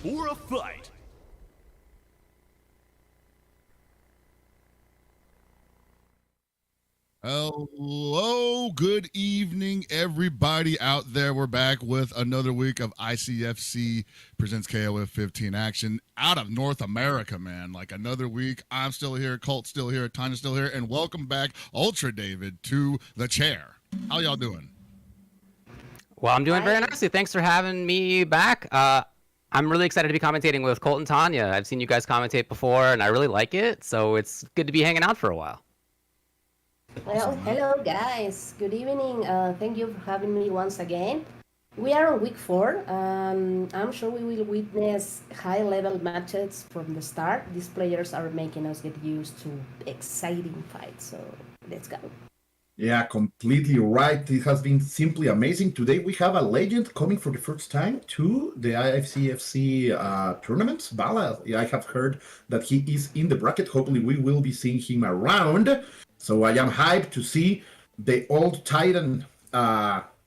for a fight. Hello, good evening, everybody out there. We're back with another week of ICFC presents KOF 15 action out of North America, man. Like another week. I'm still here, Colt's still here, Tanya's still here, and welcome back, UltraDavid, to the chair. How y'all doing? Well, I'm doing very nicely. Thanks for having me back. I'm really excited to be commentating with Colt and Tanya. I've seen you guys commentate before, and I really like it, so it's good to be hanging out for a while. Well, hello guys. Good evening. Thank you for having me once again. We are on week 4. I'm sure we will witness high-level matches from the start. These players are making us get used to exciting fights, so let's go. Yeah, completely right. It has been simply amazing. Today we have a legend coming for the first time to the ICFC tournament. B.A.L.A. I have heard that he is in the bracket. Hopefully we will be seeing him around. So I am hyped to see the old Titan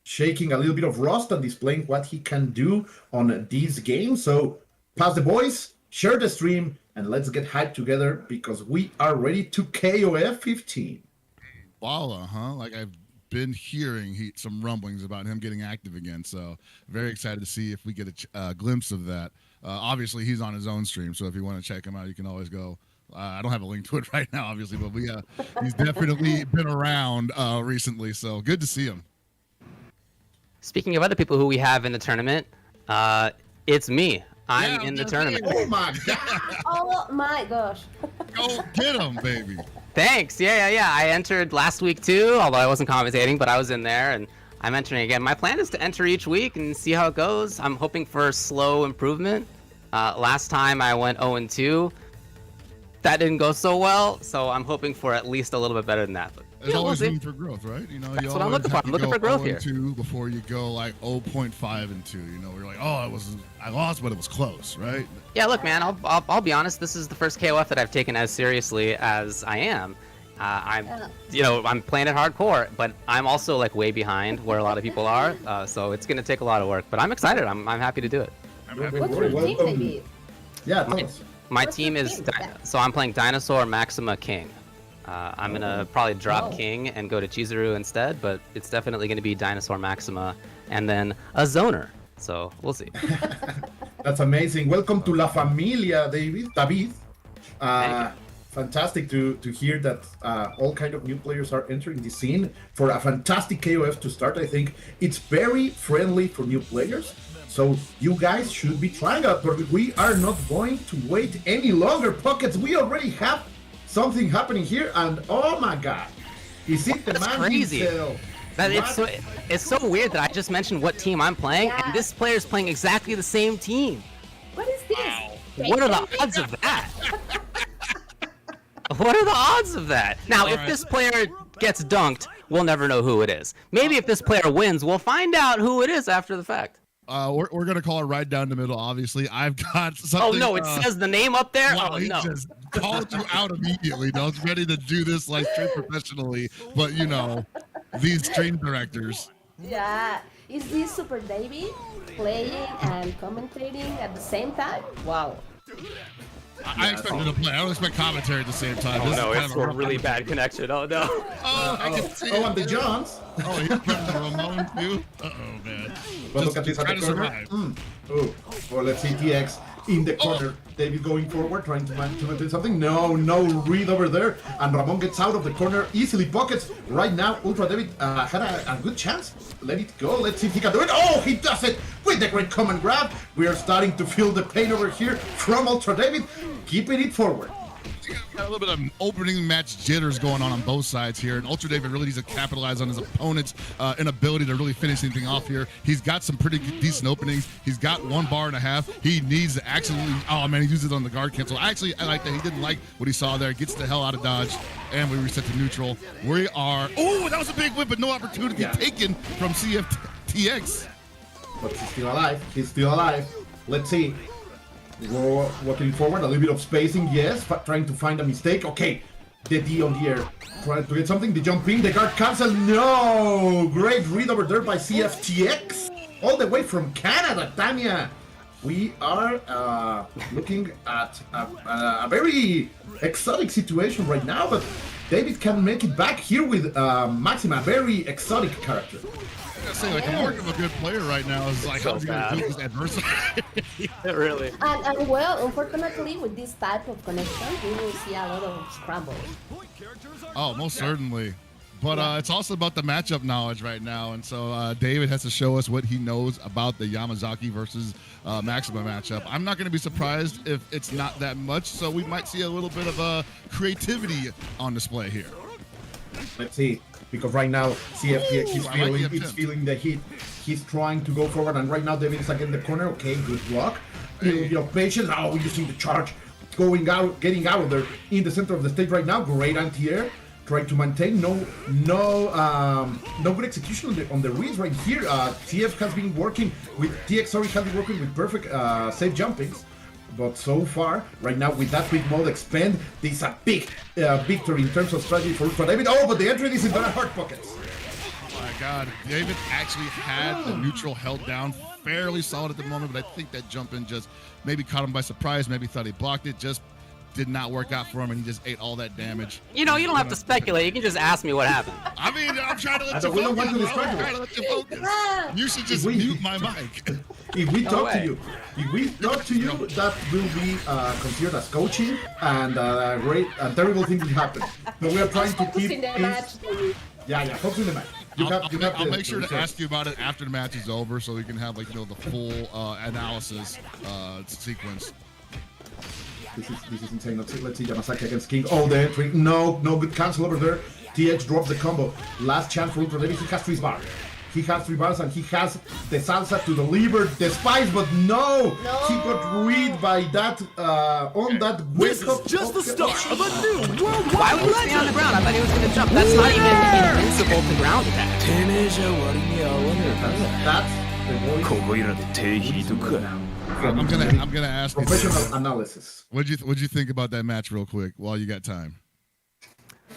shaking a little bit of rust and displaying what he can do on this game. So pass the boys, share the stream, and let's get hyped together because we are ready to KOF 15. B.A.L.A, huh? Like I've been hearing some rumblings about him getting active again. So very excited to see if we get a glimpse of that. Obviously, he's on his own stream. So if you want to check him out, you can always go. I don't have a link to it right now, obviously, but he's definitely been around recently, so good to see him. Speaking of other people who we have in the tournament, it's me. I'm in the tournament. Oh my god! Oh my gosh! Go get him, baby! Thanks. Yeah. I entered last week too, although I wasn't commentating, but I was in there, and I'm entering again. My plan is to enter each week and see how it goes. I'm hoping for slow improvement. Last time I went 0-2. That didn't go so well, so I'm hoping for at least a little bit better than that. But, there's always room for growth, right? You know, that's what I'm looking for. I'm looking for growth here. 2 before you go like 0.5 and 2. You know, you're like, oh, I lost, but it was close, right? Yeah, look, man, I'll be honest. This is the first KOF that I've taken as seriously as I am. I'm playing it hardcore, but I'm also like way behind where a lot of people are. So it's gonna take a lot of work, but I'm excited. I'm happy to do it. What's your team, baby? Yeah, thanks. My team is, so I'm playing Dinosaur, Maxima, King. I'm going to probably drop King and go to Chizuru instead, but it's definitely going to be Dinosaur, Maxima, and then a Zoner. So we'll see. That's amazing. Welcome to La Familia, David. Fantastic to hear that all kind of new players are entering the scene for a fantastic KOF to start. I think it's very friendly for new players. So you guys should be trying out, but we are not going to wait any longer. Pockets, we already have something happening here, and oh my god, is it the man crazy himself? It's so weird that I just mentioned what team I'm playing, and this player is playing exactly the same team. What is this? Wow. What are the odds of that? What are the odds of that? Now, if this player gets dunked, we'll never know who it is. Maybe if this player wins, we'll find out who it is after the fact. We're gonna call it right down the middle. Obviously, I've got something. Oh no, it says the name up there. Wow, oh he no! Just called you out immediately. I was ready to do this like straight professionally, but you know, these stream directors. Yeah, is this Super David playing and commentating at the same time? Wow. I expect him to play. I don't expect commentary at the same time. Oh no, it's a really bad connection. Oh no. I can see. Oh, and the Johns. Oh, he's playing the Ramón too. Uh-oh, man. Well, look at this at the corner. Oh, well, let's see TX in the corner. David going forward, trying to do something. No read over there. And Ramón gets out of the corner easily. Pockets. Right now, UltraDavid had a good chance. Let it go. Let's see if he can do it. Oh, he does it with the great command grab. We are starting to feel the pain over here from UltraDavid. Keeping it forward. Got a little bit of opening match jitters going on both sides here, and UltraDavid really needs to capitalize on his opponent's inability to really finish anything off here. He's got some pretty decent openings. He's got 1.5 bars. He needs to actually, oh man, he uses it on the guard cancel. Actually, I like that. He didn't like what he saw there. Gets the hell out of dodge, and we reset to neutral. We are, oh, that was a big whip, but no opportunity taken from CFTX. But he's still alive. He's still alive. Let's see. Walking forward, a little bit of spacing, yes, trying to find a mistake. Okay, the D on the air, trying to get something, the jump in, the guard cancel, no! Great read over there by CFTX, all the way from Canada, Tanya. we are looking at a very exotic situation right now, but David can make it back here with Maxima, a very exotic character. I gotta say, like, the mark of a good player right now is like, how's he gonna deal with his adversity? Really. And well, unfortunately, with this type of connection, we will see a lot of scrambles. Oh, most certainly. But it's also about the matchup knowledge right now, and so David has to show us what he knows about the Yamazaki versus Maxima matchup. I'm not going to be surprised if it's not that much, so we might see a little bit of creativity on display here. Let's see, because right now CFP he's feeling the heat. He's trying to go forward, and right now David is again in the corner. Okay, good block. Little bit of patience. Now we're using the charge, going out, getting out of there in the center of the stage right now. Great anti-air. Trying to maintain no good execution on the reads right here. TF has been working with perfect safe jumpings, but so far right now with that quick mode expand, this is a big victory in terms of strategy for UltraDavid. Oh, but the entry is in very hard pockets. Oh my God, David actually had the neutral held down fairly solid at the moment, but I think that jump in just maybe caught him by surprise. Maybe thought he blocked it. Just did not work out for him, and he just ate all that damage. You know, you don't have to speculate. You can just ask me what happened. I mean, I'm trying to let you focus. You should just mute my mic. If we talk to you, that will be considered as coaching, and great and terrible things will happen. But we are trying to keep in the match. Yeah, focus in the match. I'll make sure to ask you about it after the match is over, so we can have, like, you know, the full analysis sequence. This is insane. Let's see Yamazaki against King. Oh, the entry. No good cancel over there. TH drops the combo. Last chance for UltraDavid. He has 3 bars. He has 3 bars, and he has the salsa to deliver the spice, but no! He got read by that on that wake up. Just the start of a new worldwide. Why would he stay on the ground? I thought he was going to jump. That's not even invincible to ground attack. That's the voice. I'm gonna ask you. Professional analysis. What'd you think about that match, real quick, while you got time?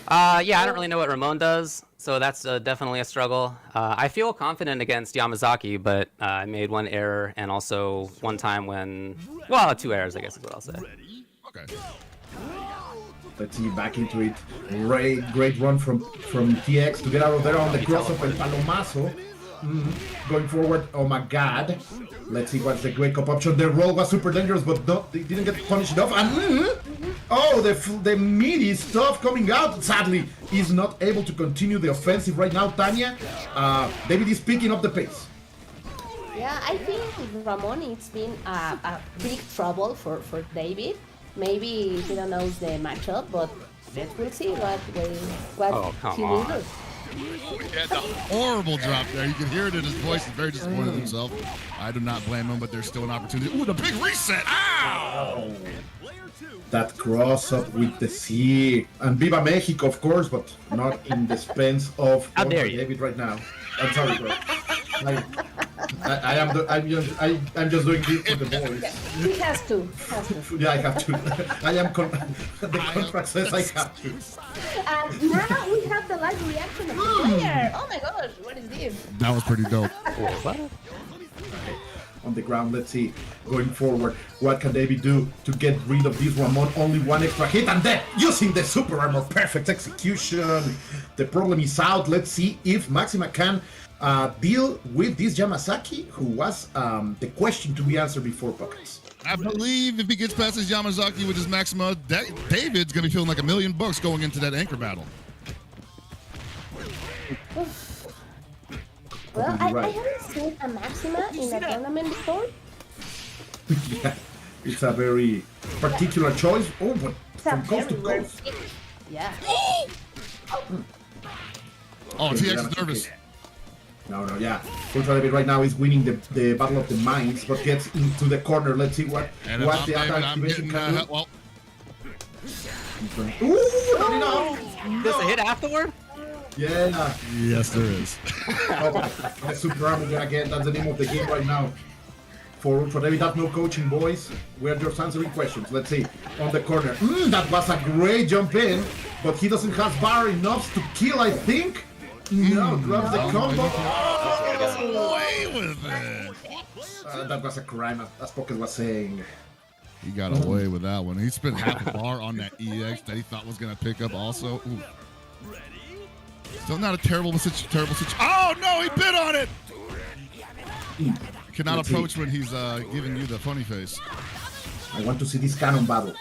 Yeah, I don't really know what Ramón does, so that's definitely a struggle. I feel confident against Yamazaki, but I made one error, and also one time when, well, 2 errors, I guess is what I'll say. Okay. Let's see, back into it. Great run from TX to get out of there on the cross of El Palomazo. Going forward, oh my God. Let's see what's the wake up option. The roll was super dangerous, but they didn't get punished enough. And oh, the meaty stuff coming out. Sadly, he's not able to continue the offensive right now. Tanya, David is picking up the pace. Yeah, I think Ramón, it's been a big trouble for David. Maybe he don't know the matchup, but we'll see what he will do. He had the horrible drop there. You can hear it in his voice. He's very disappointed in himself. I do not blame him, but there's still an opportunity. Ooh, the big reset! Ow! That cross up with the C. And Viva Mexico, of course, but not in the expense of David right now. I'm sorry, bro. I'm just doing this for the boys. He has to. Yeah, I have to. The contract says I have to. And now we have the live reaction of the player. Oh my gosh, what is this? That was pretty dope. What? On the ground, let's see. Going forward, what can David do to get rid of this Ramón? Only one extra hit, and then using the super armor, perfect execution. The problem is out. Let's see if Maxima can deal with this Yamazaki, who was the question to be answered before pockets. I believe if he gets past his Yamazaki with his Maxima, David's gonna be feeling like $1 million going into that anchor battle. Well, I haven't seen a Maxima in a tournament before. Yeah, it's a very particular choice. Oh, but from coast to coast. Yeah. Oh, TX is nervous. No, yeah. UltraDavid right now is winning the battle of the minds, but gets into the corner. Let's see what the other activation can do. Well. Ooh, There's a hit afterward? Yeah. Yes, there is. The super armor again. That's the name of the game right now. For UltraDavid, that's no coaching, boys. We're just answering questions. Let's see. On the corner. That was a great jump in, but he doesn't have bar enough to kill, I think. No, grabs the combo. Away with it. That was a crime, as Pocket was saying. He got away with that one. He spent half a bar on that EX that he thought was going to pick up also. Ooh. Still not a terrible situation. Oh, no, he bit on it! You cannot approach when he's giving you the funny face. I want to see this cannon battle.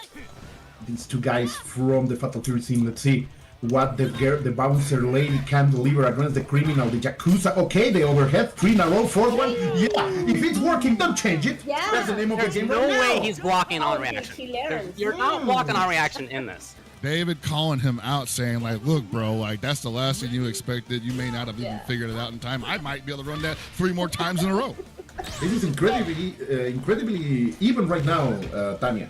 These two guys from the Fatal Fury team. Let's see what the bouncer lady can deliver against the criminal, the Yakuza. Okay, the overhead, 3 in a row, 4th one. Yeah, if it's working, don't change it. Yeah. That's the name of the game No right way now. he's blocking on reaction. You're not blocking on reaction in this. David calling him out, saying, like, look, bro, like, that's the last thing you expected. You may not have even figured it out in time. I might be able to run that 3 more times in a row. This is incredibly even right now, Tanya.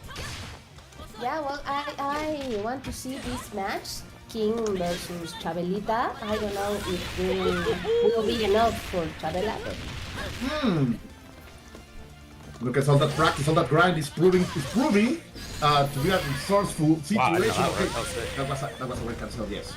Yeah, well, I want to see this match, King versus Chabelita. I don't know if it will be enough for Chabela. But... Look at all that practice, all that grind is proving to be a resourceful situation. Wow, that was a well cancelled, yes.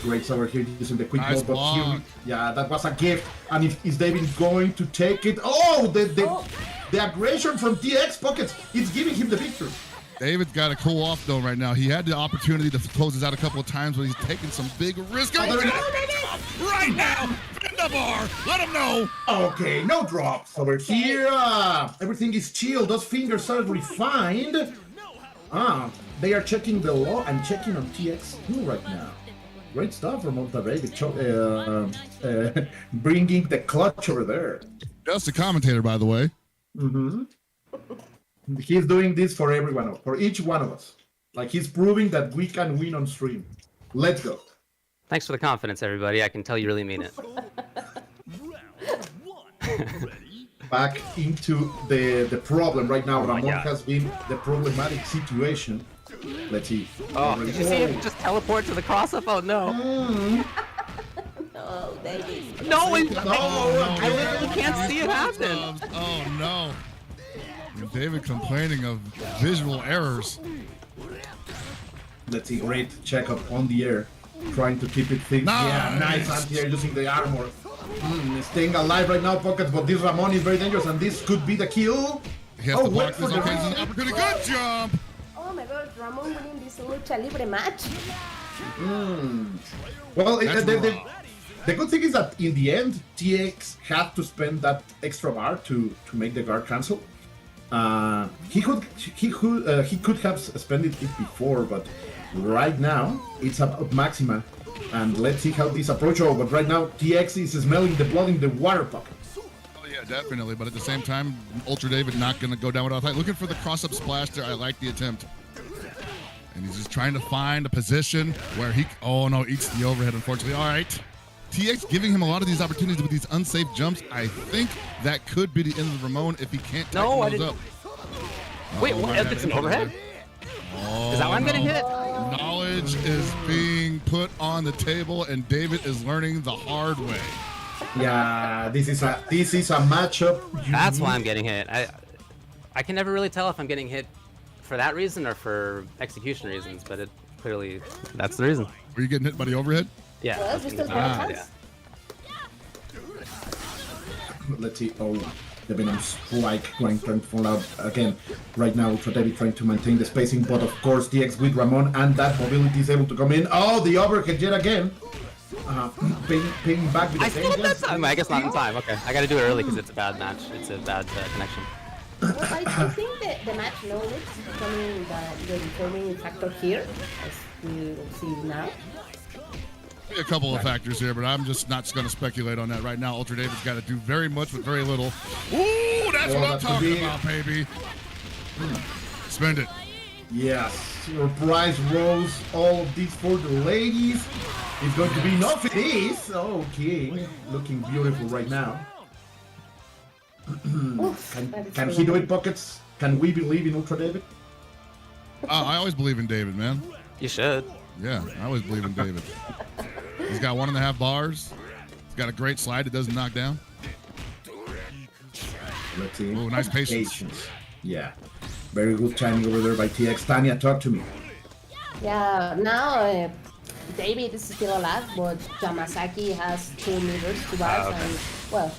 Great over here using the quick Nice ball, but block. here, yeah, that was a gift. And is David going to take it? Oh, the aggression from TX Pockets, it's giving him the victory. David's got to cool off, though, right now. He had the opportunity to close this out a couple of times, but he's taking some big risks. Right now! Bend the bar! Let him know! Okay, no drops over here. Everything is chill. Those fingers are refined. They are checking the law and checking on TX2 right now. Great stuff from UltraDavid, bringing the clutch over there. Just a commentator, by the way. He's doing this for everyone, for each one of us. Like, he's proving that we can win on stream. Let's go. Thanks for the confidence, everybody. I can tell you really mean it. Back into the problem right now. my Ramón God. has been the problematic situation. Let's see. Oh, did you see him just teleport to the cross-up? Oh, no. Oh, David. No, Oh, no. I literally can't see it happen. Oh, no. David complaining of visual errors. Let's see. Great checkup on the air. Trying to keep it things. Nice. Yeah, nice anti-air using the armor. Staying alive right now, Pockets, but this Ramón is very dangerous, and this could be the kill. He has to wait block for this. the Okay, this is an opportunity. Good jump! Oh my god, Ramón winning this Lucha Libre match. Well, That's the good thing is that in the end, TX had to spend that extra bar to make the guard cancel. He could have spent it before, but right now it's up Maxima, and let's see how this approach. Oh, but right now TX is smelling the blood in the water pocket. Oh, yeah, definitely. But at the same time, UltraDavid not going to go down without a fight. Looking for the cross-up splash there. I like the attempt. And he's just trying to find a position where he... Oh, no, eats the overhead, unfortunately. All right. TX giving him a lot of these opportunities with these unsafe jumps. I think that could be the end of Ramón if he can't tighten No, I those didn't. up. Wait, Uh-oh, what? right It's at an it. overhead? Oh, Is that why I'm getting no. hit? Knowledge is being put on the table, and David is learning the hard way. Yeah, this is a matchup. That's why I'm getting hit. I can never really tell if I'm getting hit for that reason or for execution reasons, but it clearly that's the reason. Were you getting hit by the overhead? Yeah. Well, we still have a chance. Let's see. Oh, the Venom Strike trying to fall out again. Right now, UltraDavid trying to maintain the spacing, but of course, DX with Ramón, and that mobility is able to come in. Oh, the overhead yet again. Paying back with the I same still have dance. time. I guess not in time. Okay, I gotta do it early because it's a bad match. It's a bad connection. Well, I think that the match knowledge is becoming the determining factor here, as we will see now. A couple of factors here, but I'm just not going to speculate on that right now. UltraDavid's got to do very much with very little. Ooh, that's what I'm talking about, baby. Spend it. Yes, surprise rolls. All of these for the ladies. It's going to be enough. It is. Okay, looking beautiful right now. Can he do it, Pockets? Can we believe in UltraDavid? I always believe in David, man. You should. Yeah, I always believe in David. He's got 1.5 bars. He's got a great slide that doesn't knock down. Let's see. Oh, nice patience. Yeah. Very good timing over there by TX. Tanya, talk to me. Yeah, now David is still alive, but Yamazaki has 2 meters to pass, and well,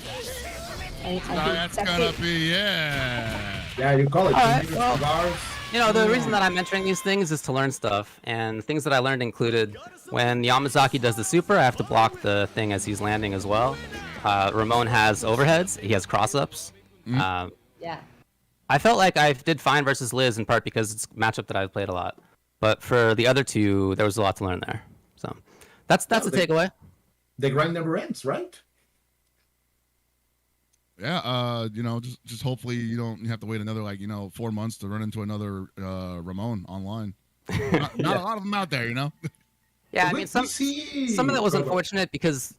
I think That's gonna be, yeah. Yeah, you call it. All right, two well, cigars. You know, the reason that I'm entering these things is to learn stuff, and things that I learned included when Yamazaki does the super, I have to block the thing as he's landing as well. Ramón has overheads, he has cross-ups. Yeah. I felt like I did fine versus Liz in part because it's a matchup that I've played a lot. But for the other two, there was a lot to learn there. So that's the takeaway. The grind never ends, right? Yeah, you know, just hopefully you don't have to wait another 4 months to run into another Ramón online. Not a lot of them out there, you know. Yeah, I mean some of that was unfortunate because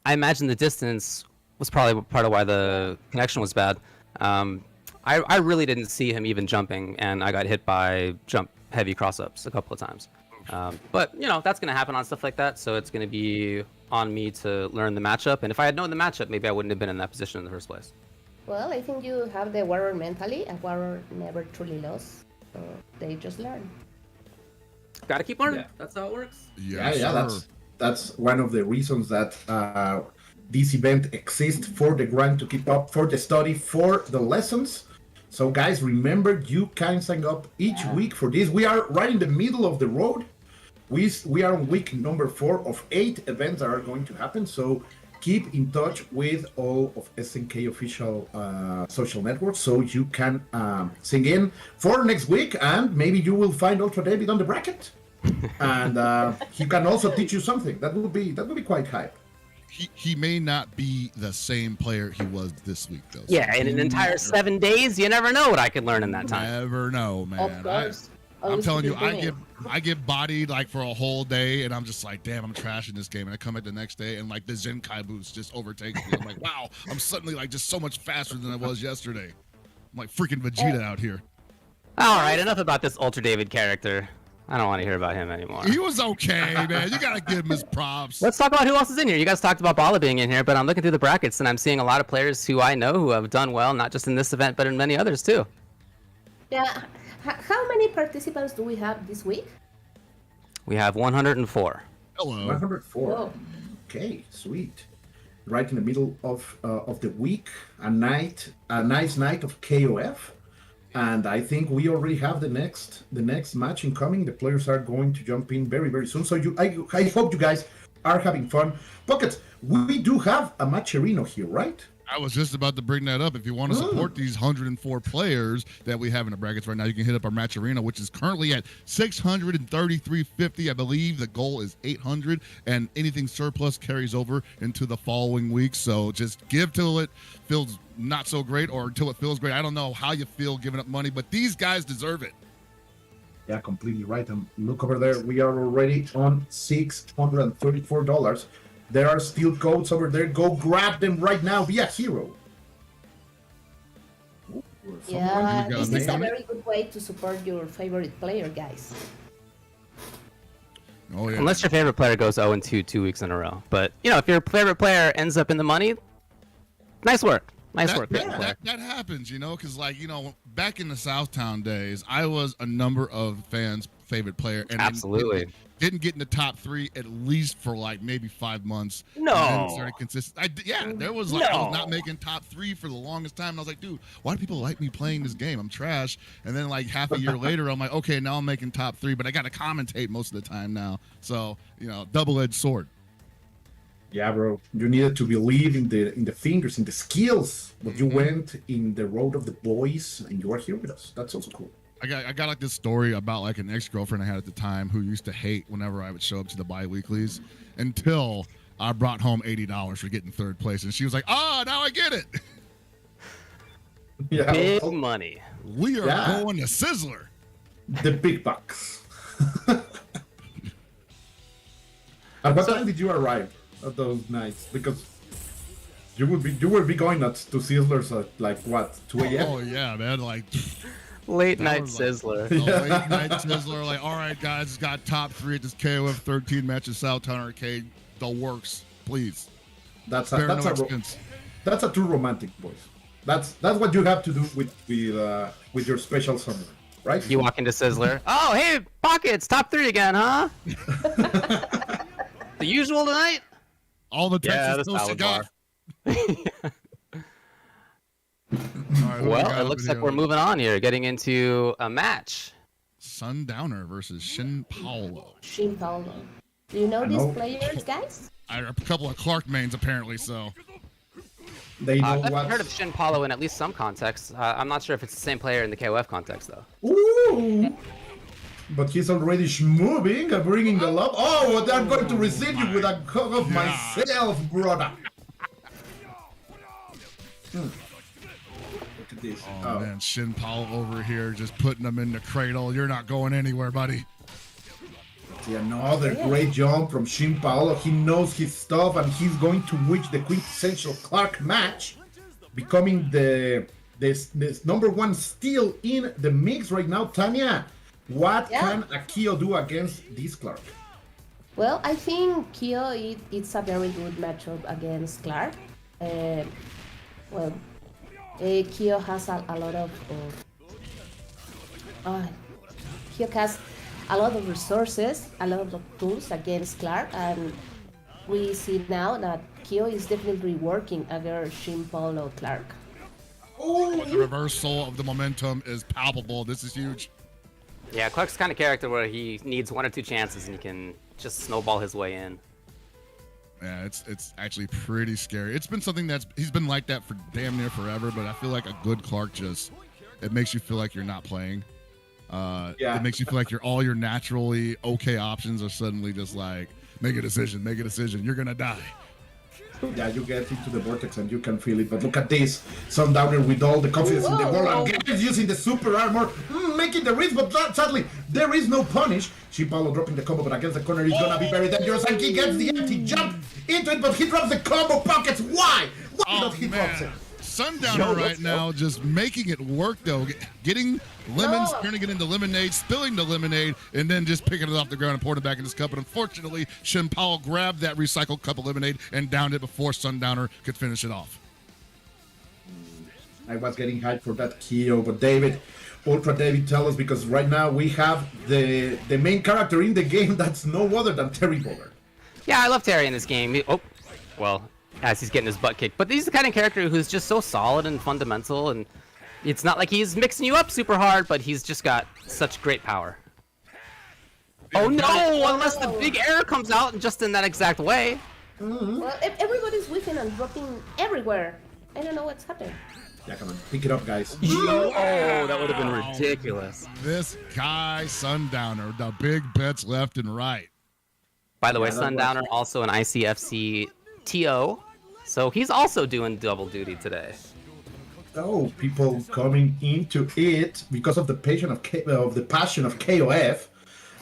I imagine the distance was probably part of why the connection was bad. I really didn't see him even jumping, and I got hit by jump heavy cross-ups a couple of times. But you know that's gonna happen on stuff like that, so it's gonna be on me to learn the matchup. And if I had known the matchup, maybe I wouldn't have been in that position in the first place. Well, I think you have the Wero mentally, and Wero never truly lost, so they just learn. Gotta keep learning. Yeah. That's how it works. Yeah, that's one of the reasons that this event exists, for the grind, to keep up, for the study, for the lessons. So guys, remember, you can sign up each week for this. We are right in the middle of the road. We are on week number 4 of 8 events that are going to happen. So keep in touch with all of SNK official social networks so you can sing in for next week, and maybe you will find UltraDavid on the bracket, and he can also teach you something. That would be quite hype. He may not be the same player he was this week, though. Yeah, in an entire 7 days, you never know what I could learn in that time. Never know, man. Of course. I'm telling you, I get bodied for a whole day, and I'm just like, damn, I'm trashing this game. And I come at the next day, and the Zenkai boost just overtakes me. I'm like, wow, I'm suddenly just so much faster than I was yesterday. I'm like freaking Vegeta out here. All right, enough about this UltraDavid character. I don't want to hear about him anymore. He was okay, man. You gotta give him his props. Let's talk about who else is in here. You guys talked about B.A.L.A being in here, but I'm looking through the brackets, and I'm seeing a lot of players who I know who have done well, not just in this event, but in many others too. Yeah. How many participants do we have this week? We have 104. Hello. 104. Whoa. Okay, sweet. Right in the middle of the week, a nice night of KOF, and I think we already have the next match incoming. The players are going to jump in very, very soon. So I hope you guys are having fun. Pockets, we do have a matcherino here, right? I was just about to bring that up. If you want to support these 104 players that we have in the brackets right now, you can hit up our match arena, which is currently at $633.50. I believe the goal is 800, and anything surplus carries over into the following week. So just give till it feels not so great, or until it feels great. I don't know how you feel giving up money, but these guys deserve it. Yeah, completely right. And look over there, we are already on $634. There are still codes over there. Go grab them right now. Be a hero. Yeah, this is a very good way to support your favorite player, guys. Oh yeah. Unless your favorite player goes 0-2 2 weeks in a row. But, you know, if your favorite player ends up in the money, nice work. Nice work. That happens, you know, because, back in the Southtown days, I was a number of fans' favorite player. And absolutely. Didn't get in the top 3 at least for maybe 5 months. No. And then started consistent. There was I was not making top 3 for the longest time. And I was like, dude, why do people like me playing this game? I'm trash. And then half a year later, I'm like, okay, now I'm making top 3, but I got to commentate most of the time now. So, double-edged sword. Yeah, bro. You needed to believe in the fingers, in the skills. But you went in the road of the boys, and you are here with us. That's also cool. I got this story about an ex-girlfriend I had at the time who used to hate whenever I would show up to the bi-weeklies, until I brought home $80 for getting 3rd place, and she was like, now I get it. Yeah. Big money. We are going to Sizzler. The big bucks. At what time did you arrive at those nights? Because you will be going to Sizzlers at 2 a.m.? Oh yeah, man, Late night Sizzler. Late night Sizzler. All right, guys, got top 3 at this KOF 13 match at Southtown Arcade. The works, please. That's a true romantic, boys. That's what you have to do with your special summer, right? You walk into Sizzler. Oh, hey, Pockets, top 3 again, huh? The usual tonight? All the Texas no cigar. right, who we Well, got it up looks in like here? we're moving on here, getting into a match. Sundowner versus Shin Paulo. Shin Paulo. Do you know I these know. players, guys? A couple of Clark mains apparently. So They know I've what. heard of Shin Paulo in at least some contexts. I'm not sure if it's the same player in the KOF context, though. Ooh. But he's already moving, bringing the love. Oh, what I'm going to receive you with a hug of myself, brother. Look at this. oh man, Shin Paulo over here just putting them in the cradle. You're not going anywhere, buddy. See, another great jump from Shin Paulo. He knows his stuff, and he's going to reach the quintessential Clark match, becoming this number one steal in the mix right now. Tanya, what can a Kyo do against this Clark? Well, I think Kyo it's a very good matchup against Clark. Kyo has a lot of Kyo has a lot of resources, a lot of tools against Clark, and we see now that Kyo is definitely working against Shin Paulo Clark. The reversal of the momentum is palpable. This is huge. Yeah, Clark's the kind of character where he needs 1 or 2 chances and he can just snowball his way in. Yeah, it's actually pretty scary. It's been something he's been like that for damn near forever, but I feel like a good Clark it makes you feel like you're not playing. It makes you feel like all your naturally okay options are suddenly just like, make a decision, you're gonna die. Yeah, you get into the vortex and you can feel it. But look at this, Sundowner with all the confidence in the world, and Gato using the super armor, making the risk, but sadly, there is no punish. Shin Paulo dropping the combo, but against the corner is gonna be very dangerous, and he gets the anti-jump into it, but he drops the combo pockets. Why? Why does he drop it? Sundowner right now just making it work though, getting lemons, turning it into lemonade, spilling the lemonade, and then just picking it off the ground and pouring it back in his cup. But unfortunately, Shin Paulo grabbed that recycled cup of lemonade and downed it before Sundowner could finish it off. I was getting hyped for that Kyo, but UltraDavid, tell us, because right now we have the main character in the game that's no other than Terry Bowler. Yeah, I love Terry in this game. As he's getting his butt kicked. But he's the kind of character who's just so solid and fundamental, and it's not like he's mixing you up super hard, but he's just got such great power. Oh no, unless the big error comes out just in that exact way. Well, everybody's whiffing and dropping everywhere. I don't know what's happening. Yeah, come on, pick it up, guys. Oh, that would have been ridiculous. This guy, Sundowner, the big bets left and right. By the way, Sundowner also an ICFC TO, so he's also doing double duty today. Oh, people coming into it because of the passion of KOF.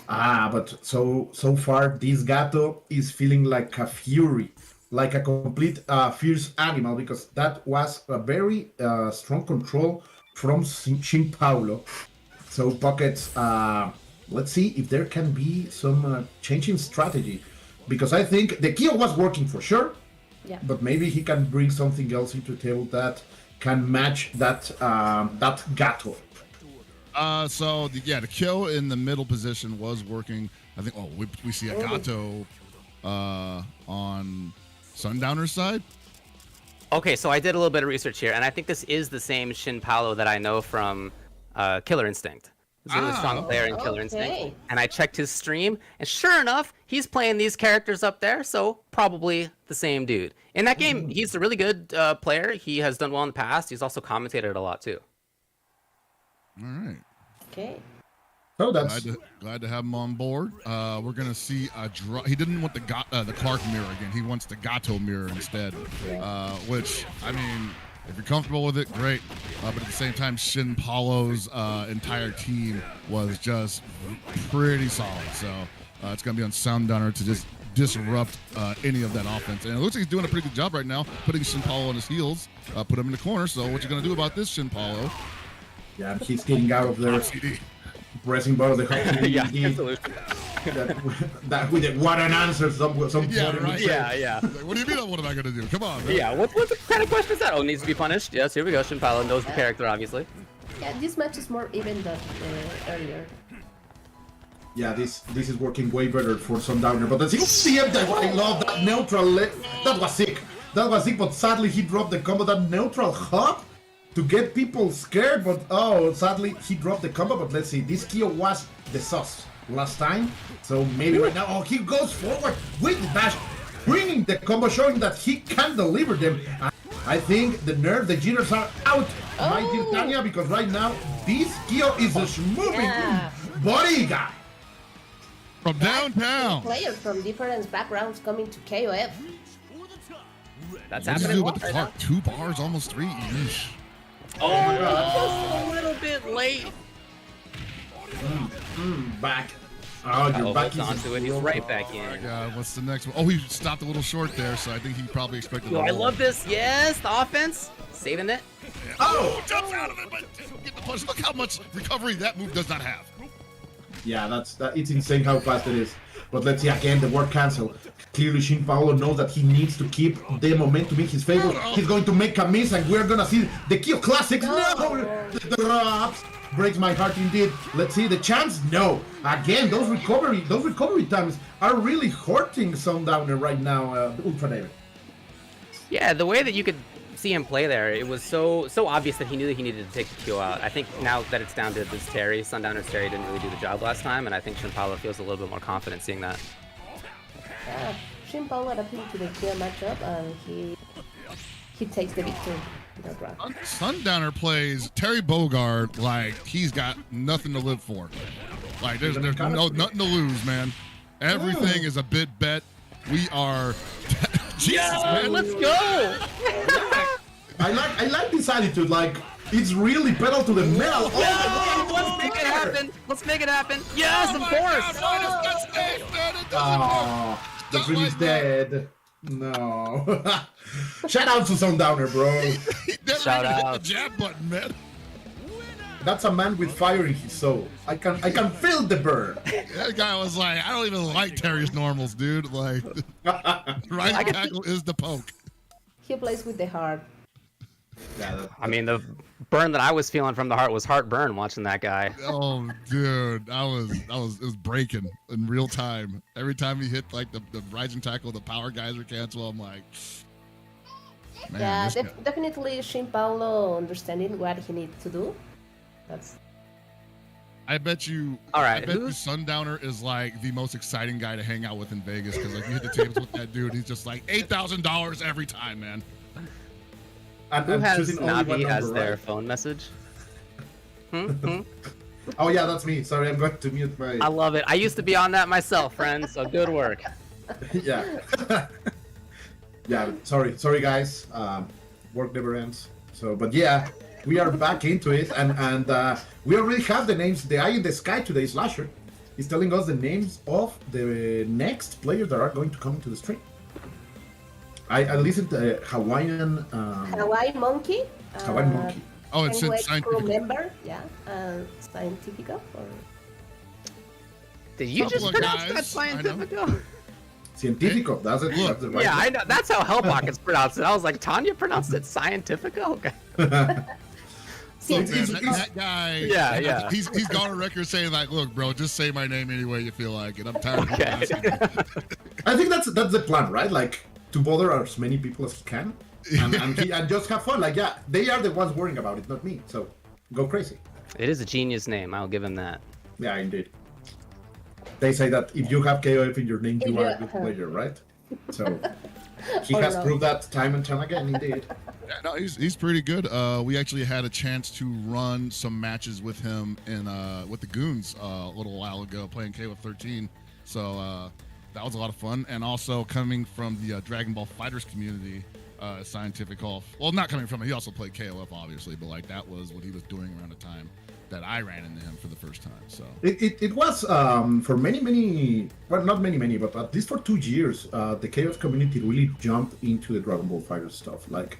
But so far this Gato is feeling like a fury, like a complete fierce animal, because that was a very strong control from Shin Paulo. So Pockets, let's see if there can be some change in strategy, because I think the Kyo was working for sure, but maybe he can bring something else into the table that can match that Gato. The Kyo in the middle position was working. I think. Oh, we see a Gato on Sundowner's side. Okay, so I did a little bit of research here, and I think this is the same Shin Paulo that I know from Killer Instinct. He's a really strong player in Killer Instinct. And I checked his stream, and sure enough, he's playing these characters up there, so probably the same dude. In that game, he's a really good player. He has done well in the past. He's also commentated a lot, too. All right. Okay. So that's glad to have him on board. We're gonna see a draw. He didn't want the Clark mirror again. He wants the Gato mirror instead. Which, I mean, if you're comfortable with it, great. But at the same time, Shin Paulo's entire team was just pretty solid. So it's gonna be on Sundowner to just disrupt any of that offense. And it looks like he's doing a pretty good job right now, putting Shin Paulo on his heels, put him in the corner. So what you gonna do about this, Shin Paulo? Yeah, he's getting out of there. Pressing button the whole Yeah, that with it, what an answer. Some right. Yeah. Like, what do you mean? What am I gonna do? Come on, man. Yeah, what kind of question is that? Oh, needs to be punished? Yes, here we go. Shin Paulo knows the character, obviously. Yeah, this match is more even than earlier. Yeah, this is working way better for Sundowner. But the CM that I love, that neutral leg, that was sick. That was sick, but sadly he dropped the combo. That neutral hop to get people scared, but oh, sadly he dropped the combo. But let's see, this Kyo was the sauce last time, so maybe right now, oh, he goes forward with the dash, bringing the combo, showing that he can deliver them. I think the nerve, the jitters are out, my dear Tanya, because right now this Kyo is a moving body guy. From downtown. Players from different backgrounds coming to KOF. That's What does he happening do with right the now. clock? 2 bars, almost 3. Yeesh. Oh, just a little bit late. Back. Oh, your back Holds is onto it. He's right back in. God, what's the next one? Oh, he stopped a little short there, so I think he probably expected. Yo, I a roll. love this. Yes, the offense. Saving it. Oh, jumps out of it, but get the punch. Look how much recovery that move does not have. Yeah, it's insane how fast it is. But let's see again, the word cancel. Clearly, Shin Paulo knows that he needs to keep the momentum in his favor. He's going to make a miss, and we're gonna see the Kyo Classics. No, the drops. Breaks my heart indeed. Let's see the chance. No, again, those recovery times are really hurting Sundowner right now. UltraDavid. Yeah, the way that you could see him play there, it was so obvious that he knew that he needed to take the Kyo out. I think now that it's down to this Terry, Sundowner's Terry didn't really do the job last time, and I think Shin Paulo feels a little bit more confident seeing that. Shin Paulo adapting to the Kyo matchup, and he takes the victory in that round. Sundowner plays Terry Bogard like he's got nothing to live for. Like there's nothing to lose, man. Everything is a bit bet. We are. Jesus, man. Let's go! I like this attitude. Like it's really pedal to the metal. Let's make it happen. Let's make it happen. Yes, of course. Oh, the dream is dead. No. Shout out to Sundowner, bro. He never Shout even hit out. the jab button, man. That's a man with fire in his soul. I can feel the burn. That guy was like, I don't even like Terry's normals, dude. Like, right tackle is the poke. He plays with the heart. Yeah, I mean, the burn that I was feeling from the heart was heartburn watching that guy. Oh, dude, it was breaking in real time. Every time he hit like the rising tackle, the power geyser cancel. I'm like, man, Yeah, this guy. definitely Shin Paulo understanding what he needs to do. That's I bet you. All right, I bet you who's- Sundowner is like the most exciting guy to hang out with in Vegas because like you hit the tables with that dude, he's just like $8,000 every time, man. Who has choosing only one Navi as number, their right? phone message? Oh yeah, that's me. Sorry, I'm going to mute my. I love it. I used to be on that myself, friends, so good work. Yeah. Yeah. Sorry, guys. Work never ends. So, but yeah, we are back into it, and we already have the names. The eye in the sky today, Slasher, is telling us the names of the next players that are going to come into the stream. I listened to HawaiiMonkey. HawaiiMonkey. Oh, it's in Crew scientific. member, yeah, CientifiKOF. Did you Couple just of pronounce guys, that scientific? CientifiKOF. That's it. Look. That's the right Yeah, one. I know. That's how Hellbach is pronounced it. I was like, Tanya pronounced it scientific? Okay. Look, man, It's- that guy. Yeah. He's gone on record saying like, look, bro, just say my name any way you feel like it. I'm tired of Okay. asking. I think that's the plan, right? Like to bother as many people as he can, and just have fun. Like, yeah, they are the ones worrying about it, not me. So go crazy. It is a genius name. I'll give him that. Yeah, indeed. They say that if you have KOF in your name, you are a good player, right? So he Or has no. proved that time and time again, indeed. Yeah, no, he's pretty good. We actually had a chance to run some matches with him in with the Goons a little while ago, playing KOF 13. So that was a lot of fun. And also coming from the Dragon Ball Fighters community, CientifiKOF. Well, not coming from it. He also played KOF, obviously, but like that was what he was doing around the time that I ran into him for the first time. So It was for many, well, not many, but at least for 2 years, the KOF community really jumped into the Dragon Ball Fighter stuff. Like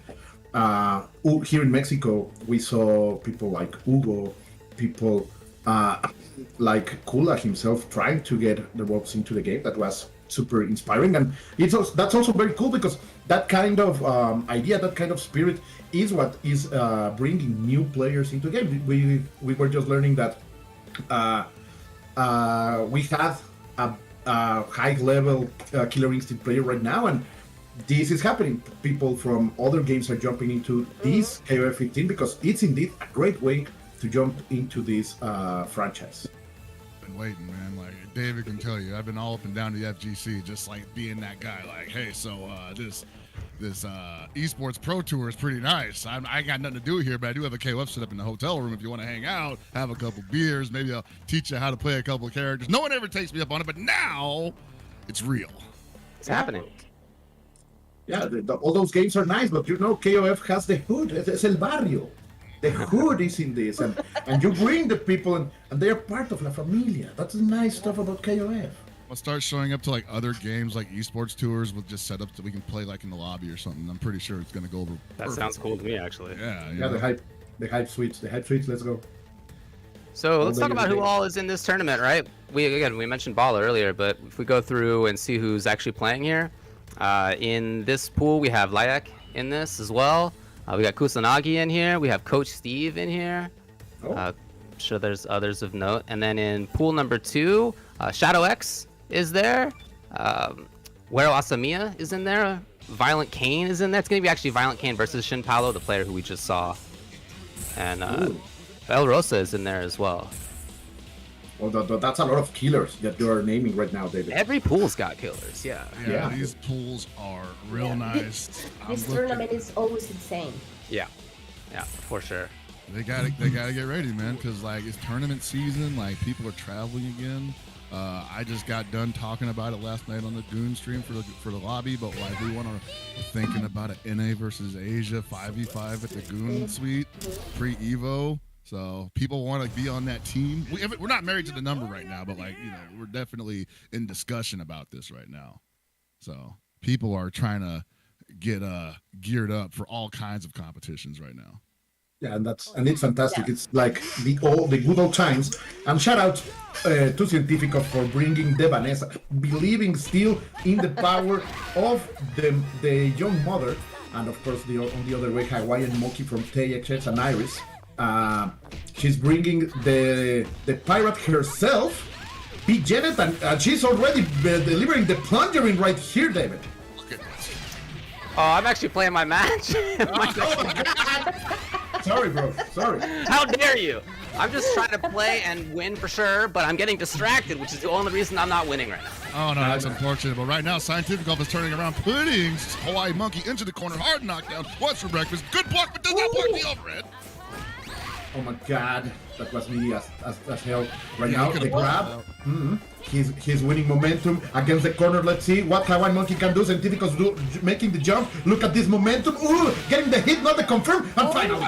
here in Mexico, we saw people like Hugo, people like Kula himself trying to get the ropes into the game. That was super inspiring, and that's also very cool because that kind of idea, that kind of spirit, is what is bringing new players into the game. We were just learning that we have a high level Killer Instinct player right now, and this is happening. People from other games are jumping into this KOF 15 because it's indeed a great way to jump into this franchise. Been waiting, man. Like David can tell you, I've been all up and down the FGC, just like being that guy. Like, hey, so this esports pro tour is pretty nice. I ain't got nothing to do here, but I do have a KOF set up in the hotel room. If you want to hang out, have a couple beers, maybe I'll teach you how to play a couple of characters. No one ever takes me up on it, but now it's real. It's happening. Yeah, all those games are nice, but you know, KOF has the hood. Es el barrio. The hood is in this, and you bring the people, and they're part of La Familia. That's the nice stuff about KOF. I'll start showing up to like other games, like esports tours, with just setups that we can play like in the lobby or something. I'm pretty sure it's gonna go over. That perfect. sounds cool to me, actually. Yeah, Yeah, the hype suites. Let's go. So let's talk about who all is in this tournament, right? We mentioned B.A.L.A earlier, but if we go through and see who's actually playing here, in this pool we have Layak in this as well. We got KUSANAGI in here. We have Coach Steve in here. I'm sure there's others of note. And then in pool number 2, Shadow X is there. Wero Asamiya is in there. ViolentKain is in there. It's going to be actually ViolentKain versus Shin Paulo, the player who we just saw. And El Rosa is in there as well. Well, that's a lot of killers that you are naming right now, David. Every pool's got killers, yeah. Yeah, these pools are real nice. This tournament is always insane. Yeah, for sure. They gotta get ready, man, because like it's tournament season. Like people are traveling again. I just got done talking about it last night on the Goon stream for the lobby, but like we want to thinking about a NA versus Asia 5v5 at the Goon suite pre-Evo. So people want to be on that team. We're not married to the number right now, but like we're definitely in discussion about this right now. So people are trying to get geared up for all kinds of competitions right now. Yeah, and it's fantastic. Yeah. It's like the good old times. And shout out to CientifiKOF for bringing the Vanessa, believing still in the power of the young mother, and of course on the other way, HawaiiMonkey from THX and Iris. She's bringing the pirate herself, B.Jenet, and she's already delivering the plungering right here, David. Look at this. Oh, I'm actually playing my match. Sorry, bro. Sorry. How dare you? I'm just trying to play and win for sure, but I'm getting distracted, which is the only reason I'm not winning right now. Oh, no, that's unfortunate. But right now, CientifiKOF is turning around, putting HawaiiMonkey into the corner. Hard knockdown. What's for breakfast? Good block, but does not block the overhead. Oh my God, that was me as hell. Right now, the grab. He's winning momentum against the corner. Let's see what HawaiiMonkey can do. CientifiKOF making the jump. Look at this momentum. Ooh, getting the hit, not the confirm. And finally,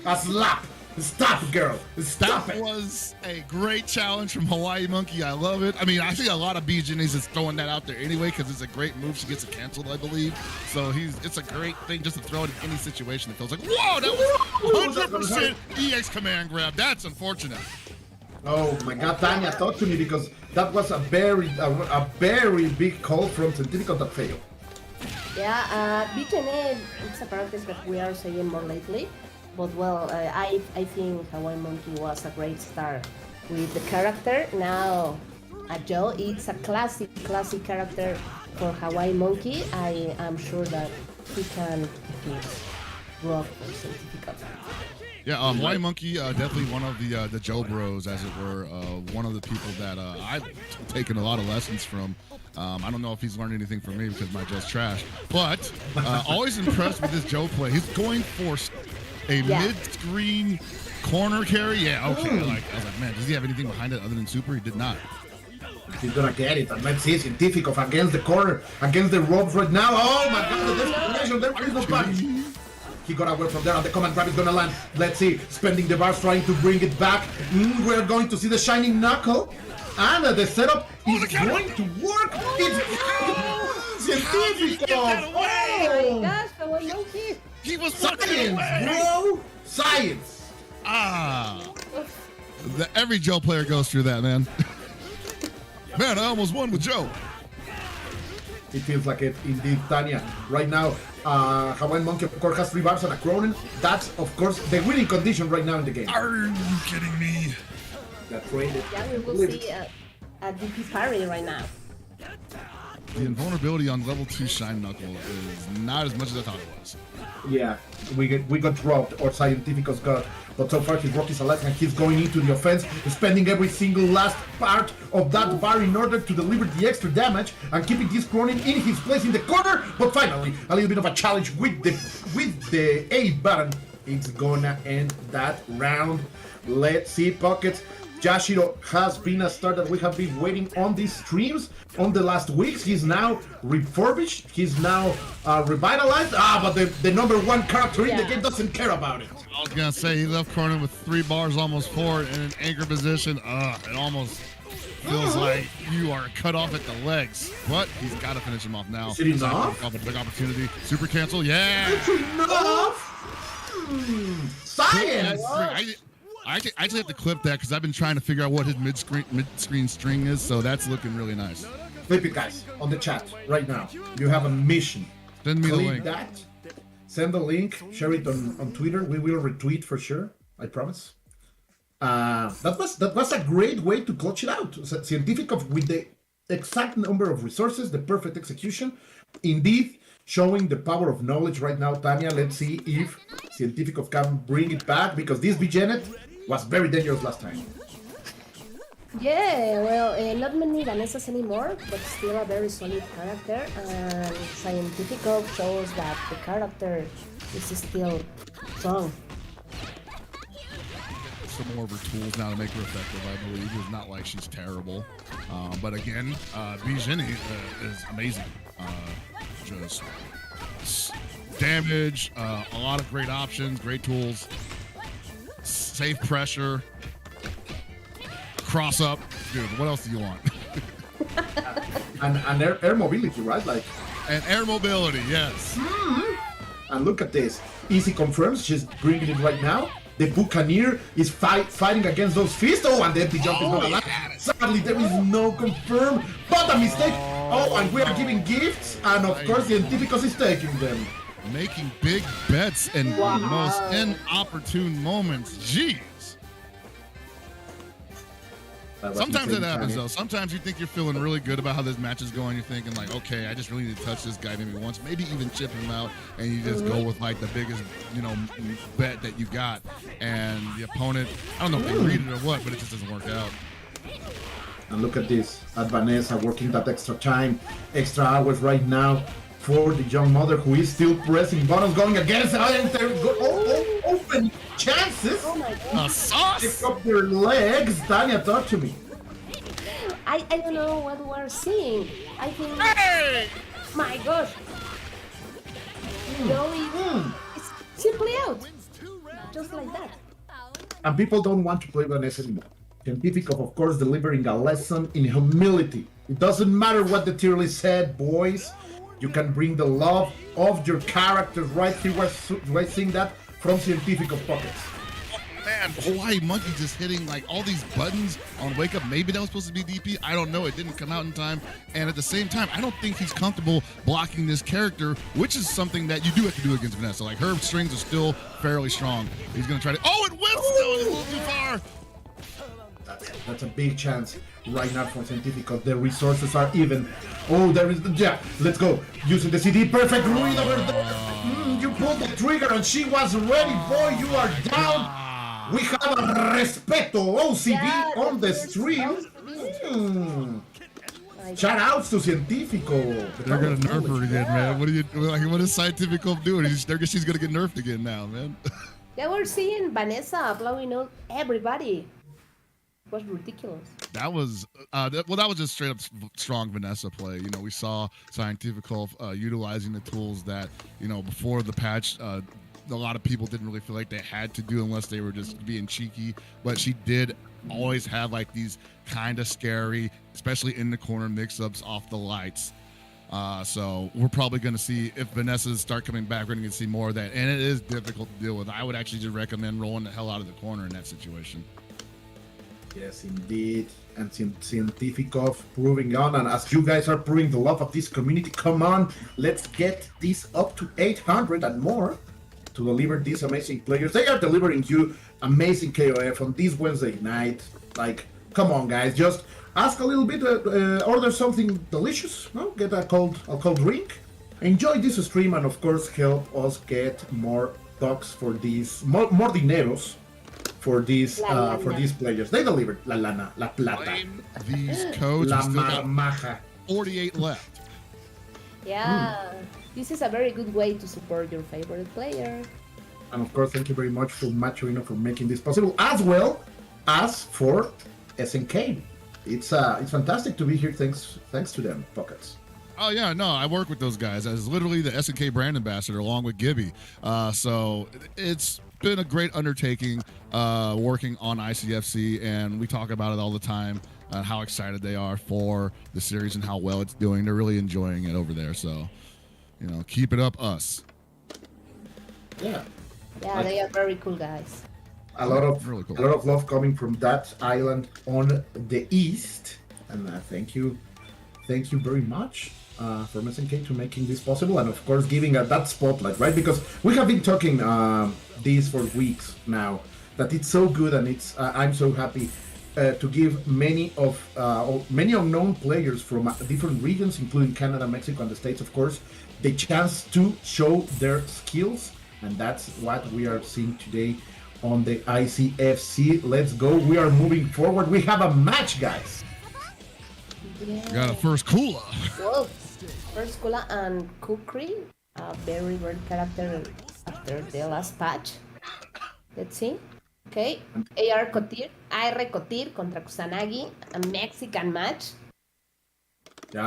a slap. Stop, girl. Stop it. That was a great challenge from HawaiiMonkey. I love it. I mean, I think a lot of B.Jenet is throwing that out there anyway because it's a great move. She gets it canceled, I believe. So it's a great thing just to throw it in any situation that feels like, whoa, that was 100% EX command grab. That's unfortunate. Oh my God, Tanya, talk to me because that was a very big call from CientifiKOF that failed. Yeah, B.Jenet, it's a character that we are saying more lately. But well, I think HawaiiMonkey was a great start with the character. Now, Joe, it's a classic character for HawaiiMonkey. I am sure that he can defeat Rock for CientifiKOF. Yeah, HawaiiMonkey, definitely one of the Joe Bros, as it were. One of the people that I've taken a lot of lessons from. I don't know if he's learned anything from me because my Joe's trash. But always impressed with this Joe play. He's going for a mid-screen corner carry? Yeah, okay. I was like, man, does he have anything behind it other than super? He did not. He's gonna get it. And let's see CientifiKOF against the corner, against the ropes right now. Oh my God, the desperation. There is no punch. He got away from there, and the command grab is gonna land. Let's see, spending the bars, trying to bring it back. We're going to see the shining knuckle. And the setup is going to work. It's CientifiKOF. Oh my gosh, HawaiiMonkey. He was science, bro. Science. Every Joe player goes through that, man. Man, I almost won with Joe. It feels like it, indeed, Tanya. Right now, HawaiiMonkey, of course, has 3 bars and a Krohnen. That's, of course, the winning condition right now in the game. Are you kidding me? That's right. Yeah, we will see a DP parry right now. The invulnerability on level 2 Shine Knuckle is not as much as I thought it was. Yeah, we got robbed, or CientifiKOF got, but so far he's rocked his alive and he's going into the offense, spending every single last part of that bar in order to deliver the extra damage and keeping this Krohnen in his place in the corner. But finally, a little bit of a challenge with the A button. It's gonna end that round. Let's see, Pockets. Yashiro has been a star that we have been waiting on these streams on the last weeks. He's now refurbished. He's now revitalized. But the number 1 character in the game doesn't care about it. I was gonna say he left Krohnen with 3 bars, almost 4, in an anchor position. It almost feels like you are cut off at the legs, but he's got to finish him off now. Is it enough? A big opportunity. Super cancel, yeah. It's enough. Science. I actually have to clip that because I've been trying to figure out what his mid-screen string is, so that's looking really nice. Flip it, guys, on the chat right now. You have a mission. Send me the link. That. Send the link. Share it on Twitter. We will retweet for sure. I promise. That was a great way to clutch it out. CientifiKOF with the exact number of resources, the perfect execution. Indeed, showing the power of knowledge right now, Tanya. Let's see if CientifiKOF can bring it back, because this B.Jenet was very dangerous last time. Yeah, well, not many Vanessas anymore, but still a very solid character. And CientifiKOF shows that the character is still strong. Some more of her tools now to make her effective, I believe. It's not like she's terrible. But again, B.Jenet is amazing. Just damage, a lot of great options, great tools, safe pressure, cross up. Dude, what else do you want? and air mobility, right? And air mobility, yes. And look at this. Easy confirms, she's bringing it right now. The Buccaneer is fighting against those fists. And the empty jump is not allowed. Sadly, there is no confirm, but a mistake. And we are giving gifts, and of course, the CientifiKOF is taking them. Making big bets in the most inopportune moments. Jeez. Sometimes it happens, though. Sometimes you think you're feeling really good about how this match is going. You're thinking, like, okay, I just really need to touch this guy maybe once, maybe even chip him out, and you just go with, like, the biggest, bet that you got. And the opponent, I don't know if they read it or what, but it just doesn't work out. And look at this, at Vanessa working that extra time, extra hours right now for the young mother who is still pressing buttons, going against open chances. Oh my god. Pick up their legs. Tanya, talk to me. I don't know what we're seeing. I think. Hey! My gosh. It's simply out. Just like that. And people don't want to play Vanessa anymore. CientifiKOF, of course, delivering a lesson in humility. It doesn't matter what the tier list said, boys. You can bring the love of your character right here. We're seeing that from CientifiKOF Pockets. Oh, man, HawaiiMonkey just hitting like all these buttons on Wake Up. Maybe that was supposed to be DP. I don't know. It didn't come out in time. And at the same time, I don't think he's comfortable blocking this character, which is something that you do have to do against Vanessa. Like, her strings are still fairly strong. He's going to try to... Oh, it whips! That was a little too far. That's a big chance right now for CientifiKOF. The resources are even. Oh, there is the... Yeah, let's go. Using the CD. Perfect read over there. You pulled the trigger and she was ready. Boy, you are down. We have a respeto OCB on the stream. Shout outs to CientifiKOF. They're going to nerf her again, man. What is CientifiKOF doing? She's going to get nerfed again now, man. Yeah, we're seeing Vanessa blowing out everybody. It was ridiculous. That was that was just straight up strong Vanessa play. We saw CientifiKOF utilizing the tools that before the patch a lot of people didn't really feel like they had to do unless they were just being cheeky. But she did always have like these kind of scary, especially in the corner mix-ups off the lights. So we're probably going to see, if Vanessa's start coming back, we're going to see more of that, and it is difficult to deal with. I would actually just recommend rolling the hell out of the corner in that situation. Yes, indeed. And CientifiKOF proving on, and as you guys are proving the love of this community, come on, let's get this up to 800 and more to deliver these amazing players. They are delivering you amazing KOF on this Wednesday night. Like, come on, guys. Just ask a little bit, order something delicious, no? Get a cold drink. Enjoy this stream, and of course, help us get more dogs for these, more dineros for these players. They delivered la lana, la plata. Claim these codes. La We still got marmaja. 48 left. Yeah, this is a very good way to support your favorite player. And of course, thank you very much to Maturino for making this possible, as well as for SNK. It's fantastic to be here. Thanks to them, Pockets. Oh yeah, no, I work with those guys as literally the SNK brand ambassador along with Gibby. So it's been a great undertaking working on ICFC, and we talk about it all the time. How excited they are for the series and how well it's doing. They're really enjoying it over there. So, keep it up, us. Yeah. Yeah, they are very cool guys. A lot of Really cool. a lot of love coming from that island on the east, and thank you very much from SNK to making this possible, and of course giving that spotlight, right? Because we have been talking this for weeks now, that it's so good, and I'm so happy to give many unknown players from different regions, including Canada, Mexico, and the States, of course, the chance to show their skills, and that's what we are seeing today on the ICFC. Let's go. We are moving forward. We have a match, guys. Yeah. We got a first Kula. Whoa. First Kula and Kukri, a very rare character after the last patch. Let's see. Okay. AR Kotir, Kotir contra KUSANAGI, a Mexican match. Yeah,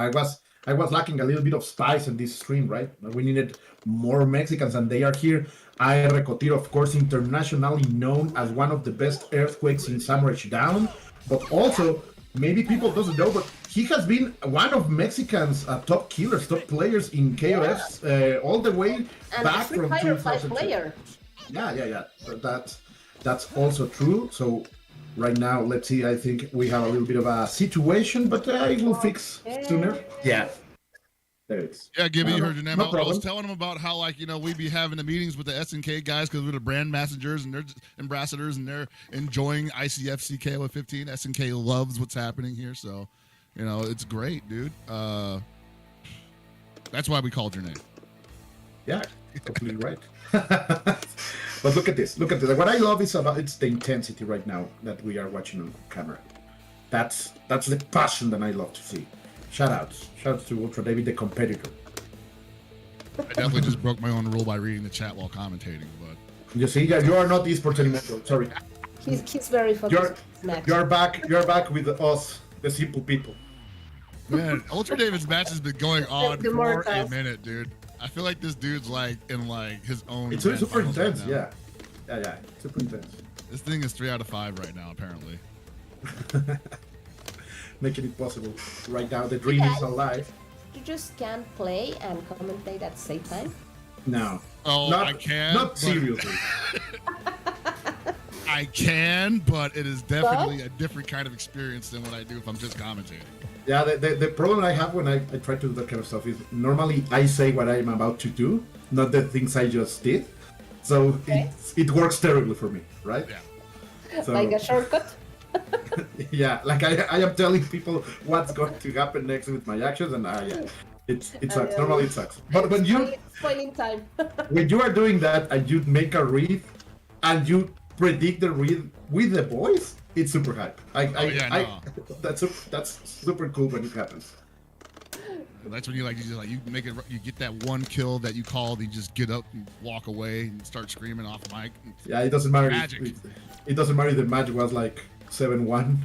I was lacking a little bit of spice in this stream, right? We needed more Mexicans, and they are here. Kotir, of course, internationally known as one of the best earthquakes in Samurai Down, but also maybe people doesn't know, but he has been one of Mexican's top killers, top players in KOFs all the way And back Street from Fighter 2000. player. Yeah. That's also true. So right now, let's see. I think we have a little bit of a situation, but it will fix sooner. Yeah. There it is. Yeah, Gibby, you heard your name. No I was problem. telling them about how, we'd be having the meetings with the SNK guys because we're the brand messengers and they're ambassadors and they're enjoying ICFC KOF 15. SNK loves what's happening here, so it's great, dude. That's why we called your name. Yeah, completely right. But look at this. What I love is it's the intensity right now that we are watching on camera. That's the passion that I love to see. Shoutouts to UltraDavid, the competitor. I definitely just broke my own rule by reading the chat while commentating, but You see, you are not esports anymore. Sorry. He's very focused. You're back with us, the simple people. man, UltraDavid's match has been going on The for Mortals. a minute, dude. I feel like this dude's in his own. It's grand super finals right intense, now. yeah, super intense. This thing is 3 out of 5 right now, apparently. Making it possible right now. The dream is alive. You just can't play and commentate at the same time. No. Oh, I can. Not but- seriously. I can, but it is definitely a different kind of experience than what I do if I'm just commentating. Yeah, the problem I have when I try to do that kind of stuff is normally I say what I'm about to do, not the things I just did. So Okay. it works terribly for me, right? Yeah. So, Like a shortcut. yeah, like I am telling people what's going to happen next with my actions, and it sucks. Normally it sucks. But when Spoiling time. when you are doing that and you make a read and you predict the read with the voice, it's super hype. That's super cool when it happens. That's when you make it. You get that one kill that you called. You just get up and walk away and start screaming off mic. Yeah, it doesn't matter. Magic. It doesn't matter if the match was like 7-1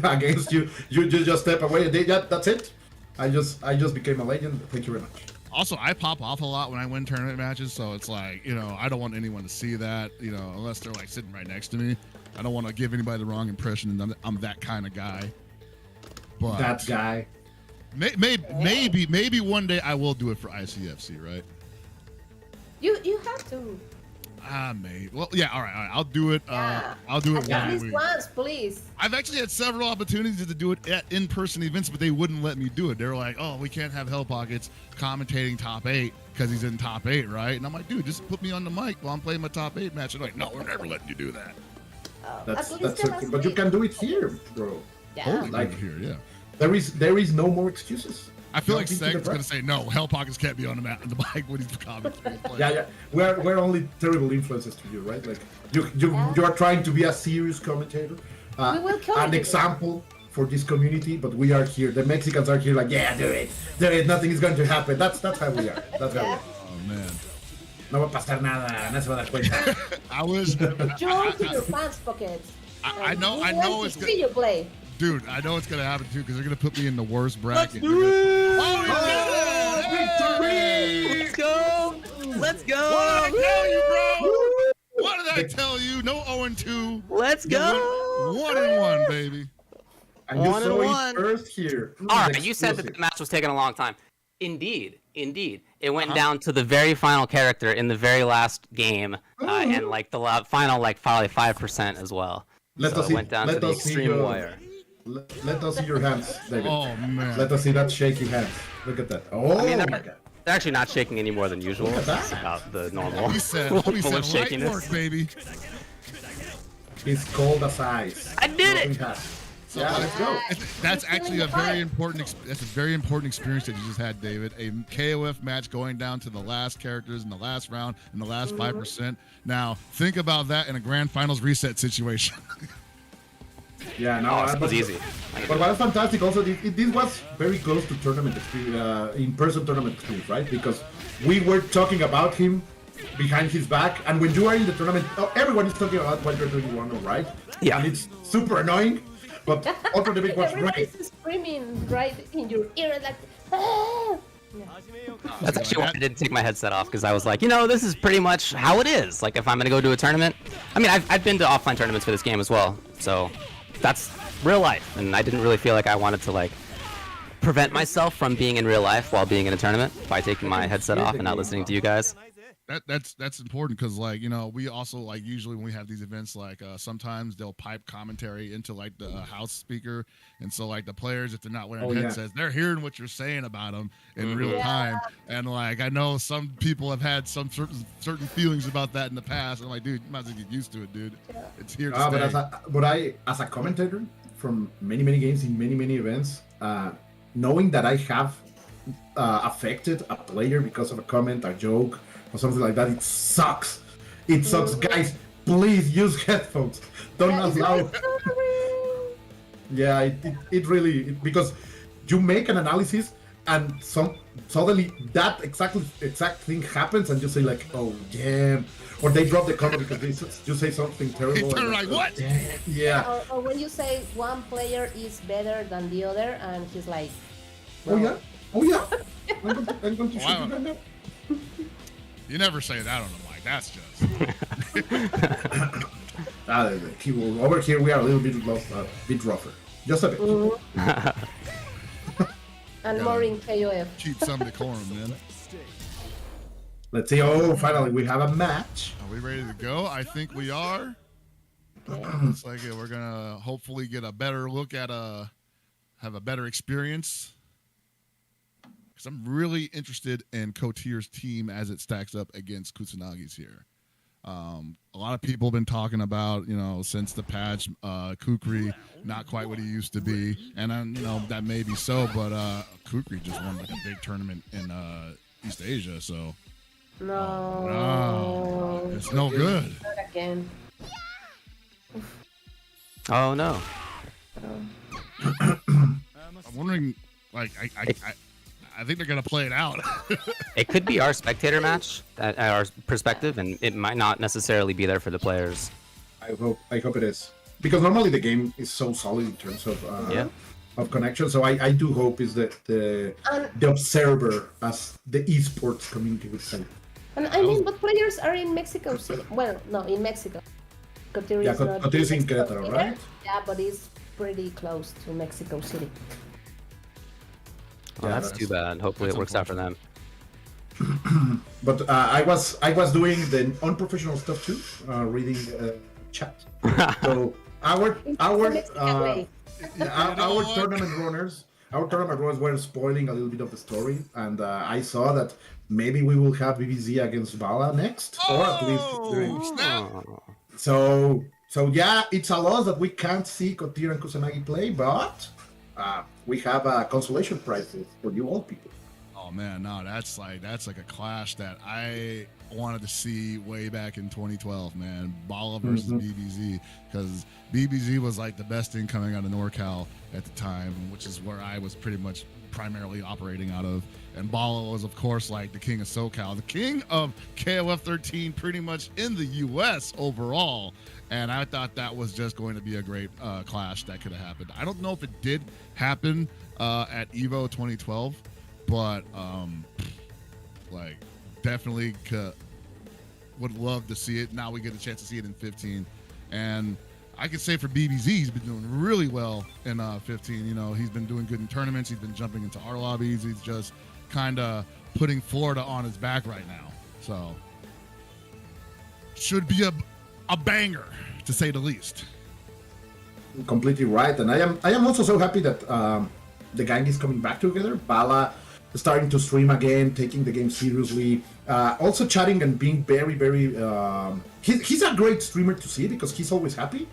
against you. You just step away and that's it. I just became a legend. Thank you very much. Also, I pop off a lot when I win tournament matches, so it's I don't want anyone to see that, unless they're sitting right next to me. I don't want to give anybody the wrong impression that I'm that kind of guy. But That guy. Maybe one day I will do it for ICFC, right? You have to. Maybe. Well, yeah. All right. I'll do it. Yeah. I'll do it At one least week. once, please. I've actually had several opportunities to do it at in-person events, but they wouldn't let me do it. They're like, "Oh, we can't have Hell Pockets commentating top 8 because he's in top 8, right?" And I'm like, "Dude, just put me on the mic while I'm playing my top 8 match." They're like, "No, we're never letting you do that." That's at least the last but you week. can do it here, bro. Yeah. Totally Like- like here, yeah. There is no more excuses. I feel like Nothing to the Seg's gonna press. say no. Hell Pockets can't be on the mic when he's commentating. Yeah. We're only terrible influences to you, right? Like you are trying to be a serious commentator, We will come an to example for this community. But we are here. The Mexicans are here, like do it. Nothing is going to happen. That's how we are. That's how we are. Oh man. No va a pasar nada. No se va a dar cuenta. I wish. Join to your fans' pockets. I know We want it's to gonna, see you play. dude. I know it's gonna happen too because they're gonna put me in the worst bracket. do They're gonna- it! Victory! Let's go! Let's go! What did I tell you, bro? What did I tell you? No 0-2. Let's go! 1-1, baby. And you One and saw one. it first here. All right, you said that Exclusive. the match was taking a long time. Indeed. It went down to the very final character in the very last game, and like the final, like probably 5% as well. Let So us it see. went down to Let the us see extreme your. wire. Let us see your hands, David. Oh man. Let us see that shaky hands. Look at that. Oh I mean, my they're, god. they're actually not shaking any more than usual. Look at that. It's about the normal He said, level he of said light shakiness. work, baby. It's cold as ice. I did it! Nothing has. Yeah, let's go. That's actually a very important. That's a very important experience that you just had, David. A KOF match going down to the last characters in the last round in the last 5%. Now think about that in a grand finals reset situation. Yeah, no, Oh, it but was easy. But what was fantastic also, this was very close to tournament experience, in-person tournament experience, right? Because we were talking about him behind his back, and when you are in the tournament, everyone is talking about what you're doing in Wano, right? Yeah. Uh-huh. And it's super annoying, but UltraDavid was Everybody's great. screaming right in your ear, like, ah! That's actually why I didn't take my headset off, because I was like, this is pretty much how it is. Like, if I'm going to go to a tournament. I mean, I've been to offline tournaments for this game as well, so that's real life. And I didn't really feel like I wanted to, like, prevent myself from being in real life while being in a tournament by taking my headset off and not listening to you guys. That's important because we also like usually when we have these events sometimes they'll pipe commentary into like the house speaker, and so like the players, if they're not wearing headsets, they're hearing what you're saying about them in real time. And like I know some people have had some certain feelings about that in the past. I'm like, dude, you might as well get used to it, dude. It's here to stay. But as a commentator from many games in many events, knowing that I have affected a player because of a comment, a joke, or something like that, it sucks. It sucks, guys. Please use headphones. Don't allow. Yeah, it really because you make an analysis and suddenly that exact thing happens and you say like, oh damn, or they drop the comment because you say something terrible. They turn like, what? Yeah. Or when you say one player is better than the other, and he's like, Oh yeah. I'm going to shoot Wow. you right now. You never say that on the mic. That's just. Over here we are a little bit rougher. Just a bit. and more in KOF. Keep some decorum, man. Let's see. Oh, finally we have a match. Are we ready to go? I think we are. Looks like we're gonna hopefully get a better look at have a better experience. Because I'm really interested in Kotir's team as it stacks up against Kusanagi's here. A lot of people have been talking about, since the patch, Kukri not quite what he used to be, and that may be so, but Kukri just won like a big tournament in East Asia, so No. it's no good. Not again. Oh, no. I'm wondering, like, I think they're gonna play it out. It could be our spectator match at our perspective, and it might not necessarily be there for the players. I hope it is, because normally the game is so solid in terms of of connection. So I do hope is that the observer as the esports community would say. And I mean, but players are in Mexico City. Well, no, in Mexico. Kotir is not Kotir is in Mexico Querétaro, City. right? Yeah, but it's pretty close to Mexico City. Well, that's too bad. Hopefully it works out for them. But I was doing the unprofessional stuff too, reading chat. So our tournament runners were spoiling a little bit of the story, and I saw that maybe we will have BBC against B.A.L.A next, or at least during. Snap. So So yeah, it's a loss that we can't see Kotir and Kusanagi play, but we have a consolation prize for you all people. Oh man, no, that's like a clash that I wanted to see way back in 2012, man. B.A.L.A versus BBZ, because BBZ was like the best thing coming out of NorCal at the time, which is where I was pretty much primarily operating out of. And B.A.L.A was, of course, like the king of SoCal, the king of KOF 13, pretty much in the U.S. overall. And I thought that was just going to be a great clash that could have happened. I don't know if it did happen at EVO 2012, but like definitely would love to see it. Now we get a chance to see it in 15. And I can say for BBZ, he's been doing really well in 15. You know, he's been doing good in tournaments. He's been jumping into our lobbies. He's just kind of putting Florida on his back right now. So should be a banger, to say the least. Completely right. And I am also so happy that the gang is coming back together. B.A.L.A starting to stream again, taking the game seriously, also chatting and being very, very... he's a great streamer to see because he's always happy.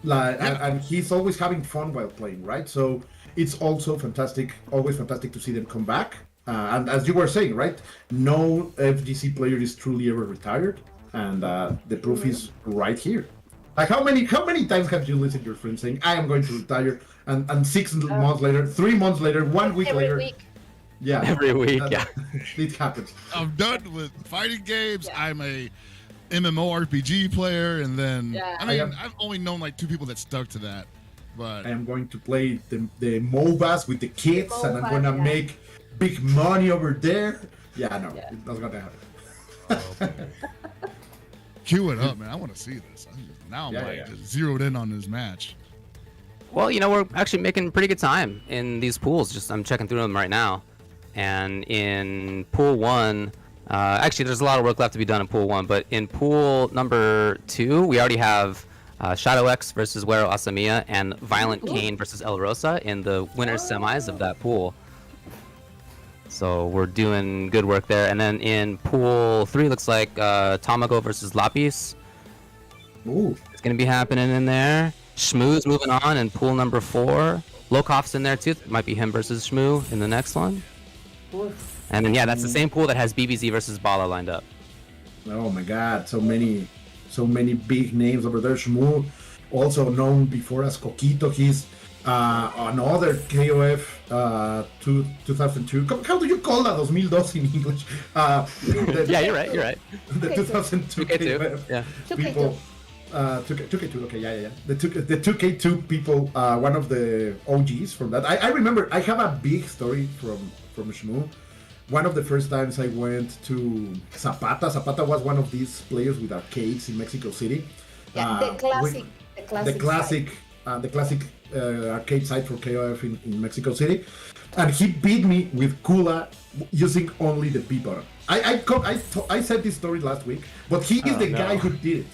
And he's always having fun while playing, right? So it's also fantastic, always fantastic to see them come back. And as you were saying, right? No FGC player is truly ever retired. And the proof is right here. Like how many times have you listened to your friends saying, I am going to retire, and 6 months later, 3 months later, 1 week later... Yeah, every week. Yeah, it happens. I'm done with fighting games. Yeah. I'm a MMORPG player, and then I've only known like 2 people that stuck to that. But I am going to play the MOBAs with the kids, and I'm gonna make big money over there. Yeah, no, it's not gonna happen. Cue it up, man. I want to see this. Now I'm just zeroed in on this match. Well, you know, we're actually making pretty good time in these pools. I'm checking through them right now. And in pool 1, actually there's a lot of work left to be done in pool 1, but in pool number 2, we already have Shadow X versus Wero Asamiya and ViolentKain versus El Rosa in the winners semis of that pool. So we're doing good work there. And then in pool 3, looks like Tamago versus Lapis. Ooh. It's going to be happening in there. Shmoo's moving on in pool number 4. Lokoff's in there too. It might be him versus Shmoo in the next one. And then that's the same pool that has BBZ versus B.A.L.A lined up. Oh my God, so many big names over there. Shmoo, also known before as Coquito, he's another KOF 2002. How do you call that? 2002 in English? Yeah, you're right. The 2002 KOF people. 2K2, okay, yeah. The 2K2 people, one of the OGs from that. I remember, I have a big story from Shmoo. One of the first times I went to Zapata. Zapata was one of these players with arcades in Mexico City. Yeah, the classic arcade site for KOF in Mexico City. And he beat me with Kula using only the B button. I said this story last week, but he is the guy who did it.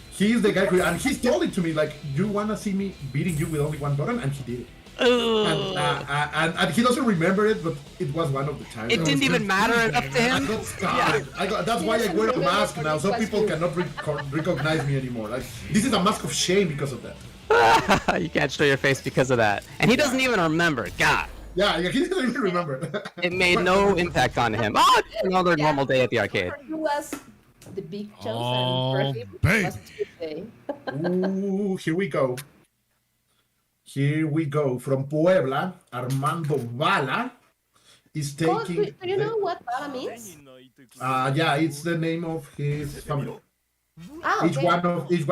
He is the guy and he told it to me, like, you wanna see me beating you with only 1 button? And he did it. And he doesn't remember it, but it was one of the times. It didn't even matter up to him. That's why I wear a mask now, so people cannot recognize me anymore. Like, this is a mask of shame because of that. You can't show your face because of that. And he doesn't even remember. God. Yeah, he doesn't even remember. It made no impact on him. Oh, it's another normal day at the arcade. The big chosen babe. Ooh, here we go. Here we go. From Puebla, Armando B.A.L.A is taking... do you know what B.A.L.A means? Yeah, it's the name of his family. Each one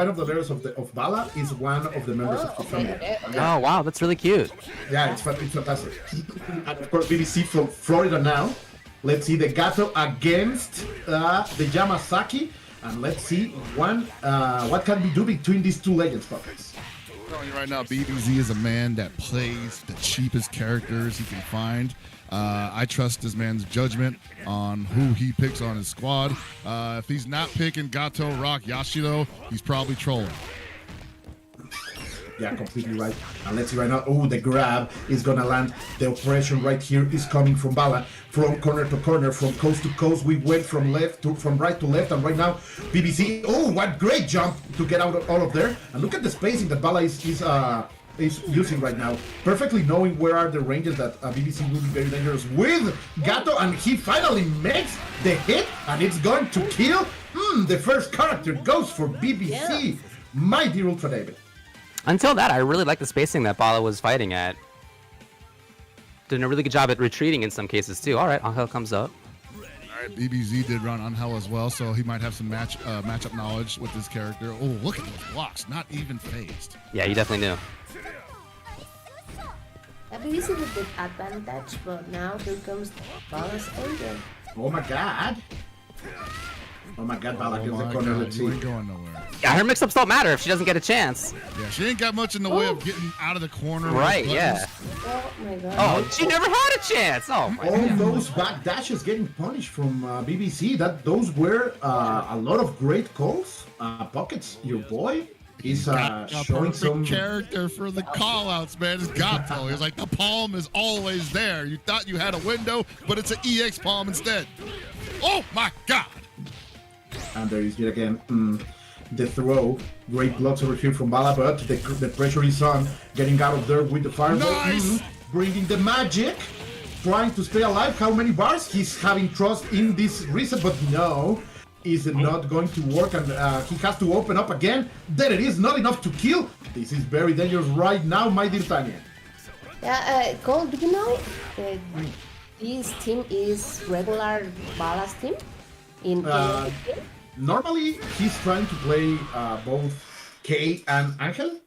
of the letters of B.A.L.A is one of the members of his family. Okay. Oh, wow, that's really cute. Yeah, it's fantastic. And of course, BBC from Florida now. Let's see the Gato against the Yamazaki, and let's see what can we do between these 2 legends, folks. I'm telling you right now, BBZ is a man that plays the cheapest characters he can find. I trust this man's judgment on who he picks on his squad. If he's not picking Gato, Rock, Yashiro, he's probably trolling. Yeah, completely right. And let's see right now. Oh, the grab is gonna land. The oppression right here is coming from B.A.L.A. From corner to corner, from coast to coast. We went from right to left, and right now BBC. Oh, what great jump to get out of all of there. And look at the spacing that B.A.L.A. is using right now. Perfectly knowing where are the ranges that BBC will be very dangerous with Gato, and he finally makes the hit, and it's going to kill. The first character goes for BBC. My dear UltraDavid. Until that, I really like the spacing that B.A.L.A. was fighting at. Doing a really good job at retreating in some cases too. All right, Ángel comes up. All right, BBZ did run Ángel as well, so he might have some matchup knowledge with this character. Oh, look at those blocks, not even phased. Yeah, you definitely knew. BBC with the advantage, but now here comes B.A.L.A.'s Angel. Oh my god. Oh my god, B.A.L.A. gets the corner. Let's You see. ain't going nowhere. Yeah, her mix-ups don't matter if she doesn't get a chance. Yeah, she ain't got much in the way of getting out of the corner. with Right, buttons. yeah. Oh my god. Oh, she never had a chance. Oh, my All God. those back dashes getting punished from BBC. Those were a lot of great calls. Pockets, your boy is A showing perfect some. character for the call-outs, man. It's Gato. He's like, the palm is always there. You thought you had a window, but it's an EX palm instead. Oh, my God. And there is yet again the throw. Great blocks over here from B.A.L.A, but the pressure is on. Getting out of there with the fireball. Nice! Bringing the magic. Trying to stay alive. How many bars? He's having trust in this reset, but no. Is not going to work, and he has to open up again. There it is, not enough to kill. This is very dangerous right now, my dear Tanya. Yeah, Cole, do you know this team is regular B.A.L.A.'s team? In Normally, he's trying to play both K and Ángel.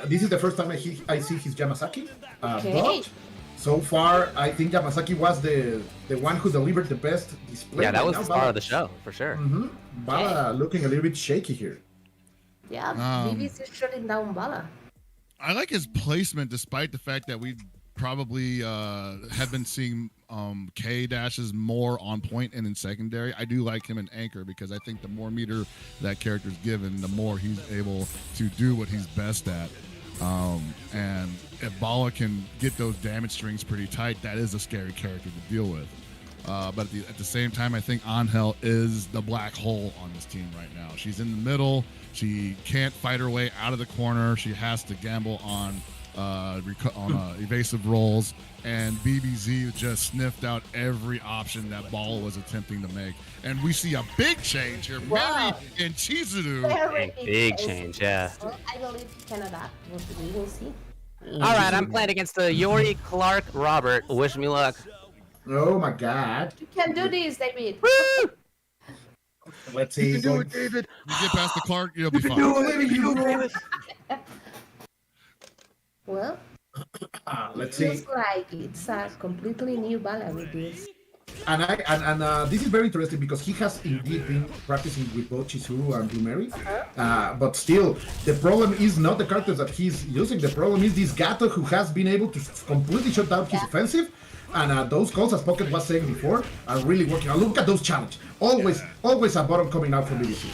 This is the first time I see his Yamazaki. Okay. But so far, I think Yamazaki was the one who delivered the best display. Yeah, that was Right the now, star of the show, for sure. B.A.L.A looking a little bit shaky here. Yeah, BBC is shutting down B.A.L.A. I like his placement, despite the fact that we probably have been seeing K dashes more on point and in secondary. I do like him in anchor because I think the more meter that character's given, the more he's able to do what he's best at. And if B.A.L.A can get those damage strings pretty tight, that is a scary character to deal with. But at the same time, I think Ángel is the black hole on this team right now. She's in the middle. She can't fight her way out of the corner. She has to gamble on evasive rolls, and BBZ just sniffed out every option that B.A.L.A was attempting to make. And we see a big change here. Wow. Mary and Chizuru. Very Big change, yeah. Well, I believe he can adapt. We will see. All right, I'm playing against the Yuri, Clark, Robert. Wish me luck. Oh my god. You can do this, David. Woo! Let's see. You can do it, David. You get past the Clark, you'll be fine. Well, Let's see. feels like it's a completely new B.A.L.A with this. And this is very interesting because he has indeed been practicing with both Chizuru and Blue Mary. But still, the problem is not the characters that he's using. The problem is this Gato who has been able to completely shut down his offensive. And those calls, as Pocket was saying before, are really working. Look at those challenges. Always a bottom coming out from BBC.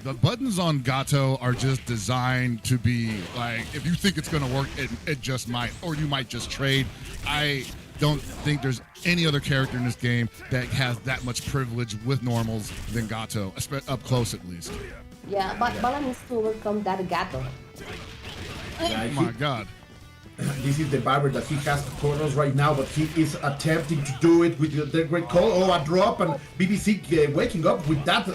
The buttons on Gato are just designed to be like, if you think it's going to work, it just might, or you might just trade. I don't think there's any other character in this game that has that much privilege with normals than Gato, up close at least. Yeah, but B.A.L.A needs to overcome that Gato. Yeah, Oh my God. This is the barber that he has to corners right now, but he is attempting to do it with the great call. Oh, a drop, and BBC waking up with that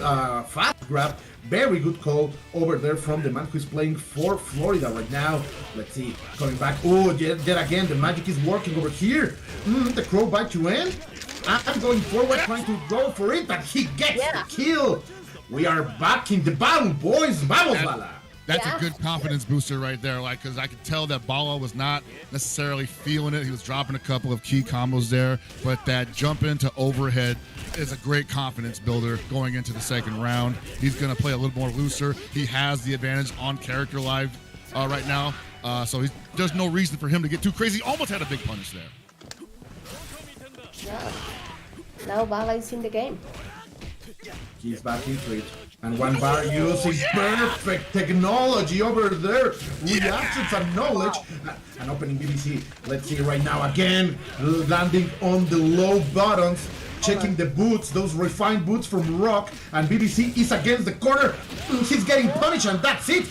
fast grab. Very good call over there from the man who is playing for Florida right now. Let's see, coming back. Oh, yet again, the magic is working over here. The crow bite to end. I'm going forward, trying to go for it, but he gets the kill. We are back in the battle, boys. Vamos, B.A.L.A. That's a good confidence booster right there, like, because I could tell that B.A.L.A was not necessarily feeling it. He was dropping a couple of key combos there, but that jump into overhead is a great confidence builder going into the second round. He's going to play a little more looser. He has the advantage on character live right now, so there's no reason for him to get too crazy. Almost had a big punish there. Yeah. Now B.A.L.A is in the game. He's back into it. And one bar using perfect technology over there. Reactions and knowledge. And opening BBC. Let's see right now again. Landing on the low buttons. Checking the boots, those refined boots from Rock. And BBC is against the corner. He's getting punished and that's it.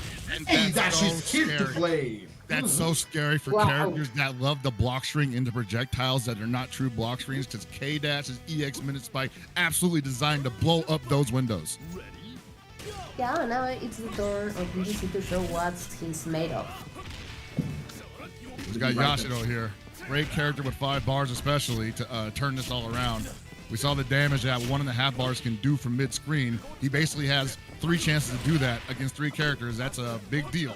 Hey, Dash is here to play. That's so scary for characters that love the block string into projectiles that are not true block strings, because K-Dash's EX minute spike absolutely designed to blow up those windows. Yeah, now it's the turn of BBC to show what he's made of. We've got Yashiro here. Great character with 5 bars especially to turn this all around. We saw the damage that 1.5 bars can do from mid-screen. He basically has 3 chances to do that against 3 characters. That's a big deal.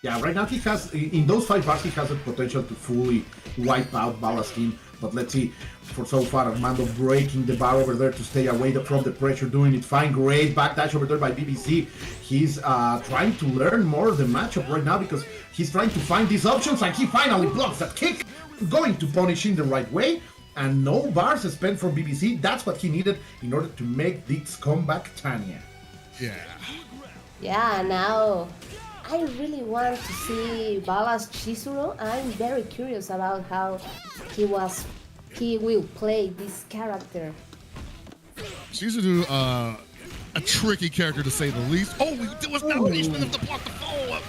Yeah, right now he has, in those 5 bars, he has the potential to fully wipe out B.A.L.A's team. But let's see, for so far, Armando breaking the bar over there to stay away from the pressure, doing it fine. Great backdash over there by BBC. He's trying to learn more of the matchup right now because he's trying to find these options, and he finally blocks that kick, going to punish in the right way. And no bars spent from BBC. That's what he needed in order to make this comeback, Tanya. Yeah. Yeah, now I really want to see B.A.L.A's Chizuru. I'm very curious about how he will play this character. Chizuru, a tricky character to say the least. Oh, there was no punishment of the block the follow-up.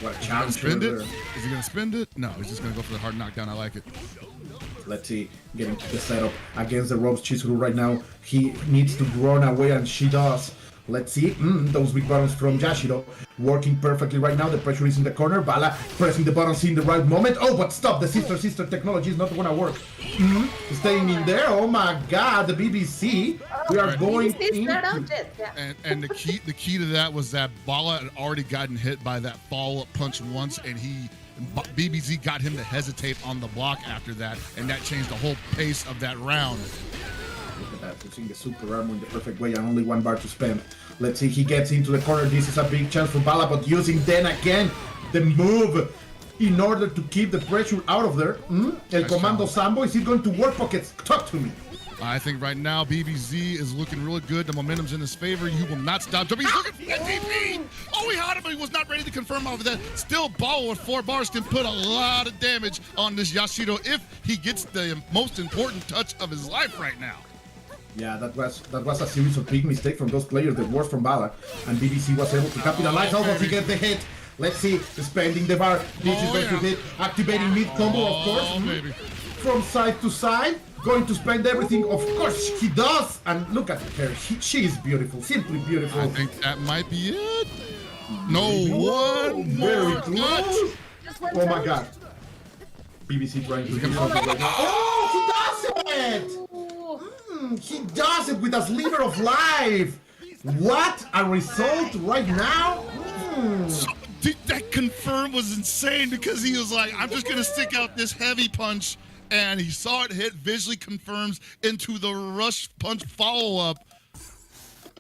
What a challenge. Spend it? Is he going to spend it? No, he's just going to go for the hard knockdown. I like it. Let's see, getting the setup against the ropes. Chizuru right now, he needs to run away, and she does. Let's see, those big buttons from Yashiro working perfectly right now. The pressure is in the corner. B.A.L.A pressing the buttons in the right moment. Oh, but stop, the sister technology is not gonna work. Staying in there. Oh my God, the BBC. We are going into... And the key to that was that B.A.L.A had already gotten hit by that follow-up punch once, and BBC got him to hesitate on the block after that, and that changed the whole pace of that round. Look at that, using the super armor in the perfect way and only 1 bar to spend. Let's see, he gets into the corner. This is a big chance for B.A.L.A, but using then again the move in order to keep the pressure out of there. El Comando Sambo, is he going to work pockets? Talk to me. I think right now BBZ is looking really good. The momentum's in his favor. He will not stop jumping. He's looking for that DP. Oh, he had it, but he was not ready to confirm off of that. Still, B.A.L.A with 4 bars can put a lot of damage on this Yashiro if he gets the most important touch of his life right now. Yeah, that was a series of big mistakes from those players, the worst from B.A.L.A, and BBC was able to capitalize. How does he get the hit? Let's see, spending the bar. This is going to hit, activating mid combo, of course. From side to side, going to spend everything. Of course, he does. And look at her, she is beautiful, simply beautiful. I think that might be it. No, one very close. Oh my God. BBC trying to do something right now. Oh, he does it! He does it with a sliver of life. What a result right now. That confirm was insane because he was like, I'm just going to stick out this heavy punch. And he saw it hit, visually confirms into the rush punch follow-up.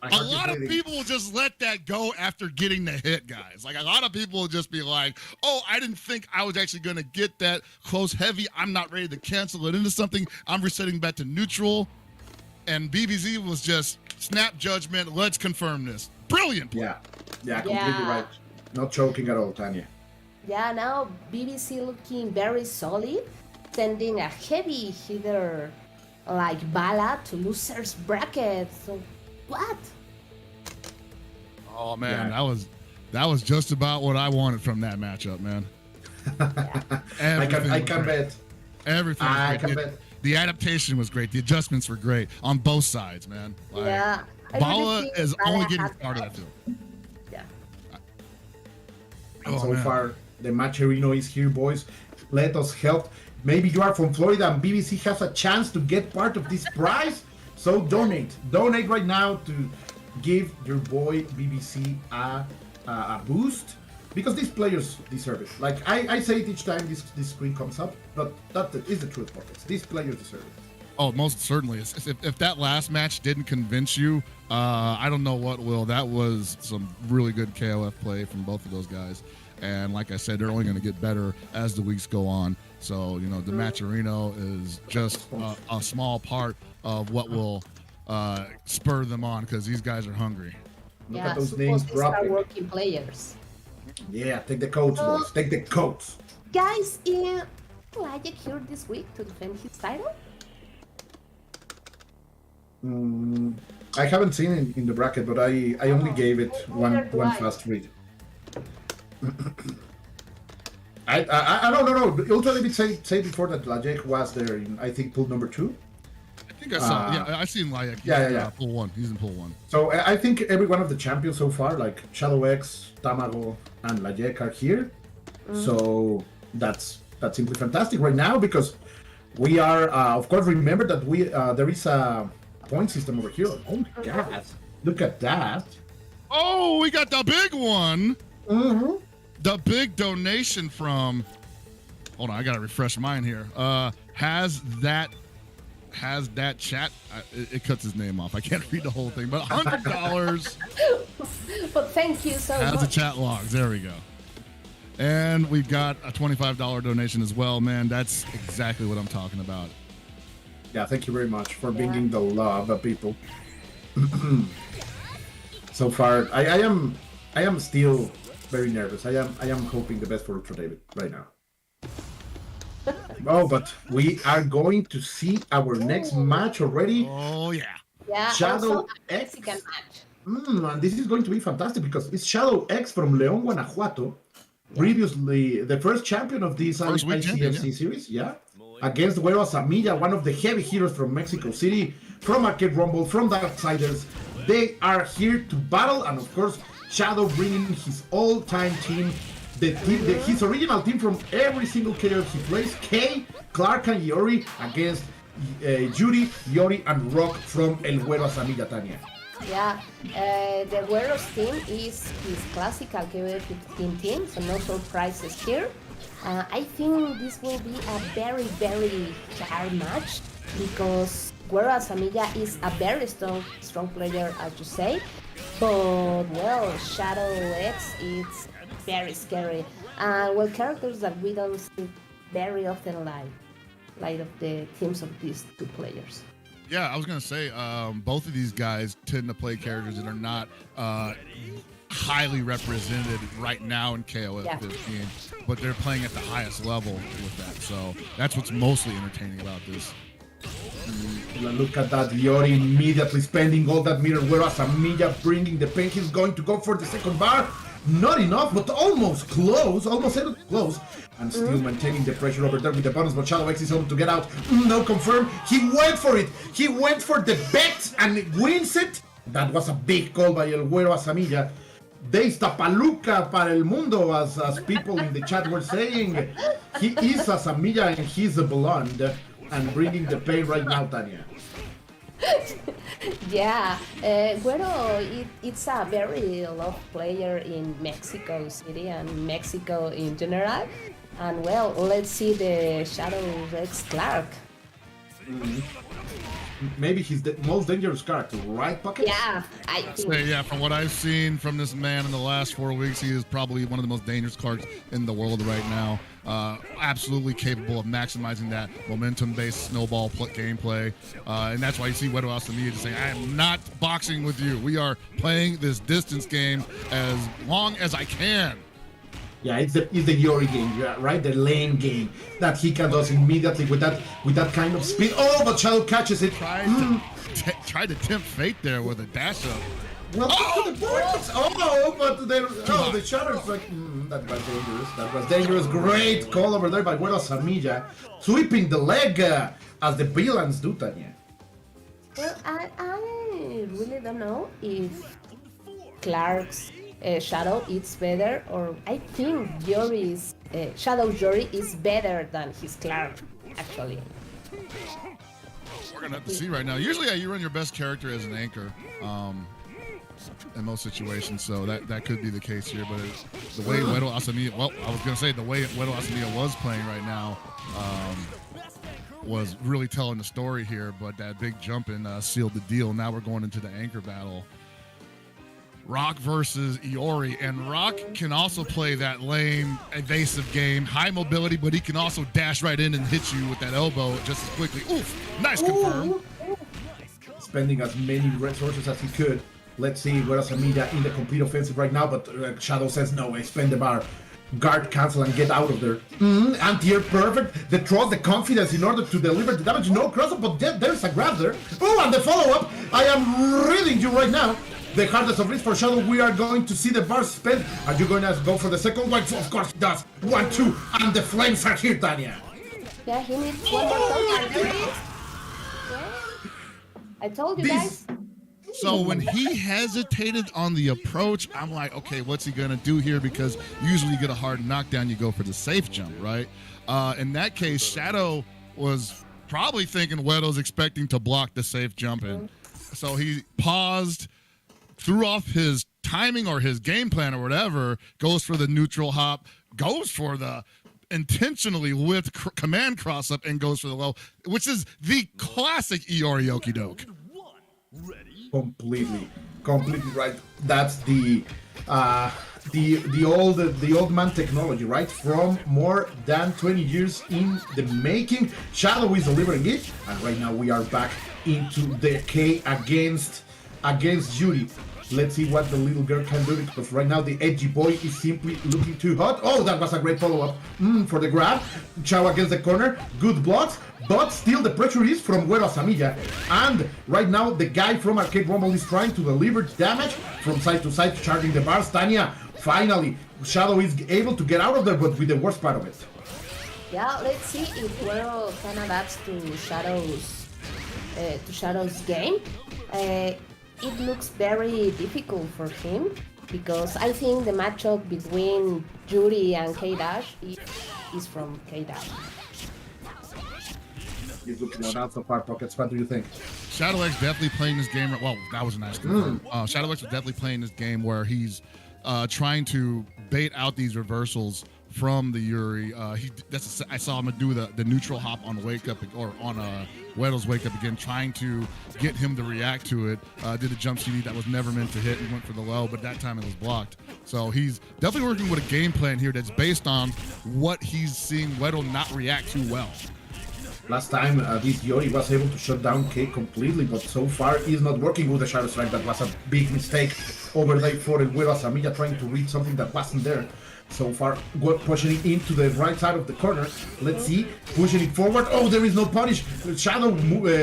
A lot of people will just let that go after getting the hit, guys. Like, a lot of people will just be like, oh, I didn't think I was actually going to get that close heavy. I'm not ready to cancel it into something. I'm resetting back to neutral. And BBZ was just snap judgment. Let's confirm this. Brilliant. Yeah, completely right. Not choking at all, Tanya. Yeah, now BBC looking very solid, sending a heavy hitter like B.A.L.A to losers bracket. So what? Oh man, that was just about what I wanted from that matchup, man. I can bet. Everything was great. The adaptation was great. The adjustments were great on both sides, man. Like, yeah. B.A.L.A is only getting started, I feel. Yeah. So far, the Macherino is here, boys. Let us help. Maybe you are from Florida and BBC has a chance to get part of this prize. So donate. Donate right now to give your boy BBC a boost. Because these players deserve it. Like I say it each time this screen comes up, but that is the truth, pockets. These players deserve it. Oh, most certainly. If that last match didn't convince you, I don't know what will. That was some really good KOF play from both of those guys. And like I said, they're only going to get better as the weeks go on. So, you know, the Macherino is just a small part of what will spur them on because these guys are hungry. Look Yeah, at those suppose names these are dropping. working players. Yeah, take the coats, boys. Take the coats. Guys, Logic here this week to defend his title? I haven't seen it in the bracket, but I only gave it one I. fast read. I don't know. UltraDavid say before that Lajek was there in, I think, pool number 2. I think I saw. Yeah, I seen Layak. Yeah. Pool 1. He's in pool 1. So I think every one of the champions so far, like Shadow X, Tamago, and Lajek are here. So that's simply fantastic right now because we are, of course, remember that we there is a point system over here. Oh my God! Look at that. Oh, we got the big one. Mm-hmm. The big donation from. Hold on, I gotta refresh mine here. Has that chat? It cuts his name off. I can't read the whole thing, but $100. But thank you so Has the much. chat logs. There we go. And we've got a $25 donation as well, man. That's exactly what I'm talking about. Yeah, thank you very much for bringing the love, people. So far, I am still very nervous. I am hoping the best for UltraDavid right now. Oh, but we are going to see our next match already. Oh yeah. Yeah, Shadow also a X. Mexican match. And this is going to be fantastic because it's Shadow X from León, Guanajuato. Previously, the first champion of this First week champion, ICFC series, against Wero Asamiya, one of the heavy hitters from Mexico City, from Arcade Rumble, from Darksiders. They are here to battle, and of course, Shadow bringing his all-time team, his original team from every single character he plays, K, Clark, and Iori, against Yuri, Iori, and Rock from El Wero Asamiya, Tanya. Yeah, the Wero's team is his classical KU15 team, so no surprises here. I think this will be a very, very hard match because Wero Asamiya is a very strong player, as you say. But, well, Shadow X is very scary. Well, characters that we don't see very often like of the teams of these two players. Yeah, I was gonna say both of these guys tend to play characters that are not highly represented right now in KOF 15, but they're playing at the highest level with that. So that's what's mostly entertaining about this. Look at that, Yuri immediately spending all that meter, whereas Asamiya bringing the pain. He's going to go for the second bar. Not enough, but almost close, and still maintaining the pressure over there with the bonus, but Shadow X is able to get out. No confirm. He went for it. He went for the bet and wins it. That was a big call by El Wero Asamiya. Destapaluca para el mundo, as people in the chat were saying. He is Asamiya and he's a blonde and bringing the pain right now, Tanya. Yeah, Wero, it's a very loved player in Mexico City and Mexico in general. And well, let's see the Shadow X Clark. Maybe he's the most dangerous character, right, Pocket? Yeah, I think. Yeah, from what I've seen from this man in the last 4 weeks, he is probably one of the most dangerous cards in the world right now. Absolutely capable of maximizing that momentum-based snowball gameplay. And that's why you see Wero Asamiya just saying, I am not boxing with you. We are playing this distance game as long as I can. Yeah, it's the Yuri game, right? The lane game that he can do immediately with that kind of speed. Oh, but Shadow catches it. Tried to tempt fate there with a dash up. Well, to the points. But the Shadow's like, that was dangerous. That was dangerous. Great call over there by Wero Asamiya, sweeping the leg as the villains do, Tanya. Well, I really don't know if Clark's Shadow is better, or I think Yuri's Shadow Yuri is better than his Clark, actually. We're gonna have to see right now. Usually, you run your best character as an anchor in most situations, so that could be the case here. But the way Wero Asamiya, the way Wero Asamiya was playing right now was really telling the story here. But that big jump in sealed the deal. Now we're going into the anchor battle. Rock versus Iori, and Rock can also play that lame, evasive game, high mobility, but he can also dash right in and hit you with that elbow just as quickly. Oof, nice confirm. spending as many resources as he could. Let's see where Asamiya in the complete offensive right now, but Shadow says no, I spend the bar. Guard cancel and get out of there. Anti-air perfect. The trust, the confidence in order to deliver the damage. No cross-up, but there's a grab there. Oh, and the follow-up. I am reading you right now. The hardest of risk for Shadow. We are going to see the bar spent. Are you going to go for the second one? Of course he does. 1, 2, and the flames are here, Tanya. Yeah, he needs one more token. Yeah. I told you guys. So when he hesitated on the approach, I'm like, okay, what's he gonna do here? Because usually you get a hard knockdown, you go for the safe jump, right? In that case, Shadow was probably thinking Wero's expecting to block the safe jump, and so he paused, threw off his timing or his game plan or whatever, goes for the neutral hop, goes for the intentionally with command cross up, and goes for the low, which is the classic Iori Okidoke. Completely right. That's the old man technology, right? From more than 20 years in the making. Shadow is delivering it, and right now we are back into the K against Yuri. Let's see what the little girl can do, because right now the edgy boy is simply looking too hot. Oh, that was a great follow-up for the grab. Chao against the corner, good blocks, but still the pressure is from Wero Asamiya. And right now the guy from Arcade Rumble is trying to deliver damage from side to side, charging the bars. Tanya, finally, Shadow is able to get out of there, but with the worst part of it. Yeah, let's see if Wero can adapt to Shadow's game. It looks very difficult for him, because I think the matchup between Yuri and K-Dash is from K-Dash. He's looking out so far, Pockets. What do you think? Shadow X definitely playing this game. Well, that was a nice confirm. Shadow X was definitely playing this game where he's trying to bait out these reversals from the Yuri. I saw him do the neutral hop on wake up, or on Wero's wake up again, trying to get him to react to it. Did a jump CD that was never meant to hit. He went for the low, but that time it was blocked. So he's definitely working with a game plan here that's based on what he's seeing Wero not react to well. Last time, this Yuri was able to shut down K completely, but so far he's not working with the Shadow Strike. That was a big mistake over there for Wero Asamiya, trying to read something that wasn't there. So far, pushing it into the right side of the corner. Let's see, pushing it forward. Oh, there is no punish. Shadow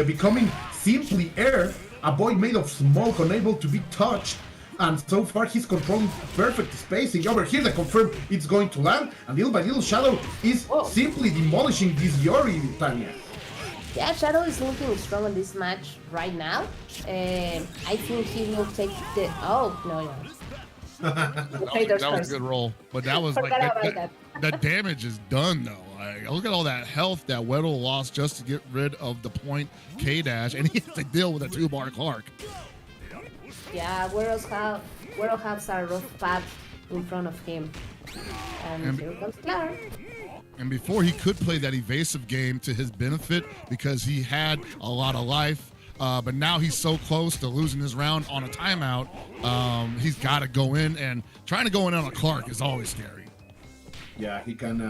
becoming simply air. A boy made of smoke, unable to be touched. And so far, he's controlling perfect spacing. Over here, the confirm it's going to land. And little by little, Shadow is simply demolishing this Yuri, Tanya. Yeah, Shadow is looking strong in this match right now. I think he will take the... Oh, no. That was a good roll, but that was like that damage is done though. Like, look at all that health that Wero lost just to get rid of the point K-Dash, and he has to deal with a 2-bar Clark. Yeah, Wero has a rough path in front of him, and here comes Clark. And before, he could play that evasive game to his benefit because he had a lot of life. But now he's so close to losing his round on a timeout. He's got to go in, and trying to go in on a Clark is always scary. Yeah, he can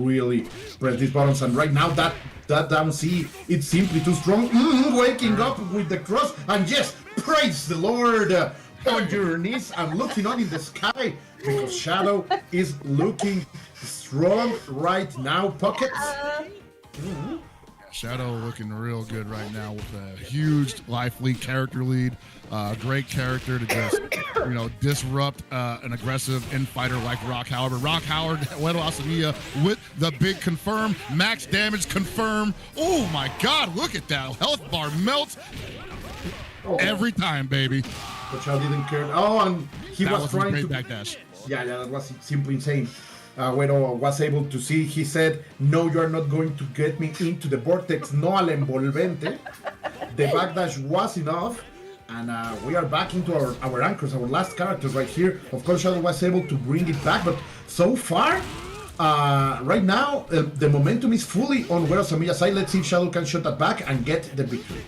really press these buttons, and right now that down C, it's simply too strong. Waking up with the cross, and yes, praise the Lord. On your knees and looking on in the sky, because Shadow is looking strong right now. Pockets. Shadow looking real good right now with a huge life lead, character lead. Great character to just, disrupt an aggressive infighter like Rock Howard. But Rock Howard, Wero Asamiya with the big confirm. Max damage confirm. Oh my God, look at that. Health bar melts every time, baby. But Shadow didn't care. Oh, and he was trying to backdash. Yeah, that was simply insane. Wero was able to see, he said, no, you are not going to get me into the vortex, no al envolvente. The backdash was enough, and we are back into our anchors, our last character right here. Of course, Shadow was able to bring it back, but so far, right now, the momentum is fully on Wero Asamiya's side. Let's see if Shadow can shut that back and get the victory.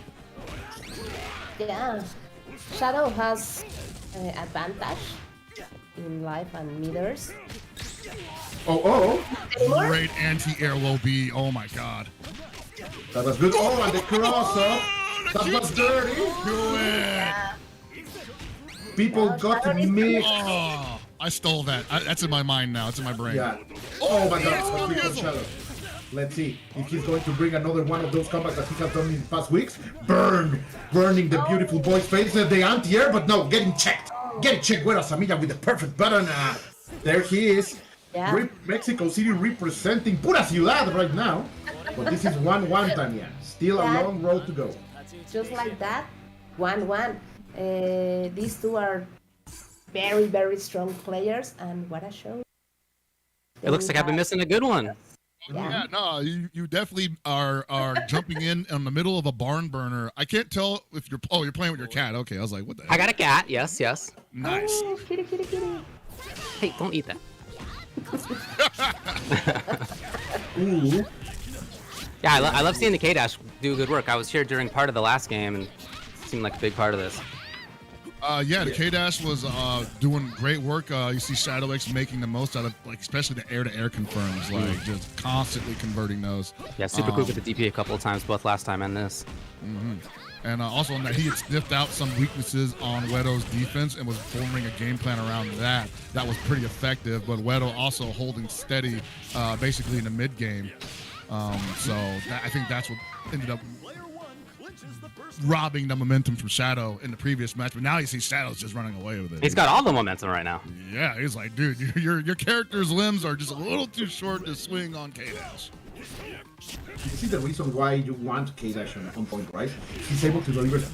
Yeah, Shadow has advantage in life and meters. Great anti-air low B. Oh my God. That was good. Oh, and the cross up. The That was dirty. Do it. People got to me. Oh, I stole that. That's in my mind now. It's in my brain. Yeah. Oh my God. So quick on Shadow. Let's see if he's going to bring another one of those comebacks that he has done in the past weeks. Burning the beautiful boy's face. The anti-air, but no, getting checked. Getting checked with Asamiya with the perfect button. There he is. Yeah. Mexico City representing pura ciudad right now. But this is 1-1, Tanya. Still a long road to go. Just like that, 1-1. These two are very, very strong players, and what a show. It looks like I've been missing a good one. Yeah, no, you definitely are jumping in the middle of a barn burner. I can't tell if you're playing with your cat. Okay, I was like, what the heck? I got a cat. Yes. Nice. Oh, kitty. Hey, don't eat that. Ooh. Yeah, I love seeing the K-Dash do good work. I was here during part of the last game, and it seemed like a big part of this. Yeah, the K-Dash was doing great work. You see Shadow X making the most out of, like, especially the air-to-air confirms, like just constantly converting those. Yeah, super quick with the DP a couple of times, both last time and this. And also on that, he had sniffed out some weaknesses on Wero's defense and was forming a game plan around that. That was pretty effective, but Wero also holding steady basically in the mid-game. I think that's what ended up robbing the momentum from Shadow in the previous match. But now you see Shadow's just running away with it. He's got all the momentum right now. Yeah, he's like, dude, your character's limbs are just a little too short to swing on K-Dash. You see the reason why you want K-Dash on point, right? He's able to deliver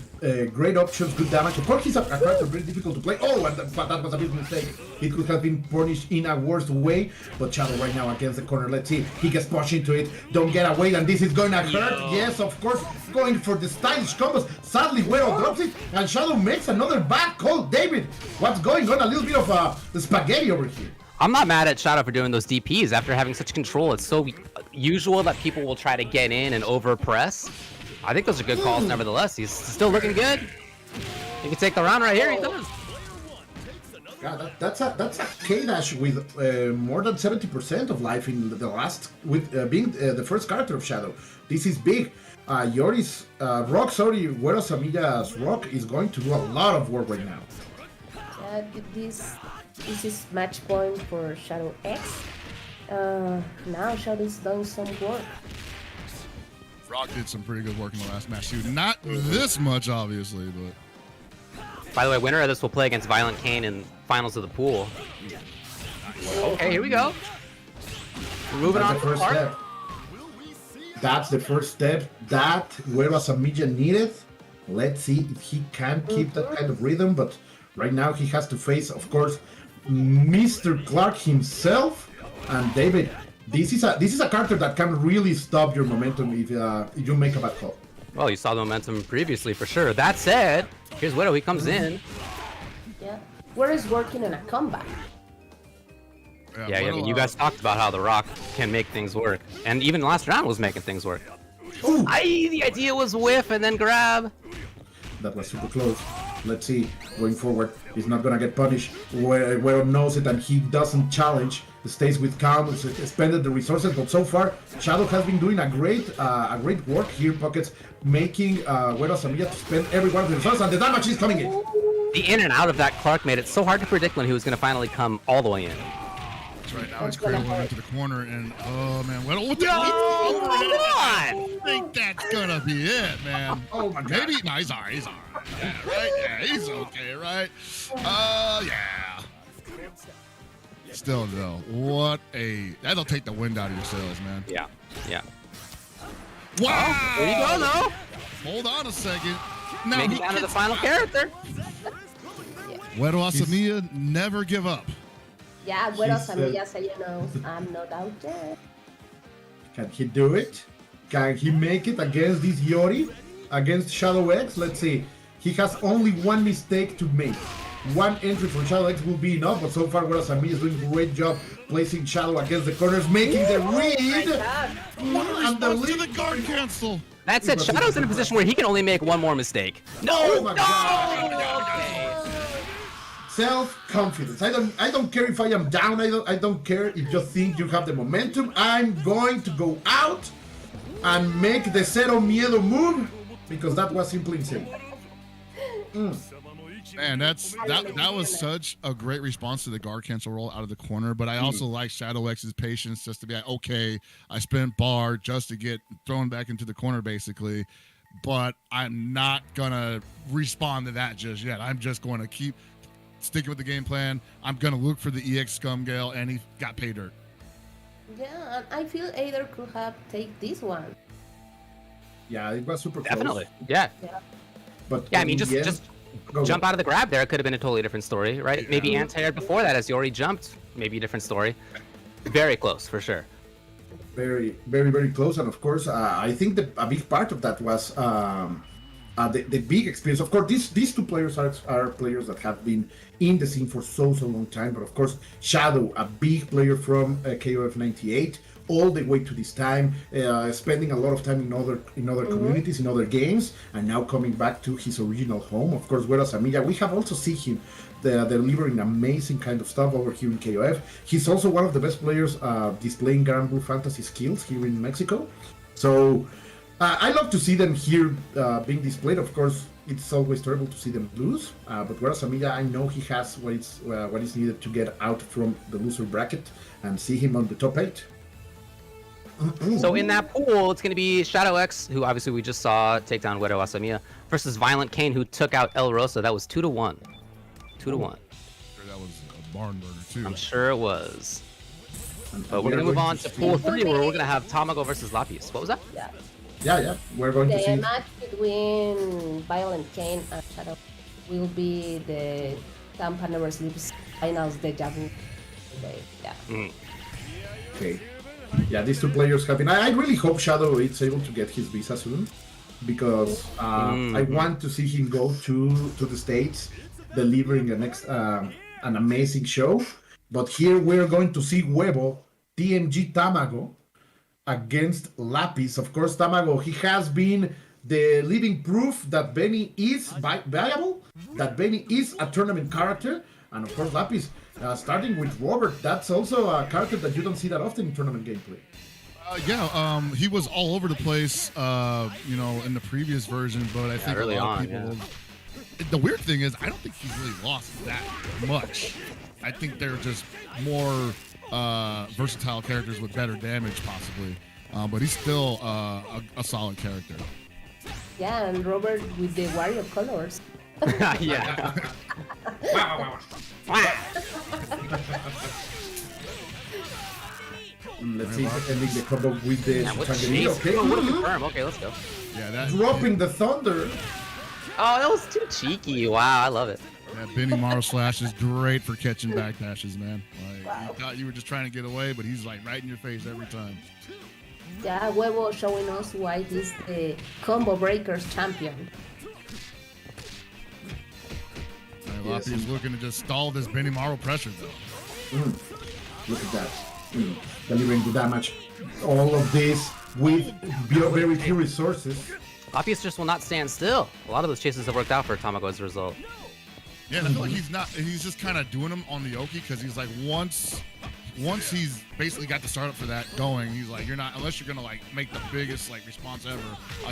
great options, good damage. Of course, he's a character very difficult to play. Oh, but that was a big mistake. It could have been punished in a worse way. But Shadow right now against the corner. Let's see. He gets pushed into it. Don't get away, and this is going to hurt. Yes, of course. Going for the stylish combos. Sadly, Wero drops it, and Shadow makes another bad call. David, what's going on? A little bit of the spaghetti over here. I'm not mad at Shadow for doing those DPs after having such control. It's so usual that people will try to get in and over press. I think those are good calls nevertheless. He's still looking good. He can take the round right here. He does. Yeah, that's a K-Dash with more than 70% of life in the last, with being the first character of Shadow. This is big. Yori's Wero Asamiya's rock is going to do a lot of work right now. This is match point for Shadow X. Now Shadow's done some work. Rock did some pretty good work in the last match too. Not this much, obviously, but. By the way, winner of this will play against ViolentKain in finals of the pool. Okay, here we go. We're moving on to the park. That's the first step that Wero Asamiya needed. Let's see if he can keep that kind of rhythm, but right now he has to face, of course, Mr. Clark himself. And David, this is a character that can really stop your momentum if you make a bad call. Well, you saw the momentum previously for sure. That said, here's Wero. He comes in. Yeah, Wero's working on a comeback. Yeah, I mean, you guys talked about how the Rock can make things work, and even last round was making things work. The idea was whiff and then grab. That was super close. Let's see, going forward, he's not gonna get punished. Wero knows it, and he doesn't challenge. He stays with calm, expended the resources, but so far, Shadow has been doing a great work here, Pockets, making Wero Asamiya to spend every one of the resources, and the damage is coming in. The in and out of that Clark made it so hard to predict when he was gonna finally come all the way in. Right now, he's cradling into the corner, and oh man, what the come on! I think that's gonna be it, man. Oh my God. Maybe no, he's alright. Yeah, right? Yeah, he's okay, right? Yeah. Still though, that'll take the wind out of your sails, man. Yeah. Wow! There you go, though. Hold on a second. Now Make it down to the final character. Wero Asamiya, never give up. Yeah, Wero Asamiya, so you know, I'm not out there. Can he do it? Can he make it against this Iori? Against Shadow X? Let's see. He has only one mistake to make. One entry for Shadow X will be enough, but so far Wero Asamiya is doing a great job placing Shadow against the corners, making the read! And the guard cancel! That's it. Shadow's in a position where he can only make one more mistake. Oh my God! Self-confidence. I don't care if I am down. I don't care if you think you have the momentum. I'm going to go out and make the Cero Miedo move because that was simply insane. Man, that was such a great response to the guard cancel roll out of the corner. But I also like Shadow X's patience, just to be like, okay, I spent bar just to get thrown back into the corner, basically. But I'm not gonna respond to that just yet. I'm just going to keep sticking with the game plan. I'm gonna look for the EX Scumgale, and he got pay dirt. Yeah, and I feel either could have take this one. Yeah, it was super close. Definitely. Yeah. But Yeah, I mean, in the end- just Go. jump out of the grab there. It could have been a totally different story, right? Yeah. Maybe anti-aired before that as Yuri jumped. Maybe a different story. Very close, for sure. Very, very, very close. And of course, I think a big part of that was the big experience. Of course, these two players are players that have been in the scene for so long time. But of course, Shadow, a big player from KOF 98, all the way to this time, spending a lot of time in other communities, in other games, and now coming back to his original home. Of course, Wero Asamiya, we have also seen him delivering amazing kind of stuff over here in KOF. He's also one of the best players displaying Grand Blue Fantasy skills here in Mexico. So I love to see them here being displayed. Of course, it's always terrible to see them lose, but Wero Asamiya, I know he has what is needed to get out from the loser bracket and see him on the top 8. So in that pool, it's going to be Shadow X, who obviously we just saw take down Wero Asamiya, versus ViolentKain, who took out El Rosa. That was 2-1. 2-1. Sure, that was a barn burner too. I'm sure it was. But we're going to move on to pool 3, where we're going to have Tamago versus Lapis. What was that? Yeah. We're going to The see. match between ViolentKain and Shadow will be the Tampa Never Sleeps Finals Deja Vu. Yeah. Okay. Yeah, these two players have been. I really hope Shadow is able to get his visa soon, because I want to see him go to the States, delivering an amazing show. But here we're going to see Huevo, TMG Tamago, against Lapis. Of course, Tamago, he has been the living proof that Benny is viable, that Benny is a tournament character, and of course Lapis, starting with Robert, that's also a character that you don't see that often in tournament gameplay. He was all over the place, in the previous version, but I think early a lot of on, people. The weird thing is, I don't think he's really lost that much. I think they're just more versatile characters with better damage, possibly. But he's still a solid character. Yeah, and Robert with the warrior colors. Yeah. Let's see if ending the combo with the What Sangria. chase? Okay. Oh, what a confirm. Okay, let's go. Yeah, Dropping the thunder. Oh, that was too cheeky. Wow, I love it. that Benimaru slash is great for catching back dashes, man. Like, you thought you were just trying to get away, but he's like right in your face every time. Yeah, Huevo showing us why he's the combo breakers champion. Lapis is looking to just stall this Benimaru pressure, though. Look at that. Delivering the damage. All of this with very few resources. Lapis just will not stand still. A lot of those chases have worked out for Tamago as a result. Yeah, and I feel like he's just kind of doing them on the Oki, because he's like, once he's basically got the startup for that going, he's like, you're not, unless you're gonna like make the biggest like response ever,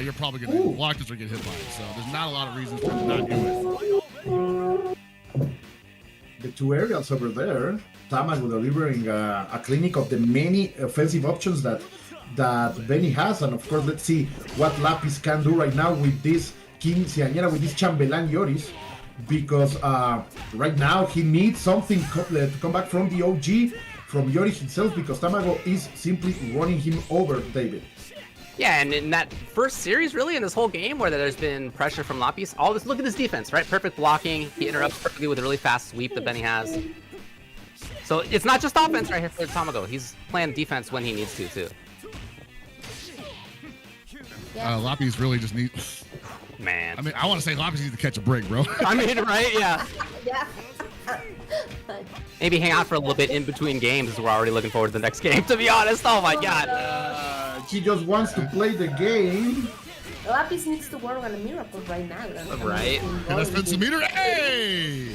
you're probably gonna get blocked or get hit by it. So there's not a lot of reasons for him to not do it. The two aerials over there, Tamago delivering a clinic of the many offensive options that Benny has, and of course, let's see what Lapis can do right now with this Quinceañera, with this Chambelán Yoris, because right now he needs something to come back from the OG, from Yori himself, because Tamago is simply running him over, David. Yeah, and in that first series, really, in this whole game where there's been pressure from Lapis, all this, look at this defense, right? Perfect blocking. He interrupts perfectly with a really fast sweep that Benny has. So it's not just offense right here for Tamago. He's playing defense when he needs to, too. Lapis really just needs. Man. I mean, I want to say Lapis needs to catch a break, bro. I mean, right? Yeah. Yeah. Maybe hang out for a little bit in between games. We're already looking forward to the next game, to be honest. Oh, my God. He just wants to play the game. Lapis needs to work on a miracle right now. Right. Let's spin some meter. Hey!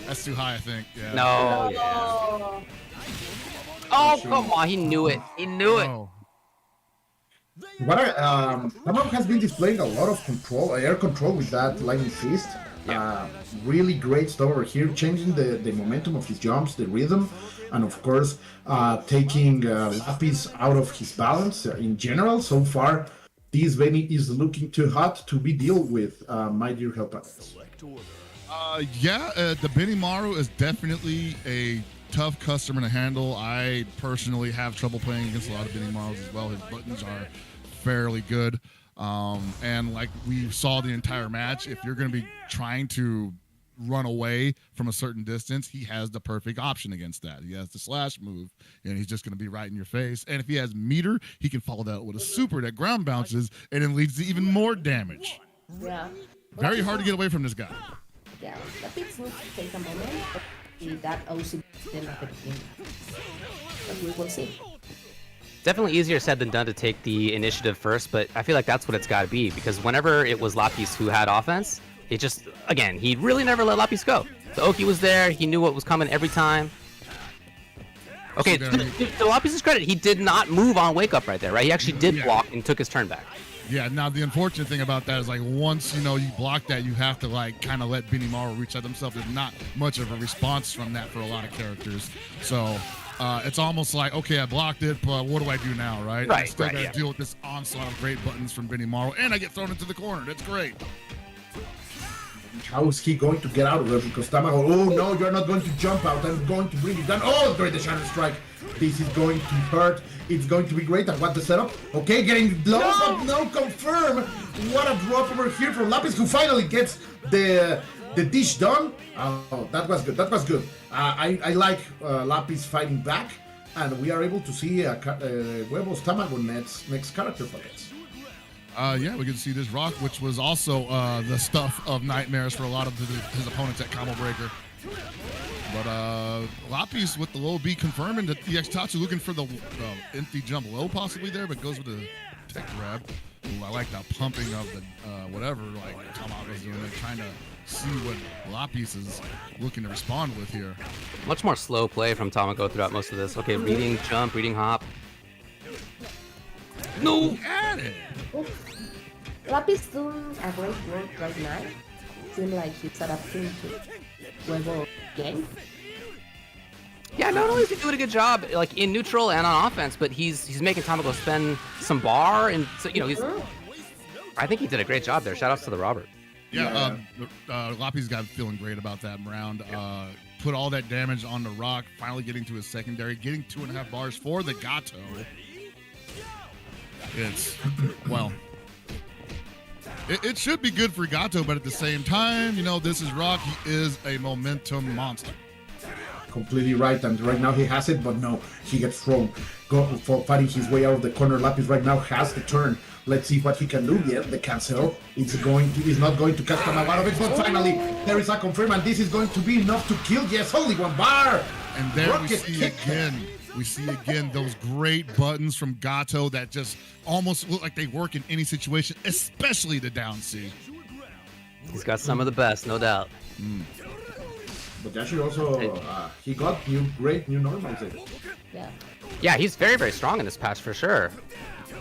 That's too high, I think. Yeah. No. Yeah. Oh, come on. He knew it. He knew it. Oh. Tamago has been displaying a lot of control, air control with that lightning fist. Really great stuff over here, changing the momentum of his jumps, the rhythm, and of course taking Lapis out of his balance in general. So far, this Benny is looking too hot to be dealt with, my dear helpers. The Benimaru is definitely a tough customer to handle. I personally have trouble playing against a lot of Benimarus as well. His buttons are fairly good. And like we saw the entire match, if you're going to be trying to run away from a certain distance, he has the perfect option against that. He has the slash move, and he's just going to be right in your face. And if he has meter, he can follow that with a super that ground bounces, and it leads to even more damage. Yeah. Very hard to get away from this guy. Yeah, Lapis needs to take a moment, but that also didn't affect him. But we will see. Definitely easier said than done to take the initiative first, but I feel like that's what it's got to be, because whenever it was Lapis who had offense, it just, again, he really never let Lapis go. The Oki was there, he knew what was coming every time. Okay, to Lapis' credit, he did not move on wake up right there, right? He actually did block and took his turn back. Yeah, now the unfortunate thing about that is like once you block that, you have to like kind of let Benimaru reset himself. There's not much of a response from that for a lot of characters. So it's almost like, okay, I blocked it, but what do I do now, right? I still gotta deal with this onslaught of great buttons from Benimaru, and I get thrown into the corner. That's great. How is he going to get out of there? Because Tamago, oh no, you're not going to jump out. I'm going to bring you down. Oh, great, the Shadow Strike. This is going to hurt. It's going to be great. And what the setup? Okay, getting low, but no confirm. What a drop over here from Lapis, who finally gets the dish done. Oh, that was good. That was good. I like Lapis fighting back, and we are able to see Huevos Tamago next character for this. We can see this rock, which was also the stuff of nightmares for a lot of his opponents at Combo Breaker. But Lapis with the low B confirming that the Tatsu looking for the empty jump low possibly there, but goes with the tech grab. Ooh, I like that pumping of the whatever like Tamago's doing. They're trying to see what Lapis is looking to respond with here. Much more slow play from Tamago throughout most of this. Okay, reading jump, reading hop. No! At it! Lapis doing a great work right now. Seems like he's adapting to Huevo game. Yeah, not only is he doing a good job, like in neutral and on offense, but he's making Tamago spend some bar, and so, I think he did a great job there. Shout outs to the Robert. Yeah, Lapis got feeling great about that round. Put all that damage on the rock, finally getting to his secondary, getting 2.5 bars for the Gato. It's, well, it should be good for Gato, but at the same time, this is Rock. He is a momentum monster. Completely right, and right now he has it, but no, he gets thrown. For fighting his way out of the corner. Lapis right now has the turn. Let's see what he can do. Yeah, the cancel. It's not going to catch him out of it, but finally there is a confirm, and this is going to be enough to kill. Yes, only 1 bar. And there we see again. We see again those great buttons from Gato that just almost look like they work in any situation, especially the down C. He's got some of the best, no doubt. But Yashiro also, he got great new normals. Yeah, he's very, very strong in this patch for sure.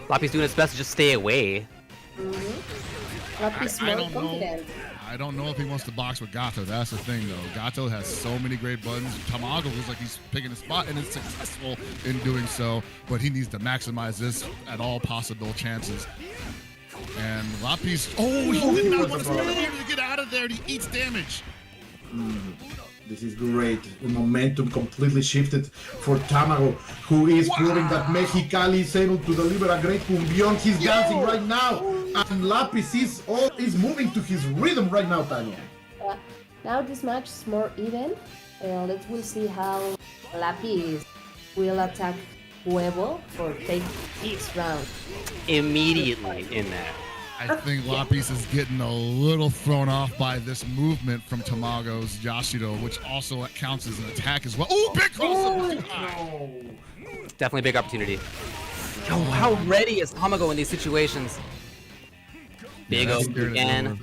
Lapis doing his best to just stay away. Lapis more confident. I don't know if he wants to box with Gato. That's the thing, though. Gato has so many great buttons. Tamago looks like he's picking a spot and is successful in doing so, but he needs to maximize this at all possible chances. And Lapis, he did not want to get out of there. He eats damage. This is great. The momentum completely shifted for Tamago, who is proving that Mexicali is able to deliver a great cumbion. He's dancing right now, and Lapis is moving to his rhythm right now, Tanya. Now this match is more even. We'll see how Lapis will attack Huevo for take this round. Immediately in there. I think Lapis is getting a little thrown off by this movement from Tamago's Yashiro, which also counts as an attack as well. Oh, big cross! Definitely a big opportunity. Yo, how ready is Tamago in these situations? Big open again.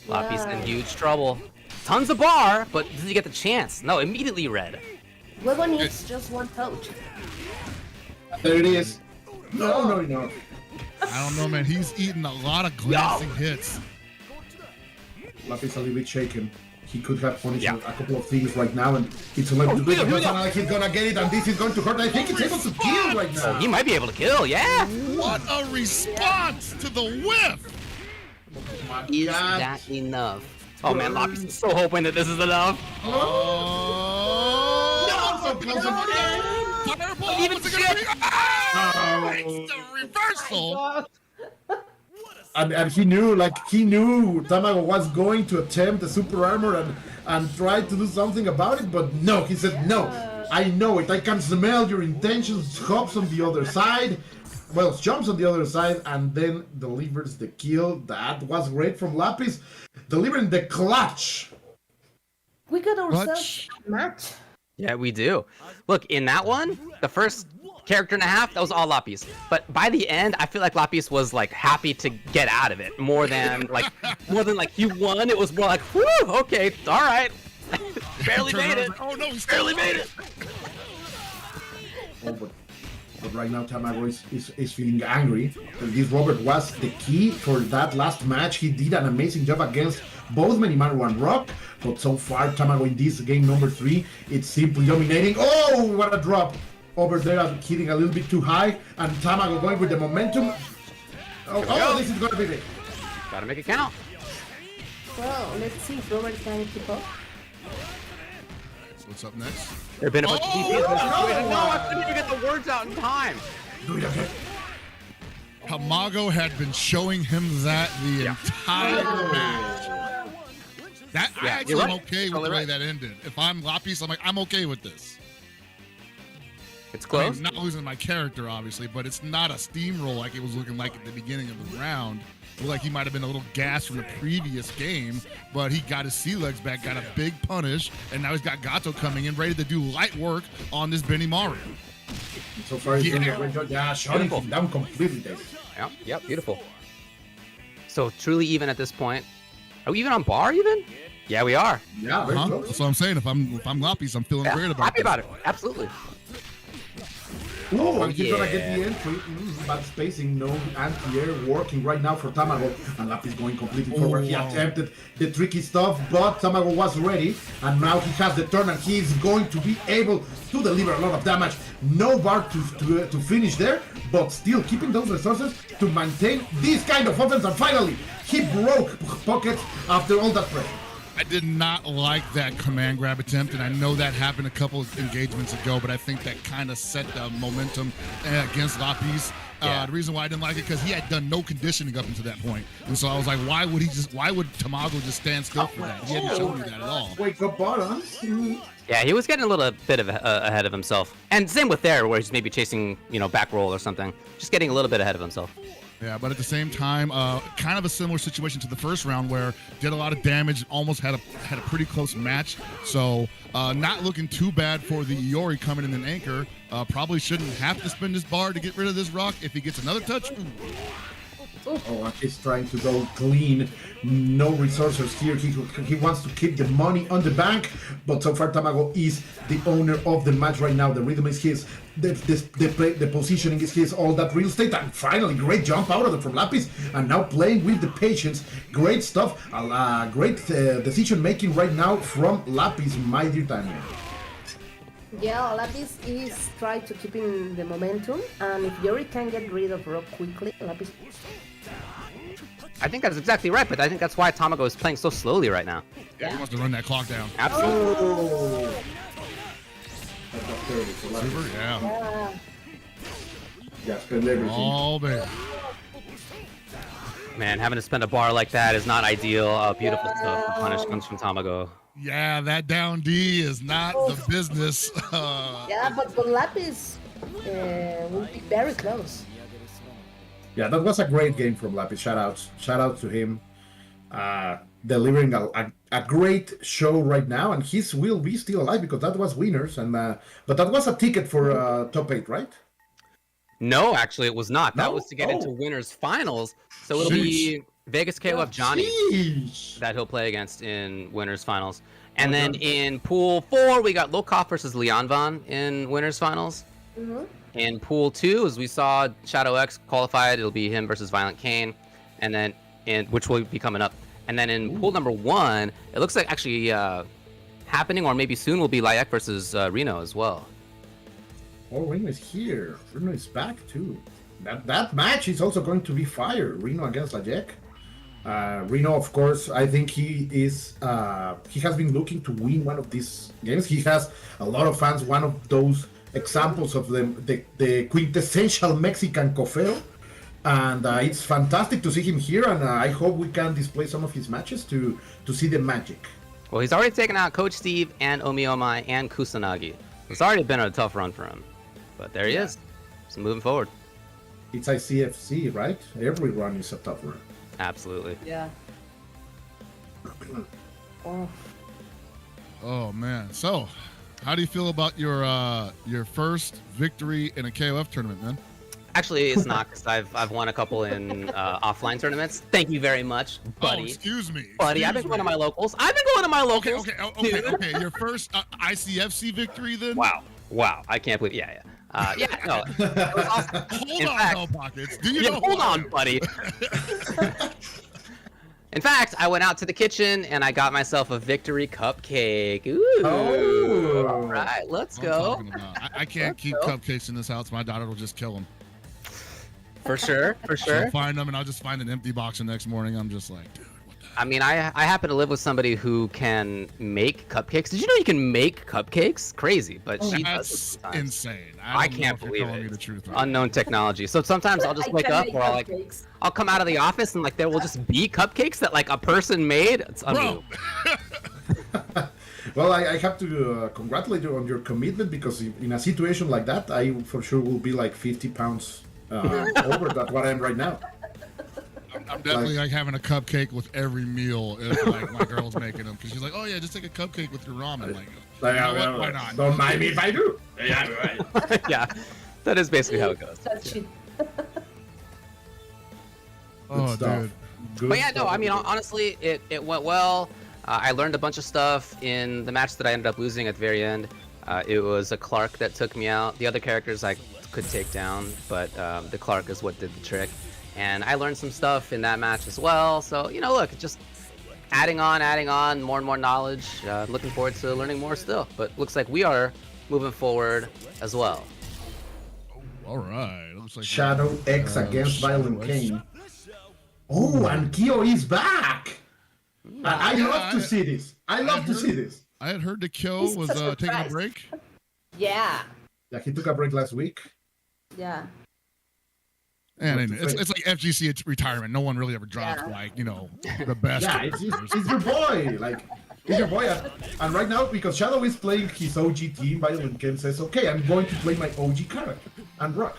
Lapis in huge trouble. Tons of bar, but does he get the chance? No, immediately red. Huevo needs just 1 touch. There it is. No. I don't know, man. He's eating a lot of glancing hits. Lapis a little bit shaken. He could have punished a couple of things right now, and it's like he's gonna get it, and this is going to hurt. I think it's able to kill right now. He might be able to kill, yeah. What a response to the whiff! Is that enough? Oh man, Lapis is so hoping that this is enough. Oh! No! So close Fireball! Even What's it gonna be? Oh! It's the reversal! And he knew Tamago was going to attempt the super armor and try to do something about it, but no, he said no. I know it. I can smell your intentions. Hops on the other side. Well, jumps on the other side and then delivers the kill. That was great from Lapis, delivering the clutch. We got ourselves a match. Yeah, we do. Look, in that one, the first character and a half, that was all Lapis. But by the end, I feel like Lapis was like happy to get out of it more than like he won. It was more like, whew, okay, all right. Barely made it. Oh no, he barely made it. Oh, but right now Tamago is feeling angry. This Robert was the key for that last match. He did an amazing job against both Benimaru and Rock, but so far Tamago in this game number 3, it's simply dominating. Oh, what a drop! Over there, I'm hitting a little bit too high, and Tamago going with the momentum. Oh, this is gonna be it. Gotta make it count. Well, let's see if Robert can keep up. So what's up next? There have been a bunch of DPs in this situation. no. No, I couldn't even get the words out in time. Do it again. Tamago had been showing him that the entire match. That I actually am okay with the way that ended. If I'm Lapis, I'm like, I'm okay with this. It's close. I mean, not losing my character, obviously, but it's not a steamroll like it was looking like at the beginning of the round. It looked like he might have been a little gassed from the previous game, but he got his sea legs back, got a big punish, and now he's got Gato coming in, ready to do light work on this Benimaru. So far, he's doing a great job. Yeah, shutting him down completely, David. Yep, beautiful. So truly even at this point. Are we even on bar even? Yeah, we are. Yeah, very close. That's what I'm saying. If I'm Lapis, I'm feeling great about happy about it. Absolutely. Oh, and he's gonna get the entry. Bad spacing, no anti-air working right now for Tamago. And Lapis going completely forward. He attempted the tricky stuff, but Tamago was ready. And now he has the turn and he is going to be able to deliver a lot of damage. No bar to finish there, but still keeping those resources to maintain this kind of offense. And finally, he broke pockets after all that pressure. I did not like that command grab attempt, and I know that happened a couple of engagements ago, but I think that kind of set the momentum against Lapis. The reason why I didn't like it, because he had done no conditioning up until that point. And so I was like, why would Tamago just stand still for that? He hadn't shown me that at all. Wake up bottom. Yeah, he was getting a little bit ahead of himself. And same with there, where he's maybe chasing, back roll or something. Just getting a little bit ahead of himself. Yeah, but at the same time, kind of a similar situation to the first round where did a lot of damage, almost had a pretty close match. So not looking too bad for the Iori coming in an anchor. Probably shouldn't have to spend this bar to get rid of this rock. If he gets another touch, Oh, and he's trying to go clean. No resources here. He wants to keep the money on the bank, but so far Tamago is the owner of the match right now. The rhythm is his. The positioning is his. All that real estate. And finally, great jump out of it from Lapis. And now playing with the patience. Great stuff. Great decision making right now from Lapis, my dear Tanya. Yeah, Lapis is trying to keep in the momentum, and if Yuri can get rid of Rock quickly, Lapis. I think that's exactly right, but I think that's why Tamago is playing so slowly right now. Yeah, he wants to run that clock down. Absolutely. Oh. Super, yeah. Yeah, spend everything. All day. Man, having to spend a bar like that is not ideal. Beautiful stuff. The punish comes from Tamago. Yeah, that down D is not the business. Yeah, but Lapis will be very close. Yeah, that was a great game from Lapis. Shout out to him. Delivering a great show right now, and he will be still alive because that was winners, and but that was a ticket for top 8, right? No, actually, it was not. That No? was to get into winners finals. So it'll be Vegas KUSANAGI Johnny that he'll play against in winners finals. And then in pool 4, we got Lokov versus Leonvan in winners finals. In Pool 2, as we saw, Shadow X qualified. It'll be him versus ViolentKain, and then which will be coming up. And then in Pool number 1, it looks like actually happening, or maybe soon, will be Layak versus Reno as well. Oh, Reno is here. Reno is back too. That match is also going to be fire. Reno against Layak. Reno, of course, I think he has been looking to win one of these games. He has a lot of fans. One of those examples of the quintessential Mexican cofero. And it's fantastic to see him here, and I hope we can display some of his matches to see the magic. Well, he's already taken out Coach Steve and Omiomai and Kusanagi. It's already been a tough run for him, but there he is. So moving forward. It's ICFC, right? Every run is a tough run. Absolutely. Yeah. Oh man. So, how do you feel about your first victory in a KOF tournament, man? Actually, it's not, because I've won a couple in offline tournaments. Thank you very much, buddy. Oh, excuse me. Buddy, I've been going to my locals. Okay. Your first ICFC victory, then? Wow. I can't believe. Yeah. No. It was awesome. Hold on, Hell Pockets. Do you know hold on, buddy. In fact, I went out to the kitchen and I got myself a victory cupcake. Ooh. Oh. All right, let's go. I can't keep cupcakes in this house. My daughter will just kill them. For sure. She'll find them, and I'll just find an empty box the next morning. I'm just like, dude, what the hell? I mean, I happen to live with somebody who can make cupcakes. Did you know you can make cupcakes? Crazy, but she does it That's sometimes. insane. I don't know can't if you're believe telling it. me the truth right Unknown technology. So sometimes I'll just I wake can up, make or cupcakes. I'll come out of the office and like there will just be cupcakes that like a person made. It's now. unbelievable. Bro, Well, I have to congratulate you on your commitment, because in a situation like that, I for sure will be like 50 pounds over that what I am right now. I'm definitely like having a cupcake with every meal if like my girl's making them, because she's like, oh yeah, just take a cupcake with your ramen. Like, you know what? Why not? Don't mind me if I do. Yeah, right. Yeah, that is basically how it goes. Touch it. Oh, stuff. dude. Good But yeah, no, stuff. I mean, honestly, it went well. I learned a bunch of stuff in the match that I ended up losing at the very end. It was a Clark that took me out. The other characters I could take down, but the Clark is what did the trick. And I learned some stuff in that match as well. So, look, just adding on, more and more knowledge. Looking forward to learning more still. But looks like we are moving forward as well. All right. Looks like Shadow X against ViolentKain. Oh, and Kyo is back! I love to see this. I love to see this. I had heard that Kyo It's was such a taking a surprise. break. Yeah. Yeah, he took a break last week. Yeah. And it's like FGC retirement. No one really ever drops the best. Yeah, it's your boy. Like, it's your boy. And right now, because Shadow is playing his OG team, ViolentKain says, okay, I'm going to play my OG character and rock.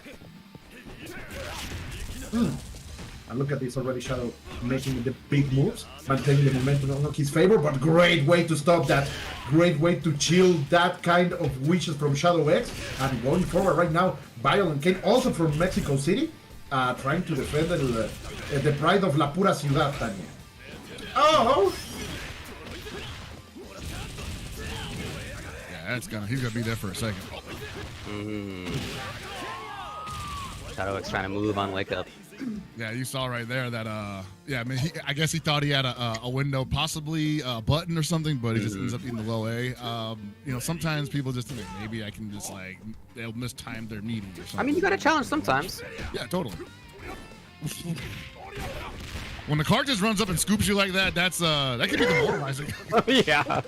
And look at this already, Shadow making the big moves, maintaining the momentum on his favor, but great way to stop that. Great way to chill that kind of wishes from Shadow X. And going forward right now, ViolentKain, also from Mexico City, trying to defend the pride of La Pura Ciudad, Tanya. Oh! Yeah, he's gonna be there for a second. Shadow X trying to move on Wake Up. Yeah, you saw right there that I mean, I guess he thought he had a window, possibly a button or something, but he just ends up eating the low A. Sometimes people just think maybe I can just they'll mistime their meeting or something. I mean, you got to challenge sometimes. Yeah, totally. When the car just runs up and scoops you like that, that can be demoralizing. Yeah.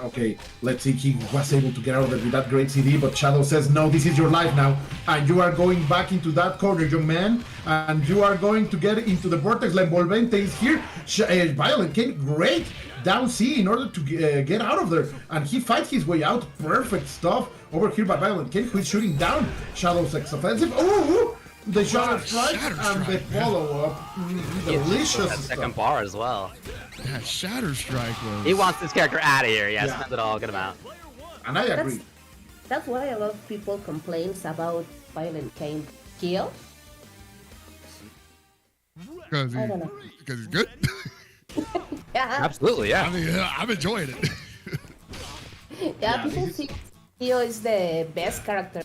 Okay, let's see, he was able to get out of it with that great CD, but Shadow says, no, this is your life now, and you are going back into that corner, young man, and you are going to get into the vortex. La Envolvente is here. ViolentKain, great down C in order to get out of there, and he fights his way out. Perfect stuff over here by ViolentKain, who is shooting down Shadow's X offensive. Oh, the Shatter Strike and the follow-up. Delicious That stuff. second bar as well. Yeah, Shatter Strike was... He wants this character out of here. Yeah, Yeah. spend it all, get him out. And I agree. That's why a lot of people complains about ViolentKain kill. Because I don't know. he's good. Yeah. Absolutely, I yeah. mean, I'm enjoying it. Yeah, people see Kyo is the best character.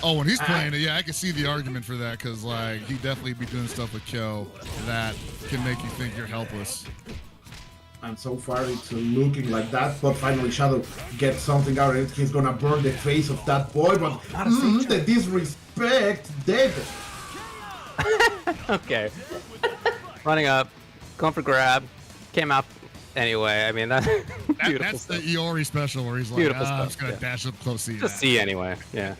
Oh, when he's playing it, yeah, I can see the argument for that because, like, he definitely be doing stuff with Kyo that can make you think you're helpless. And so far it's looking like that, but finally Shadow gets something out of it. He's gonna burn the face of that boy, but the disrespect, David. Okay. Running up, going for grab, came out anyway. I mean, that's the Iori special where he's like, I'm just gonna dash up close, see just see anyway. Yeah.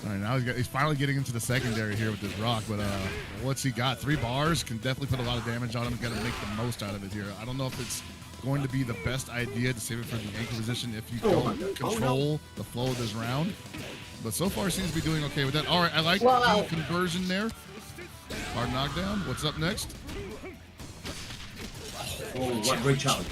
All right, now he's finally getting into the secondary here with this rock, but what's he got? 3 bars can definitely put a lot of damage on him. Got to make the most out of it here. I don't know if it's going to be the best idea to save it for the ankle position if you don't control the flow of this round, but so far seems to be doing okay with that. All right, I like the conversion there. Hard knockdown. What's up next? Oh, what great challenge.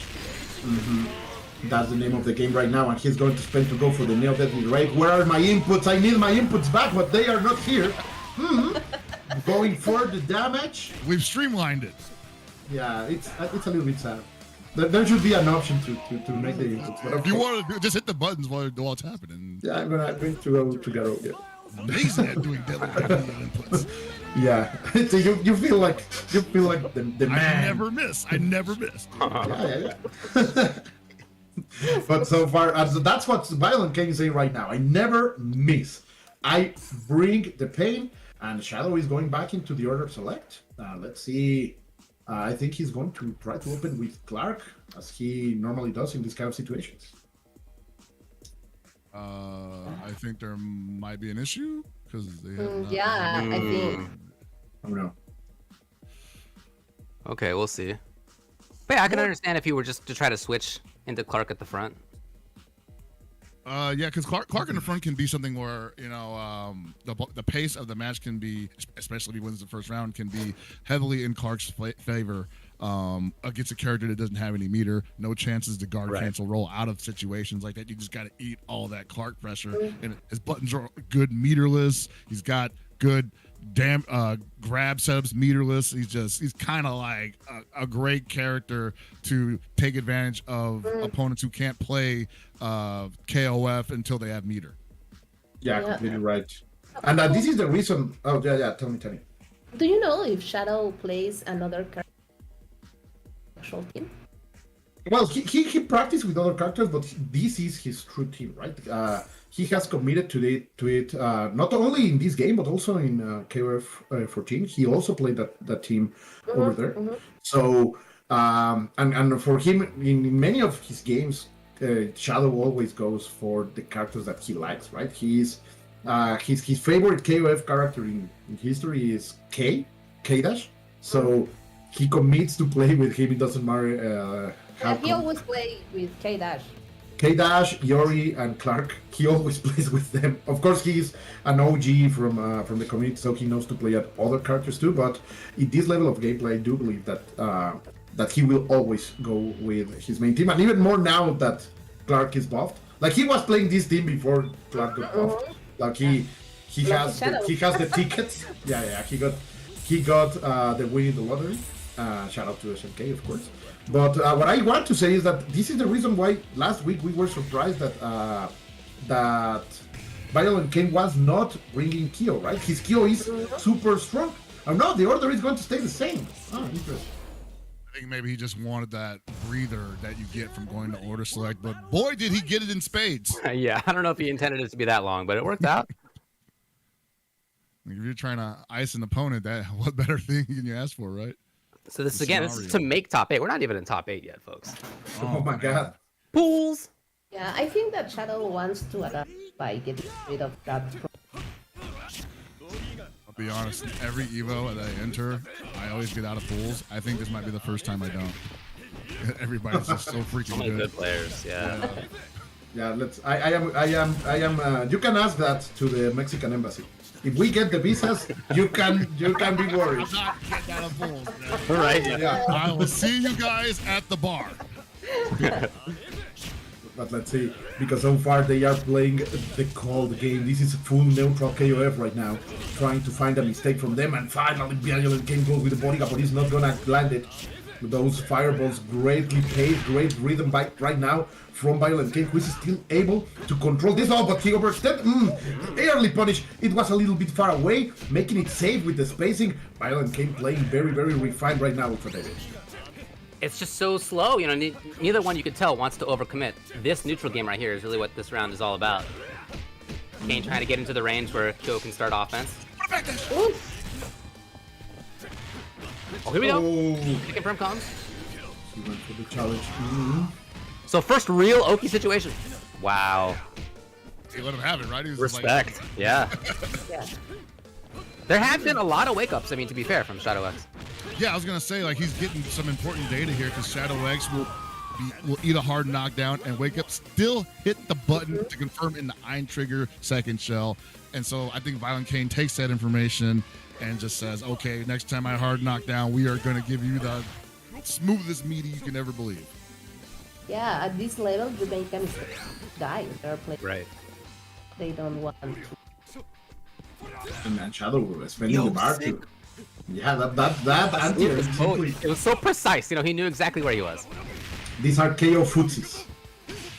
That's the name of the game right now, and he's going to spend to go for the nail deadly raid. Where are my inputs? I need my inputs back, but they are not here. Going for the damage. We've streamlined it. Yeah, it's a little bit sad. There should be an option to make the inputs. But if you want to just hit the buttons while it's happening. Yeah, I'm going to go to Gato. Yeah. Amazing at doing deadly inputs. Yeah, so you feel like the man. I never miss. Yeah. But so far, that's what ViolentKain is saying right now. I never miss. I bring the pain, and Shadow is going back into the order select. Let's see. I think he's going to try to open with Clark, as he normally does in these kind of situations. I think there might be an issue because they have I think. I don't know. Okay, we'll see. But yeah, I can understand if you were just to try to switch into Clark at the front. Yeah, because Clark in the front can be something where, you know, the pace of the match can be, especially if he wins the first round, can be heavily in Clark's favor against a character that doesn't have any meter, no chances to guard cancel roll out of situations like that. You just got to eat all that Clark pressure. And his buttons are good meterless. He's got good grab setups meterless. He's kind of like a great character to take advantage of opponents who can't play KOF until they have meter. Yeah, completely right. And this is the reason. Oh yeah, tell me. Do you know if Shadow plays another actual team? Well, he practiced with other characters, but this is his true team, right? He has committed to it not only in this game but also in KOF 14. He also played that team over there. So and for him in many of his games, Shadow always goes for the characters that he likes, right? His favorite KOF character in history is K-Dash. So he commits to play with him. It doesn't matter. He always plays with K-Dash. K-Dash, Yuri, and Clark. He always plays with them. Of course, he's an OG from the community, so he knows to play at other characters too. But in this level of gameplay, I do believe that he will always go with his main team, and even more now that Clark is buffed. Like he was playing this team before Clark got buffed. Like he has the tickets. Yeah. He got the win in the lottery. Shout out to SMK, of course. But what I want to say is that this is the reason why last week we were surprised that ViolentKain was not bringing Kyo, right? His Kyo is super strong. And no, the order is going to stay the same. Oh, interesting. I think maybe he just wanted that breather that you get from going to order select, but boy, did he get it in spades. Yeah, I don't know if he intended it to be that long, but it worked out. If you're trying to ice an opponent, what better thing can you ask for, right? So this is to make top 8. We're not even in top 8 yet, folks. Oh my god. Pools. Yeah, I think that Shadow wants to adapt by getting rid of that. I'll be honest, every Evo that I enter, I always get out of pools. I think this might be the first time I don't. Everybody's just so freaking good players, yeah. Yeah, I am you can ask that to the Mexican embassy. If we get the visas, you can be worried. I'm not getting out of pools, man. Right. Yeah. I will see you guys at the bar. But let's see, because so far they are playing the cold game. This is a full neutral KOF right now, trying to find a mistake from them, and finally ViolentKain goes with the bodyguard, but he's not gonna land it. Those fireballs greatly paid, great rhythm right now from ViolentKain, who is still able to control this. Oh, but he overstepped. Early punish. It was a little bit far away, making it safe with the spacing. ViolentKain playing very, very refined right now, UltraDavid. It's just so slow, you know, neither one you could tell wants to overcommit. This neutral game right here is really what this round is all about. Kain trying to get into the range where Kyo can start offense. Oh, here we go. Chicken from comes. He went for the challenge. So first real Oki situation. Wow. He let him have it, right? He was just Respect. like, Yeah. Yeah. There have been a lot of wake-ups, I mean, to be fair, from Shadow X. yeah, I was gonna say like he's getting some important data here because Shadow X will eat a hard knockdown and wake up, still hit the button to confirm in the Ein Trigger second shell, and so I think ViolentKain takes that information and just says, okay, next time I hard knock down, we are gonna give you the smoothest meaty you can ever believe. Yeah, at this level, you can die. They're playing. Right. They don't want to. And then Shadow spending the bar too. Yeah, that anti It was so precise, you know, he knew exactly where he was. These are KO footsies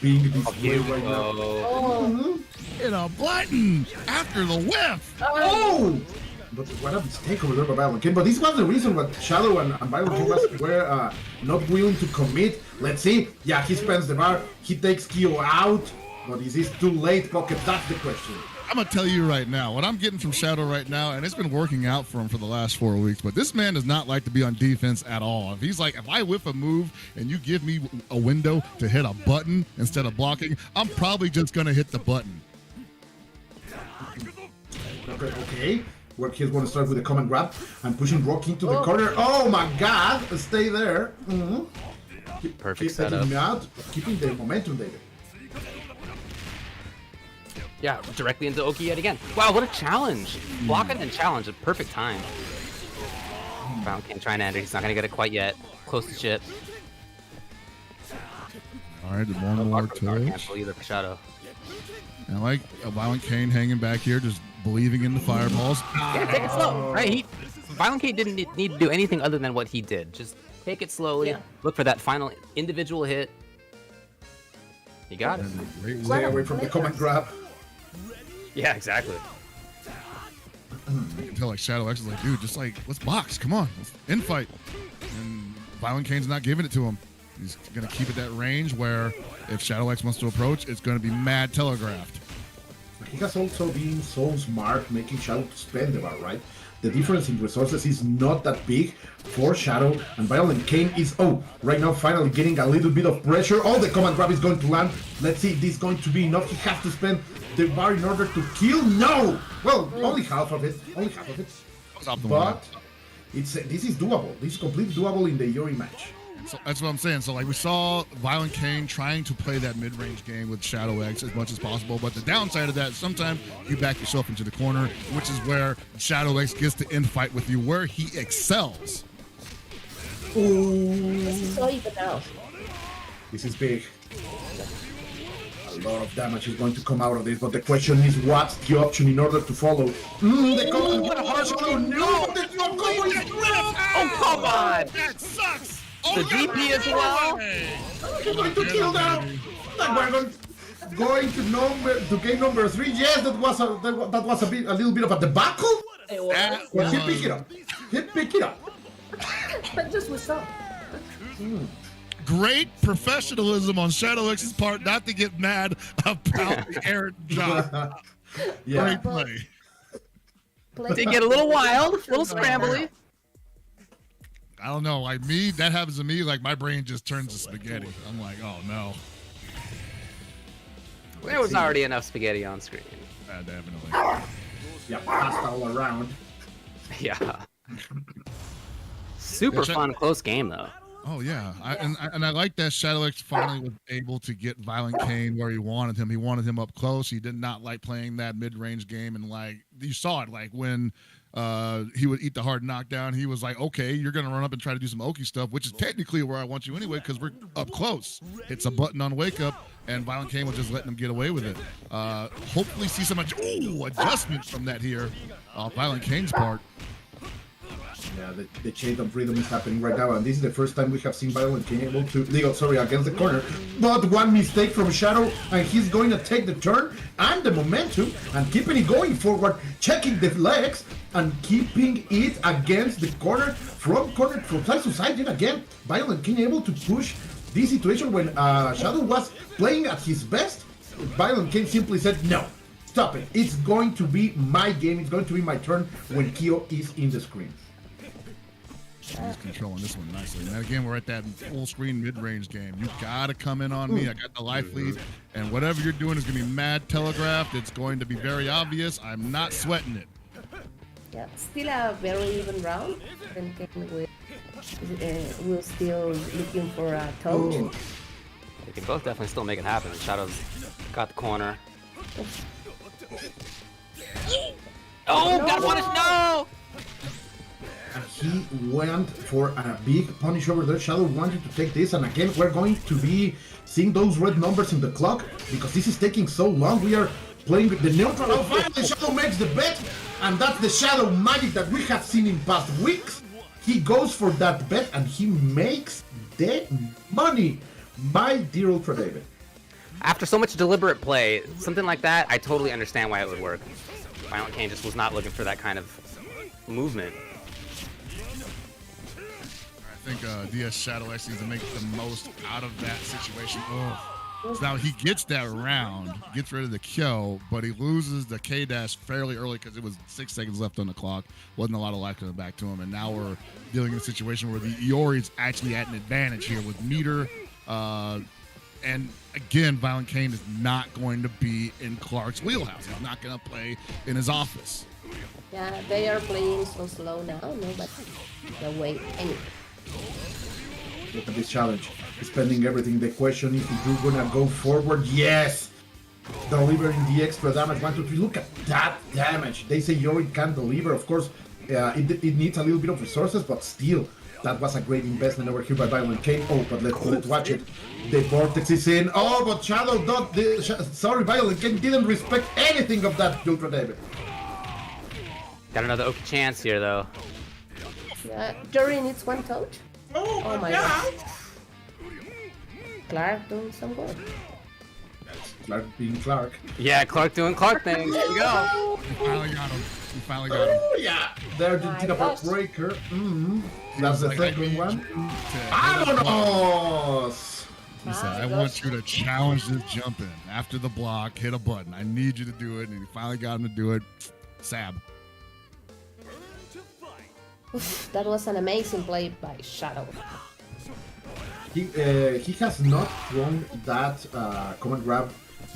being displayed right now. Oh, You know, Blanton after the whiff. Oh! But what a mistake over there by ViolentKain. But this was the reason why Shadow and ViolentKain were not willing to commit. Let's see. Yeah, he spends the bar. He takes Kyo out. But is this too late, Pocket? That's the question. I'm gonna tell you right now, what I'm getting from Shadow right now, and it's been working out for him for the last 4 weeks, but this man does not like to be on defense at all. If he's like, if I whiff a move and you give me a window to hit a button instead of blocking, I'm probably just gonna hit the button. Okay. Where he's going to start with a command grab and pushing Rock into the corner. Oh my god! Stay there. Perfect Keep setup. taking him out, keeping the momentum, David. Yeah, directly into Oki yet again. Wow, what a challenge! Blocking and challenge at perfect time. ViolentKain trying to enter. He's not gonna get it quite yet. Close to chip. All right, one more touch. Cancel either for Shadow. And I like ViolentKain hanging back here, just believing in the fireballs. Yeah, take it slow. Right, ViolentKain didn't need to do anything other than what he did. Just take it slowly. Yeah. Look for that final individual hit. You got it. Stay away from the command grab. Yeah, exactly. You can tell like Shadow X is like, dude, just like let's box, come on, let's infight. And ViolentKain's not giving it to him. He's gonna keep it that range where if Shadow X wants to approach, it's gonna be mad telegraphed. He has also been so smart making Shadow to spend the bar, right? The difference in resources is not that big for Shadow, and ViolentKain is, right now finally getting a little bit of pressure. Oh, the command grab is going to land. Let's see if this is going to be enough. He has to spend the bar in order to kill. No! Well, only half of it. Only half of it. But this is doable. This is completely doable in the Yuri match. So that's what I'm saying. So like we saw ViolentKain trying to play that mid-range game with Shadow X as much as possible, but the downside of that is sometimes you back yourself into the corner, which is where Shadow X gets to infight with you, where he excels. this is so even now. This is big. A lot of damage is going to come out of this, but the question is what's the option in order to follow? The command grab. Oh no! The combo is dropped! Oh, come on! That sucks! The DP as well? He's going to kill now. That we're going to game number 3. Yes, that was a little bit of a debacle. But he picked it up. He picked it up. But just with some. Great professionalism on Shadow X's part not to get mad about the errant job. Yeah. Great play. Did get a little wild, a little scrambly. I don't know, like me, that happens to me, like my brain just turns to spaghetti. I'm like, oh no. There was already enough spaghetti on screen. Definitely. Yeah, pasta all around. Yeah. Super fun, close game though. Oh yeah, I like that Shadow X finally was able to get ViolentKain where he wanted him. He wanted him up close. He did not like playing that mid-range game, and like you saw it, like when he would eat the hard knockdown, he was like, okay, you're gonna run up and try to do some Oki stuff, which is technically where I want you anyway, because we're up close. Hits a button on wake up, and ViolentKain was just letting him get away with it. Hopefully see some adjustments from that here, ViolentKain's part. Yeah, Yeah, the change of rhythm is happening right now, and this is the first time we have seen ViolentKain able to against the corner. But one mistake from Shadow, and he's going to take the turn and the momentum and keeping it going forward, checking the legs and keeping it against the corner from side to side. And again, ViolentKain able to push this situation when Shadow was playing at his best. ViolentKain simply said no. Stop it. It's going to be my game. It's going to be my turn when Kyo is in the screen. He's controlling this one nicely. And again, we're at that full screen mid-range game. You gotta come in on me. I got the life lead. And whatever you're doing is gonna be mad telegraphed. It's going to be very obvious. I'm not sweating it. Yeah, still a very even round. We're still looking for a touch. They can both definitely still make it happen. Shadow's got the corner. Oh, got punish! No! And he went for a big punish over there. Shadow wanted to take this, and again, we're going to be seeing those red numbers in the clock because this is taking so long. We are playing with the neutral. Oh, finally, Shadow makes the bet, and that's the Shadow magic that we have seen in past weeks. He goes for that bet, and he makes the money. My dear UltraDavid. After so much deliberate play, something like that, I totally understand why it would work. ViolentKain just was not looking for that kind of movement. I think DS Shadow actually needs to make the most out of that situation. So now he gets that round, gets rid of the Kyo, but he loses the K-Dash fairly early because it was 6 seconds left on the clock. Wasn't a lot of life coming back to him, and now we're dealing in a situation where the Iori's actually at an advantage here with meter. And again, ViolentKain is not going to be in Clark's wheelhouse. He's not going to play in his office. Yeah, they are playing so slow now. Nobody can wait anyway. Look at this challenge. Spending everything. The question is if you're gonna go forward. Yes! Delivering the extra damage. 1, 2, 3. Look at that damage. They say Yuri can deliver. Of course, it needs a little bit of resources, but still, that was a great investment over here by ViolentKain. Oh, but let's watch it. The vortex is in. Oh, but Shadow sorry, ViolentKain didn't respect anything of that, UltraDavid. Got another Oki chance here, though. Yeah, Yuri needs one touch. Oh my god. Clark doing some good. Clark being Clark. Yeah, Clark doing Clark things. There we go. He finally got him. He finally got him. Oh, yeah. The Argentina Breaker. That's the second one. Vámonos! He said, I want you to challenge this jump in. After the block, hit a button. I need you to do it. And he finally got him to do it. Sab. That was an amazing play by Shadow. He has not thrown that command grab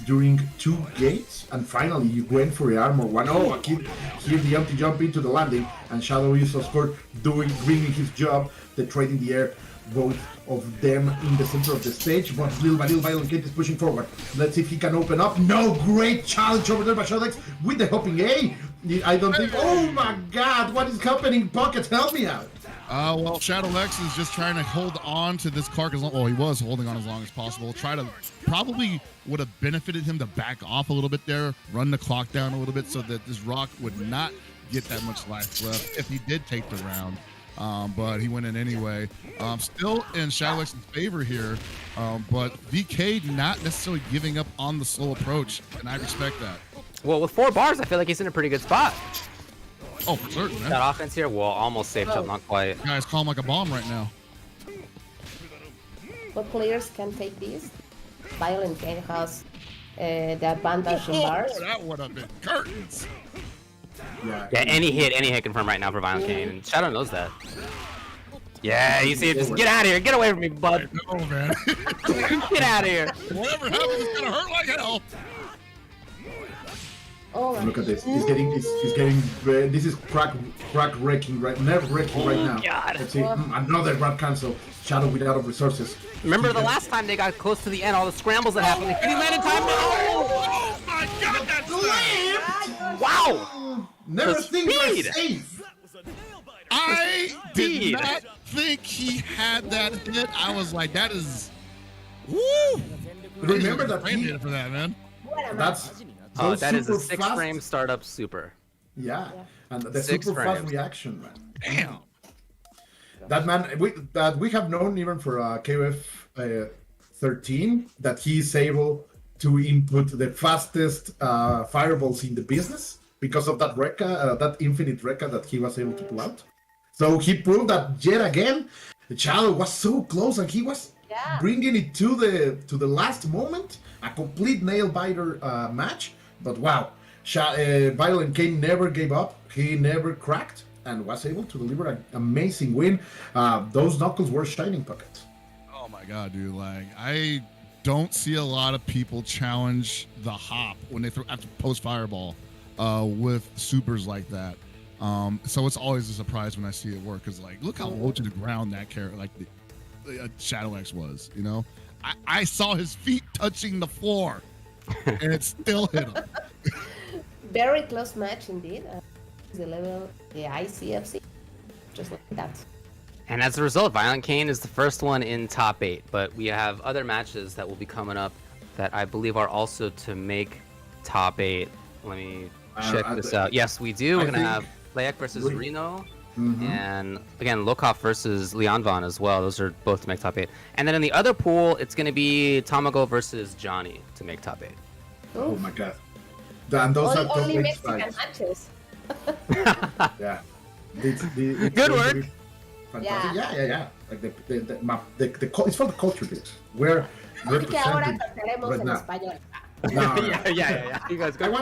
during 2 gates, and finally you went for the armor one. Oh, a kid here the empty jump into the landing, and Shadow is of course bringing his job, the trade in the air, both of them in the center of the stage, but little by little ViolentKain is pushing forward. Let's see if he can open up. No, great challenge over there by Shadow with the hopping A. I don't think, oh my god, what is happening? Pockets, help me out. Well, Shadow X is just trying to hold on to this Clark as long. Well, he was holding on as long as possible. Probably would have benefited him to back off a little bit there, run the clock down a little bit so that this rock would not get that much life left if he did take the round. But he went in anyway. Still in Shadow X's favor here, but VK not necessarily giving up on the slow approach, and I respect that. Well, with 4 bars, I feel like he's in a pretty good spot. Oh, for certain, man. That offense here, well, almost safe jump, not quite. You guys call him like a bomb right now. What players can take this? ViolentKain has the advantage in bars. Oh, that would have been curtains. Yeah, any hit confirmed right now for ViolentKain, and Shadow knows that. Yeah, you see it, just get out of here, get away from me, bud. No, man. Get out of here. Whatever happens, it's gonna hurt like hell. Oh, look at this. He's getting this is crack wrecking right, nerve wrecking right now. God. Let's see, another grab cancel. Shadow without resources. Remember the last time they got close to the end, all the scrambles that happened. Did he land in time? Oh my god, that's Wow! Never The think you're speed. safe. I did Speed. not think he had that hit. I was like, that is. Woo! Remember that Frame he, data for that, man. that's Oh, those that is a super 6-frame startup super. Yeah, and the 6 super fast frames. reaction, man. Damn. That man, we have known even for KUF 13 that he is able to input the fastest fireballs in the business because of that Rekka, that infinite Rekka that he was able to pull out. So he proved that yet again, the Shadow was so close and he was bringing it to the last moment, a complete nail-biter match. But wow, ViolentKain never gave up, he never cracked, and was able to deliver an amazing win. Those knuckles were shining pockets. Oh my god, dude! Like I don't see a lot of people challenge the hop when they throw after post fireball with supers like that. So it's always a surprise when I see it work because like look how low to the ground that character like the Shadow X was. You know, I saw his feet touching the floor, and it still hit him. Very close match indeed. The level, the ICFC, just like that. And as a result, ViolentKain is the first one in top 8, but we have other matches that will be coming up that I believe are also to make top 8. Let me check this out. Yes, we do. We're going to have Layak versus Reno, and again, Lokov versus Leonvan as well. Those are both to make top 8. And then in the other pool, it's going to be Tamago versus Johnny to make top 8. Oh my god. And those are Only top 8 Mexican fights. matches. Yeah. Good work. Fantastic. Yeah. Like it's for the culture bit. We're Que ahora representing cantaremos right en now. español. No. Yeah. You guys go. You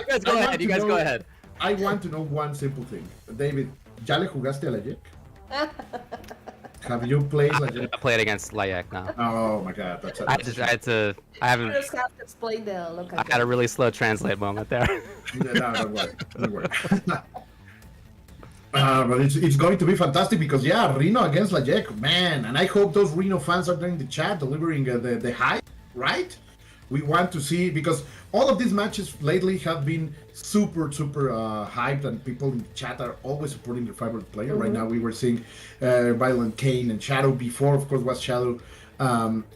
guys go ahead. You guys go ahead. I want to know one simple thing. David, ¿ya le jugaste a la Jack? Have you played la I Jack? played against Layak now. Oh my god, that's I haven't. Just have to explain the local. I had a really slow translate moment there. No, don't worry. But it's going to be fantastic because Reno against Lajek, man, and I hope those Reno fans are there in the chat delivering the hype, right? We want to see, because all of these matches lately have been super hyped, and people in the chat are always supporting their favorite player. Right now we were seeing ViolentKain and Shadow. Before, of course, was Shadow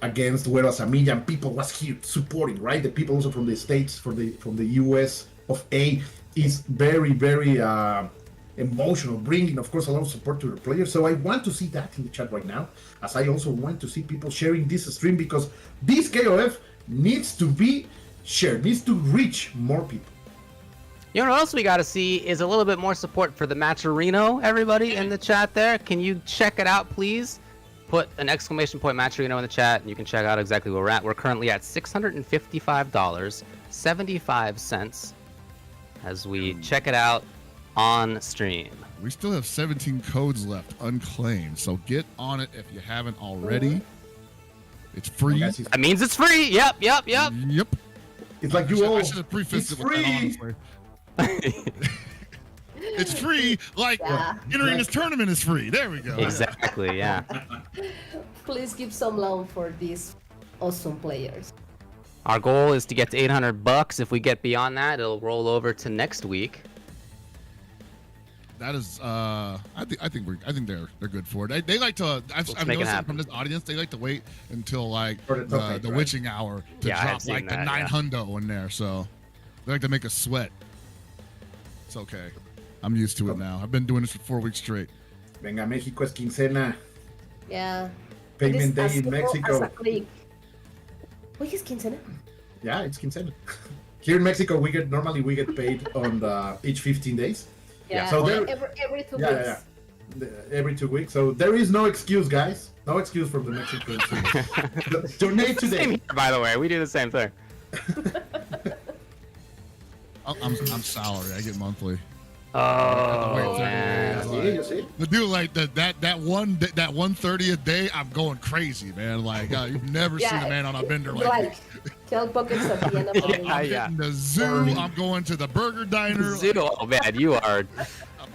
against Wero Asamiya, and people was here supporting, right? The people also from the States, from the US of A is very emotional, bringing, of course, a lot of support to the players. So I want to see that in the chat right now, as I also want to see people sharing this stream, because this KOF needs to be shared, needs to reach more people. You know what else we got to see is a little bit more support for the Matcherino, everybody in the chat there. Can you check it out, please? Put an exclamation point Matcherino in the chat, and you can check out exactly where we're at. We're currently at $655.75 as we check it out on stream. We still have 17 codes left unclaimed, so get on it if you haven't already. It's free. That means it's free. Yep. Yep. It's like I should have prefaced it with that, honestly. It's free, like entering this tournament is free. There we go. Exactly, yeah. Please give some love for these awesome players. Our goal is to get to $800. If we get beyond that, it'll roll over to next week. That is, I think they're good for it. They like to. I've noticed from this audience, they like to wait until like the witching hour to drop like the 900 in there. So they like to make us sweat. It's okay. I'm used to it now. I've been doing this for 4 weeks straight. Venga, México es quincena. Yeah. Payment day in Mexico. Wait, is quincena? Yeah, it's quincena. Here in Mexico, we get paid on each 15 days. Yeah, so every 2 weeks. Every 2 weeks. So there is no excuse, guys. No excuse from the Mexicans. Donate today. Same here, by the way. We do the same thing. I'm salary. I get monthly. Oh, man. The dude, like that 130 a day, I'm going crazy, man. Like you've never seen a man on a bender like this. Tell pockets at the end of the day. I'm hitting the zoo. I'm going to the burger diner. Zoo. Oh man, you are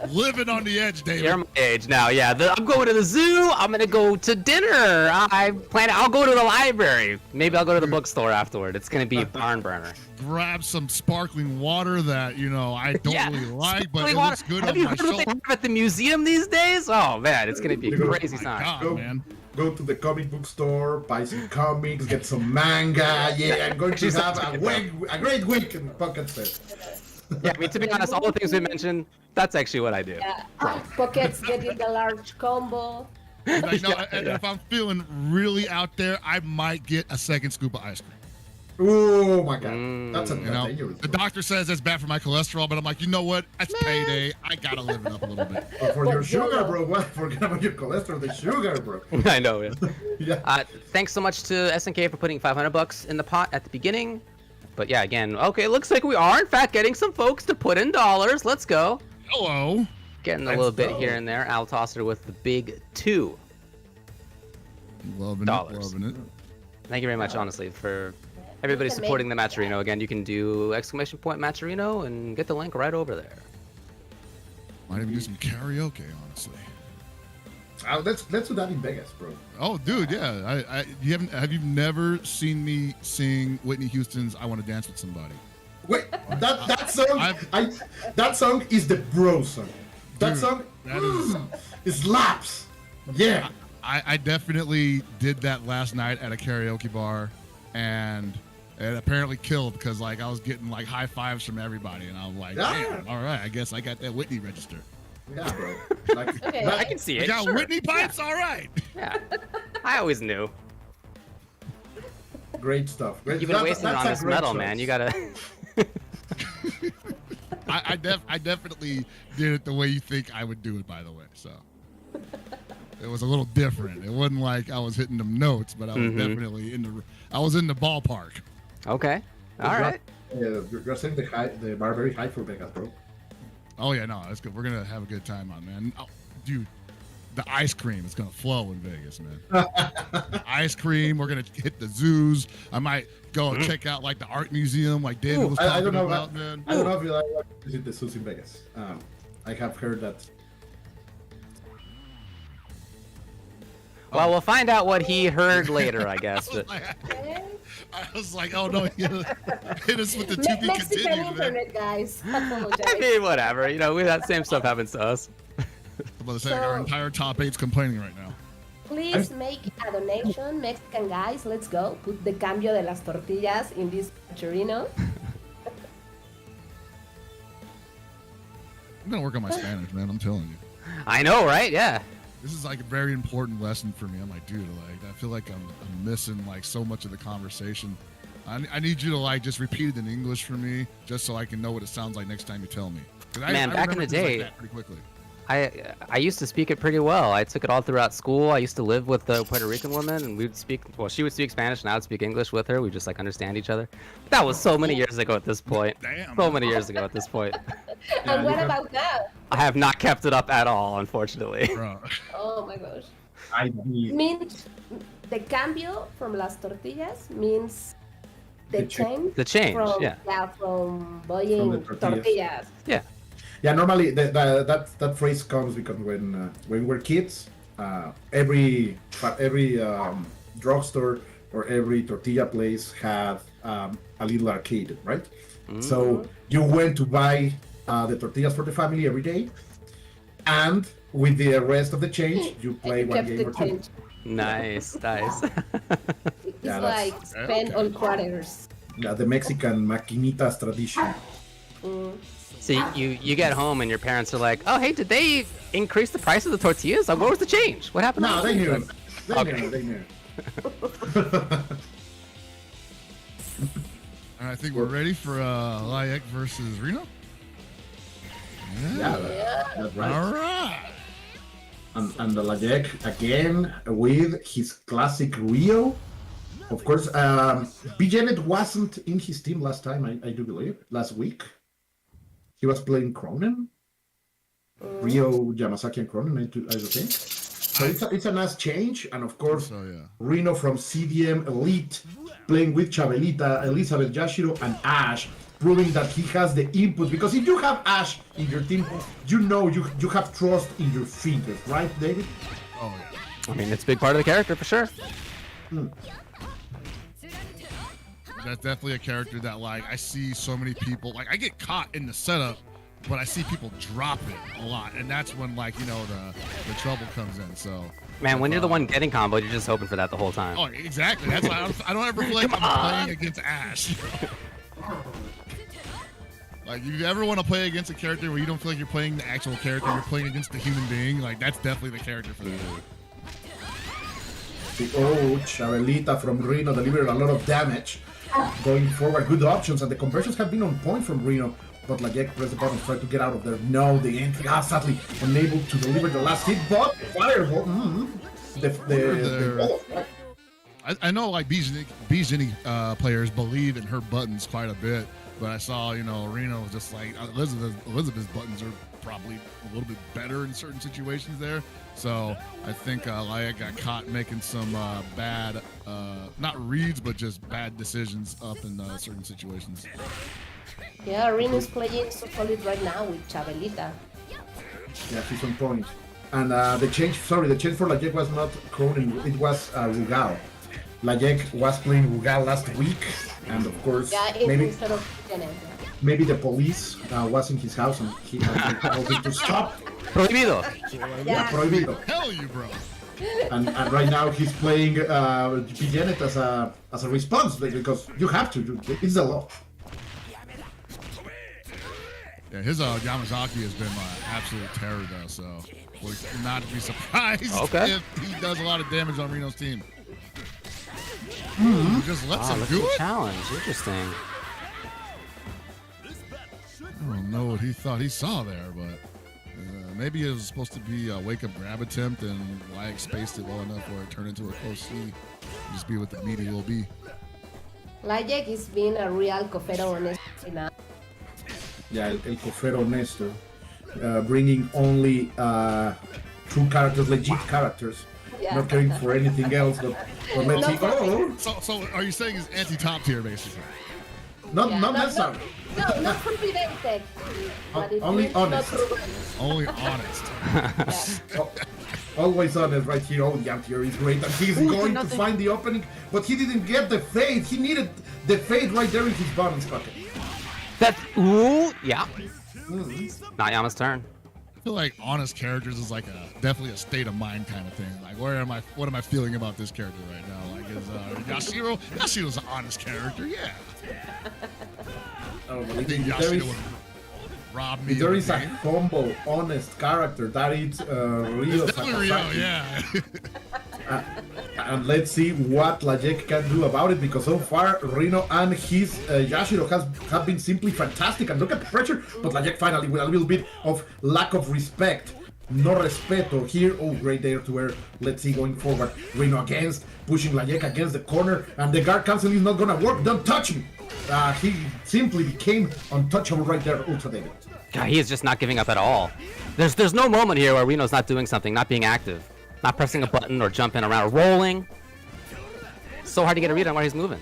living on the edge, David. You're my age now. Yeah, I'm going to the zoo. I'm gonna go to dinner. I'll go to the library. Maybe I'll go to the bookstore afterward. It's gonna be a barn burner. Grab some sparkling water that I don't really like, but it looks good Have on you my heard what shoulder. they have at the museum these days? Oh man, it's gonna be a crazy time. God, man. Go to the comic book store, buy some comics, get some manga. Yeah, I'm going to have a great week in Pocket Set. Yeah, I mean, to be honest, all the things we mentioned, that's actually what I do. Yeah. Pockets getting the large combo. Like, no, and if I'm feeling really out there, I might get a second scoop of ice cream. Oh my god, that's a You know, dangerous. the doctor says that's bad for my cholesterol, but I'm like, you know what? That's payday. I gotta live it up a little bit. But for your sugar, YOLO. bro, what? Forget about your cholesterol, the sugar, bro. I know. Yeah. Yeah. Thanks so much to SNK for putting $500 in the pot at the beginning. But yeah, again, okay, it looks like we are in fact getting some folks to put in dollars. Let's go. Hello. Getting a Let's little bit go. here and there. Al Tosser with the big 2. Loving Dollars. it. Loving it. Thank you very much, honestly, for everybody can supporting the make- Matcherino. Again, you can do !Matcherino and get the link right over there. Might even do some karaoke, honestly. Let's do that in Vegas, bro. Oh, dude, yeah. Have you never seen me sing Whitney Houston's "I Want to Dance with Somebody"? Wait, that song, I've- that song is the bro song. That Dude, song, that is- it slaps. Yeah. I definitely did that last night at a karaoke bar, and it apparently killed because like I was getting like high fives from everybody, and I was like, Yeah. damn, all right, I guess I got that Whitney register. Yeah, bro. Like, Okay, that- I can see I it. got sure. Whitney pipes, all right. Yeah. I always knew. great stuff. Great. You've been That- wasting it that's on a this great metal, choice. man. You gotta. I definitely did it the way you think I would do it, by the way. So it was a little different. It wasn't like I was hitting them notes, but I was definitely in the ballpark. Okay. All right. Yeah, you're setting the bar very high for Vegas, bro. Oh yeah, no, that's good. We're gonna have a good time on, man. Oh, dude, the ice cream is gonna flow in Vegas, man. Ice cream. We're gonna hit the zoos. I might go and check out like the art museum, like David was I talking don't know about, about, man. I don't know if you like to visit the zoos in Vegas. I have heard that. Well, we'll find out what he heard later, I guess. But I was like, oh no, hit us with the to be Mexican continued, man. internet, guys. Apologize. I mean, whatever. You know, that same stuff happens to us. I'm about to say our So- entire top 8's complaining right now. Please make a donation, Mexican guys. Let's go. Put the cambio de las tortillas in this chorino. I'm gonna work on my Spanish, man. I'm telling you. I know, right? Yeah. This is like a very important lesson for me. I'm like, dude, like I feel like I'm missing like so much of the conversation. I need you to like just repeat it in English for me, just so I can know what it sounds like next time you tell me. 'Cause Man, back in remember the things like day- that pretty quickly. I used to speak it pretty well. I took it all throughout school. I used to live with a Puerto Rican woman, and we'd speak. Well, she would speak Spanish, and I would speak English with her. We just like understand each other. That was so many years ago at this point. Damn. So many years ago at this point. And you what have- about now? I have not kept it up at all, unfortunately. Bro. Oh my gosh. I need Means the cambio from las tortillas means the The cha- change. The change, from, yeah. from buying From the tortillas. Yeah. Yeah, normally that phrase comes because when we were kids, every drugstore or every tortilla place had a little arcade, right? So you went to buy the tortillas for the family every day, and with the rest of the change, you play You one kept game the or two. change. Nice, nice. It's Yeah, like that's- spend on quarters. Yeah, the Mexican maquinitas tradition. So you get home and your parents are like, "Oh, hey, did they increase the price of the tortillas? Like, what was the change? What happened?" No, they knew. They Okay. knew. They knew. And I think we're ready for Layek versus Reno. Yeah, that's right. All right. And the Lajek again with his classic Rio. Of course, B.Jenet wasn't in his team last time, I do believe, last week. He was playing Krohnen. Rio, Yamazaki, and Krohnen, I do think. So it's a nice change. And of course, So yeah. Reno from CDM Elite playing with Chabelita, Elisabeth, Yashiro, and Ash, proving that he has the input. Because if you have Ash in your team, you know you have trust in your fingers, right, David? Oh yeah. I mean, it's a big part of the character for sure. That's definitely a character that like I see so many people like I get caught in the setup, but I see people drop it a lot, and that's when like you know the trouble comes in. So Man, when you're the one getting comboed, you're just hoping for that the whole time. oh exactly, that's why I don't ever feel like I'm playing against Ash. Like, if you ever want to play against a character where you don't feel like you're playing the actual character, you're playing against the human being, like, that's definitely the character for that. Oh, Chabelita from Reno delivered a lot of damage. Going forward, good options, and the conversions have been on point from Reno. But Lajek pressed the button, tried to get out of there. No, the entry, sadly, unable to deliver the last hit, but fireball. The ball. I know, like, B.Jenet players believe in her buttons quite a bit, but I saw, Reno was just like, Elisabeth's buttons are probably a little bit better in certain situations there. So I think Lajek got caught making some bad, not reads, but just bad decisions up in certain situations. Yeah, Reno's playing so solid right now with Chabelita. Yeah, he's on point. And the change for Lajek was not Krohnen, it was Rugal. Lajek was playing Rugal last week, and of course, maybe instead of B.Jenet. Maybe the police was in his house and he told him to stop. Prohibido. Yeah, prohibido. Hell you, bro. And right now he's playing B.Jenet as a response because you have to. It's the law. Yeah, his Yamazaki has been absolute terror though, so would not be surprised if he does a lot of damage on Reno's team. He just lets him do it. Challenge, interesting. I don't know what he thought he saw there, but maybe it was supposed to be a wake-up grab attempt, and Lajek spaced it well enough where it turned into a close C. Just be what the media will be. Lajek is being a real cofero honesto now. Yeah, el cofero honesto, bringing only true characters, legit characters, not caring for anything else. But let's see. Oh, so are you saying he's anti-top tier basically? Not necessarily. No, not confident. Only honest. Only honest. Always honest right here. Oh, Yamtier is great, and he's going to find the opening, but he didn't get the fade. He needed the fade right there in his bottom pocket. Yeah. Not Yama's turn. I feel like honest characters is like definitely a state of mind kind of thing. Like, what am I feeling about this character right now? Like, is Yashiro's an honest character, yeah. Oh, I think Yashiro would rob me. If there is a humble, honest character, that is Ryo. Definitely Ryo, yeah. And let's see what Lajek can do about it, because so far Reno and his Yashiro have been simply fantastic, and look at the pressure, but Lajek finally with a little bit of lack of respect. No respeto here. Oh, great there to where, let's see, going forward. Reno pushing Lajek against the corner, and the guard cancel is not gonna work. Don't touch me. He simply became untouchable right there, UltraDavid. God, he is just not giving up at all. There's no moment here where Reno's not doing something, not being active, not pressing a button or jumping around, or rolling. So hard to get a read on where he's moving.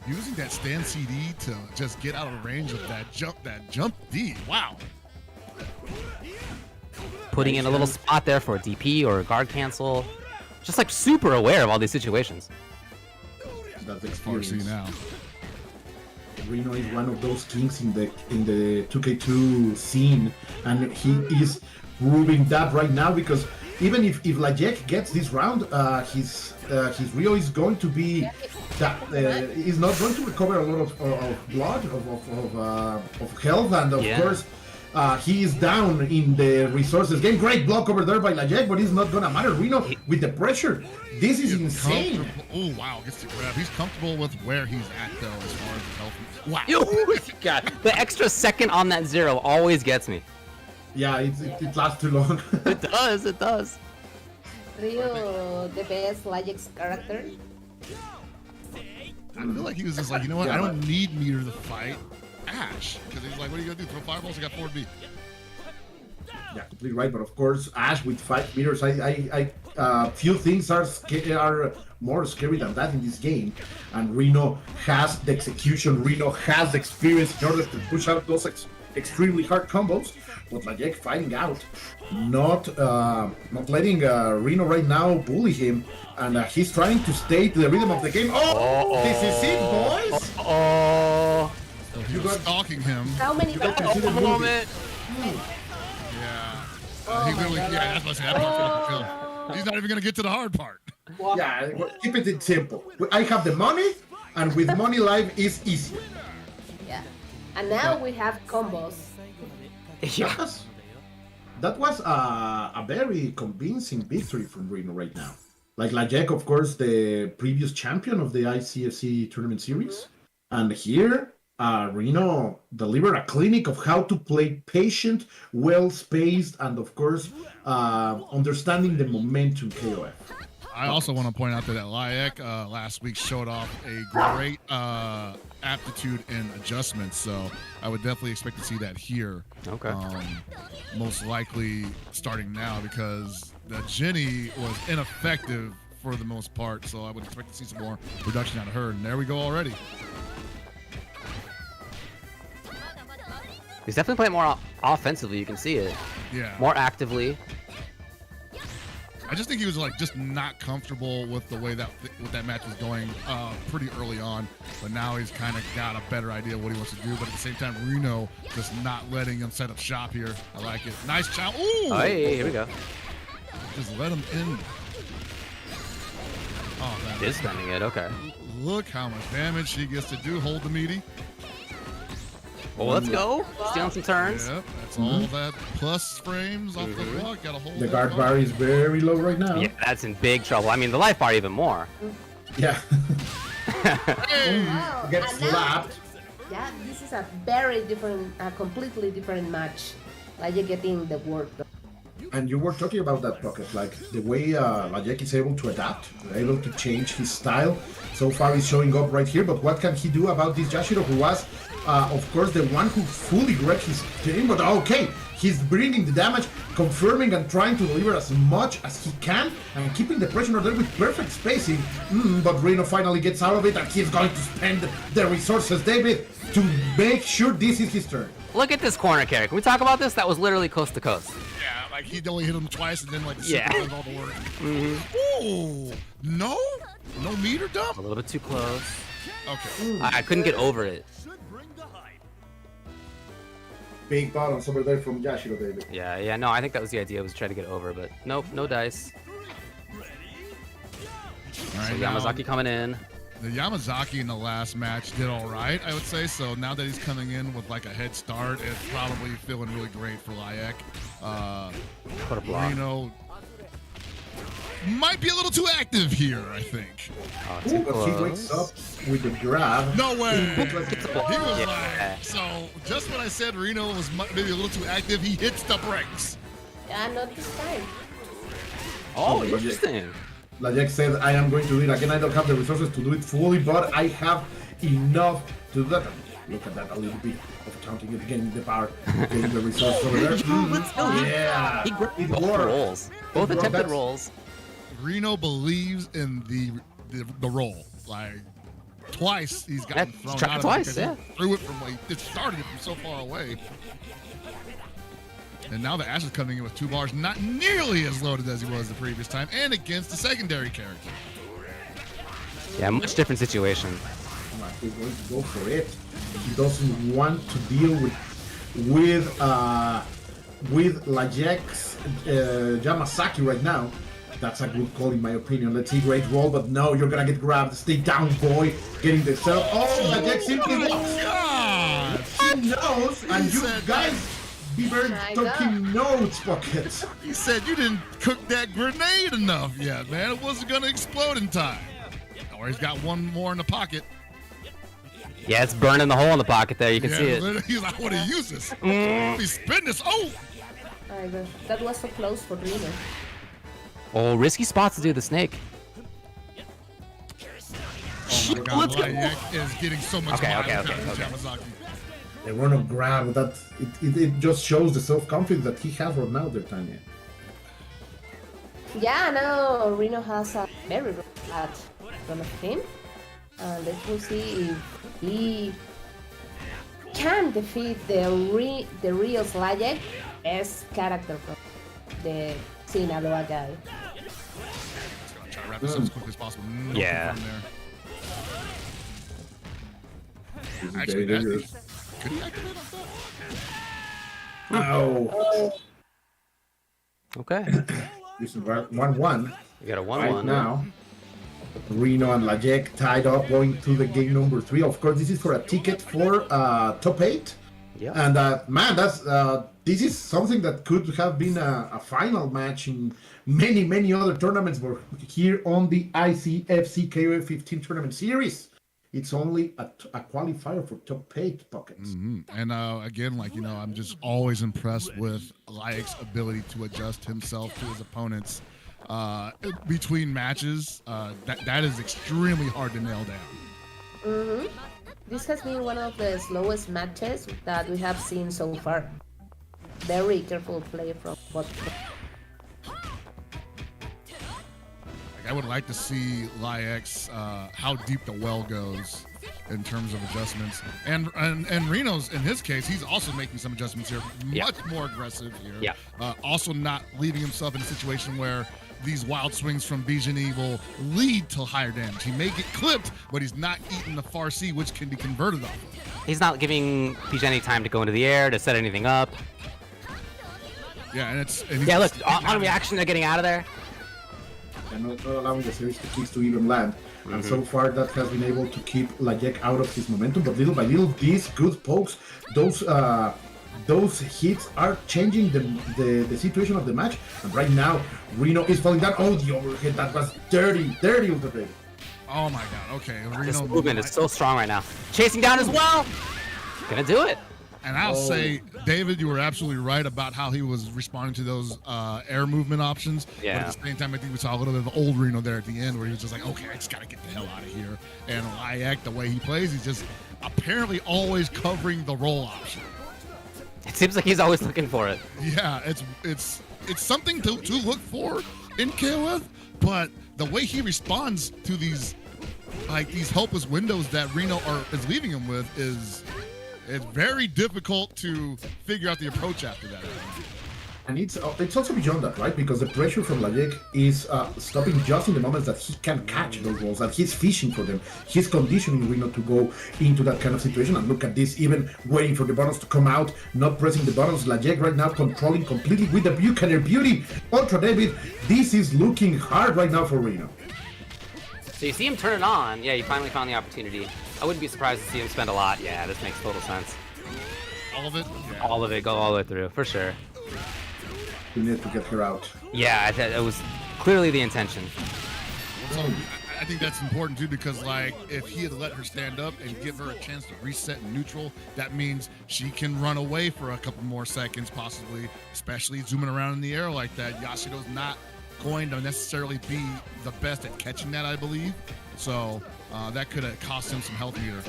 Using that stand CD to just get out of range of that jump D. Wow. Putting in a little spot there for a DP or a guard cancel. Just like super aware of all these situations. That's experience. Now. Reno is one of those kings in the 2K2 scene, and he is proving that right now, because even if Lajek gets this round, his Ryo is going to be is not going to recover a lot of blood, of health, and of course he is down in the resources game. Great block over there by Lajek, but it's not gonna matter. Reno with the pressure. This is insane. Oh wow, gets the grab. He's comfortable with where he's at though, as far as health. Wow. God, the extra second on that 0 always gets me. Yeah, it lasts too long. It does. Ryo, the best Lajek's character. I feel like he was just like, you know what? I don't need meter to fight Ash, because he's like, what are you gonna do? Throw fireballs? I got 4B. Yeah, completely right. But of course, Ash with 5 meters, few things are more scary than that in this game. And Reno has the execution. Reno has the experience in order to push out those extremely hard combos. But Lajek finding out, not letting Reno right now bully him, and he's trying to stay to the rhythm of the game. This is it, boys. So he was stalking him. How many moment? Yeah. He literally, that's what's happening. He's not even gonna get to the hard part. Yeah, keep it simple. I have the money, and with money, life is easy. Yeah. And now we have combos. Yeah. That was a very convincing victory from Reno right now. Like Lajek, of course, the previous champion of the ICFC tournament series. And here, Reno delivered a clinic of how to play patient, well-spaced, and of course, understanding the momentum KOF. I also want to point out that Layak last week showed off a great aptitude in adjustments, so I would definitely expect to see that here. Okay. Most likely starting now because the Jenny was ineffective for the most part, so I would expect to see some more production out of her. And there we go already. He's definitely playing more offensively. You can see it. Yeah. More actively. I just think he was like just not comfortable with the way that match was going pretty early on, but now he's kind of got a better idea of what he wants to do. But at the same time, Reno just not letting him set up shop here. I like it. Nice challenge. Ooh! Oh, hey, here we go. Just let him in. Oh man. Is spending it. Okay. Look how much damage he gets to do. Hold the meaty. Well, let's go. Stealing some turns. Yep, that's all that plus frames off the block. Got to hold The that guard block. bar is very low right now. Yeah, that's in big trouble. I mean, the life bar even more. Yeah. Wow. Gets And now- slapped. Yeah, this is a very different, a completely different match. Like you're getting the work done. And you were talking about that, Pocket, like the way Lajek is able to adapt, able to change his style. So far he's showing up right here, but what can he do about this Yashiro, who was, of course, the one who fully wrecked his team, but okay, he's bringing the damage, confirming and trying to deliver as much as he can, and keeping the pressure on there with perfect spacing. But Reno finally gets out of it, and he's going to spend the resources, David, to make sure this is his turn. Look at this corner carry. Can we talk about this? That was literally coast to coast. Yeah, like he only hit him twice, and then like the Yeah. super does all the work. Ooh, no meter dump. A little bit too close. Okay. I couldn't get over it. Big bottoms over there from Yashiro, David. Yeah, no, I think that was the idea, was try to get over, but nope, no dice. All right, So now, Yamazaki coming in. the Yamazaki in the last match did all right, I would say. So now that he's coming in with like a head start, it's probably feeling really great for Layak. Put a block. Reno might be a little too active here, I think. Oh, Ooh, too but he wakes close. up with a grab. No way! He was Yeah. like, so just when I said Reno was maybe a little too active, he hits the brakes. Yeah, not this time. Oh, interesting. Lajek said, I am going to do it again. I don't have the resources to do it fully, but I have enough to do that. Look at that, a little bit of counting it, getting the power, getting the resources over there. Let's go. Yeah, He grabbed it both worked. rolls. Both It worked. attempted That's- rolls. Reno believes in the roll. Like twice he's gotten Yeah, thrown tried out of twice, it because yeah. he threw it from like it started it from so far away. And now the Ash is coming in with 2 bars, not nearly as loaded as he was the previous time, and against the secondary character. Yeah, much different situation. He's going to go for it. He doesn't want to deal with Lajek's Yamazaki right now. That's a good call in my opinion. Let's see, great roll, but no, you're gonna get grabbed. Stay down, boy. Getting the setup. Oh, Lajek simply walks. God! He knows, and you said guys be very I know. taking notes, Pockets. He said you didn't cook that grenade enough yet, man. It wasn't gonna explode in time. Or he's got one more in the pocket. Yeah, it's burning the hole in the pocket there. You can Yeah, see it. literally, he's like, I want to use this. Let me spin this. Oh! I know. That was so close for Reno. Oh, risky spots to do the snake. Oh my God, Let's go. Layak is getting so much Okay, mileage okay, out okay, of okay. Yamazaki. They were not grab. That it just shows the self-confidence that he has right now, there, Tanya. Yeah, no, Reno has a very good at front of him. And let's see if he can defeat the real Lajek, best character from the Sinaloa guy. Just gonna try to wrap this up as quickly as possible. No Yeah. from there. This is Actually, very that- dangerous. could he activate on that? Oh, Okay. this is 1-1 We got a right 1-1. now. Reno and Lajek tied up going to the game number 3. Of course, this is for a ticket for top 8. Yeah. And man, this is something that could have been a final match in many other tournaments, but here on the ICFC KUSANAGI tournament series, it's only a qualifier for top 8 pockets. And again, like, you know, I'm just always impressed with Layek's ability to adjust himself to his opponents between matches. That is extremely hard to nail down. This has been one of the slowest matches that we have seen so far. Very careful play from both. I would like to see Layek's how deep the well goes in terms of adjustments. And Reno's, in his case, he's also making some adjustments here. Much more aggressive here. Yeah. Also not leaving himself in a situation where these wild swings from B.Jenet will lead to higher damage. He may get clipped, but he's not eating the far C, which can be converted off of. He's not giving B.Jenet time to go into the air, to set anything up. Yeah, and yeah, look, on reaction, they're getting out of there. And not allowing the series kicks to even land. And so far that has been able to keep Lajek out of his momentum, but little by little these good pokes, those hits are changing the situation of the match. And right now Reno is falling down. Oh, the overhead, that was dirty UltraDavid. Oh my god, okay. This movement is so strong right now. Chasing down as well. Gonna do it. And I'll say, David, you were absolutely right about how he was responding to those air movement options. Yeah. But at the same time, I think we saw a little bit of old Reno there at the end where he was just like, okay, I just got to get the hell out of here. And Layek, the way he plays, he's just apparently always covering the roll option. It seems like he's always looking for it. Yeah, it's something to look for in KOF, but the way he responds to these helpless windows that Reno is leaving him with it's very difficult to figure out the approach after that. And it's also beyond that, right? Because the pressure from Lajek is stopping just in the moments that he can catch those rolls, that he's fishing for them. He's conditioning Reno to go into that kind of situation. And look at this, even waiting for the buttons to come out, not pressing the buttons. Lajek right now controlling completely with the Buchanan Beauty. UltraDavid, this is looking hard right now for Reno. So you see him turn it on. Yeah, you finally found the opportunity. I wouldn't be surprised to see him spend a lot. Yeah, this makes total sense. All of it? Yeah. All of it, go all the way through, for sure. We need to get her out. Yeah, it was clearly the intention. So I think that's important too, because like if he had let her stand up and give her a chance to reset in neutral, that means she can run away for a couple more seconds, possibly, especially zooming around in the air like that. Yashiro's not going to necessarily be the best at catching that, I believe. So that could have cost him some health here.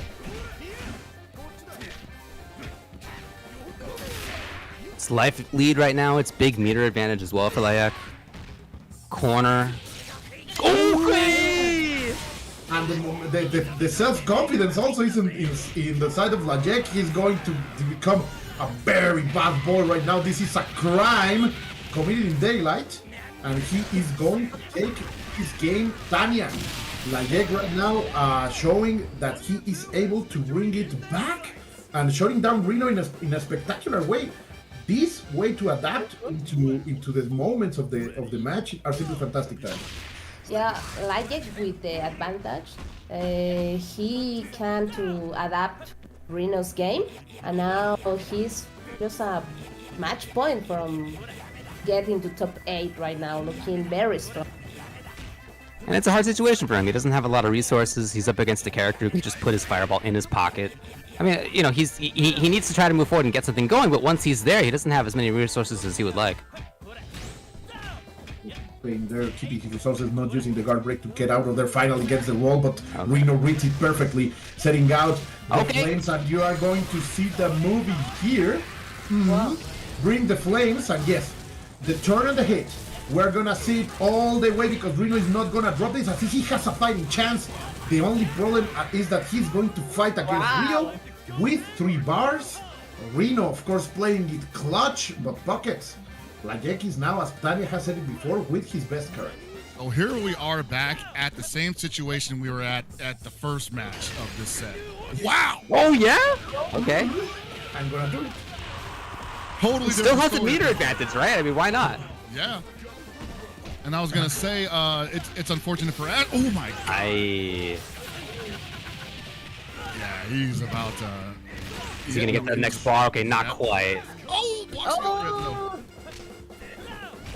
It's life lead right now. It's big meter advantage as well for Layek. Corner. Okay! And the self-confidence also is in the side of Lajek. He's going to become a very bad boy right now. This is a crime committed in daylight. And he is going to take his game Tanya. Lajek right now showing that he is able to bring it back and shutting down Reno in a spectacular way. This way to adapt into the moments of the match are simply fantastic. Yeah, Lajek with the advantage, he can to adapt Reno's game, and now he's just a match point from getting to top 8 right now, looking very strong. And it's a hard situation for him. He doesn't have a lot of resources. He's up against a character who can just put his fireball in his pocket. I mean, you know, he needs to try to move forward and get something going, but once he's there, he doesn't have as many resources as he would like. Playing there, keeping his resources, not using the guard break to get out of there, finally gets the roll, but Reno reads it perfectly, setting out the flames, and you are going to see the movie here. Wow. Bring the flames, and yes, the turn and the hit. We're gonna see it all the way because Reno is not gonna drop this. I think he has a fighting chance. The only problem is that he's going to fight against Rio with 3 bars. Reno, of course, playing it clutch, but pockets. Lajek is now, as Tanya has said it before, with his best card. Oh, here we are back at the same situation we were at the first match of this set. Wow! Oh, yeah? Okay. I'm gonna do it. Totally Still has a meter advantage, right? I mean, why not? Yeah. And I was gonna say, it's unfortunate for Ash. Oh my god. Yeah, he's about to. Is he gonna get the next bar? Okay, not quite. Oh, watch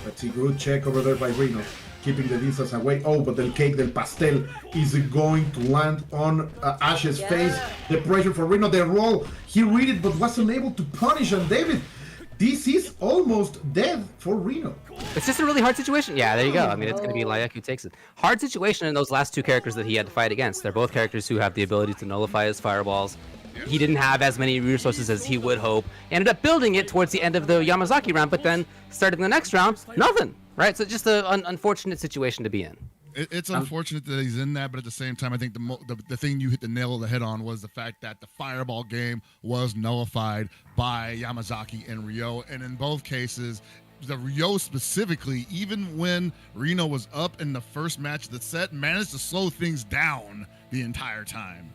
Let's see, good check over there by Reno, keeping the distance away. Oh, but the cake del pastel is going to land on Ash's face. The pressure for Reno, the roll. He read it, but was unable to punish. And David, this is almost dead for Reno. It's just a really hard situation. Yeah, there you go. I mean, it's going to be Layak who takes it. Hard situation in those last two characters that he had to fight against. They're both characters who have the ability to nullify his fireballs. He didn't have as many resources as he would hope. Ended up building it towards the end of the Yamazaki round, but then starting the next round, nothing. Right? So just an unfortunate situation to be in. It's unfortunate that he's in that, but at the same time, I think the thing you hit the nail on the head on was the fact that the fireball game was nullified by Yamazaki and Ryo, and in both cases, the Ryo specifically, even when Reno was up in the first match of the set, managed to slow things down the entire time.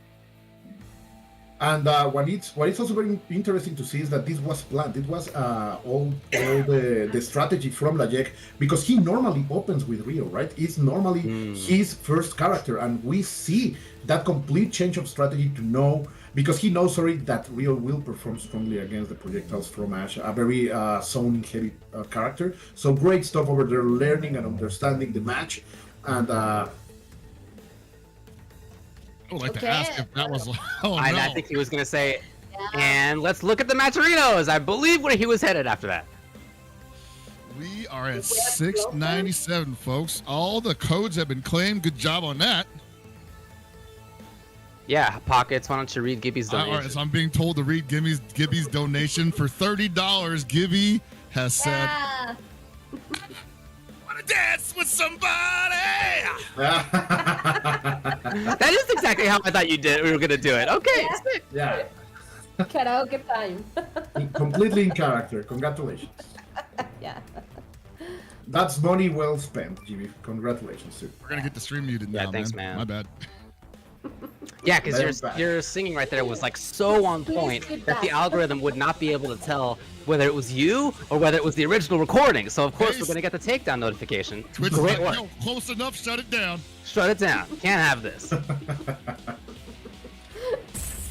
And what it's also very interesting to see is that this was planned. It was all the strategy from Lajek, because he normally opens with Ryo, right? It's normally his first character, and we see that complete change of strategy to know, because he knows already that Ryo will perform strongly against the projectiles from Ash, a very zoning heavy character. So great stuff over there, learning and understanding the match. And I would like to ask if that was. Oh, I think he was going to say, and let's look at the Matcherinos. I believe where he was headed after that. We are at 697, folks. All the codes have been claimed. Good job on that. Yeah, Pockets, why don't you read Gibby's donation? All right, so I'm being told to read Gibby's donation for $30. Gibby has said, "Want to dance with somebody?" That is exactly how I thought we were going to do it. Okay. Yeah. Karaoke time. Completely in character. Congratulations. Yeah. That's money well spent, Jimmy. Congratulations, too. We're going to get the stream muted now, thanks, man. My bad. Yeah, because your singing right there was like so on point that the algorithm would not be able to tell whether it was you or whether it was the original recording. So of course we're gonna get the takedown notification. Twitch Great like, work. Yo, close enough. Shut it down. Shut it down. Can't have this.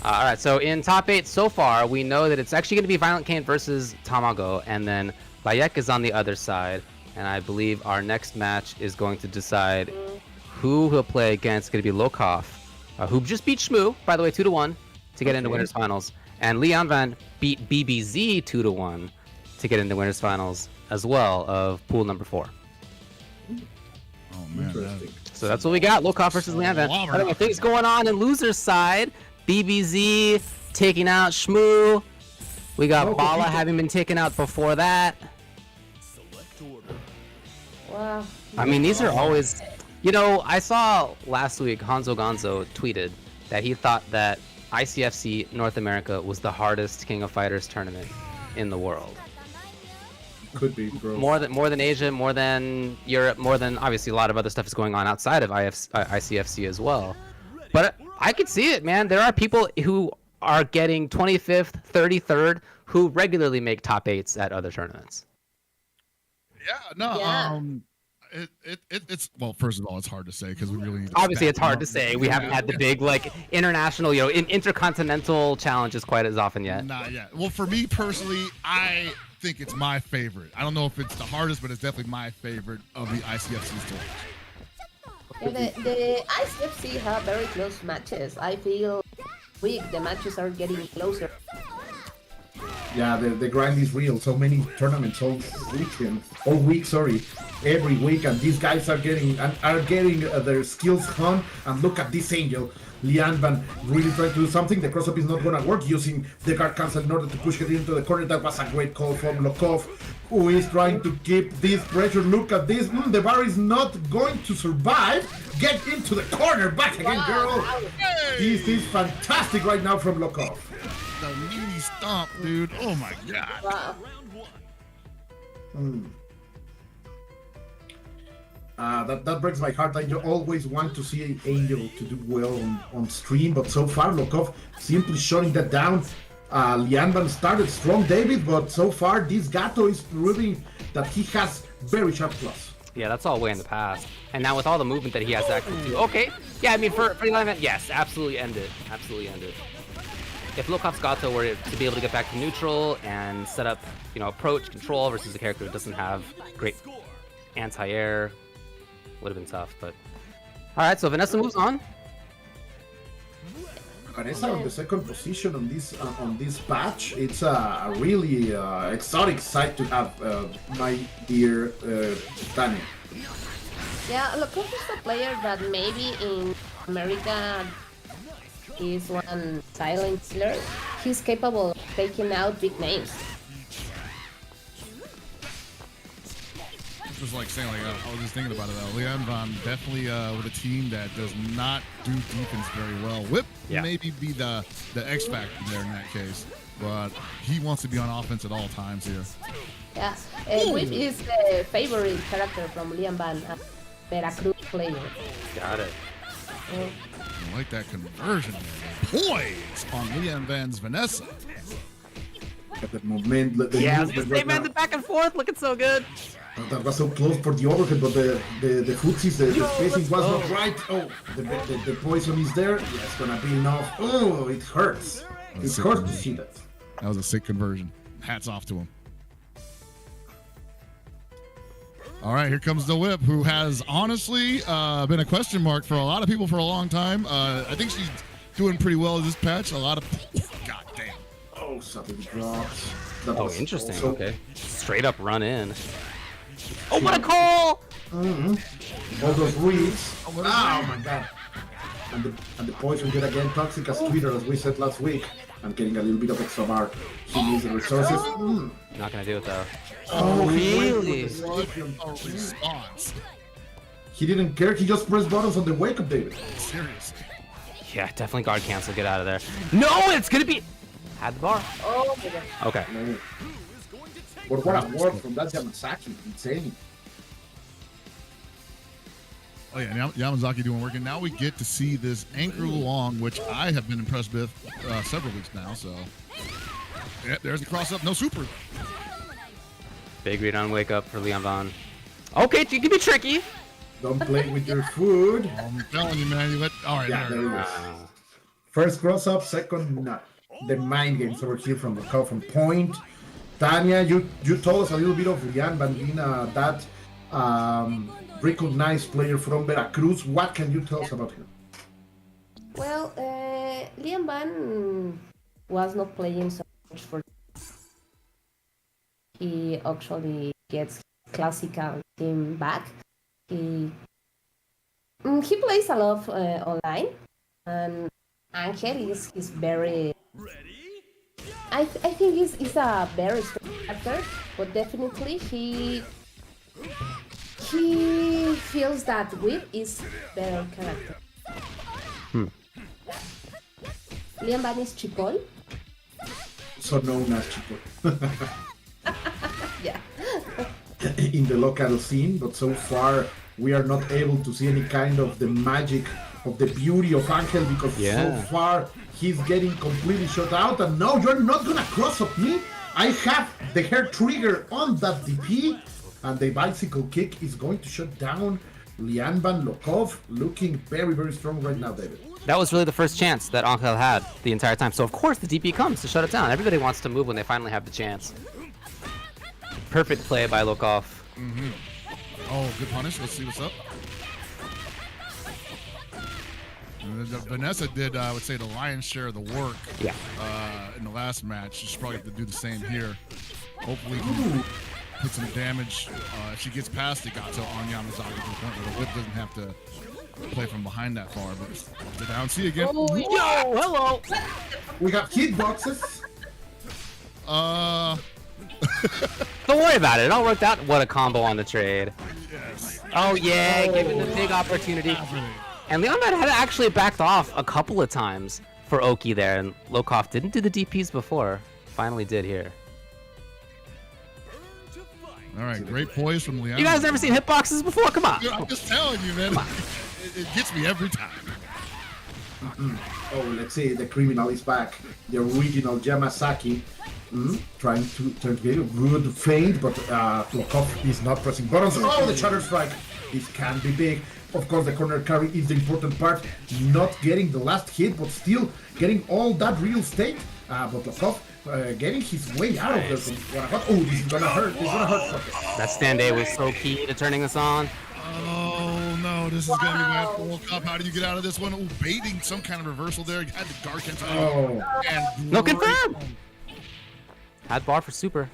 All right. So in top 8 so far, we know that it's actually going to be ViolentKain versus Tamago, and then Bayek is on the other side. And I believe our next match is going to decide who he'll play against. It's going to be Lokov, who just beat Shmoo, by the way, 2-1 to get into winners finals, and Leon Van beat BBZ 2-1 to get into winners finals as well of pool number 4. Oh man. So that's what we got. Lokov versus Leon Van. I don't know things going on in loser's side. BBZ taking out Shmoo. We got B.A.L.A having been taken out before that. Wow. I mean, these are always... You know, I saw last week Hanzo Gonzo tweeted that he thought that ICFC North America was the hardest King of Fighters tournament in the world. Could be, bro. More than Asia, more than Europe, more than obviously a lot of other stuff is going on outside of ICFC as well. But I could see it, man. There are people who are getting 25th, 33rd who regularly make top 8s at other tournaments. It's well, first of all, it's hard to say because we really need to obviously it's hard to say. We haven't had the big like international, intercontinental challenges quite as often yet. Not yet. Well, for me personally, I think it's my favorite. I don't know if it's the hardest, but it's definitely my favorite of the ICFC's tournaments. Yeah, the ICFC have very close matches. I feel the matches are getting closer. Yeah, the grind is real. So many tournaments all week, every week, and these guys are getting their skills honed. And look at this Angel, Lian Van, really trying to do something. The cross-up is not gonna work, using the guard cancel in order to push it into the corner. That was a great call from Lokov, who is trying to keep this pressure. Look at this. The bar is not going to survive. Get into the corner, back again, girl. Hey. This is fantastic right now from Lokov. The meaty stomp, dude. Oh my god. Wow. That breaks my heart. I always want to see Angel to do well on stream, but so far Lokov simply shutting that down. Lian Van started strong, David, but so far this Gato is proving that he has very sharp claws. Yeah, that's all way in the past. And now with all the movement that he has access to, okay. Yeah, I mean, for Elisabeth, yes, absolutely end it. Absolutely end it. If Lokov's Gato were to be able to get back to neutral and set up, approach, control versus a character that doesn't have great anti-air, would have been tough, but... Alright, so Vanessa moves on. Vanessa on the second position on this patch. It's a really exotic sight to have, my dear Tanya. Yeah, Lokov is a player that maybe in America is one silent killer. He's capable of taking out big names. Just like saying, I was just thinking about it though. Lianvan definitely with a team that does not do defense very well. Whip maybe be the X factor there in that case, but he wants to be on offense at all times here. Yeah, Whip is the favorite character from Lianvan, a Veracruz player. Got it. I like that conversion. Poise on Lianvan's Vanessa. At the moment, Yeah, they man the back and forth, looking so good. That was so close for the overhead, but the footsies, the spacing was not right. Oh, the poison is there. Yeah, it's gonna be enough. Oh, it hurts. It hurts to see that. That was a sick conversion. Hats off to him. All right, here comes the Whip, who has honestly been a question mark for a lot of people for a long time. I think she's doing pretty well in this patch. A lot of... God damn. Oh, something drops. That Oh, was interesting. also- Okay. Straight up run in. Oh, what a call! All those reads. Oh my god. And the poison get again toxic as Twitter, as we said last week. I'm getting a little bit of extra bar. He needs the resources. Not gonna do it though. Oh, really? Response. He didn't care. He just pressed buttons on the wake up, David. Seriously. Yeah, definitely guard cancel. Get out of there. No, it's gonna be. Had the bar. Oh my god. Okay. No. But what a work from that Yamazaki. Insane. Oh yeah, Yamazaki doing work, and now we get to see this Anchor Luong, which I have been impressed with several weeks now. So, yeah, there's the cross up, no super. Big read on wake up for Lianvan. Okay, you can be tricky. Don't play with your food. I'm telling you, man. All right, Yeah, there there we it go. is. First cross up, second not. The mind games over here from the call from Point. Tanya, you told us a little bit of Lian Bandina, that recognized player from Veracruz. What can you tell us about him? Well, Lian Van was not playing so much for. He actually gets classical team back. He plays a lot online, and Ángel is very. I think he's a very strong character, but definitely he feels that Whip is better character. Lian Van is Chipol. So known as Chico. Yeah. In the local scene, but so far we are not able to see any kind of the magic of the beauty of Ángel, because so far he's getting completely shut out. And no, you're not gonna cross up me. I have the hair trigger on that DP, and the bicycle kick is going to shut down Lianvan Lokov, looking very, very strong right now, David. That was really the first chance that Ángel had the entire time. So of course the DP comes to shut it down. Everybody wants to move when they finally have the chance. Perfect play by Lokov. Oh, good punish. Let's see what's up. Vanessa did, I would say, the lion's share of the work in the last match. She's probably have to do the same here. Hopefully, put some damage. If she gets past the Gato on Yamazaki to the point where the whip doesn't have to play from behind that far. But the down C again. Oh, yo, hello. We have hitboxes. Don't worry about it. It all worked out. What a combo on the trade. Yes. Oh yeah, given the big opportunity. And Leonard had actually backed off a couple of times for Oki there, and Lokov didn't do the DPs before. Finally did here. All right, great poise from Leon. You guys never seen hitboxes before? Come on. I'm just telling you, man. It gets me every time. Oh, let's see, the criminal is back. The original Yamazaki. Trying to get a good feint, but Klokov is not pressing buttons. Oh, the Shatter Strike! This can be big. Of course, the corner carry is the important part. Not getting the last hit, but still getting all that real estate. But Klokov getting his way out of this. Oh, this is gonna hurt. This is gonna hurt. That stand A was so key to turning this on. Oh no, this is gonna be bad for World Cup. How do you get out of this one? Oh, baiting some kind of reversal there. You had the guard cancel. And No confirm. Had bar for super.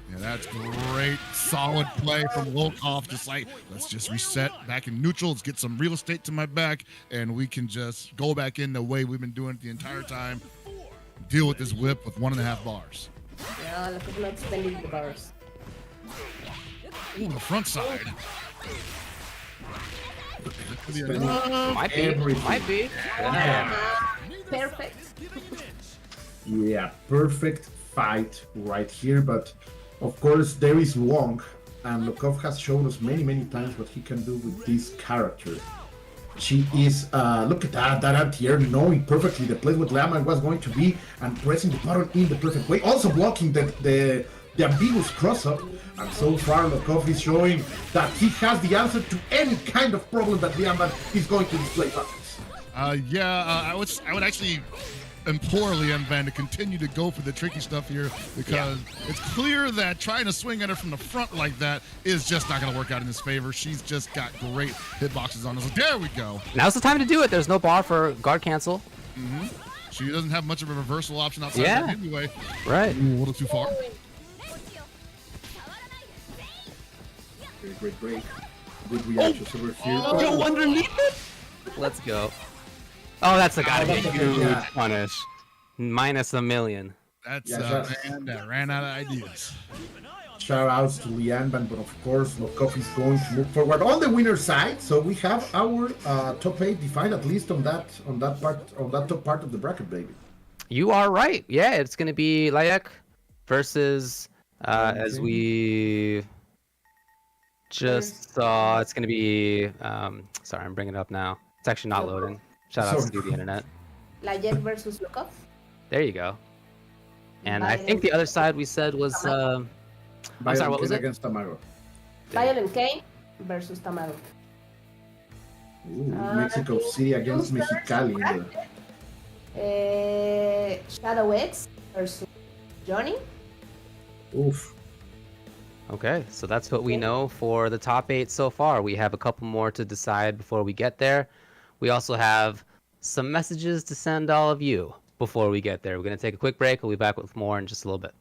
Yeah, that's great. Solid play from Volkov. Just like, let's just reset back in neutral. Let's get some real estate to my back, and we can just go back in the way we've been doing it the entire time. Deal with this whip with 1.5 bars. Yeah, look at not spending the bars. Ooh, the front side. Might be. Perfect. Yeah, perfect fight right here, but of course there is Wong, and Lokov has shown us many times what he can do with this character. She is, look at that anti-air, knowing perfectly the place with Lama was going to be, and pressing the button in the perfect way, also blocking the ambiguous cross-up, and so far Lokov is showing that he has the answer to any kind of problem that Liamban is going to display practice. I would actually implore Liam Van to continue to go for the tricky stuff here, because it's clear that trying to swing at her from the front like that is just not going to work out in his favor. She's just got great hitboxes on us. So there we go. Now's the time to do it. There's no bar for guard cancel. She doesn't have much of a reversal option outside that anyway. Right. Ooh, a little too far. Great. Good reactions over here. Go underneath it. Let's go. Oh, that's gotta be a huge punish. -1 million. That's a man that ran out of ideas. Shout outs to Lianban, but of course Lokov is going to move forward on the winner's side. So we have our top 8 defined, at least on that top part of the bracket, baby. You are right. Yeah, it's gonna be Layak versus as we just saw. It's gonna be sorry, I'm bringing it up now. It's actually not loading. Shout out to the internet. Layek versus Lokov. There you go. And I think the other side we said was I'm sorry, what was it? Against Tamago. ViolentKain versus Tamago. Mexico City against Mexicali. Shadow X versus Johnny. Oof. Okay, so that's what we know for the top 8 so far. We have a couple more to decide before we get there. We also have some messages to send all of you before we get there. We're going to take a quick break. We'll be back with more in just a little bit.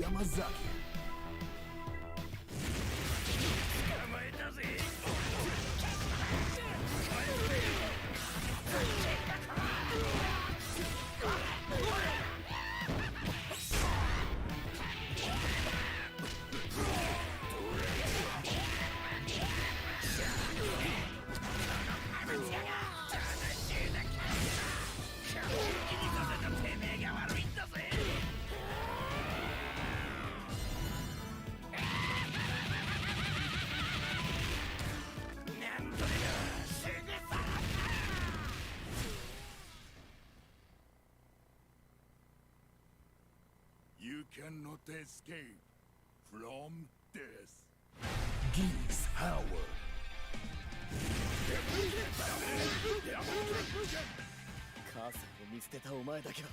Yamazaki. You cannot escape from this. Geese Power. 母さんを見捨てたお前だけは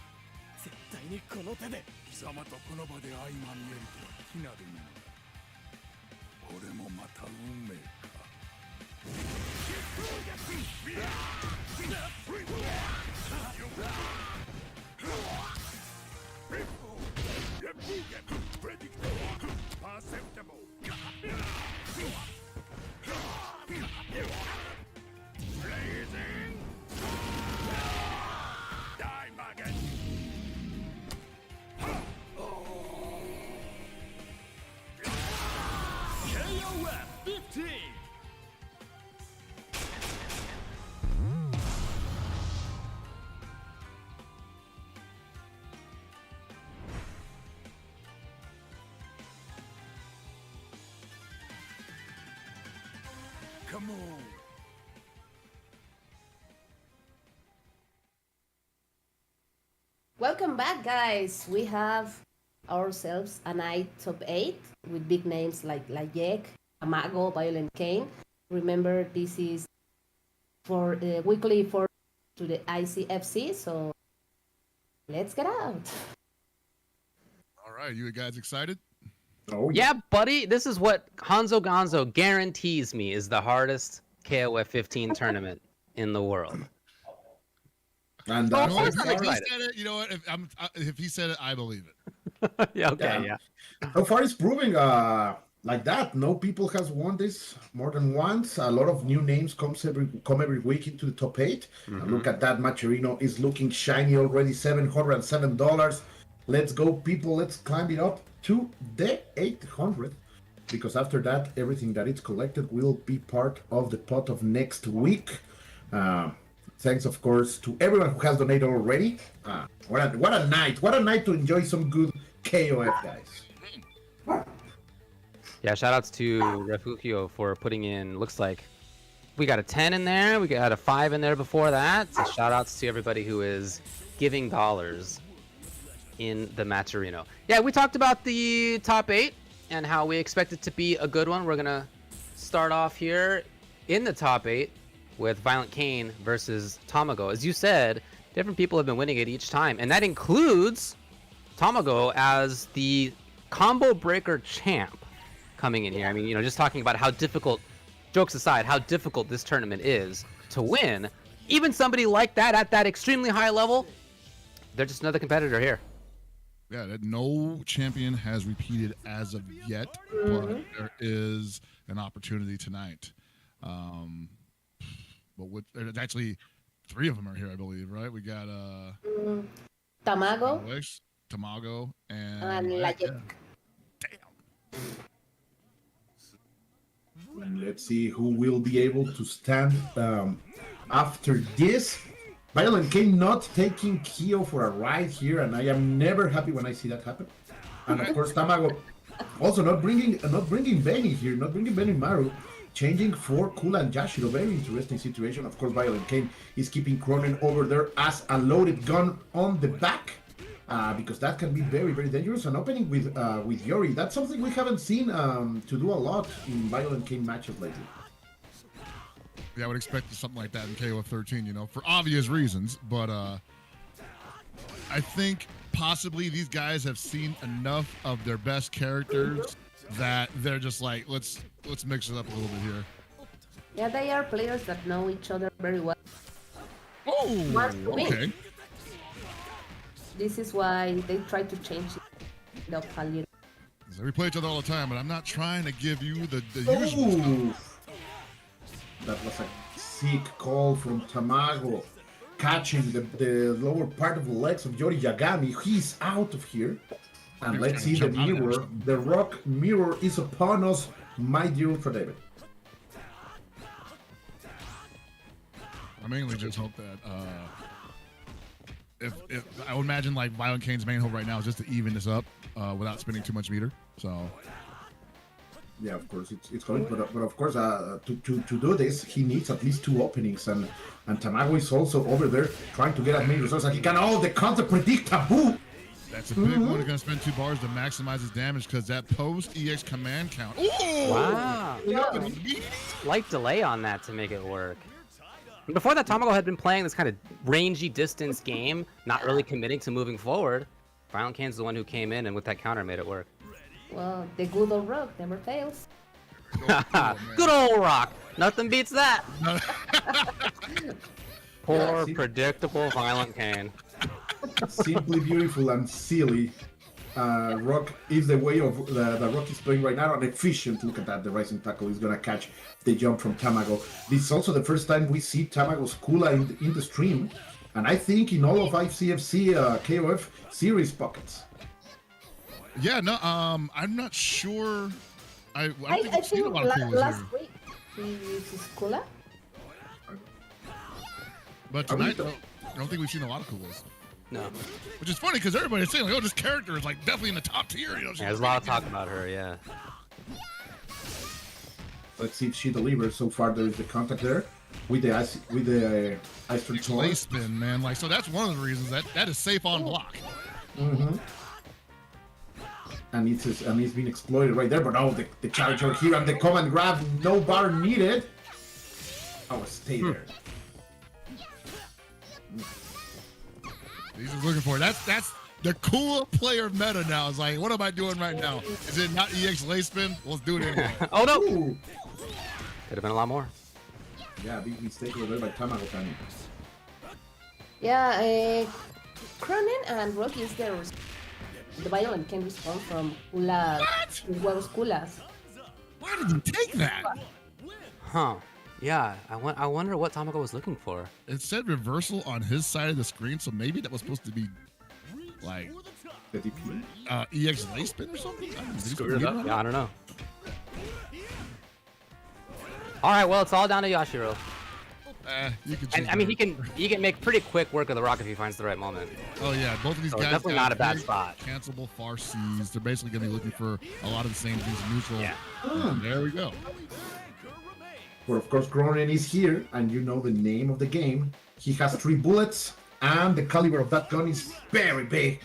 絶対にこの手で。貴様とこの場で相まみえるとは非なるものだ。これもまた運命か。Perceptible. Blazing. Die, maggot. KOF 15. Come on. Welcome back, guys. We have ourselves a night top 8 with big names like Yek, Tamago, ViolentKain. Remember, this is for weekly for to the ICFC, so let's get out. All right, you guys excited? Oh, Yeah, buddy, this is what Hanzo Gonzo guarantees me is the hardest KOF 15 tournament in the world. And Oh, You know what, course I'm if he excited. said it, you know what? If he said it, I believe it. Yeah, okay, Yeah. yeah. so far it's proving like that. No people has won this more than once. A lot of new names come every week into the top 8. And look at that, Macherino is looking shiny already. $707. Let's go, people. Let's climb it up to the 800. Because after that, everything that is collected will be part of the pot of next week. Thanks, of course, to everyone who has donated already. What a night! What a night to enjoy some good KOF, guys. Yeah, shout outs to Refugio for putting in, looks like we got a 10 in there, we got a 5 in there before that. So shout outs to everybody who is giving dollars in the Matcherino. Yeah, we talked about the top 8 and how we expect it to be a good one. We're gonna start off here in the top 8 with ViolentKain versus Tamago. As you said, different people have been winning it each time, and that includes Tamago as the combo breaker champ coming in here. I mean, you know, just talking about how difficult, jokes aside, how difficult this tournament is to win. Even somebody like that at that extremely high level, they're just another competitor here. Yeah, that no champion has repeated as of yet, but there is an opportunity tonight. But there's actually 3 of them are here, I believe, right? We got Tamago Tamago, and Layek. Damn. And let's see who will be able to stand after this. ViolentKain not taking Kyo for a ride here, and I am never happy when I see that happen. And of course, Tamago also not bringing Benny here, not bringing Benimaru. changing for Kula and Yashiro. Very interesting situation. Of course, ViolentKain is keeping Krohnen over there as a loaded gun on the back. Because that can be very, very dangerous. And opening with Yuri, that's something we haven't seen to do a lot in ViolentKain matches lately. Yeah, I would expect something like that in KOF 13, you know, for obvious reasons. But I think possibly these guys have seen enough of their best characters that they're just like, let's mix it up a little bit here. Yeah, they are players that know each other very well. Oh, okay. This is why they try to change it up a little. So we play each other all the time, but I'm not trying to give you the Oh! usual. That was a sick call from Tamago, catching the lower part of the legs of Yori Yagami. He's out of here. And let's see the mirror. The rock mirror is upon us, my dear UltraDavid. I mainly just hope that if I would imagine like ViolentKain's main hope right now is just to even this up without spending too much meter. So yeah, of course it's going, but of course to do this he needs at least 2 openings, and Tamago is also over there trying to get as many results as he can. Oh, the counter predict taboo. That's a big one. He's gonna spend 2 bars to maximize his damage because that post EX command count. Ooh! Wow. Slight delay on that to make it work. Before that, Tamago had been playing this kind of rangy distance game, not really committing to moving forward. ViolentKain's the one who came in and with that counter made it work. Well, the good old rock never fails. Good old rock. Nothing beats that. Poor, predictable ViolentKain. Simply beautiful and silly. Rock is the way of the Rock is playing right now, and efficient. Look at that, the rising tackle is gonna catch the jump from Tamago. This is also the first time we see Tamago's Kula in the stream, and I think in all of ICFC KOF series pockets. Yeah, no, I'm not sure. I don't think I we've seen a think lot of Kulas last here. week he uses Kula. But tonight, I don't think we've seen a lot of Kulas. No. Which is funny because everybody's saying, like, oh, this character is like definitely in the top tier. You know, Yeah, there's a lot of talk about her, yeah. Let's see if she delivers. So far, there is the contact there with the ice Lay spin, man. Like, so that's one of the reasons that is safe on block. Mm-hmm. And it's been exploited right there. But no, the charge over here and the command grab, no bar needed. Oh, stay there. He's just looking for it. That's the cool player meta now. It's like, what am I doing right now? Is it not EX lay spin? Let's do it anyway. Oh no! Ooh. Could have been a lot more. Yeah, big mistake over there by Tamago. Yeah, Krohnen and Rocky is there. The ViolentKain respond from Kula. Wero's Kulas. Why did you take that? Huh. Yeah, I wonder what Tamago was looking for. It said reversal on his side of the screen, so maybe that was supposed to be like EX lay spin or something? Screwed it up. Yeah, I don't know. All right, well, it's all down to Yashiro. You can And I mean, he can make pretty quick work of the rock if he finds the right moment. Oh yeah, both of these guys definitely not a bad spot. Cancelable far C's. They're basically going to be looking for a lot of the same things neutral. Yeah. There we go. Well, of course, Krohnen is here, and you know the name of the game. He has 3 bullets, and the caliber of that gun is very big.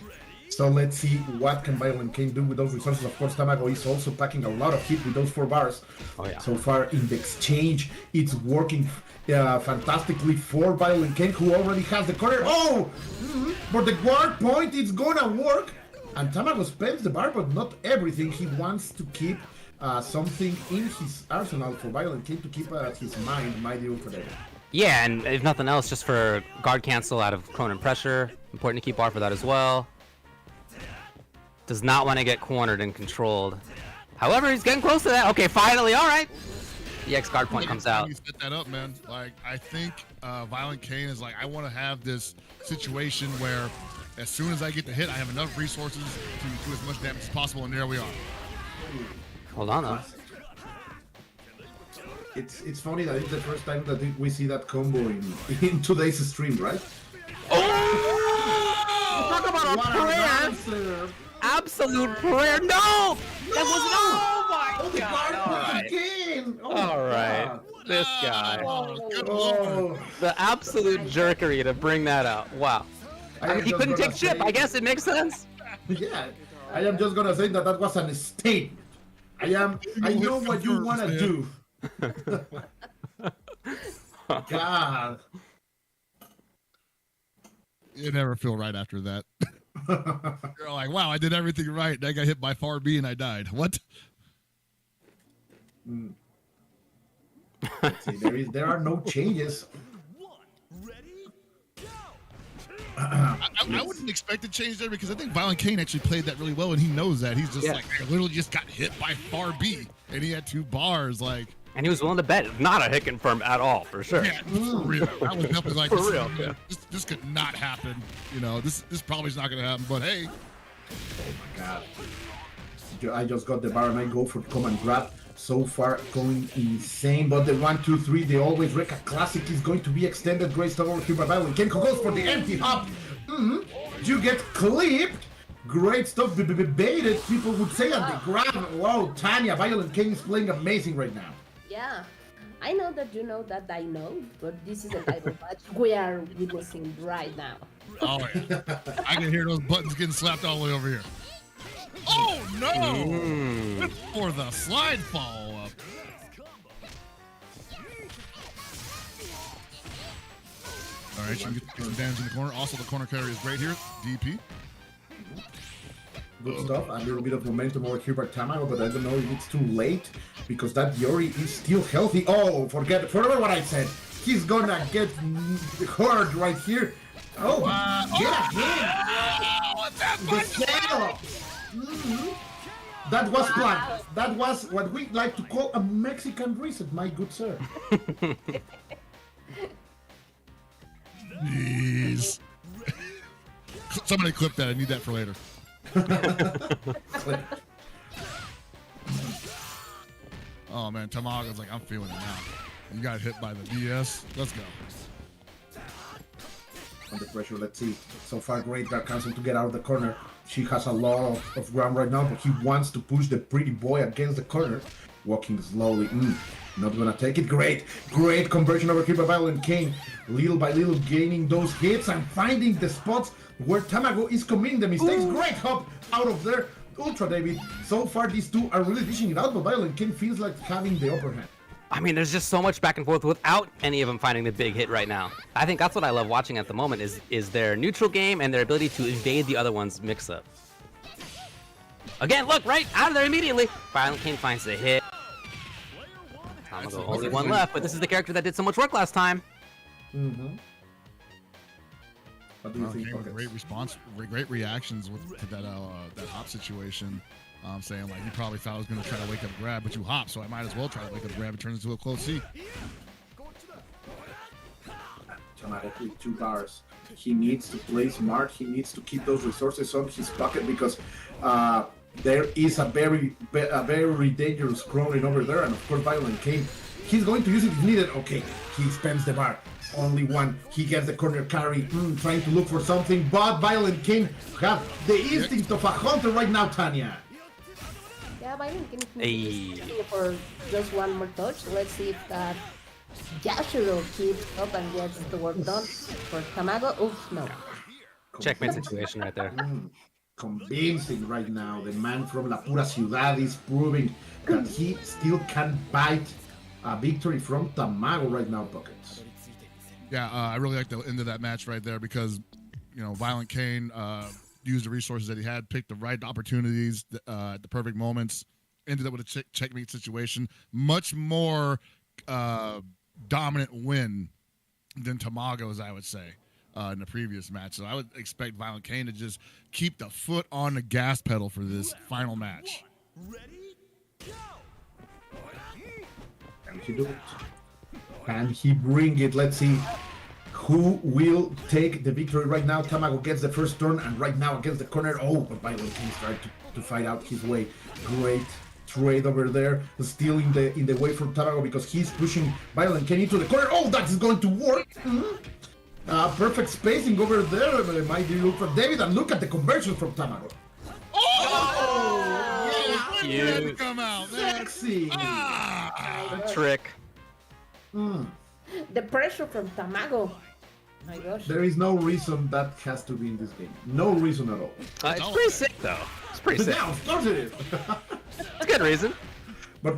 So let's see what can ViolentKain do with those resources. Of course, Tamago is also packing a lot of hit with those 4 bars. Oh yeah. So far in the exchange, it's working fantastically for ViolentKain, who already has the corner. Oh! But the guard point, it's gonna work. And Tamago spends the bar, but not everything. He wants to keep something in his arsenal for ViolentKain to keep his mind, my dear UltraDavid. Yeah, and if nothing else, just for guard cancel out of Krohnen pressure. Important to keep bar for that as well. Does not want to get cornered and controlled. However, he's getting close to that. Okay, finally, all right. The X guard point comes out. You set that up, man. Like, I think ViolentKain is like, I want to have this situation where as soon as I get the hit, I have enough resources to do as much damage as possible, and there we are. Hold on, though. It's funny that it's the first time that we see that combo in today's stream, right? Oh! Talk about a prayer! Absolute prayer! No! That was no! Oh my Oh, the guard all right. again! Oh, All right. God. This guy. Good lord. Oh, The absolute jerkery to bring that out. Wow. I mean, am he just couldn't gonna take chip. say- I guess it makes sense. Yeah, I am just gonna say that was a statement. I know what you wanna do. God. You never feel right after that. You're like, wow, I did everything right. And I got hit by far B and I died. What? See, there are no changes. I wouldn't expect a change there because I think ViolentKain actually played that really well, and he knows that. He's just like, I literally just got hit by far B, and he had 2 bars. Like, And he was willing to bet not a hit confirm at all, for sure. yeah, for real. I was definitely like, For this, real, yeah. this could not happen. You know, this probably is not going to happen. But hey, God. I just got the bar and I go for come and grab. So far going insane, but the 1, 2, 3, they always wreck a classic is going to be extended. Great stuff over here by ViolentKain goes for the empty hop. You get clipped. Great stuff, baited, people would say at the grab. Wow, Tanya, ViolentKain is playing amazing right now. Yeah, I know that you know that I know, but this is a title match we are witnessing right now. oh yeah, I can hear those buttons getting slapped all the way over here. Oh no! For the slide follow up. All right, she can get some damage in the corner. Also, the corner carry is great here. DP. Good stuff. A little bit of momentum over here by Tamago, but I don't know if it's too late because that Yuri is still healthy. Oh, forget what I said. He's gonna get hurt right here. Oh, get again! The setup. That was planned. That was what we like to call a Mexican reset, my good sir. Jeez. Somebody clip that. I need that for later. Oh man, Tamago's like, I'm feeling it now. You got hit by the DS. Let's go. Under pressure, let's see. So far, great. Got cancelled to get out of the corner. She has a lot of ground right now, but he wants to push the pretty boy against the corner. Walking slowly. Not gonna take it. Great conversion over here by ViolentKain. Little by little gaining those hits and finding the spots where Tamago is committing the mistakes. Great hop out of there. UltraDavid. So far, these two are really dishing it out, but ViolentKain feels like having the upper hand. I mean, there's just so much back and forth without any of them finding the big hit right now. I think that's what I love watching at the moment is their neutral game and their ability to evade the other one's mix-up. Again, look, right out of there immediately. ViolentKain finds the hit. Tamago, only one left, but this is the character that did so much work last time. What do you think, Came with Pockets? great response, great reactions to that hop situation. Saying like, you probably thought I was going to try to wake up grab, but you hop, so I might as well try to wake up grab. It turns into a close C. Tamago with 2 bars. He needs to play smart. He needs to keep those resources on his pocket because there is a very dangerous Krohnen over there, and of course ViolentKain. He's going to use it if needed. Okay, he spends the bar. Only one. He gets the corner carry, trying to look for something, but ViolentKain have the instinct of a hunter right now, Tanya. Yeah, ViolentKain is looking for just one more touch. Let's see if that Yashiro keeps up and gets the work done for Tamago. Oof, no. Checkmate situation right there. Convincing right now. The man from La Pura Ciudad is proving that he still can bite a victory from Tamago right now, Pockets. Yeah, I really like the end of that match right there because, you know, ViolentKain used the resources that he had, picked the right opportunities at the perfect moments, ended up with a checkmate situation. Much more dominant win than Tamago's, I would say, in the previous match. So I would expect ViolentKain to just keep the foot on the gas pedal for this final match. Can he do it? Can he bring it? Let's see who will take the victory right now. Tamago gets the first turn, and right now against the corner. Oh, but ViolentKain tried to fight out his way. Great trade over there, still in the way from Tamago because he's pushing ViolentKain into the corner. Oh, that is going to work. Perfect spacing over there. Might be UltraDavid, and look at the conversion from Tamago. Oh! Yeah, You had to Cute. come out, man. Sexy. Ah! Trick. Mm. The pressure from Tamago. My gosh. There is no reason that has to be in this game. No reason at all. It's pretty sick though. It's pretty sick. Yeah, of course it is. It's a good reason. But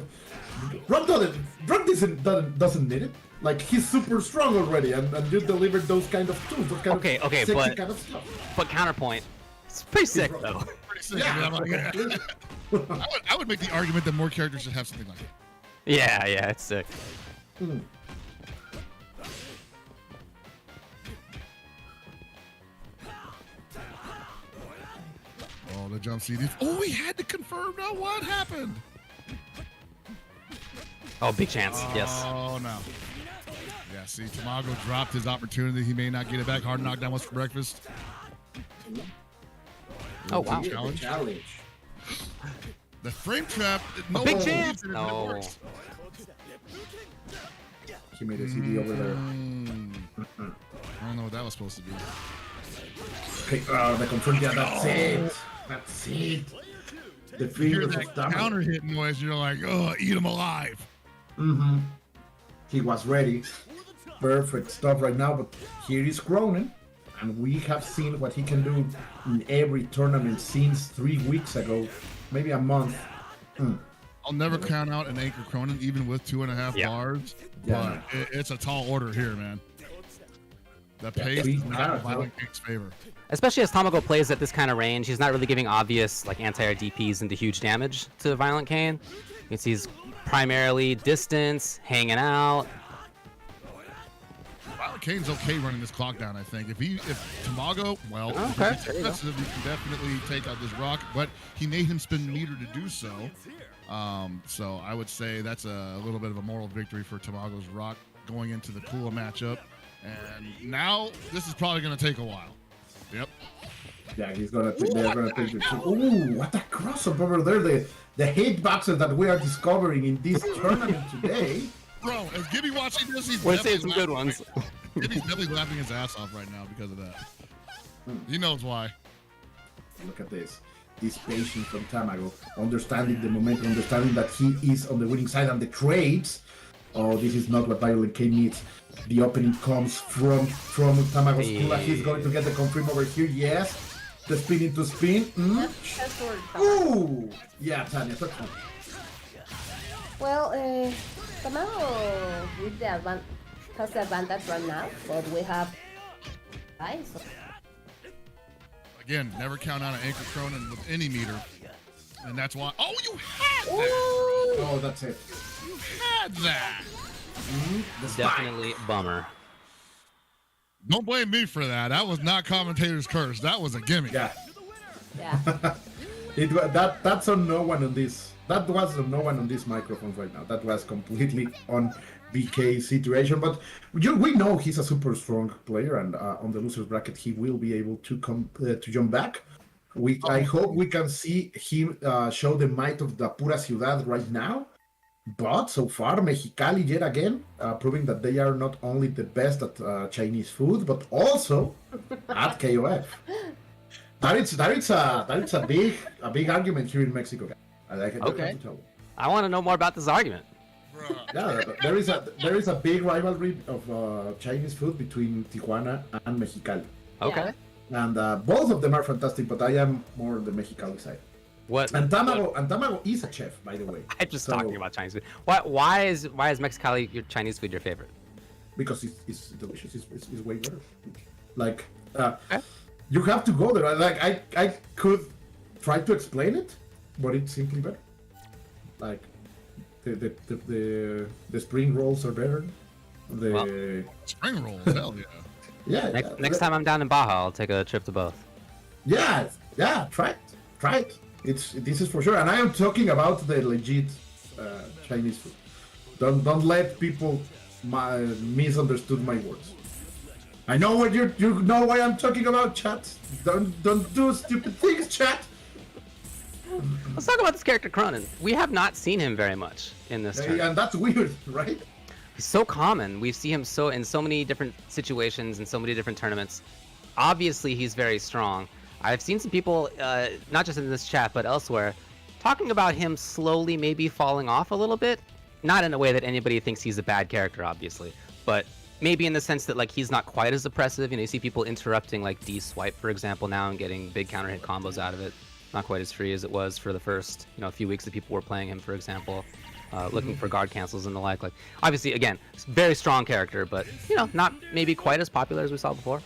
Brock doesn't need it. Like, he's super strong already, and you delivered those kind of tools, those kind Okay, of okay, sexy but- kind of stuff. But counterpoint. It's pretty sick though. Pretty sick. Yeah, I mean, I'm like, I would make the argument that more characters should have something like it. Yeah, it's sick. Hmm. Oh, the jump CD. Oh, we had to confirm now what happened. Oh, big chance. Yes. Oh, no. Yeah, see, Tamago dropped his opportunity. He may not get it back. Hard knockdown was for breakfast. Oh wow. Challenge. The frame trap. No Big one chance. believes in it, but it No. works. He made a CD over there. I don't know what that was supposed to be. Okay, the control, yeah, that's it. That's it. The You hear fingers that of Tamago. counter hit noise, you're like, oh, eat him alive. Mm-hmm. He was ready. Perfect stuff right now, but here is Krohnen, and we have seen what he can do in every tournament since 3 weeks ago, maybe a month. I'll never count out an anchor Krohnen, even with 2.5 Yeah. bars. Yeah. But it's a tall order here, man. The pace three is not in cards, ViolentKain's favor. Especially as Tamago plays at this kind of range, he's not really giving obvious like anti-air DPs into huge damage to ViolentKain. You can see he's primarily distance, hanging out. ViolentKain's okay running this clock down, I think. If Tamago, well, if Okay, he's there you go. aggressive, he can definitely take out this rock, but he made him spin meter to do so. So I would say that's a little bit of a moral victory for Tamago's rock going into the Kula matchup. And now this is probably going to take a while. Yep. Yeah, they're gonna take the two. Ooh, what a crossover over there! The hitboxes that we are discovering in this tournament today. Bro, as Gibby watching this, he's We're definitely seeing some good laughing. ones. Gibby's definitely laughing his ass off right now because of that. He knows why. Look at this. This patience from Tamago, understanding the momentum, understanding that he is on the winning side, and the trades. Oh, this is not what ViolentKain needs. The opening comes from Tamago's Kula. He's going to get the confirm over here. Yes. The spin into spin. That's for Tamago. Ooh! Yeah, Tanya, touch me. Well, Tamago with the has the advantage right now, but we have guys. Again, never count out an anchor Krohnen with any meter. And that's why. Oh, you had that! Ooh. Oh, that's it. You had that! The spike. Definitely bummer. Don't blame me for that. That was not commentator's curse. That was a gimmick. Yeah. Yeah. That's on no one on this. That was on no one on these microphones right now. That was completely on BK's situation. But we know he's a super strong player, and on the losers bracket he will be able to come to jump back. I hope we can see him show the might of the Pura Ciudad right now. But so far, Mexicali yet again proving that they are not only the best at Chinese food, but also at KOF. That is a big argument here in Mexico. I like it. Okay. I want to know more about this argument. Yeah, there is a big rivalry of Chinese food between Tijuana and Mexicali, Okay. and both of them are fantastic. But I am more on the Mexicali side. What? And Tamago is a chef, by the way. I'm just So- talking about Chinese food. Why is Mexicali your Chinese food your favorite? Because it's delicious. It's way better. Like you have to go there. Like I could try to explain it, but it's simply better. Like the spring rolls are better. Spring rolls, hell yeah. Next time I'm down in Baja, I'll take a trip to both. Yeah, try it. This is for sure, and I am talking about the legit Chinese food. Don't let people misunderstood my words. I know what you know why I'm talking about, chat. Don't do stupid things, chat. Let's talk about this character Krohnen. We have not seen him very much in this tournament. And that's weird, right? He's so common. We see him in so many different situations in so many different tournaments. Obviously, he's very strong. I've seen some people, not just in this chat but elsewhere, talking about him slowly maybe falling off a little bit. Not in a way that anybody thinks he's a bad character, obviously, but maybe in the sense that like he's not quite as oppressive. You know, you see people interrupting like D swipe, for example, now and getting big counter hit combos out of it. Not quite as free as it was for the first, few weeks that people were playing him, for example, looking for guard cancels and the like. Like, obviously, again, very strong character, but not maybe quite as popular as we saw before.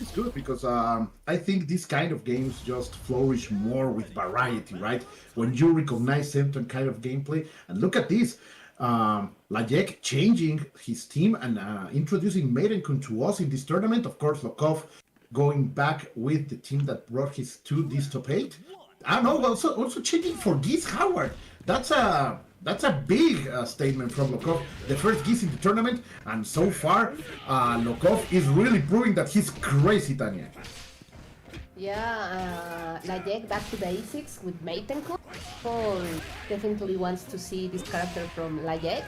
It's good because I think these kind of games just flourish more with variety, right? When you recognize certain kind of gameplay, and look at this, Lajek changing his team and introducing Maidenkun to us in this tournament. Of course, Lokov going back with the team that brought his to this top 8. I know, also changing for Geese Howard. That's a big statement from Lokov. The first Geese in the tournament, and so far, Lokov is really proving that he's crazy, Tanya. Yeah, Lajek back to basics with Maidenkun. Paul definitely wants to see this character from Lajek.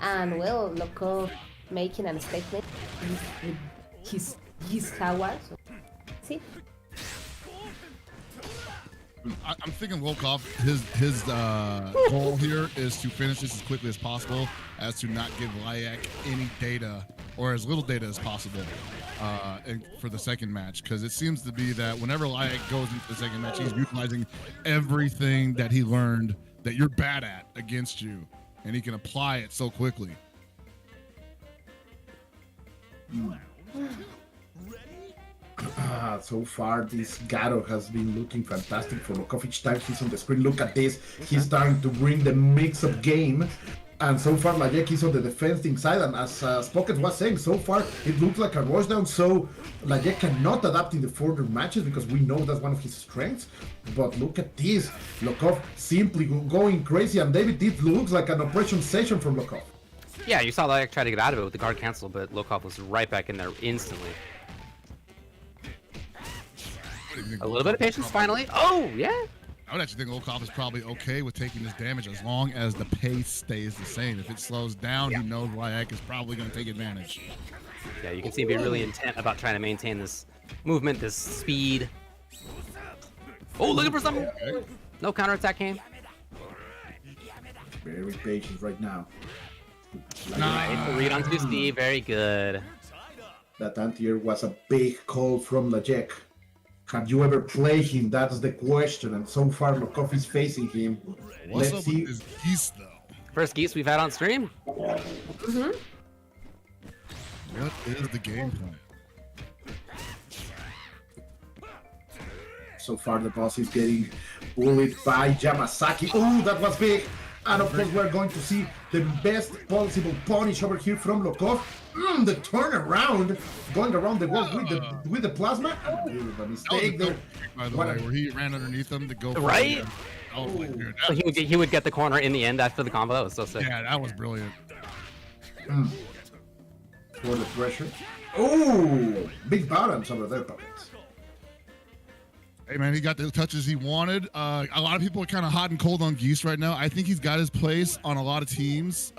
And well, Lokov making a statement with his Howard. So, see? I'm thinking Lokov, his goal here is to finish this as quickly as possible, as to not give Layak any data, or as little data as possible for the second match, because it seems to be that whenever Layak goes into the second match, he's utilizing everything that he learned that you're bad at against you, and he can apply it so quickly. So far, this Gato has been looking fantastic for Lokov. Each time he's on the screen, look at this. He's starting to bring the mix-up game. And so far, Lajek is on the defending side. And as Spocket was saying, so far, it looks like a rushdown. So Lajek cannot adapt in the further matches because we know that's one of his strengths. But look at this. Lokov simply going crazy. And David, it looks like an operation session from Lokov. Yeah, you saw Lajek try to get out of it with the guard cancel, but Lokov was right back in there instantly. A little bit of patience finally. Oh, yeah. I would actually think Lokov is probably okay with taking this damage as long as the pace stays the same. If it slows down, he knows Layak is probably going to take advantage. Yeah, you can see him be really intent about trying to maintain this movement, this speed. Oh, looking for something. No counterattack came. Very patient right now. Nice. Read on 2C. Very good. That anti-air was a big call from Lajek. Have you ever played him? That's the question. And so far, Lokov is facing him. What's Let's up see. with this Geese, though? First Geese we've had on stream. What is the game plan? So far, the boss is getting bullied by Yamazaki. Oh, that was big. And of course, we're going to see the best possible punish over here from Lokov. The turnaround, going around the wall with the plasma. A mistake there. By the way, where he ran underneath them to go for Right? it. I was like, dude, So he would get the corner in the end after the combo. That was so sick. yeah, that was brilliant. For the pressure. Oh, big balance over there, puppets. Hey, man, he got the touches he wanted. A lot of people are kind of hot and cold on Geese right now. I think he's got his place on a lot of teams,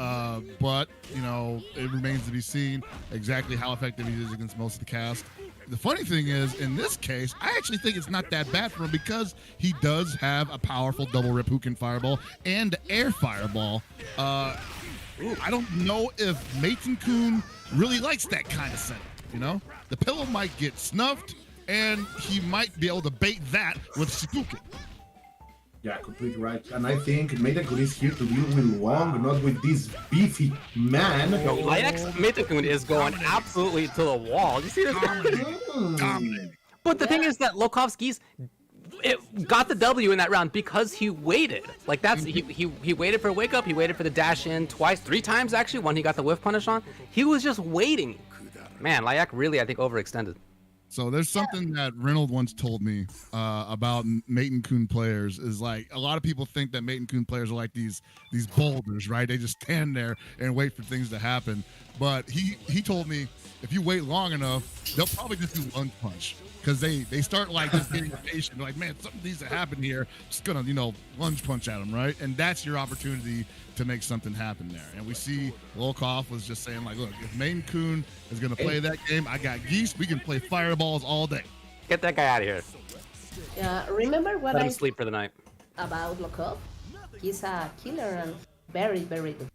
but, it remains to be seen exactly how effective he is against most of the cast. The funny thing is, in this case, I actually think it's not that bad for him because he does have a powerful double rip who can fireball and air fireball. I don't know if Maidenkun really likes that kind of setup, The pillow might get snuffed, and he might be able to bait that with Shikuken. Yeah, completely right. And I think Maidenkun is here to deal with Wong, not with this beefy man. Layak's Maidenkun is going absolutely to the wall. You see this? Dominating. But the thing is that Lokov's got the W in that round because he waited. Like that's he waited for a wake up. He waited for the dash in twice, 3 times actually. When he got the whiff punish on, he was just waiting. Man, Layak really I think overextended. So there's something that Reynolds once told me about Maidenkun players is like a lot of people think that Maidenkun players are like these boulders, right? They just stand there and wait for things to happen. But he told me if you wait long enough, they'll probably just do lunge punch because they start like just getting impatient. They're like, man, something needs to happen here. Just gonna lunge punch at them, right? And that's your opportunity to make something happen there. And we see Lokov was just saying like, look, if Maidenkun is gonna play that game, I got Geese. We can play fireballs all day. Get that guy out of here. Remember what Let I him sleep for the night. about Lokov. He's a killer and very, very good.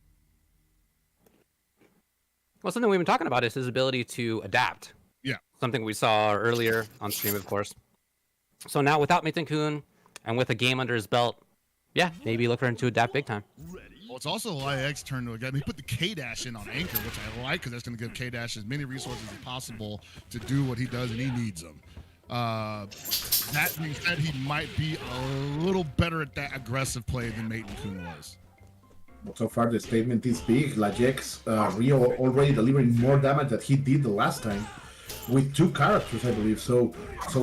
Well, something we've been talking about is his ability to adapt. Yeah. Something we saw earlier on stream, of course. So now without Mitten-kun and with a game under his belt, yeah, maybe look for him to adapt big time. Well, it's also LIX's turn to again. He put the K-Dash in on Anchor, which I like because that's going to give K-Dash as many resources as possible to do what he does, and he needs them. That being said, he might be a little better at that aggressive play than Mitten-kun was. But so far, the statement is big. LIX's Rio already delivering more damage than he did the last time with 2 characters, I believe. So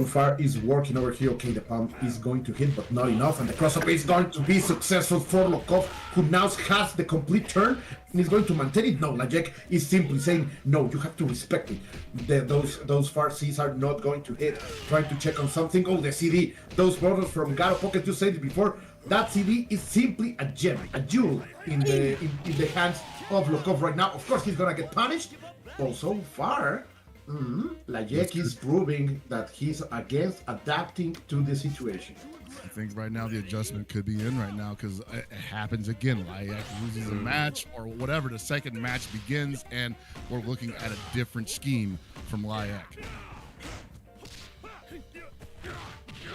far, is working over here. Okay, the pump is going to hit, but not enough. And the crossover is going to be successful for Lokov, who now has the complete turn and is going to maintain it. No, LIX is simply saying, no, you have to respect me. Those far Cs are not going to hit. Trying to check on something. Oh, the CD. Those borders from Gato Pocket, you said it before. That CD is simply a gem, a jewel in the hands of Lokov right now. Of course, he's gonna get punished. But so far, LIX is proving that he's against adapting to the situation. I think right now the adjustment could be in right now because it happens again. LIX loses a match or whatever. The second match begins, and we're looking at a different scheme from LIX.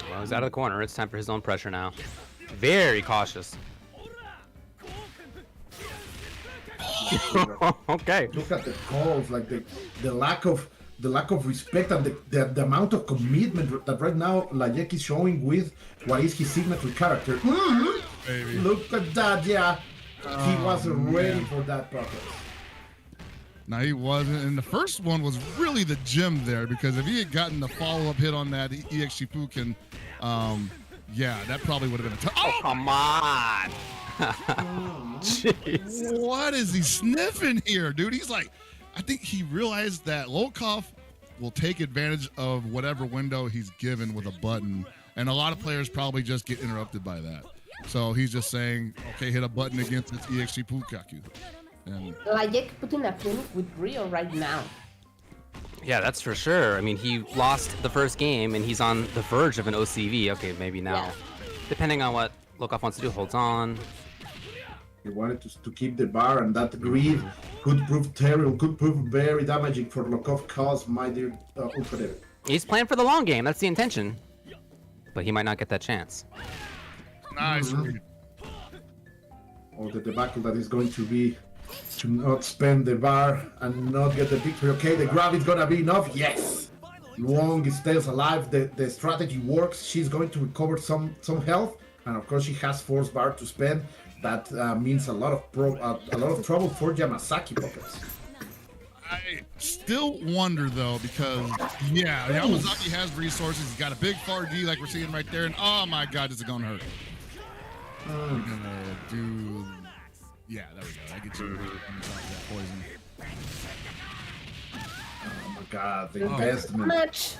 Well, he's out of the corner. It's time for his own pressure now. Very cautious. Okay. Look at the calls, like the lack of respect and the amount of commitment that right now LIX is showing with what is his signature character. Look at that, yeah. He wasn't ready for that process. No, he wasn't. And the first one was really the gem there because if he had gotten the follow-up hit on that EX Shifuken, yeah, that probably would have been a Oh, come on. Jeez. What is he sniffing here, dude? He's like, I think he realized that Lokov will take advantage of whatever window he's given with a button. And a lot of players probably just get interrupted by that. So he's just saying, okay, hit a button against this EXG Pukaku. And LIX putting a clinic with Rio right now. Yeah, that's for sure. I mean, he lost the first game, and he's on the verge of an OCV. Okay, maybe now. Yeah. Depending on what Lokov wants to do, holds on. He wanted to keep the bar, and that greed could prove terrible, could prove very damaging for Lokov cause, my dear UltraDavid. He's playing for the long game. That's the intention. But he might not get that chance. nice read. Or the debacle that is going to be to not spend the bar and not get the victory. Okay, the grab is gonna be enough. Yes! Luong stays alive. The strategy works. She's going to recover some health, and of course she has force bar to spend. That means a lot of trouble for Yamazaki pockets. I still wonder though because yeah, Yamazaki has resources. He's got a big far D like we're seeing right there, and oh my God, is it gonna hurt? We're gonna do. Yeah, there we go. That gets you that poison. Oh my God, the investment.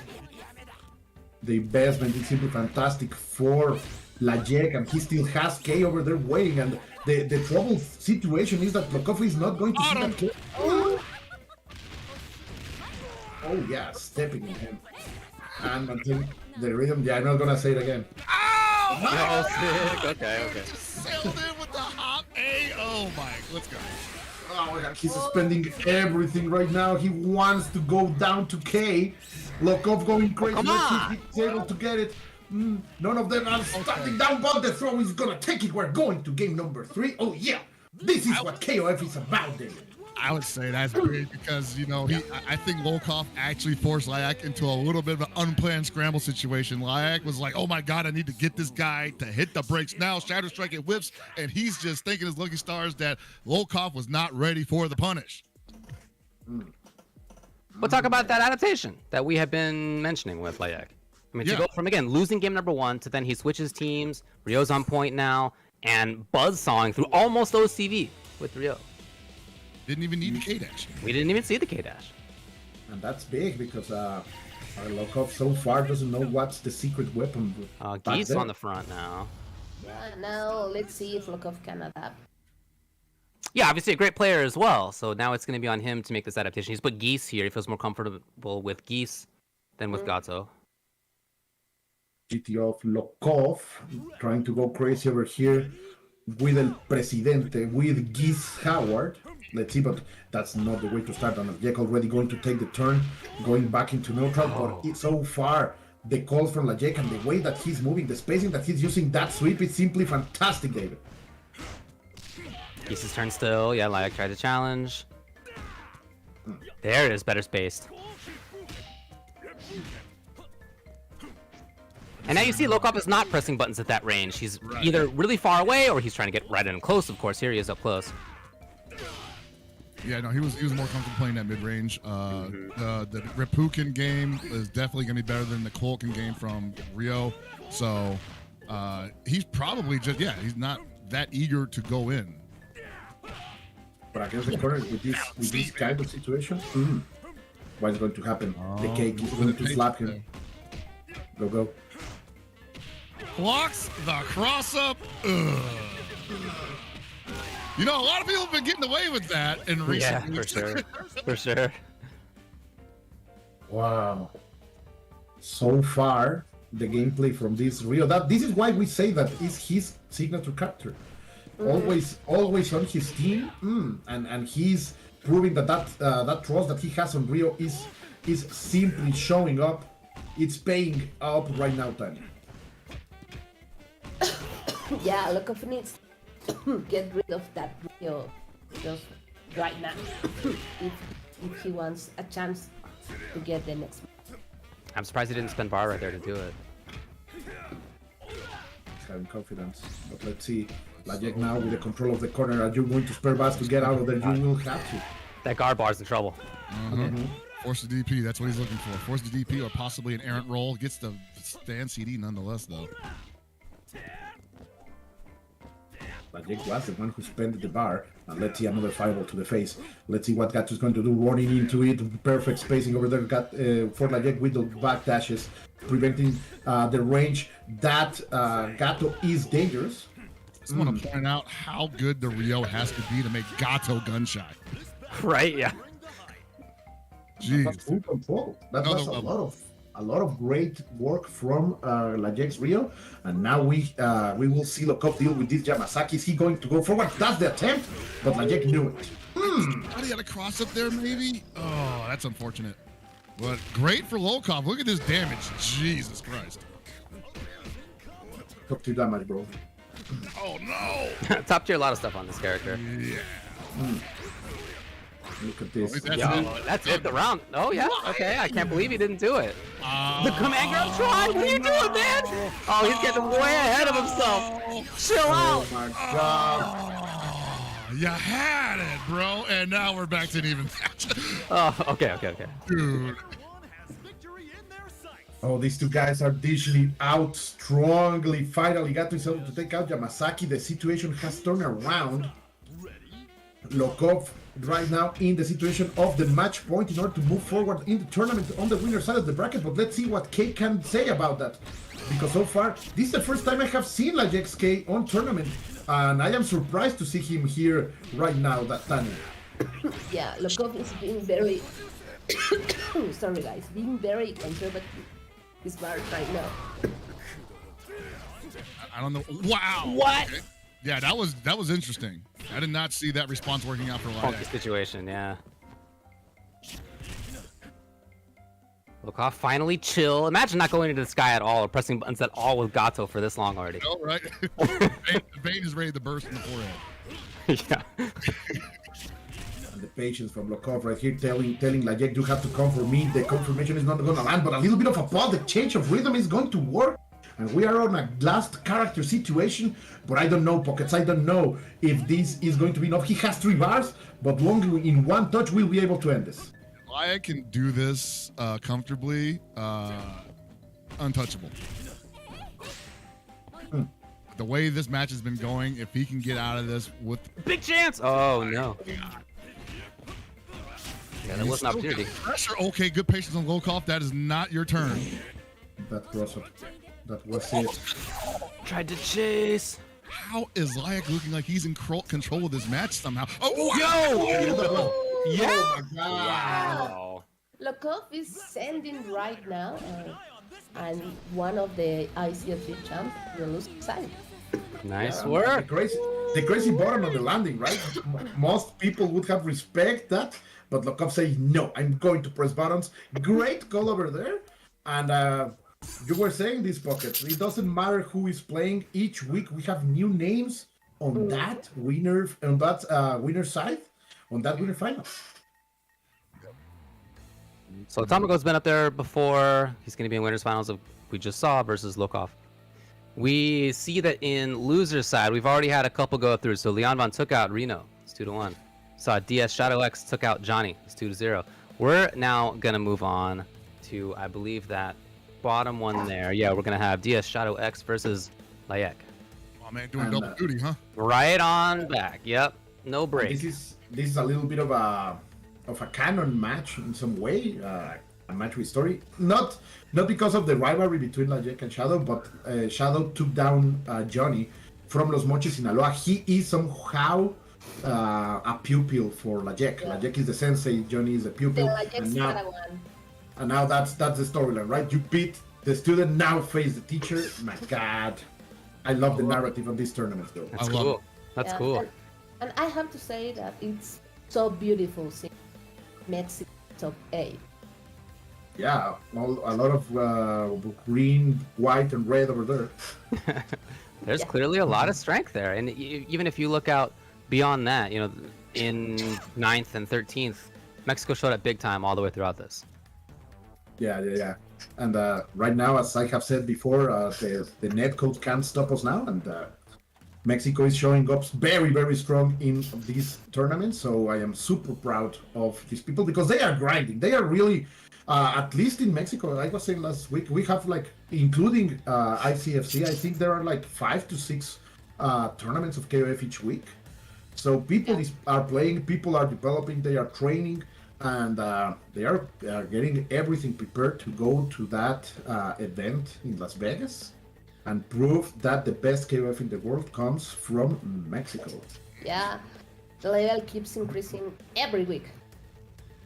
The investment is simply fantastic for LIX, and he still has K over there waiting. And the trouble situation is that Lokov is not going to see that K. Oh yeah, stepping in him. And until the rhythm, yeah, I'm not gonna say it again. Oh, sick. Okay. Sailed in with the hop A. Oh my, let's go. Oh my God, he's spending everything right now. He wants to go down to K. Lokov going crazy. Come Let's see on. if he's able to get it. None of them are standing down, but the throw is gonna take it. We're going to game number 3. Oh yeah, this is what KOF is about, David. I would say that's great because, you know, I think Lokov actually forced LIX into a little bit of an unplanned scramble situation. LIX was like, oh my God, I need to get this guy to hit the brakes now. Shadow Strike it whips, and he's just thinking his lucky stars that Lokov was not ready for the punish. We'll talk about that adaptation that we have been mentioning with LIX. I mean, to Yeah. go from, again, losing game number 1 to then he switches teams, Ryo's on point now, and buzzsawing through almost OCV with Ryo. Didn't even need the K-Dash. We didn't even see the K-Dash. And that's big because Lokov so far doesn't know what's the secret weapon. back Geese there. on the front now. Now let's see if Lokov can adapt. Yeah, obviously a great player as well. So now it's going to be on him to make this adaptation. He's put Geese here. He feels more comfortable with Geese than with Gato. GT of Lokov, trying to go crazy over here with El Presidente, with Geese Howard. Let's see, but that's not the way to start. And Lajek already going to take the turn, going back into neutral, but it's so far. The calls from Lajek and the way that he's moving, the spacing that he's using, that sweep is simply fantastic, David. Geese's turn still. Yeah, Lajek tried to challenge. There it is, better spaced. And now you see Lokov is not pressing buttons at that range. He's either really far away or he's trying to get right in close, of course. Here he is up close. Yeah, no, he was more comfortable playing that mid-range. The Ripuken game is definitely going to be better than the Kolkin game from Rio. So he's probably just, he's not that eager to go in. But against the corner with this kind of situation, what is going to happen? The cake is going to slap him. Go. Blocks the cross-up. Ugh. You know, a lot of people have been getting away with that in recent weeks. Yeah, for sure. Wow. So far, the gameplay from this Rio, this is why we say that is his signature character. Always on his team, and he's proving that trust that he has on Rio is simply showing up. It's paying up right now, Tanya. Yeah, Lokov needs to get rid of that Rio just right now if he wants a chance to get the next match. I'm surprised he didn't spend bar right there to do it. He's having confidence, but let's see. Lajek now with the control of the corner. Are you going to spare bars to get out of there? You will have to. That guard bar's in trouble. Force the DP, that's what he's looking for. Force the DP or possibly an errant roll. Gets the stand CD nonetheless, though. Lajek was the one who spent the bar. And let's see another fireball to the face. Let's see what Gato's going to do. Running into it. Perfect spacing over there for Lajek with the back dashes. Preventing the range. That Gato is dangerous. I just want to point out how good the Rio has to be to make Gato gun shy. Right, yeah. Jeez. That's full control. That's a lot of great work from Lajek's Rio, and now we will see Lokov deal with this Yamazaki. Is he going to go forward? That's the attempt, but Lajek knew it. He had a cross up there, maybe. Oh, that's unfortunate. But great for Lokov. Look at this damage. Jesus Christ. Top 2 damage, bro. Oh no. Top tier, a lot of stuff on this character. Yeah. Look at this. That's it, the round. Oh, yeah. Okay, I can't believe he didn't do it. The command grab try? What are you doing, man? Oh, he's getting way ahead of himself. Chill out. Oh, my God. You had it, bro. And now we're back to an even match. Oh, okay. Dude. Oh, these two guys are dishing out strongly. Finally got himself to take out Yamazaki. The situation has turned around. Lokov right now in the situation of the match point in order to move forward in the tournament on the winner side of the bracket. But let's see what K can say about that. Because so far, this is the first time I have seen Lajek's K on tournament. And I am surprised to see him here right now, that Tanya. Yeah, Lokov is being very... sorry guys, being very conservative. His bar right now. I don't know. Wow. What? Okay. Yeah, that was interesting. I did not see that response working out for Funky Lajek. situation, yeah. Lokov finally chill. Imagine not going into the sky at all or pressing buttons at all with Gato for this long already. Oh, right. The vein is ready to burst in the forehead. Yeah. And the patience from Lokov right here telling Lajek, you have to come for me. The confirmation is not going to land, but a little bit of a pause. The change of rhythm is going to work. And we are on a last character situation, but I don't know, Pockets. I don't know if this is going to be enough. He has 3 bars, but only in one touch we'll be able to end this. I can do this comfortably. Untouchable. The way this match has been going, if he can get out of this with... Big chance! Oh, no. Yeah, that was an opportunity. Pressure. Okay, good patience on Lokov. That is not your turn. That was it. Tried to chase. How is Lajek looking like he's in control of this match somehow? Oh, Yo! Yeah! Oh my God. Wow. Lokov is sending right now. and one of the ICFC champs, the losing side. Nice The work. crazy button on the landing, right? Most people would have respect that, but Lokov say no. I'm going to press buttons. Great call over there, and you were saying this pocket. It doesn't matter who is playing. Each week we have new names on that winner winner side, on that winner final. So Tamago's been up there before. He's going to be in winners finals of we just saw versus Lokov. We see that in loser's side, we've already had a couple go through. So Leon Von took out Reno. It's 2-1. Saw DS Shadow X took out Johnny. It's 2-0. We're now going to move on to, I believe, that bottom one there. Yeah, we're going to have DS Shadow X versus Layek. Oh, man, doing double duty, huh? Right on back. Yep. No break. This is a little bit of a canon match in some way, a match with story. Not because of the rivalry between Layek and Shadow, but Shadow took down Johnny from Los Mochis, Sinaloa. He is somehow a pupil for Layek. Yeah. Layek is the sensei, Johnny is the pupil. And now that's the storyline, right? You beat the student, now face the teacher. My God, I love the narrative of this tournament, though. That's I love cool. it. That's Yeah, cool. And I have to say that it's so beautiful seeing Mexico top 8. Yeah, a lot of green, white, and red over there. There's clearly a lot of strength there. And even if you look out beyond that, you know, in 9th and 13th, Mexico showed up big time all the way throughout this. Yeah. And right now, as I have said before, the net code can't stop us now, and Mexico is showing up very, very strong in this tournament. So I am super proud of these people because they are grinding. They are really, at least in Mexico, I was saying last week, we have like, including ICFC, I think there are like 5 to 6 tournaments of KOF each week. So people are playing, people are developing, they are training, and they are getting everything prepared to go to that event in Las Vegas and prove that the best KOF in the world comes from Mexico. Yeah, the level keeps increasing every week.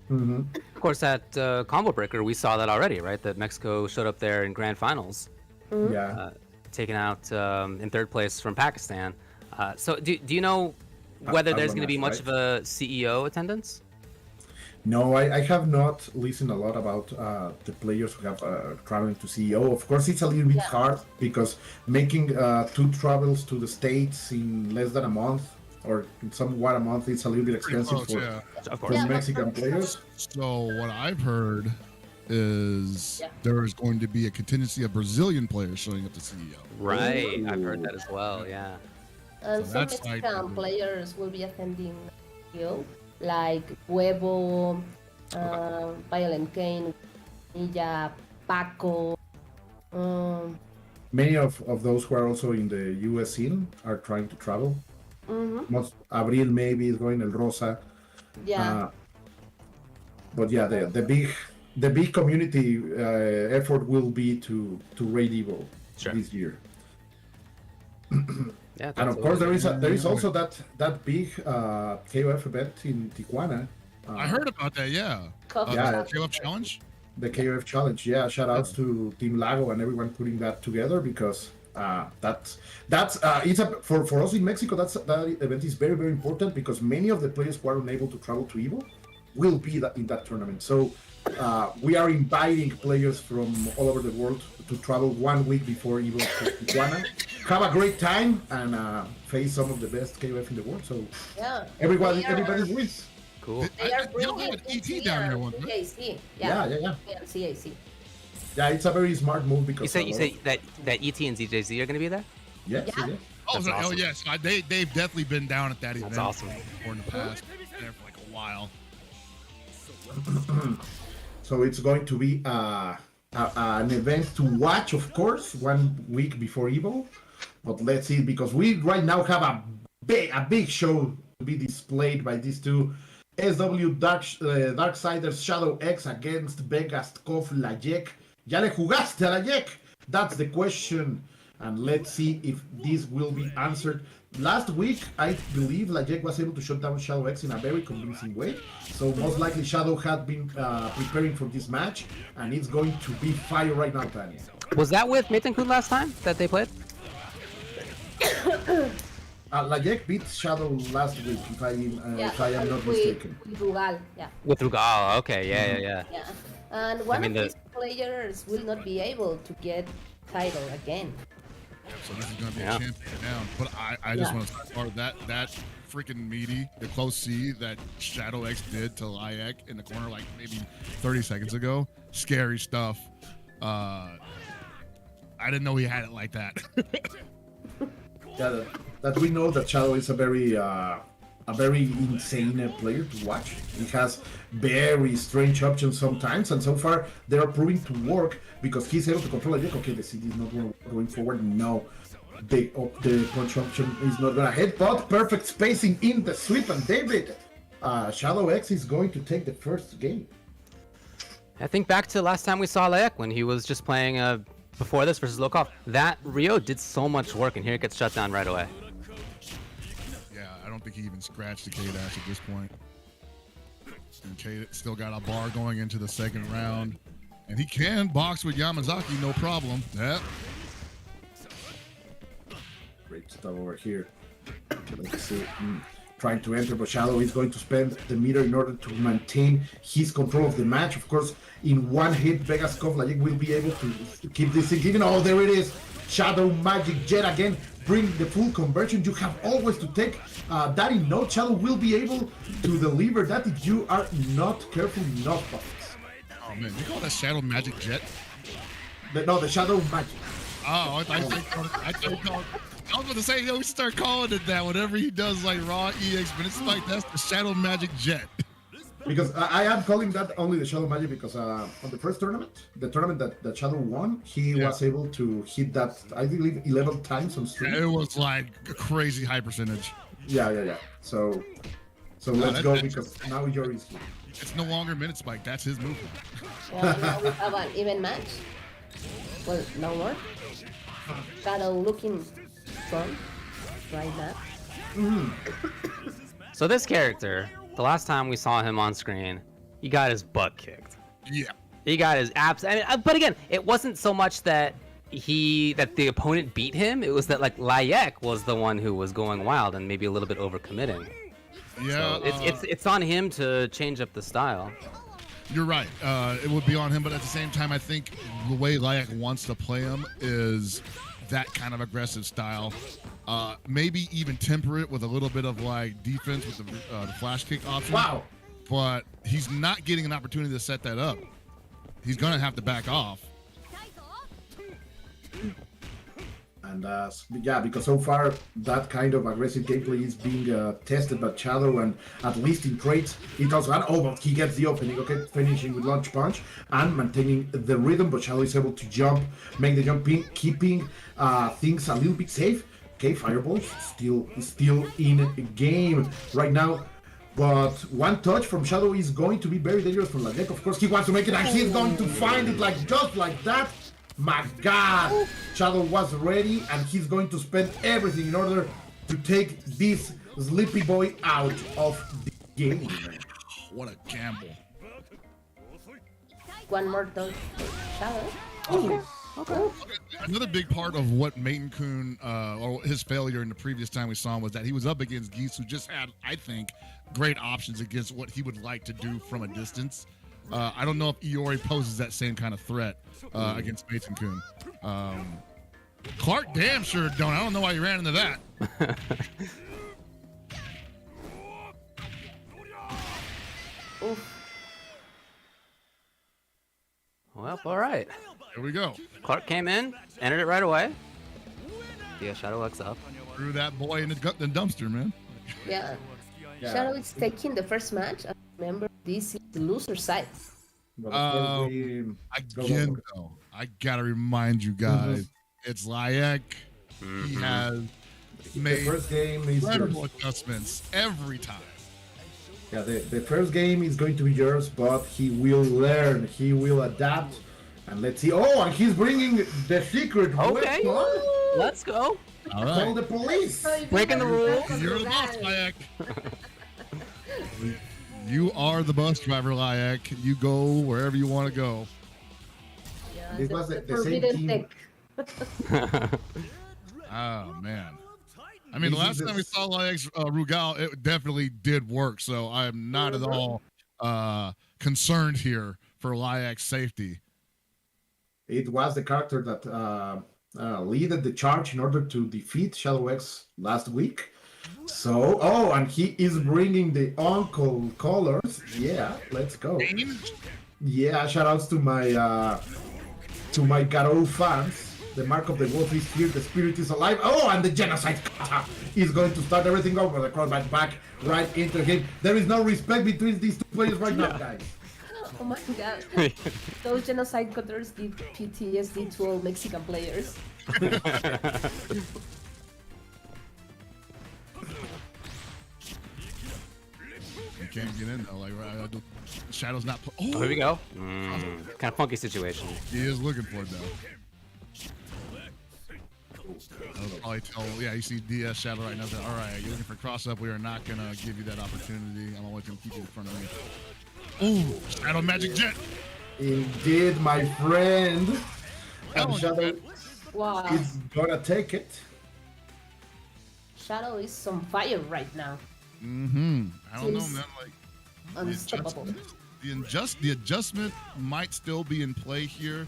Mm-hmm. Of course, at Combo Breaker, we saw that already, right? That Mexico showed up there in grand finals, Yeah. taken out in 3rd place from Pakistan. So do you know whether there's going to be much of a CEO attendance? No, I have not listened a lot about the players who have traveling to CEO. Of course, it's a little bit hard because making 2 travels to the States in less than a month or somewhat a month, it's a little bit expensive Close, yeah. Of for course. Mexican players. So what I've heard is there is going to be a contingency of Brazilian players showing up to CEO. Right. I've heard that as well. Yeah. And So some that's like- Mexican players will be attending you, like Wero, ViolentKain, Nilla, Paco. Many of those who are also in the US scene are trying to travel. Most Abril maybe is going, El Rosa. Yeah. But yeah, the big community effort will be to raid Evo this year. Yeah. And of course, there is also that big KOF event in Tijuana. I heard about that, yeah. Yeah. The KOF Challenge? The KOF Challenge. Yeah, shout outs to Team Lago and everyone putting that together because that's it's for us in Mexico. That event is very, very important because many of the players who are unable to travel to Evo will be in that tournament. So we are inviting players from all over the world to travel 1 week before Evo to Tijuana, have a great time, and face some of the best KOF in the world. So everybody wins. Cool. They are Y'all bringing have an ET down here one, right? CAC. Yeah. CAC. Yeah, it's a very smart move because You say that ET and ZJZ are going to be there? Yes. Oh, so, awesome. yes. They've definitely been down at that event. That's awesome. Before in the past. Been there for like a while. So it's going to be an event to watch, of course, 1 week before Evo. But let's see, because we right now have a big show to be displayed by these two SW Darksiders Shadow X against Vegas KOF Layek. ¿Ya le jugaste a Layek? That's the question. And let's see if this will be answered. Last week, I believe Lajek was able to shut down Shadow X in a very convincing way. So most likely Shadow had been preparing for this match, and it's going to be fire right now, Tanya. Was that with Meitenkun last time that they played? Lajek beat Shadow last week, if I am not mistaken. With Rugal, yeah. With Rugal, okay, yeah. Yeah, and one of these players will not be able to get title again. So this is going to be a champion down. But I just want to start that freaking meaty, the close C that Shadow X did to Layek in the corner like maybe 30 seconds ago. Scary stuff. I didn't know he had it like that. Yeah, that we know that Shadow is a very insane player to watch. He has very strange options sometimes, and so far they are proving to work because he's able to control it. Okay, the CD is not going forward. No, the punch option is not gonna hit, but perfect spacing in the sweep, and David, Shadow X is going to take the first game. I think back to last time we saw Layek when he was just playing before this versus Lokov. That Rio did so much work, and here it gets shut down right away. I don't think he even scratched the K-Dash at this point. And K still got a bar going into the second round. And he can box with Yamazaki, no problem. Yeah. Great stuff over here. Let's see. Trying to enter, but Shadow is going to spend the meter in order to maintain his control of the match. Of course, in one hit, VegasKOF Lajek will be able to keep this thing even. Oh, there it is. Shadow Magic Jet again. Bring the full conversion. You have always to take that in note. Shadow will be able to deliver that if you are not careful enough. Oh man, you call that Shadow Magic Jet? No, the Shadow Magic. Oh, I was about to say, we start calling it that whenever he does like raw EX, but it's like that's the Shadow Magic Jet. Because I am calling that only the Shadow Magic because on the first tournament, the tournament that Shadow won, he was able to hit that, I believe, 11 times on stream. Yeah, it was like a crazy high percentage. Yeah. So let's go because now Yuri is here. It's no longer Minute Spike, that's his movement. Well, now we have an even match. Well, no more. Shadow looking strong right now. So this character, the last time we saw him on screen, he got his butt kicked. Yeah. He got his abs. But again, it wasn't so much that the opponent beat him. It was that like Layek was the one who was going wild and maybe a little bit overcommitting. Yeah. So it's on him to change up the style. You're right. It would be on him, but at the same time, I think the way Layek wants to play him is that kind of aggressive style. Maybe even temper it with a little bit of like defense with the flash kick option. Wow. But he's not getting an opportunity to set that up. He's gonna have to back off. And because so far that kind of aggressive gameplay is being tested by Shadow, and at least in trades it also. But he gets the opening. Okay, finishing with launch punch and maintaining the rhythm. But Shadow is able to jump, make the jumping, keeping things a little bit safe. Okay, Fireball still in game right now. But one touch from Shadow is going to be very dangerous for Lajek. Of course, he wants to make it, and he's going to find it just like that. My God, Shadow was ready, and he's going to spend everything in order to take this sleepy boy out of the game. What a gamble. One more touch. Shadow. Okay. Another big part of what Meitenkun, or his failure in the previous time we saw him, was that he was up against Geese, who just had, I think, great options against what he would like to do from a distance. I don't know if Iori poses that same kind of threat against Meitenkun. Clark damn sure don't. I don't know why he ran into that. Oof. Well, all right. Here we go. Clark came in, entered it right away. Yeah, Shadow X up. Threw that boy in the dumpster, man. Yeah. Shadow is taking the first match. Remember, this is the loser side. Again, though, I gotta remind you guys, it's Layek. He has made the first game is incredible adjustments every time. Yeah, the first game is going to be yours, but he will learn, he will adapt, and let's see. Oh, and he's bringing the secret. Okay. Let's go. All Call right. the police. Breaking the rules. You're the boss, Layak. You are the bus driver, Layak. You go wherever you want to go. Yeah, This was the same forbidden team. tech. Oh, man. I mean, the This last is time we saw Layak's Rugal, it definitely did work. So I am not at all concerned here for Layak's safety. It was the character that leaded the charge in order to defeat Shadow X last week. So, and he is bringing the uncle colors. Yeah, let's go. Yeah, shout outs to my Gato fans. The mark of the wolf is here. The spirit is alive. Oh, and the genocide kata is going to start everything over. The crossback back right into him. There is no respect between these two players right now, guys. Oh my god. Those genocide cutters give PTSD to all Mexican players. You can't get in though. Like Shadow's not. Oh, here we go. Kind of funky situation. He is looking for it though. I'll probably tell. Yeah, you see DS Shadow right now. All right, you're looking for cross up. We are not gonna give you that opportunity. I'm always gonna keep you in front of me. Ooh, Shadow Magic Jet. Indeed, my friend. And Shadow Wow. is gonna take it. Shadow is on fire right now. Mm-hmm. I don't know, Seems man. Like unstoppable. the adjustment might still be in play here.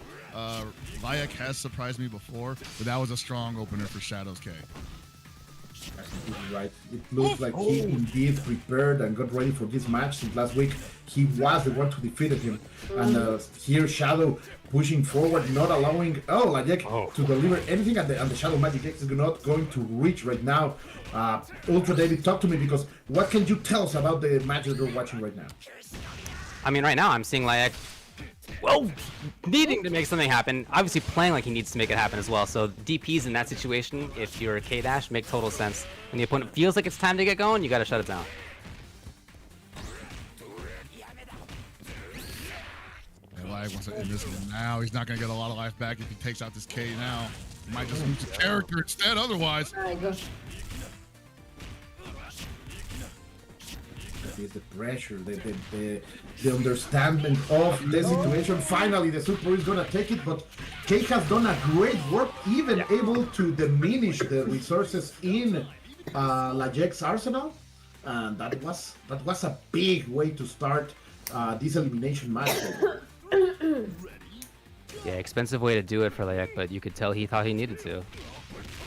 Layak has surprised me before, but that was a strong opener for Shadow's K. That's completely right. It looks like he indeed prepared and got ready for this match since last week. He was the one who defeated him. And here Shadow pushing forward, not allowing Layak to deliver anything, and the Shadow Magic X is not going to reach right now. UltraDavid, talk to me, because what can you tell us about the match that you're watching right now? I mean, right now I'm seeing Layak, needing to make something happen. Obviously playing like he needs to make it happen as well. So DPs in that situation, if you're a K-Dash, make total sense. When the opponent feels like it's time to get going, you gotta shut it down. Layak wants to end this one now. He's not going to get a lot of life back if he takes out this K now. He might just lose the character instead otherwise. Oh my gosh. That is the pressure, the understanding of the situation. Finally, the Super is gonna take it, but K has done a great work, even able to diminish the resources in Layak's arsenal, and that was a big way to start this elimination match. Yeah, expensive way to do it for Layak, but you could tell he thought he needed to.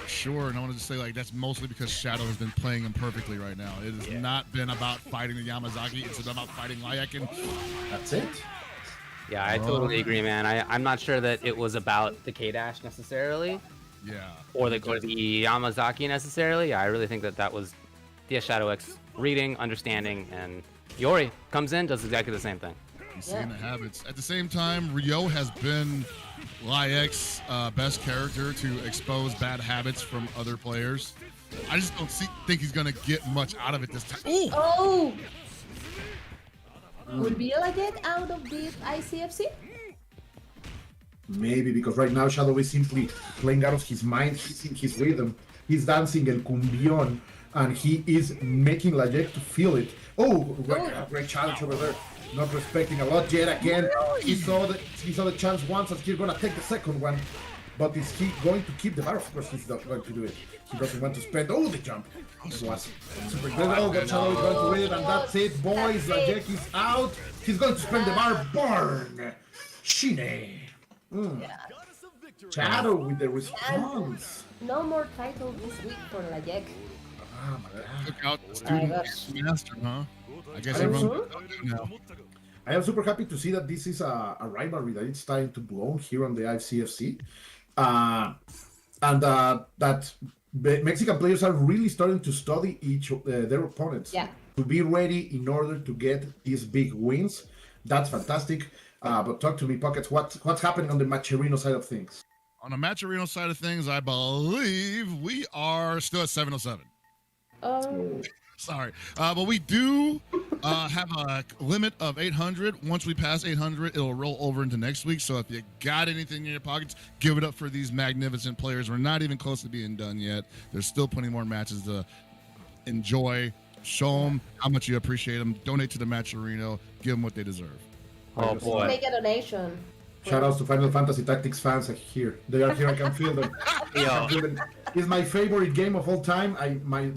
Sure, and I wanted to say, like, that's mostly because Shadow has been playing him perfectly right now. It has not been about fighting the Yamazaki. It's about fighting Layak, and That's it. Yeah, I totally agree, man. I'm not sure that it was about the K-Dash necessarily, yeah. or the Yamazaki necessarily. Yeah, I really think that was the Shadow X reading, understanding, and Yuri comes in, does exactly the same thing. He's seeing the habits. At the same time, Ryo has been Layak's best character to expose bad habits from other players. I just don't think he's going to get much out of it this time. Ooh! Oh! Will B.A.L.A get out of this ICFC? Maybe, because right now Shadow is simply playing out of his mind. He's in his rhythm. He's dancing el cumbión, and he is making Layak to feel it. Oh, great challenge over there. Not respecting a lot yet again. He saw the chance once, and he's gonna take the second one. But is he going to keep the bar? Of course he's not going to do it. He doesn't want to spend the jump. It was super good. Oh, but Shadow is going to win it, and that's it, boys. Layak is out. He's going to spend the bar. Burn! Shin. Shadow with the response. No more title this week for Layak. Oh my god. Took out the my student gosh. master, huh? I guess he runs now. I am super happy to see that this is a rivalry that it's starting to bloom here on the ICFC. And that Mexican players are really starting to study their opponents to be ready in order to get these big wins. That's fantastic. But talk to me, Pockets. What's happening on the Macherino side of things? On the Macherino side of things, I believe we are still at 707. Oh. Sorry. But we do Have a limit of 800. Once we pass 800, it'll roll over into next week. So if you got anything in your pockets, give it up for these magnificent players. We're not even close to being done yet. There's still plenty more matches to enjoy. Show them how much you appreciate them. Donate to the Matcherino. Give them what they deserve. Oh boy. Make a donation. Shout outs to Final Fantasy Tactics fans here. They are here. I can feel them. Yo. It's my favorite game of all time. My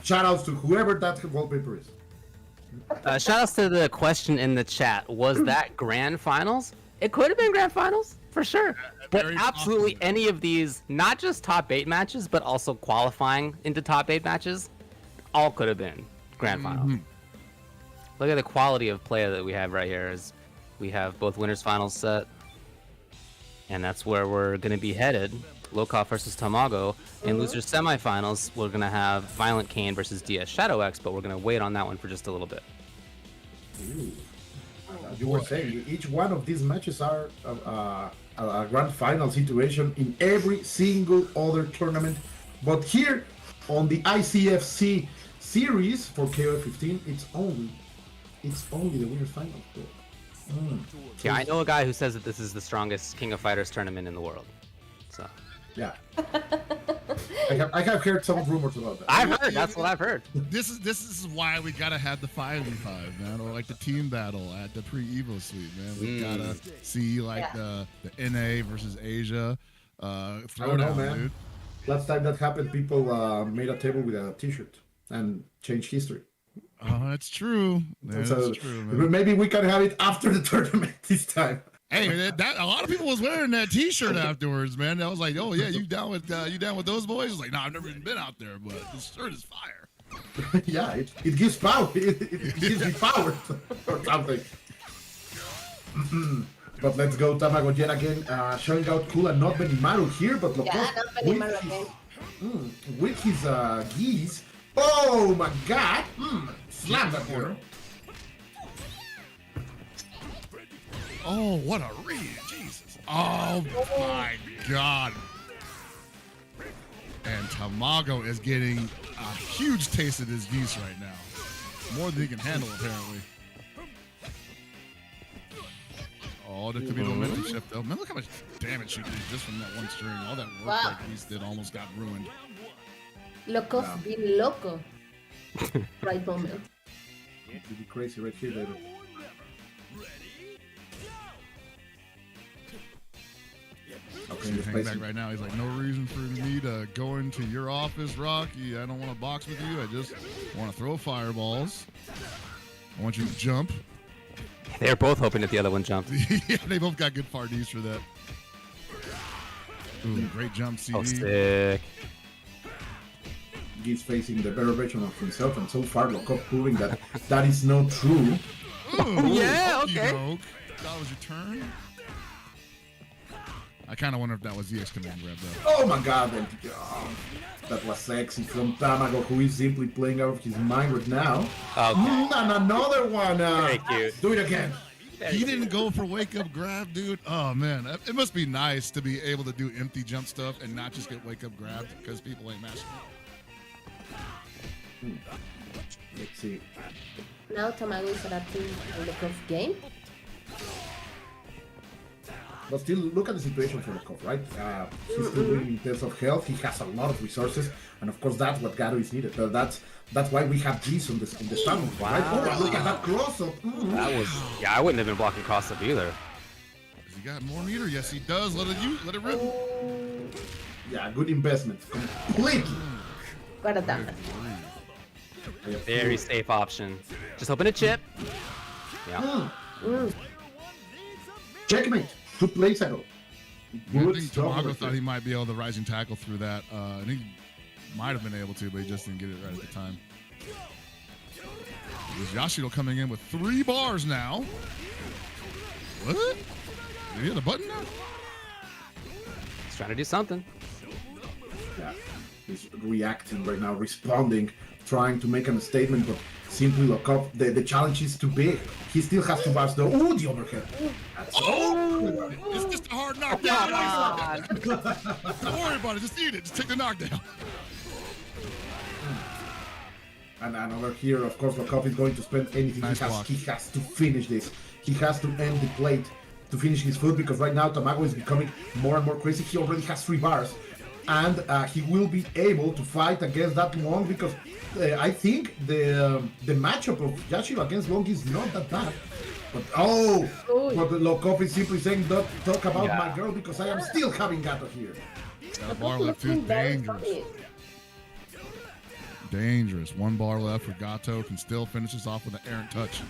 shout outs to whoever that wallpaper is. Shout outs to the question in the chat. Was that grand finals? It could have been grand finals for sure. But Very absolutely possible. any of these, not just top 8 matches, but also qualifying into top 8 matches, all could have been grand finals. Look at the quality of play that we have right here. Is we have both winners finals set, and that's where we're going to be headed. Lokov versus Tamago. In losers semifinals, we're going to have ViolentKain versus DS Shadow X, but we're going to wait on that one for just a little bit. Ooh. You were saying each one of these matches are a grand final situation in every single other tournament, but here on the ICFC series for KOF 15, it's only the winners finals. Yeah, I know a guy who says that this is the strongest King of Fighters tournament in the world. So Yeah, I have heard some rumors about that. I've heard. That's what I've heard. This is why we gotta have the 5v5, man, or like the team battle at the pre-Evo suite, man. We gotta see like the NA versus Asia throwdown, man. dude. Last time that happened, people made a table with a T-shirt and changed history. Oh, that's true. That's So true, man. maybe we can have it after the tournament this time. Hey, that a lot of people was wearing that T-shirt afterwards, man. I was like, oh yeah, you down with those boys? I was like, no, I've never even been out there, but this shirt is fire. Yeah, it gives power. It gives you power or something. But let's go Tamago yet again, showing out Kula, not Benimaru here, but Lokov Yeah, not Benimaru again. with his geese. Oh my god! Slam that corner. Oh, what a read, Jesus! Oh my God! And Tamago is getting a huge taste of his geese right now, more than he can handle apparently. Oh, that could be the momentum shift though. Man, look how much damage she did just from that one string. All that work Wow. that geese did almost got ruined. Lokov being loco. Right moment. Pretty crazy right here, David. Okay, He's hanging back right now. He's like, no reason for me to go into your office, Rocky. I don't want to box with you. I just want to throw fireballs. I want you to jump. They're both hoping that the other one jumped. Yeah, they both got good parties for that. Ooh, great jump, CD. Oh, sick. He's facing the better version of himself, and so far Lokov proving that that is not true. Ooh, Yeah, okey okay. doke. That was your turn. I kind of wonder if that was the X command grab though. Oh my god, that was sexy from Tamago, who is simply playing out of his mind right now. Okay. And another one. Very cute. Do it again. He didn't go for wake up grab, dude. Oh man, it must be nice to be able to do empty jump stuff and not just get wake up grabbed because people ain't mashing it. Let's see. Now Tamago is adapting a Lokov game. But still, look at the situation for Lokov, right? He's still winning in terms of health. He has a lot of resources, and of course, that's what Gato is needed. That's why we have G's on the stand, right? Oh, look at that cross-up. That was. Yeah, I wouldn't have been blocking cross up either. Has he got more meter? Yes, he does. Let it rip. Yeah, good investment. Completely. Got a damage. Very safe option. Just hoping to chip. Yeah. Checkmate. 2 plays ago. I Good think stuff Tamago right thought there. he might be able to rising tackle through that. I think he might have been able to, but he just didn't get it right at the time. There's Yashiro coming in with 3 bars now. What? Did he hit the button now? He's trying to do something. Yeah, he's reacting right now, responding, trying to make a statement, but simply Lokov, the challenge is too big. He still has to pass the overhead. That's It's just a hard knockdown. Don't worry about it. Just eat it. Just take the knockdown. And over here, of course, Lokov is going to spend anything Nice he has. block. He has to finish this. He has to end the plate to finish his food because right now Tamago is becoming more and more crazy. He already has 3 bars. And he will be able to fight against that Long because I think the matchup of Yashiro against Long is not that bad. But but Lokov is simply saying, don't talk about my girl because I am still having Gato here. That bar left too dangerous. Dangerous. 1 bar left for Gato. Can still finish this off with an errant touch.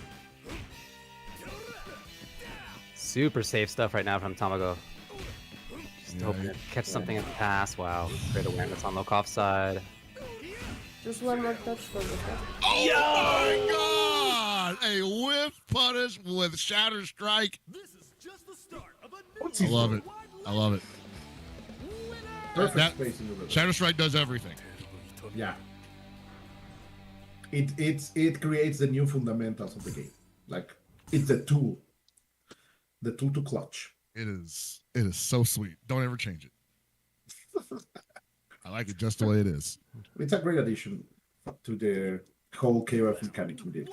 Super safe stuff right now from Tamago. Just hoping to catch something in the pass. Wow. Great awareness on Lokov's side. Just one more touch for the Oh my God! A whiff punish with Shatter Strike. I love it. I love it. Perfect spacing over there. Shatter Strike does everything. Yeah. It creates the new fundamentals of the game. Like it's the tool to clutch. It is so sweet. Don't ever change it. I like it just the way it is. It's a great addition to the whole KUSANAGI mechanic with this.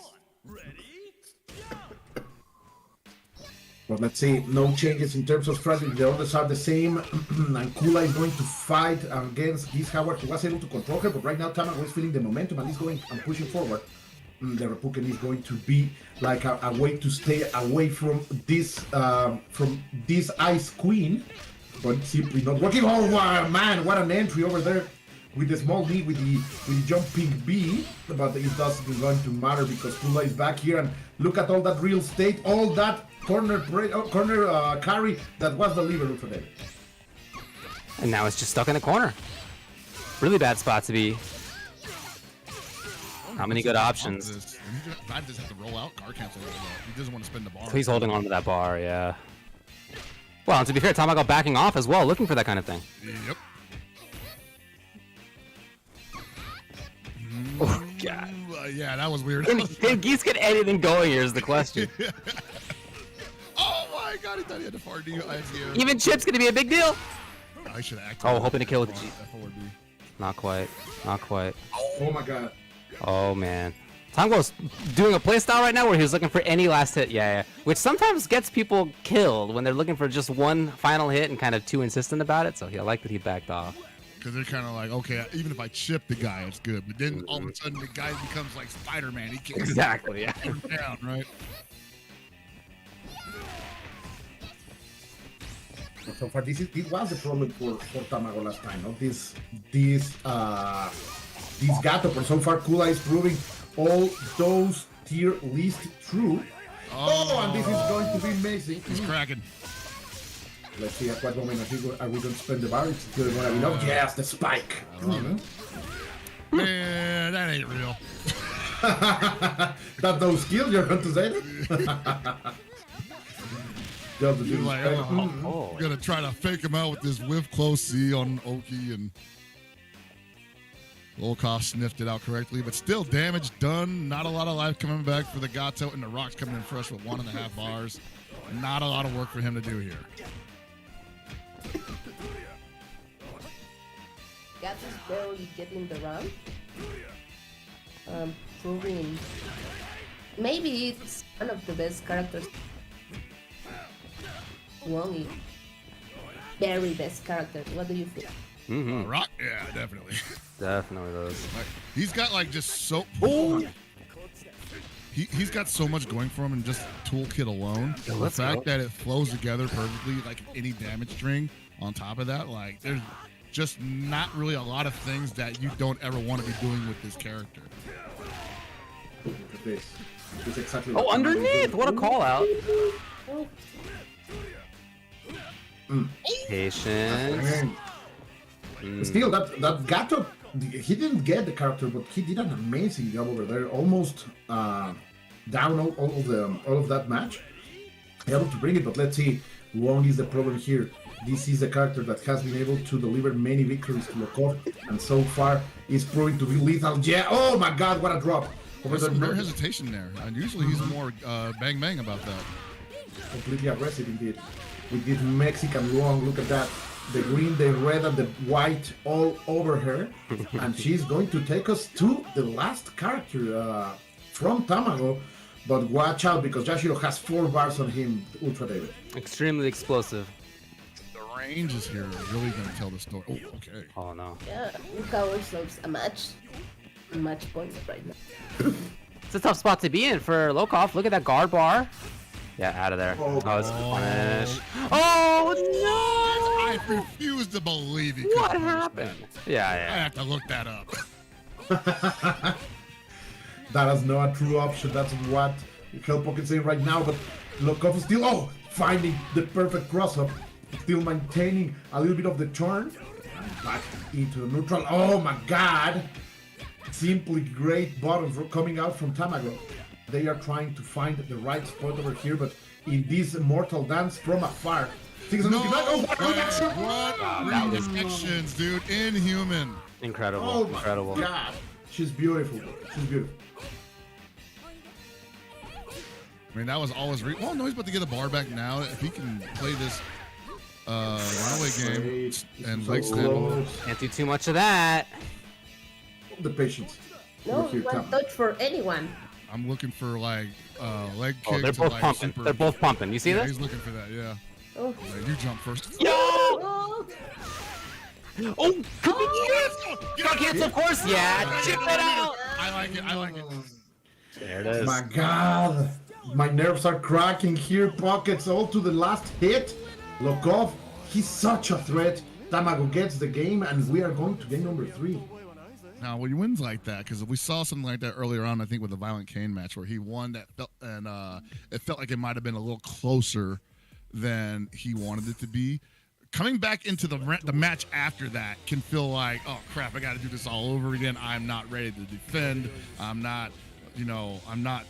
But let's see, no changes in terms of strategy. The others are the same. And Kula is going to fight against this Howard, who was able to control her. But right now, Tamago is feeling the momentum and he's going and pushing forward. The Reppuken is going to be like a way to stay away from this Ice Queen. But simply not working. Oh wow, man, what an entry over there with the small D with the jumping B. But it doesn't going to matter because Kula is back here and look at all that real estate, all that corner carry that was delivered today. And now it's just stuck in the corner. Really bad spot to be. How many good options? I just have to roll out, car cancel. He doesn't want to spend the bar. He's holding on to that bar, yeah. Well, and to be fair, Tamago backing off as well, looking for that kind of thing. Yep. Oh, God. Yeah, that was weird. Can Geese get anything going here is the question. Oh my God, he thought he had to far D. Even Chip's going to be a big deal. I should have Oh, hoping to kill with the G. F4D. Not quite. Not quite. Oh my God. Oh, man. Tamago's doing a playstyle right now where he's looking for any last hit. Yeah. Which sometimes gets people killed when they're looking for just one final hit and kind of too insistent about it. So I like that he backed off. Because they're kind of like, okay, even if I chip the guy, it's good. But then all of a sudden, the guy becomes like Spider-Man. He can't Exactly, yeah. down, right? So far, it was the problem for Tamago last time. No? This Gato, but so far Kula is proving all those tier list true. Oh, and this is going to be amazing. He's cracking. Let's see at what moment are we going to spend the bar? It's still going to be enough. Yes, the spike. Man, that ain't real. That no skill, you're going to say that? Just He's like, oh, I'm gonna try to fake him out with this whiff close C on Oki, and Volkov sniffed it out correctly, but still damage done. Not a lot of life coming back for the Gato, and the Rock's coming in fresh with 1.5 bars. Not a lot of work for him to do here. Gato's barely getting the run. Proving maybe it's one of the best characters. Wongy. Very best character. What do you think? Rock? Yeah, definitely. Definitely those. Like, he's got like just so. He's got so much going for him in just toolkit alone. The fact that it flows together perfectly, like any damage string on top of that, like there's just not really a lot of things that you don't ever want to be doing with this character. This is exactly Oh, underneath! What a call out. Patience. Still, that Gato, he didn't get the character, but he did an amazing job over there. Almost down all of that match. Able to bring it, but let's see. Wong is the problem here. This is a character that has been able to deliver many victories to Lokov, and so far is proving to be lethal. Yeah. Oh my God! What a drop. There's some rare hesitation there, and usually he's more bang bang about that. Completely aggressive indeed. With this Mexican Wong, look at that. the green, the red, and the white all over her. And she's going to take us to the last character from Tamago. But watch out, because Yashiro has 4 bars on him, UltraDavid. Extremely explosive. The range is here really going to tell the story. Oh, okay. Oh no. Yeah, look how ourselves a match point right now. It's a tough spot to be in for Lokov. Look at that guard bar. Yeah, out of there. Oh, it's punish. Oh no! I refuse to believe he What couldn't punish happened? that. Yeah, I yeah. have to look that up. That is not a true option. That's what Hellpoke is saying right now. But Lokov is still, finding the perfect cross-up. Still maintaining a little bit of the turn. And back into neutral. Oh my god! Simply great bottoms coming out from Tamago. They are trying to find the right spot over here, but in this Mortal Dance from afar. No, That was reactions, dude. Inhuman. incredible. Oh my Incredible. god! She's beautiful. She's beautiful. I mean, that was always. Well, no, he's about to get a bar back now. If he can play this runaway game and So leg stand. close. Can't do too much of that. The patience. No Over here, one Tamago. touch for anyone. I'm looking for like leg kick. Oh, they're to, both like, pumping. super- They're both pumping. You see Yeah, this? he's looking for that. Yeah. Oh, Yeah, you jump first. Yo! oh. Oh, Got hits, of course. Yeah, chip it out. I like it. I like it. There it is. My god! My nerves are cracking here. Pockets all to the last hit. Lokov, he's such a threat. Tamago gets the game, and we are going to game number 3. Now, when he wins like that, because we saw something like that earlier on, I think with the ViolentKain match, where he won that, and it felt like it might have been a little closer than he wanted it to be. Coming back into the match after that can feel like, oh crap, I got to do this all over again. I'm not ready to defend. I'm not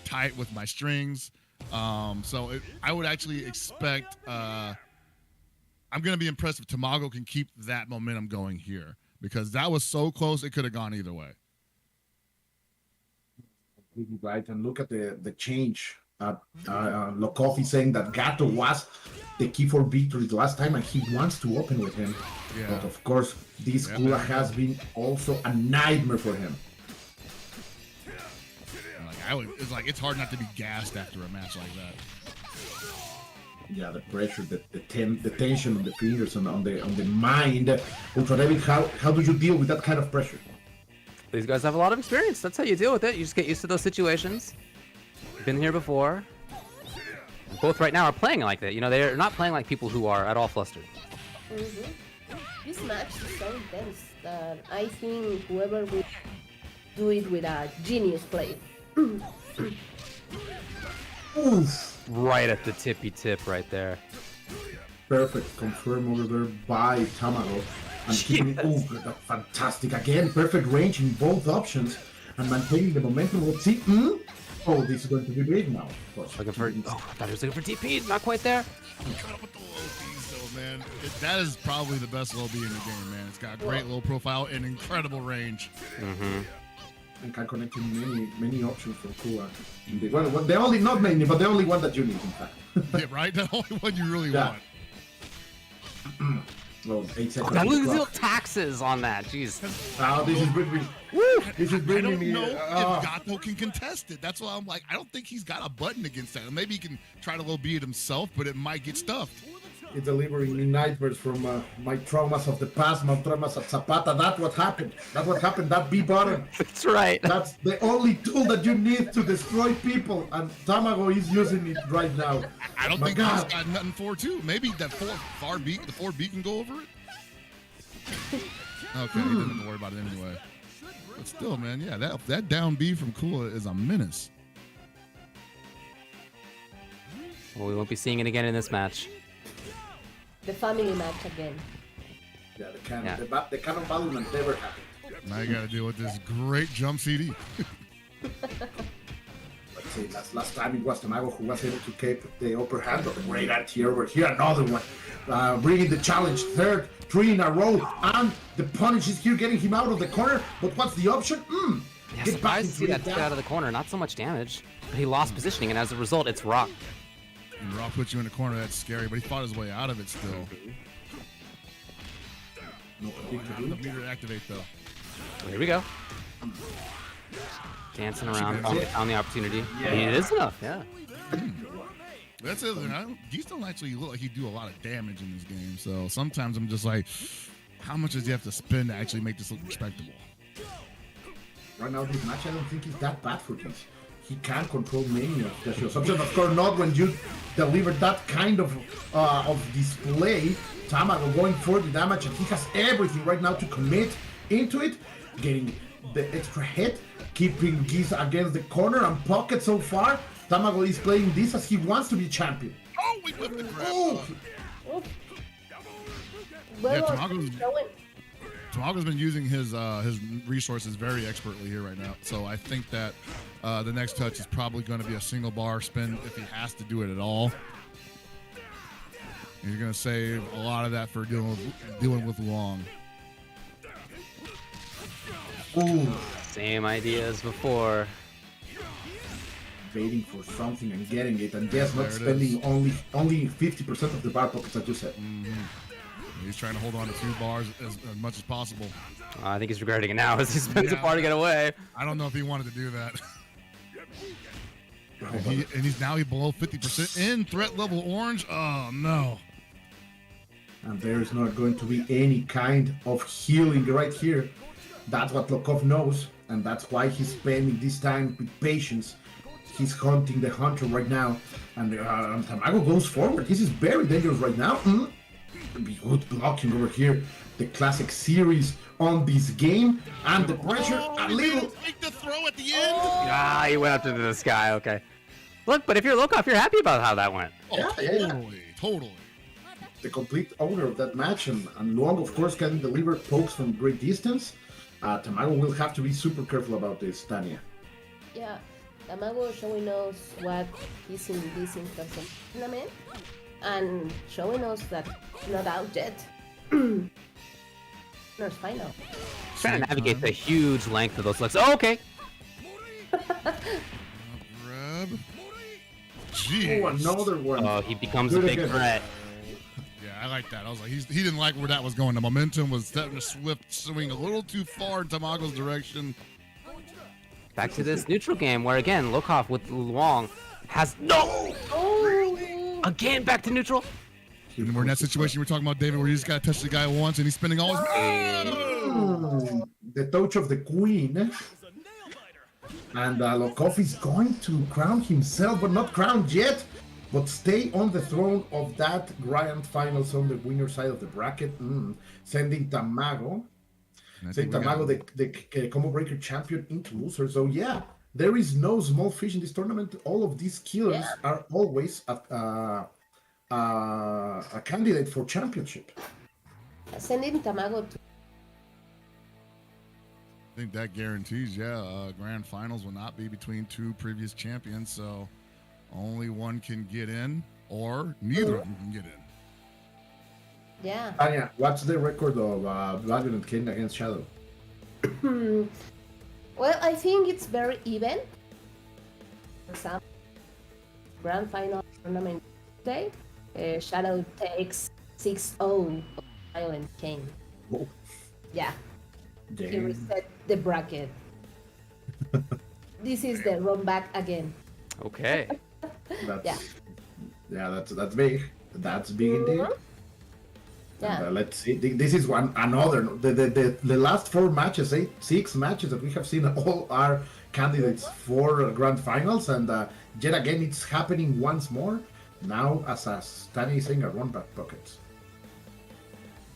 tight with my strings. I would actually expect. I'm going to be impressed if Tamago can keep that momentum going here, because that was so close it could have gone either way. Right, and look at the change. Lokov is saying that Gato was the key for victory the last time, and he wants to open with him. Yeah. But of course, this Kula has been also a nightmare for him. It's hard not to be gassed after a match like that. Yeah, the pressure, the tension on the fingers and on the mind. UltraDavid, how do you deal with that kind of pressure? These guys have a lot of experience. That's how you deal with it. You just get used to those situations. Been here before. Both right now are playing like that. You know, they're not playing like people who are at all flustered. This match is so intense that I think whoever would do it with a genius play. Oof. Right at the tippy tip right there. Perfect confirm over there by Tamago. And keeping that's fantastic. Again, perfect range in both options. And maintaining the momentum. Let's see. Oh, this is going to be big now. Of course. Looking for. Oh, I thought he was looking for DP. Not quite there. Cut up with the low Bs though, man. That is probably the best low B in the game, man. It's got great low profile and incredible range. And can connect to many options for Kula. The only, not many, but the only one that you need, in fact. Yeah, right? The only one you really want. Well, 8 seconds. That to loses clock. little taxes on that. Jeez. Oh, this is bringing me. This is I bringing don't me. know if Gato can contest it. That's why I'm like, I don't think he's got a button against that. Maybe he can try to low B it himself, but it might get stuffed. It's delivering me nightmares from my traumas of the past, my traumas at Zapata. That's what happened. That B button. That's right. That's the only tool that you need to destroy people, and Tamago is using it right now. I don't My think God. he's got nothing for it, too. Maybe that the 4B can go over it. Okay, he didn't have to worry about it anyway. But still, man, yeah, that down B from Kula is a menace. Well, we won't be seeing it again in this match. The family match again. Yeah, the canon, Yeah. the canon battle that never happened. Now you got to deal with this great jump CD. Let's see, last time it was Tamago who was able to keep the upper hand, but the great anti over here, another one. Bringing the challenge, 3 in a row, and the punish is here, getting him out of the corner. But what's the option? Yeah, Get back surprised to see into that it get out of the corner. Not so much damage, but he lost positioning, and as a result, it's rock. And Rock puts you in the corner, that's scary, but he fought his way out of it still. No Not enough meter to activate though. Well, here we go. Dancing around, found the opportunity. Yeah. It is enough, yeah. That's it. Geese don't actually look like he do a lot of damage in this game. So sometimes I'm just like, how much does he have to spend to actually make this look respectable? Right now, this match, I don't think is that bad for Geese. He can control many of the shows. Of course, not when you deliver that kind of display. Tamago going for the damage, and he has everything right now to commit into it, getting the extra hit, keeping Geese against the corner and pocket so far. Tamago is playing this as he wants to be champion. Oh, we whipped the grab. Tamago's been using his resources very expertly here right now. So I think that the next touch is probably going to be a single bar spin if he has to do it at all. He's going to save a lot of that for dealing with Long. Ooh. Same idea as before. Waiting for something and getting it, and yes, not spending only 50% of the bar pockets, as you said. He's trying to hold on to 2 bars as much as possible. I think he's regretting it now as he spends a bar to get away. I don't know if he wanted to do that. and he's now below 50% in threat level orange. Oh no. And there's not going to be any kind of healing right here. That's what Lokov knows, and that's why he's spending this time with patience. He's hunting the hunter right now, and Tamago goes forward. This is very dangerous right now. Be good blocking over here. The classic series on this game, and the pressure a little. Make the throw at the end. He went up into the sky. Okay. Look, but if you're Lokov, you're happy about how that went. Totally. The complete owner of that match, and Long, of course, can deliver pokes from great distance. Tamago will have to be super careful about this, Tanya. Yeah. Tamago showing us what he's in this in-person tournament and showing us that not out yet. Nurse final. Trying to navigate the huge length of those legs. Oh, okay. Grab. Jeez. Oh, another one. Oh, he becomes a big threat. Yeah, I like that. I was like, he didn't like where that was going. The momentum was starting to swing a little too far in Tamago's direction. Back to this neutral game where, again, Lokov with Luong has again back to neutral. And we're in that situation we're talking about, David, where you just got to touch the guy once and he's spending all his... The touch of the queen. And Lokov is going to crown himself, but not crowned yet. But stay on the throne of that grand finals on the winner side of the bracket. Sending Tamago. The combo breaker champion into loser. So yeah, there is no small fish in this tournament. All of these killers are always a candidate for championship. Sending Tamago to... I think that guarantees, grand finals will not be between 2 previous champions, so only one can get in, or neither of them can get in. Yeah. Anya, what's the record of ViolentKain against Shadow? Well, I think it's very even. For example, grand final tournament today, Shadow takes 6-0 of ViolentKain. Oh. Yeah. Damn. He reset the bracket. This is the run back again. Okay. That's big. That's big indeed. Yeah. And, let's see. This is another. The last 4 matches, 6 matches that we have seen, all are candidates for grand finals, and yet again it's happening once more. Now, as Tani is saying, a run back pockets.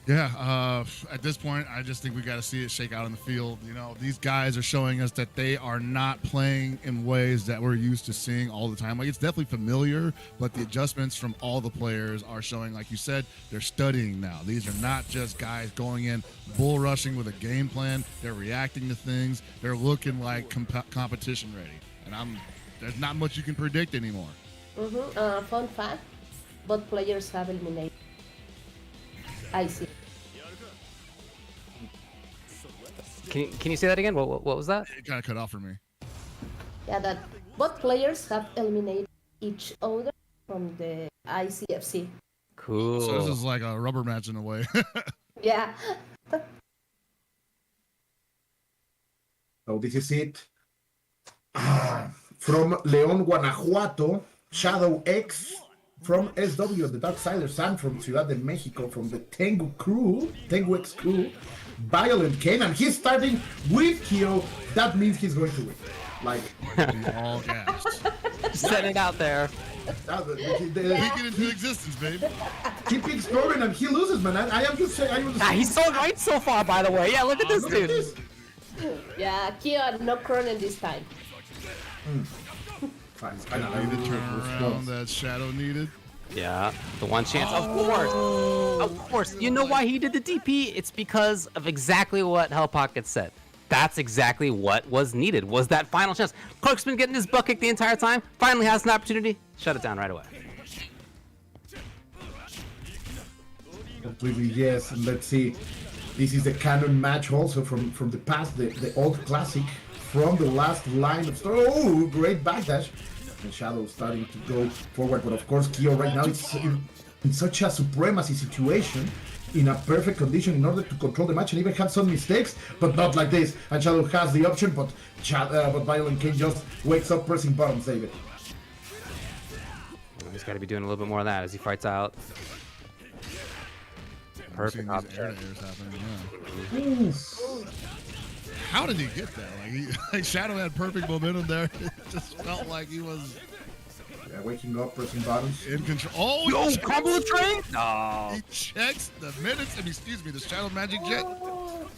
Yeah, at this point, I just think we got to see it shake out in the field. You know, these guys are showing us that they are not playing in ways that we're used to seeing all the time. Like, it's definitely familiar, but the adjustments from all the players are showing, like you said, they're studying now. These are not just guys going in bull rushing with a game plan. They're reacting to things. They're looking like competition ready. And there's not much you can predict anymore. Fun fact, both players have eliminated IC. Can you say that again? What was that? It kind of cut off for me. Yeah, that both players have eliminated each other from the ICFC. Cool. So this is like a rubber match in a way. Yeah. So this is it. From León, Guanajuato, Shadow X. From SW, the Darksider Sun from Ciudad de Mexico, from the Tengu X crew, ViolentKain, and he's starting with Kyo. That means he's going to win. Like, all gassed. Set it out there. Speak it into existence, baby. Keep exploring and he loses, man. I am just saying. He's so right so far, by the way. Yeah, look at this Look dude. at this. Yeah, Kyo, no Krohnen this time. Fine. Maybe the turnaround that Shadow needed. Yeah, the one chance. Of course. You know why he did the DP? It's because of exactly what Hell Pocket said. That's exactly what was needed, was that final chance. Clark's been getting his butt kicked the entire time. Finally has an opportunity. Shut it down right away. Completely yes. And let's see. This is the canon match also from the past, the old classic from the last line of story. Oh, great backdash. And Shadow starting to go forward, but of course Kyo right now is in such a supremacy situation, in a perfect condition in order to control the match and even have some mistakes, but not like this. And Shadow has the option, but ViolentKain just wakes up pressing buttons, David. He's got to be doing a little bit more of that as he fights out. Perfect option. How did he get that? Like Shadow had perfect momentum there. It just felt like he was waking up, pressing buttons. In control. Oh, combo train? No. He checks the minutes, and the Shadow Magic Jet. Oh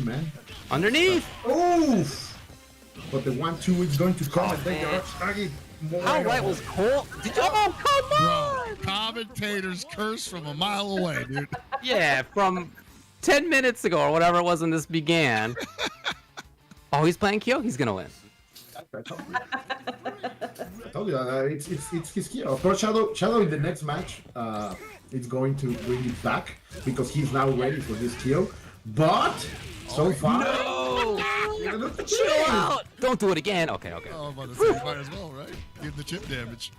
man. Underneath. Oof. But the 1-2 is going to come and then Yashiro more. How right was Cole? Oh, come on! Bro, commentators curse from a mile away, dude. Yeah, from 10 minutes ago or whatever it was when this began. Oh, he's playing Kyo? He's gonna win. I told you, it's his key. Of course, Shadow in the next match, it's going to bring it back because he's now ready for this kill. But so far, no! Chill out! Don't do it again. Okay. Oh, but it's might as well, right? Give the chip damage.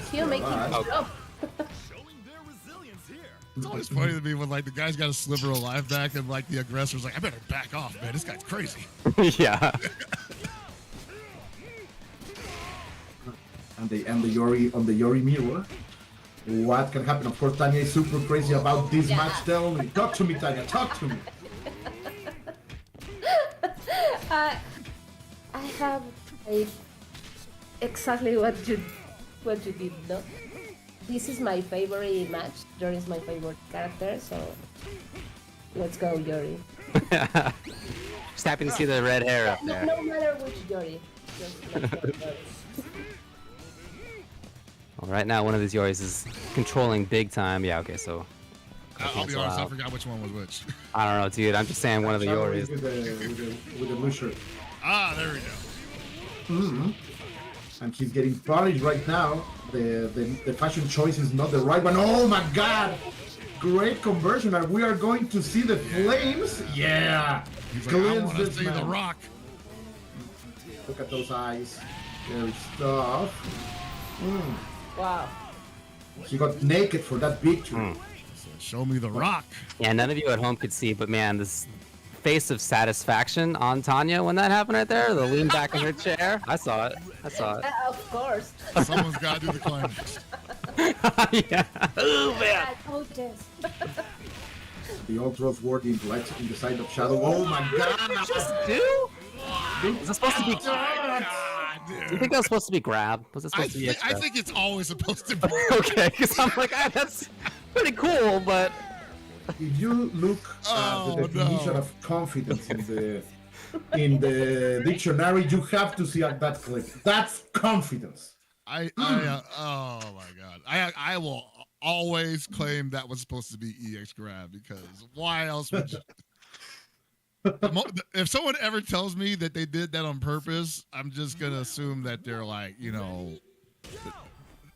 Kyo making Right. It's always funny to me when the guy's got a sliver of life back and the aggressor's like, I better back off, man. This guy's crazy. Yeah. and the Yori on the Yori mirror. What can happen? Of course, Tanya is super crazy about this match. Tell me, talk to me, Tanya. Talk to me. I have exactly what you did, no? This is my favorite match. Yuri is my favorite character, so let's go, Yuri. Just happy to see the red hair up there. No matter which Yuri. Just let's go, Yuri. Well, right now, one of these Yoris is controlling big time. Yeah, okay, so. I'll be honest, I forgot which one was which. I don't know, dude. I'm just saying one of the Yoris. With the blue shirt. Ah, there we go. And he's getting polished right now. The fashion choice is not the right one. Oh my god! Great conversion, and we are going to see the flames. Yeah! He's like, I want to see the rock. Look at those eyes. Very stuff. Wow. He got naked for that victory. Show me the rock. Yeah, none of you at home could see, but man, this face of satisfaction on Tanya when that happened right there, the lean back in her chair. I saw it. Of course. Someone's got to do the climax. Yeah. Oh, man. I told this. The Ultra's word in the side of Shadow. Oh my god! Just do? Is this supposed to be... Do you think that was supposed to be grab? Was it supposed to be I think it's always supposed to be. Okay, because I'm like, that's pretty cool, but... If you look at the definition of confidence in the dictionary, you have to see that clip. That's confidence. Oh my god. I will always claim that was supposed to be EX grab, because why else would you... If someone ever tells me that they did that on purpose, I'm just gonna assume that they're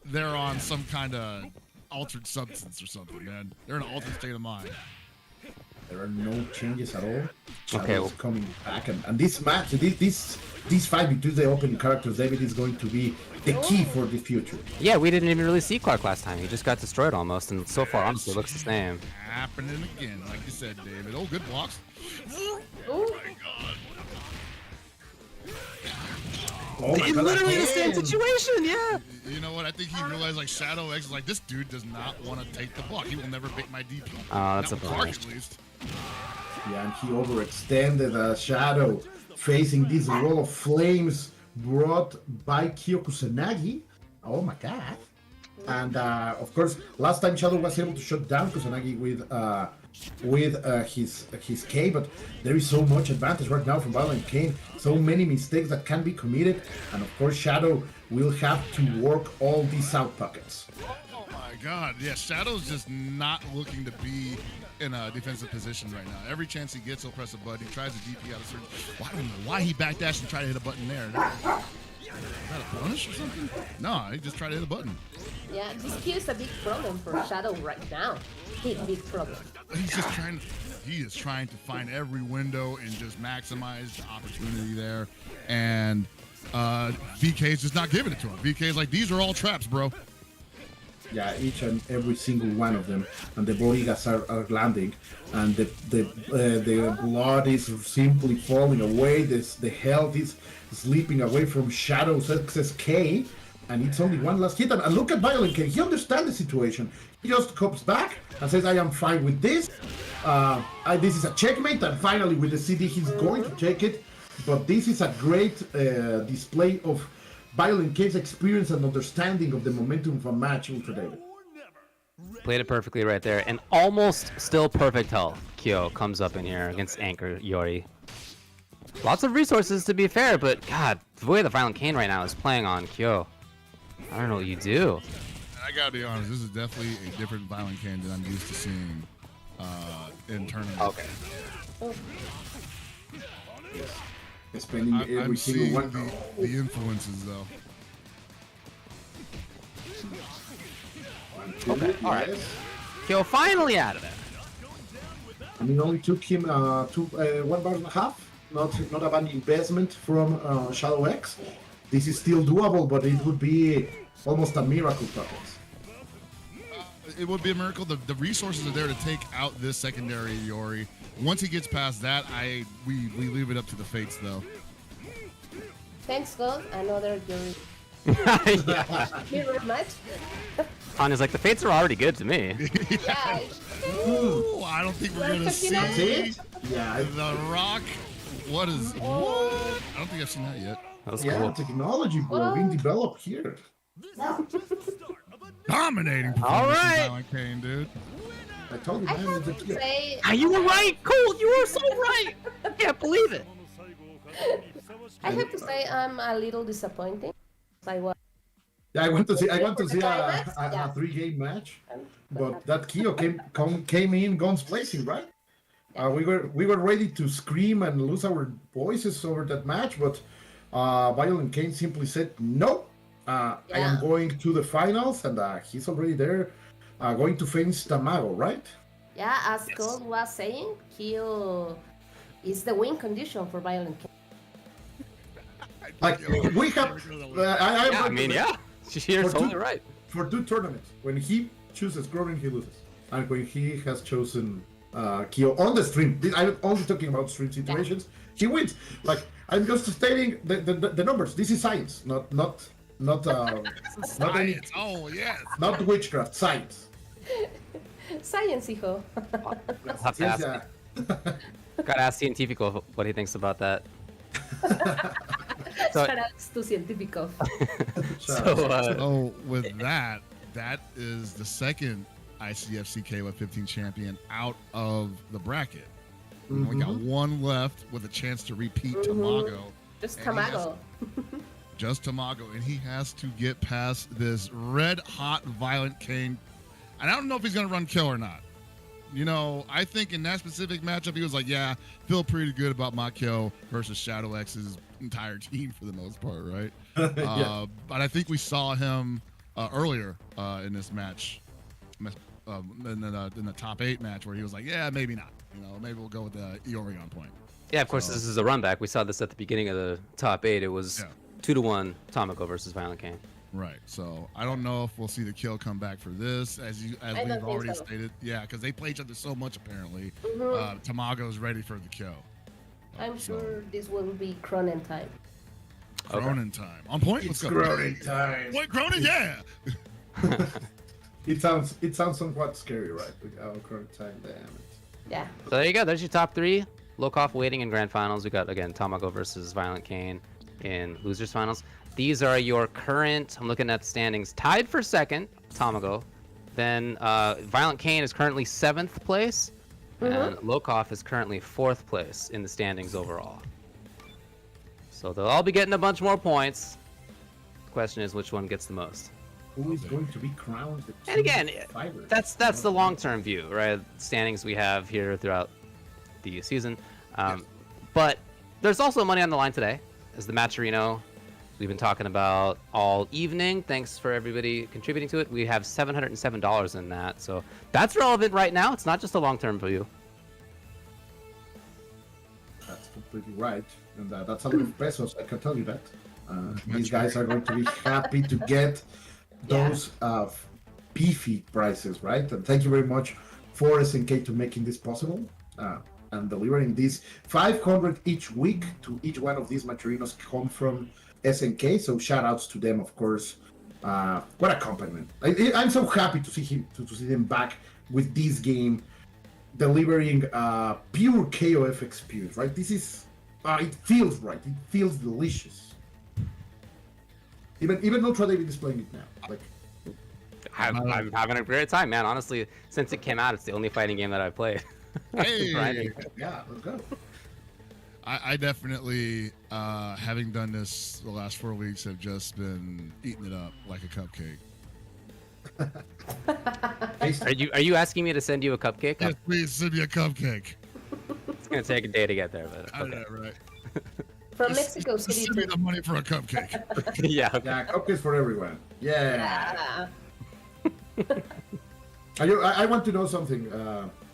they're on some kind of altered substance or something, man. They're in an altered state of mind. There are no changes at all. Okay. Shadow is coming back, and this match, this fight between the opening characters, David, is going to be the key for the future. Yeah, we didn't even really see Clark last time. He just got destroyed almost, and so far, honestly, it looks the same. Happening again, like you said, David. Oh, good blocks. Ooh. Oh my God. Oh my God, Literally the same again. situation, yeah. You know what? I think he realized like Shadow X is like, this dude does not want to take the block. He will never beat my DP. Oh, that's Not a with Clark, bummer. at least. Yeah, and he overextended Shadow, facing this wall of flames brought by Kusanagi. Oh my God. And of course, last time Shadow was able to shut down Kusanagi with his K, but there is so much advantage right now from ViolentKain, so many mistakes that can be committed, and of course Shadow will have to work all these out pockets. Oh my God. Yeah, Shadow's just not looking to be in a defensive position right now. Every chance he gets, he'll press a button. He tries to DP out of certain. Well, I don't know why he backdashed and tried to hit a button there. Is that a punish or something? No, he just tried to hit a button. Yeah, this Q is a big problem for Shadow right now. Big problem. He's just trying to. He is trying to find every window and just maximize the opportunity there. And VK is just not giving it to him. VK is like, these are all traps, bro. Yeah, each and every single one of them, and the bodigas are landing, and the blood is simply falling away. The health is slipping away from Shadow's XSK, and it's only one last hit. And look at ViolentKain. He understands the situation. He just comes back and says, "I am fine with this. This is a checkmate." And finally, with the CD, he's going to take it. But this is a great display of ViolentKain's experience and understanding of the momentum of a match, UltraDavid. Played it perfectly right there, and almost still perfect health. Kyo comes up in here against Anchor Yori. Lots of resources to be fair, but God, the way the ViolentKain right now is playing on Kyo, I don't know what you do. I gotta be honest, this is definitely a different ViolentKain than I'm used to seeing in tournaments. Okay. Spending every I'm single seeing one. the influences though. Okay, all right. Yes. Kyo finally out of there. I mean, only took him 1 bar and a half. Not a bad investment from Shadow X. This is still doable, but it would be almost a miracle, perhaps. It would be a miracle. The resources are there to take out this secondary Yori. Once he gets past that, we leave it up to the fates though. Thanks God, another Yuri. Yeah. Mirror match. Anya's like, the fates are already good to me. Yeah. Ooh, I don't think we're gonna see That's it? Yeah, the Rock. What is what? I don't think I've seen that yet. That was yeah, cool. technology, bro, being developed here. Dominating All performance right. from ViolentKain, dude. I told you, I man, have it's a to kid. say, Ah, you were right, Cole. You were so right. I can't believe it. I have to say I'm a little disappointed. I was Yeah, I want to see a Yeah. 3-game match, but that Kyo came in guns blazing, right? We were ready to scream and lose our voices over that match, but ViolentKain simply said no. I am going to the finals, and he's already there, going to face Tamago, right? Yeah, as Cole was saying, Kyo is the win condition for ViolentKain. Like we have, I mean, yeah. You're totally right. For 2 tournaments, when he chooses Krohnen, he loses, and when he has chosen Kyo on the stream, I'm only talking about stream situations, he wins. Like I'm just stating the numbers. This is science, not any, Oh yes. not witchcraft, science. Science, hijo. I'll have to Yes, ask. Gotta ask CientifiKOF what he thinks about that. So, Shoutouts to CientifiKOF. So with that is the second ICFC KUSANAGI 15 champion out of the bracket. We only got one left with a chance to repeat Tamago. Just And he has- Tamago. Just Tamago, and he has to get past this red-hot ViolentKain. And I don't know if he's going to run kill or not. You know, I think in that specific matchup, he was like, yeah, feel pretty good about my kill versus Shadow X's entire team for the most part, right? Yeah. But I think we saw him earlier in this match in the top 8 match where he was like, yeah, maybe not. You know, maybe we'll go with the Iori on point. Yeah, of course, this is a run back. We saw this at the beginning of the top 8. It was 2-1 Tamago versus ViolentKain. Right. So I don't know if we'll see the kill come back for this, as we've already stated. Yeah, because they play each other so much apparently. Tamago's ready for the kill. I'm sure this will be Krohnen time. Krohnen time. On point? It's Let's go. Krohnen time. What, Krohnen? Yeah. It sounds somewhat scary, right? With our current time, damn it. Yeah. So there you go. There's your top 3. Lokoff waiting in grand finals. We got, again, Tamago versus ViolentKain in losers finals. These are your current, I'm looking at the standings, tied for second, Tamago. Then ViolentKain is currently 7th place. And Lokoff is currently 4th place in the standings overall. So they'll all be getting a bunch more points. The question is which one gets the most. Who is going to be crowned the And again, king of fighters? that's the long-term view, right? Standings we have here throughout the season. But there's also money on the line today, as the Matcherino we've been talking about all evening. Thanks for everybody contributing to it. We have $707 in that, so that's relevant right now. It's not just a long-term view. That's completely right, and that's a lot of pesos. I can tell you that. These guys are going to be happy to get those beefy prices, right? And thank you very much for SNK to making this possible and delivering these 500 each week to each one of these Matcherinos come from SNK. So shout outs to them, of course. What a compliment! I'm so happy to see him to see them back with this game, delivering pure KOF experience. Right? This is it feels right. It feels delicious. Even UltraDavid is playing it now. Like, I'm having a great time, man. Honestly, since it came out, it's the only fighting game that I've played. Hey! yeah, let's go. I definitely, having done this the last 4 weeks, have just been eating it up like a cupcake. Are you asking me to send you a cupcake? Yes, please send me a cupcake. It's gonna take a day to get there, but I know, right? From Mexico City. Send me the money for a cupcake. yeah. Yeah, cupcakes for everyone. Yeah. I want to know something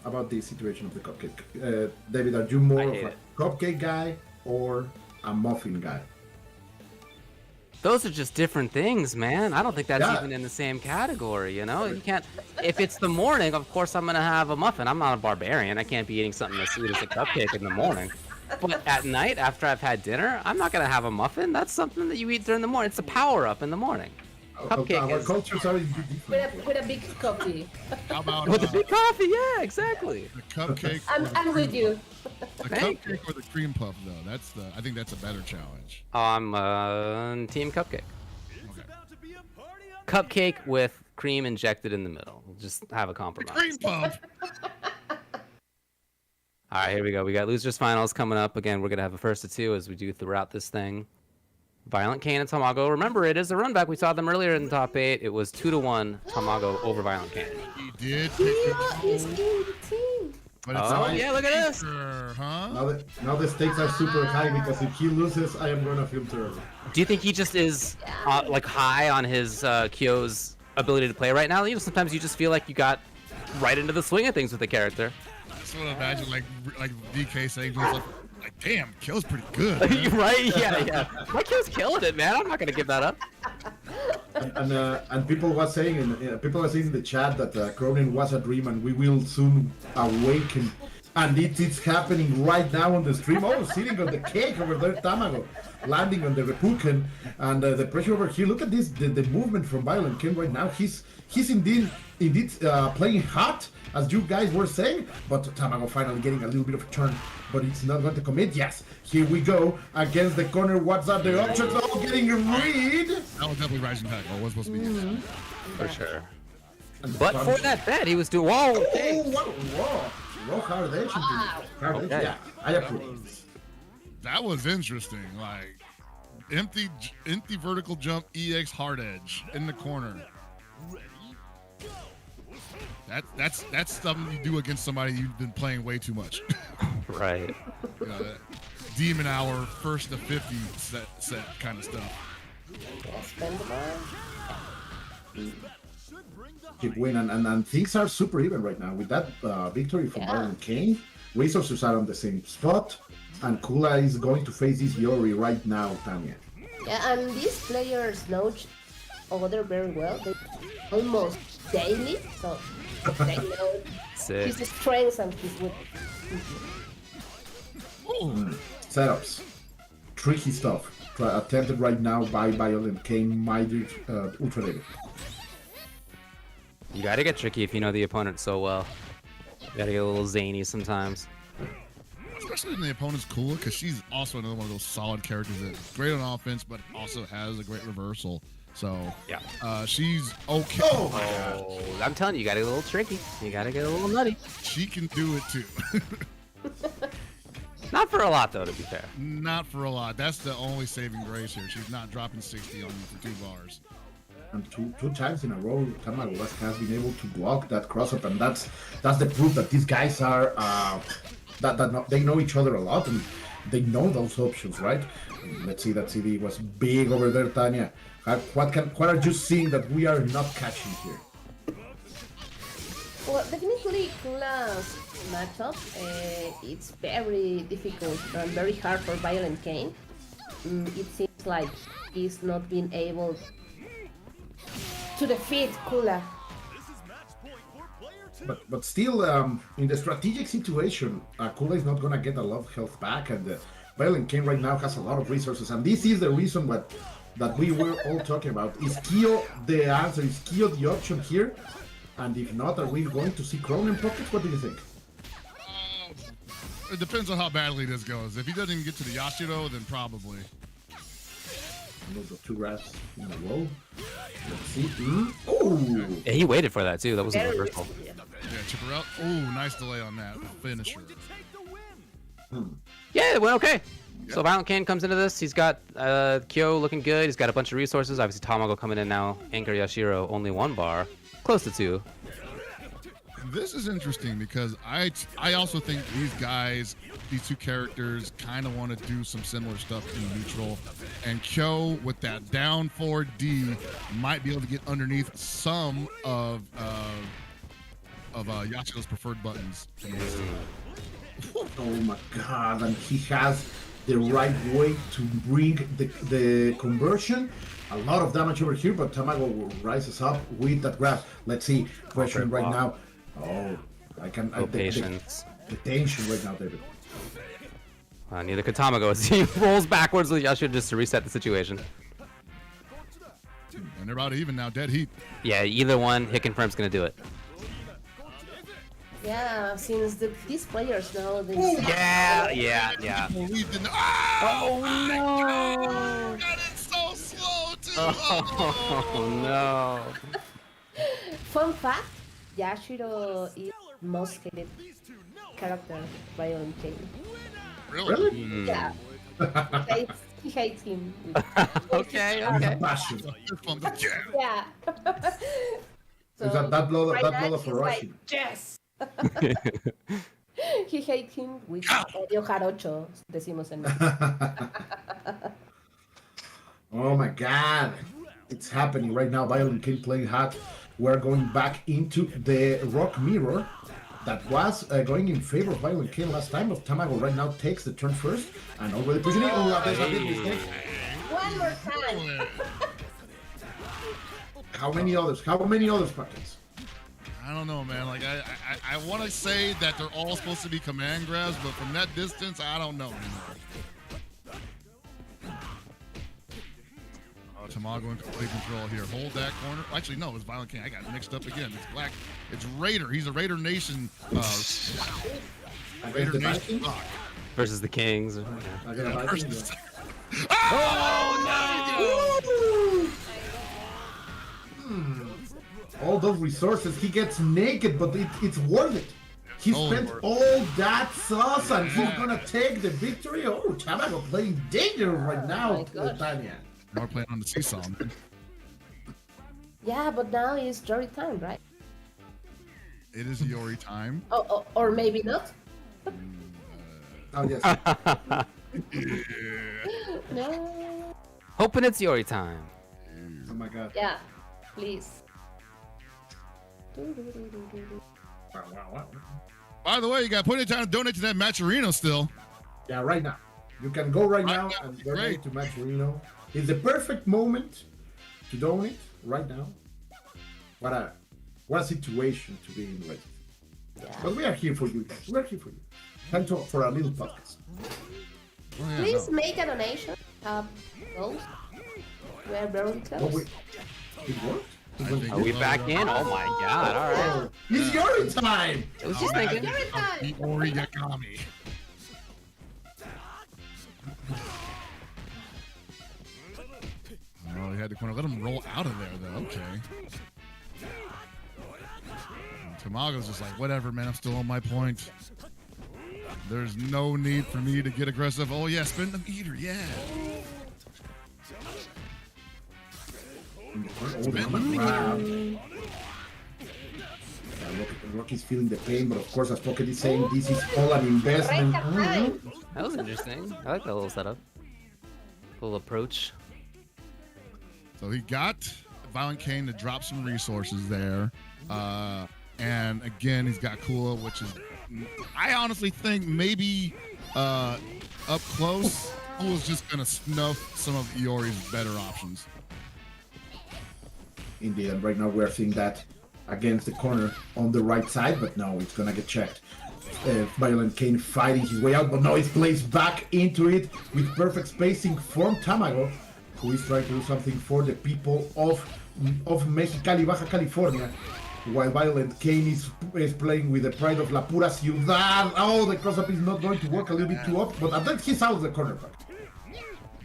about the situation of the cupcake. David, are you more of a cupcake guy or a muffin guy? Those are just different things, man. I don't think that's even in the same category, you know? You can't... If it's the morning, of course I'm gonna have a muffin. I'm not a barbarian. I can't be eating something as sweet as a cupcake in the morning. But at night, after I've had dinner, I'm not gonna have a muffin. That's something that you eat during the morning. It's a power-up in the morning. Cupcake Our is... cultures are different. With a big coffee. How about With a big coffee, yeah, exactly. the cupcake? I'm with you. The cupcake or the cream puff, though. I think that's a better challenge. Oh, I'm Team Cupcake. Okay. Cupcake with cream injected in the middle. We'll just have a compromise. Cream puff. All right, here we go. We got losers finals coming up. Again, we're going to have a first to two as we do throughout this thing. ViolentKain and Tamago. Remember, it is a run back. We saw them earlier in the top 8. It was 2-1 Tamago over ViolentKain. He did. He's in the team. But it's Oh, yeah, look at this. Huh? Now the stakes are super high because if he loses, I am gonna feel terrible. Do you think he just is like high on his Kyo's ability to play right now? You know, sometimes you just feel like you got right into the swing of things with the character. I just want to imagine like DK saying to himself, like, damn, Kill's pretty good. Right? Yeah. My Kyo's killing it, man. I'm not gonna give that up. And people were saying in the chat that Krohnen was a dream and we will soon awaken, and it's happening right now on the stream. Oh, sitting on the cake over there, Tamago, landing on the Repuken, and the pressure over here. Look at this, the movement from ViolentKain right now. He's indeed playing hot, as you guys were saying, but Tamago finally getting a little bit of a turn, but it's not going to commit. Yes, here we go against the corner. What's up? The options all getting a read. That was definitely Rising Tide. Oh, it was supposed to be. For sure. But for that bet, he was doing. Whoa! Whoa, hard edge. Hard edge. Yeah, I approve. That was interesting. Like, empty vertical jump, EX hard edge in the corner. That's something you do against somebody you've been playing way too much. Right. You know, that Demon Hour first to 50 set kind of stuff. Spend the bar. keep win, and things are super even right now with that victory from ViolentKain. Resources are on the same spot, and Kula is going to face this Yuri right now, Tanya. Yeah, and these players know each other very well. They almost daily, so they know Sick. his strengths and his weaknesses. Setups, tricky stuff. Attempted right now by ViolentKain, Mighty UltraDavid. You gotta get tricky if you know the opponent so well. You gotta get a little zany sometimes. Especially when the opponent's Kula, because she's also another one of those solid characters that's great on offense, but also has a great reversal. So Yeah. She's okay. Oh, I'm telling you, you gotta get a little tricky. You gotta get a little nutty. She can do it too. Not for a lot though, to be fair. Not for a lot. That's the only saving grace here. She's not dropping 60 on you for 2 bars. And two times in a row, Tamago has been able to block that cross-up, and that's the proof that these guys are they know each other a lot and they know those options, right? Let's see, that CD was big over there, Tanya. What are you seeing that we are not catching here? Well, definitely Kula's matchup, it's very difficult and very hard for ViolentKain. It seems like he's not been able to defeat Kula. But still, in the strategic situation, Kula is not gonna get a lot of health back, and ViolentKain right now has a lot of resources, and this is the reason that we were all talking about. Is Kyo the answer? Is Kyo the option here? And if not, are we going to see Krohnen pockets? What do you think? It depends on how badly this goes. If he doesn't even get to the Yashiro, then probably. Those are 2 grabs in a row. Let's see. Oh! Yeah, he waited for that too. That was a Very reversal. risky, yeah. Yeah, chip her out. Oh, nice delay on that finisher. Yeah, it went okay. So ViolentKain comes into this. He's got Kyo looking good. He's got a bunch of resources. Obviously, Tamago coming in now. Anchor Yashiro, only 1 bar. Close to 2. This is interesting because I also think these 2 characters kind of want to do some similar stuff in neutral. And Kyo, with that down 4D, might be able to get underneath some of Yashiro's preferred buttons. Oh my god, and he has the right way to bring the conversion. A lot of damage over here, but Tamago rises up with that grab. Let's see, pressuring right now. Oh, Patience. The tension right now, David. Neither could Tamago as he rolls backwards with Yashiro just to reset the situation. And they're about even now, dead heat. Yeah, either one, hit confirm's gonna do it. Yeah, since these players know this. Yeah. Oh no! God, it's so slow too. Oh no. Fun fact, Yashiro is most hated character by ViolentKain. Really? Yeah. He hates him. Okay. Passion. Yeah. Is that blow right now of he's Orochi? like, yes! He hates him with odio jarocho, decimos en Mexico. Oh my god. It's happening right now. ViolentKain playing hot. We're going back into the rock mirror that was going in favor of ViolentKain last time, but Tamago right now takes the turn first and already pushing it. Oh, there's a big mistake. One more time. How many others packets? I don't know, man. Like I want to say that they're all supposed to be command grabs, but from that distance, I don't know anymore. Tamago in complete control here. Hold that corner. Actually, no, it's ViolentKain. I got mixed up again. It's black. It's Raider. He's a Raider Nation. Raider Nation rock. Versus the Kings. All those resources, he gets naked, but it's worth it. He spent all that sauce and he's gonna take the victory. Oh, Tamago playing dangerous right now, Tanya. We're playing on the seesaw. Yeah, but now it's Yuri time, right? It is Yori time. Oh, or maybe not. Oh, yes. No. Hoping it's Yori time. Oh my god. Yeah, please. By the way, you got plenty of time to donate to that Matcherino still. Yeah, right now. You can go right now now, and great. donate to Matcherino. It's the perfect moment to donate right now. What a situation to be in right. Yeah. But we are here for you guys. We are here for you. Time for a little podcast. Oh, yeah, Please no. make a donation. Goals. We are very Oh, close. wait. It worked? I think Are we back in? Oh my god, alright. It's Yuri time! I was just Oh, thinking. Iori Yakami. Oh, he had to corner. Let him roll out of there, though. Okay. And Tamago's just like, whatever, man. I'm still on my point. There's no need for me to get aggressive. Oh, yeah, spin the meter. Yeah. Rocky's feeling the pain, but of course, as Pocket is saying, this is all an investment. That was interesting. I like that little setup. Little approach. So he got ViolentKain to drop some resources there. And again, he's got Kula, which is, I honestly think maybe up close, Kula's just going to snuff some of Iori's better options. Indeed, and right now we're seeing that against the corner on the right side, but no, it's gonna get checked. ViolentKain fighting his way out, but no, it's placed back into it with perfect spacing from Tamago, who is trying to do something for the people of Mexicali, Baja California, while ViolentKain is playing with the pride of La Pura Ciudad. Oh, the cross-up is not going to work, a little bit too up, but I think he's out of the corner back.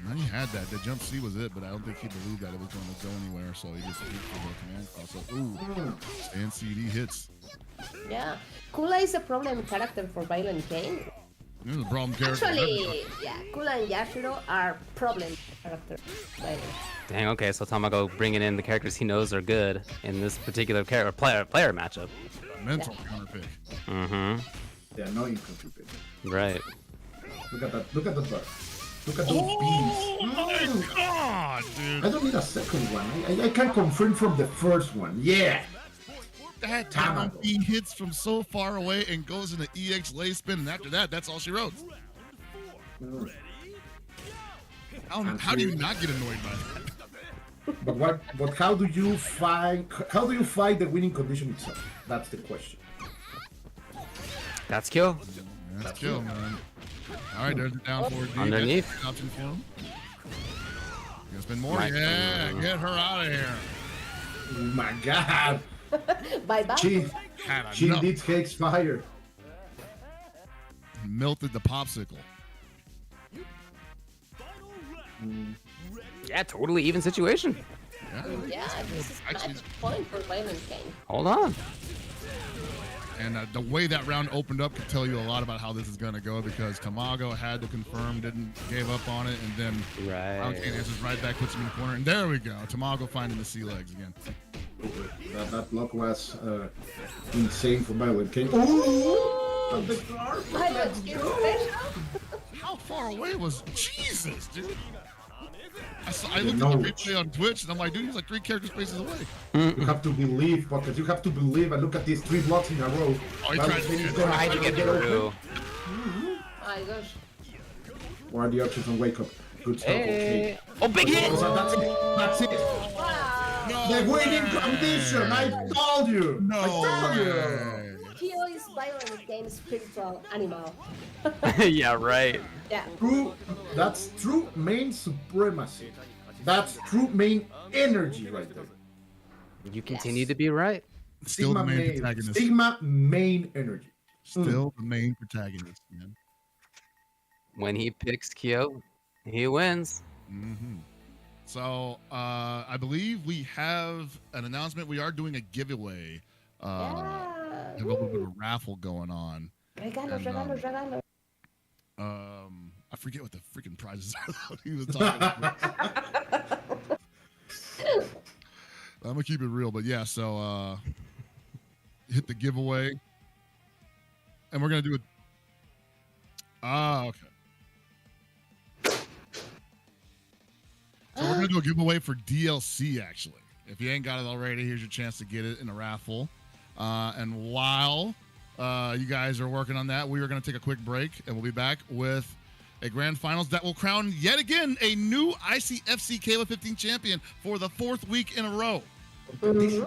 And he had that. The jump C was it, but I don't think he believed that it was going to go anywhere, so he just hit for the command call. So, ooh, and CD hits. Yeah. Kula is a problem character for ViolentKain. This is a problem character. Actually, yeah, Kula and Yashiro are problem characters. Dang, okay, so Tamago bringing in the characters he knows are good in this particular player matchup. Mental counterpick. Mm-hmm. They are not incomplete. Right. Look at that. Look at that bar. Look at those beams. My God, dude. I don't need a second one. I can confirm from the first one. Yeah. That down B hits from so far away and goes into EX lay spin, and after that, that's all she wrote. How do you not get annoyed by that? But how do you find the winning condition itself? That's the question. That's kill. That's kill, man. All right, there's the down forward D. Underneath. Option for him. Gonna spend more. Yeah, get her out of here. Oh my God. Bye bye. She did takes fire. Melted the popsicle. Yeah, totally even situation. Yeah, this is match point for ViolentKain. Hold on. And the way that round opened up could tell you a lot about how this is going to go, because Tamago had to confirm, gave up on it, and then ViolentKain answers right back, puts him in the corner, and there we go. Tamago finding the sea legs again. That block was insane for ViolentKain. Oh! The car! How far away was Jesus, dude? I looked at the replay on Twitch, and I'm like, dude, he's like 3 character spaces away. You have to believe, Pocket. You have to believe, and look at these 3 blocks in a row. Oh, he tried to get through. My gosh. What are the options on Wake Up? Good stuff. Hey. Okay. Oh, big hit! That's it. That's it. Wow. No The winning condition. I told you. No I told you. way. Kyo is ViolentKain's spiritual animal. Yeah, right. Yeah. That's true main supremacy. That's true main energy right there. You continue to be right. Still the main protagonist. Sigma main energy. Still the main protagonist, man. When he picks Kyo, he wins. Mm-hmm. So I believe we have an announcement. We are doing a giveaway. Yeah. Have a little bit of a raffle going on. Regalos. I forget what the freaking prizes are though. He was talking about. I'm gonna keep it real, but yeah, so hit the giveaway. And we're gonna do it. Okay. So we're gonna do a giveaway for DLC actually. If you ain't got it already, here's your chance to get it in a raffle. And while you guys are working on that, we are going to take a quick break, and we'll be back with a grand finals that will crown yet again a new ICFC KUSANAGI 15 champion for the 4th week in a row. Mhm.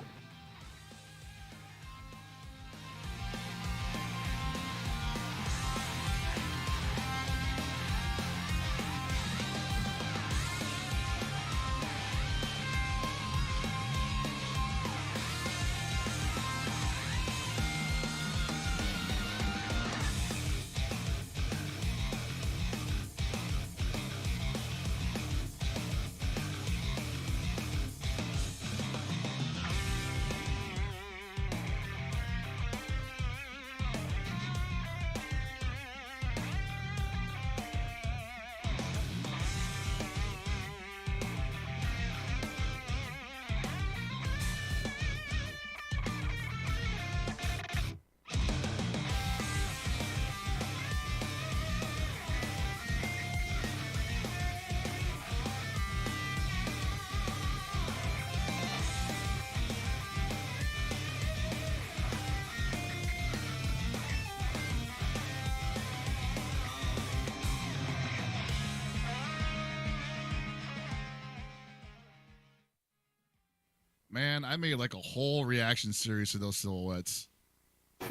Man, I made like a whole reaction series to those silhouettes.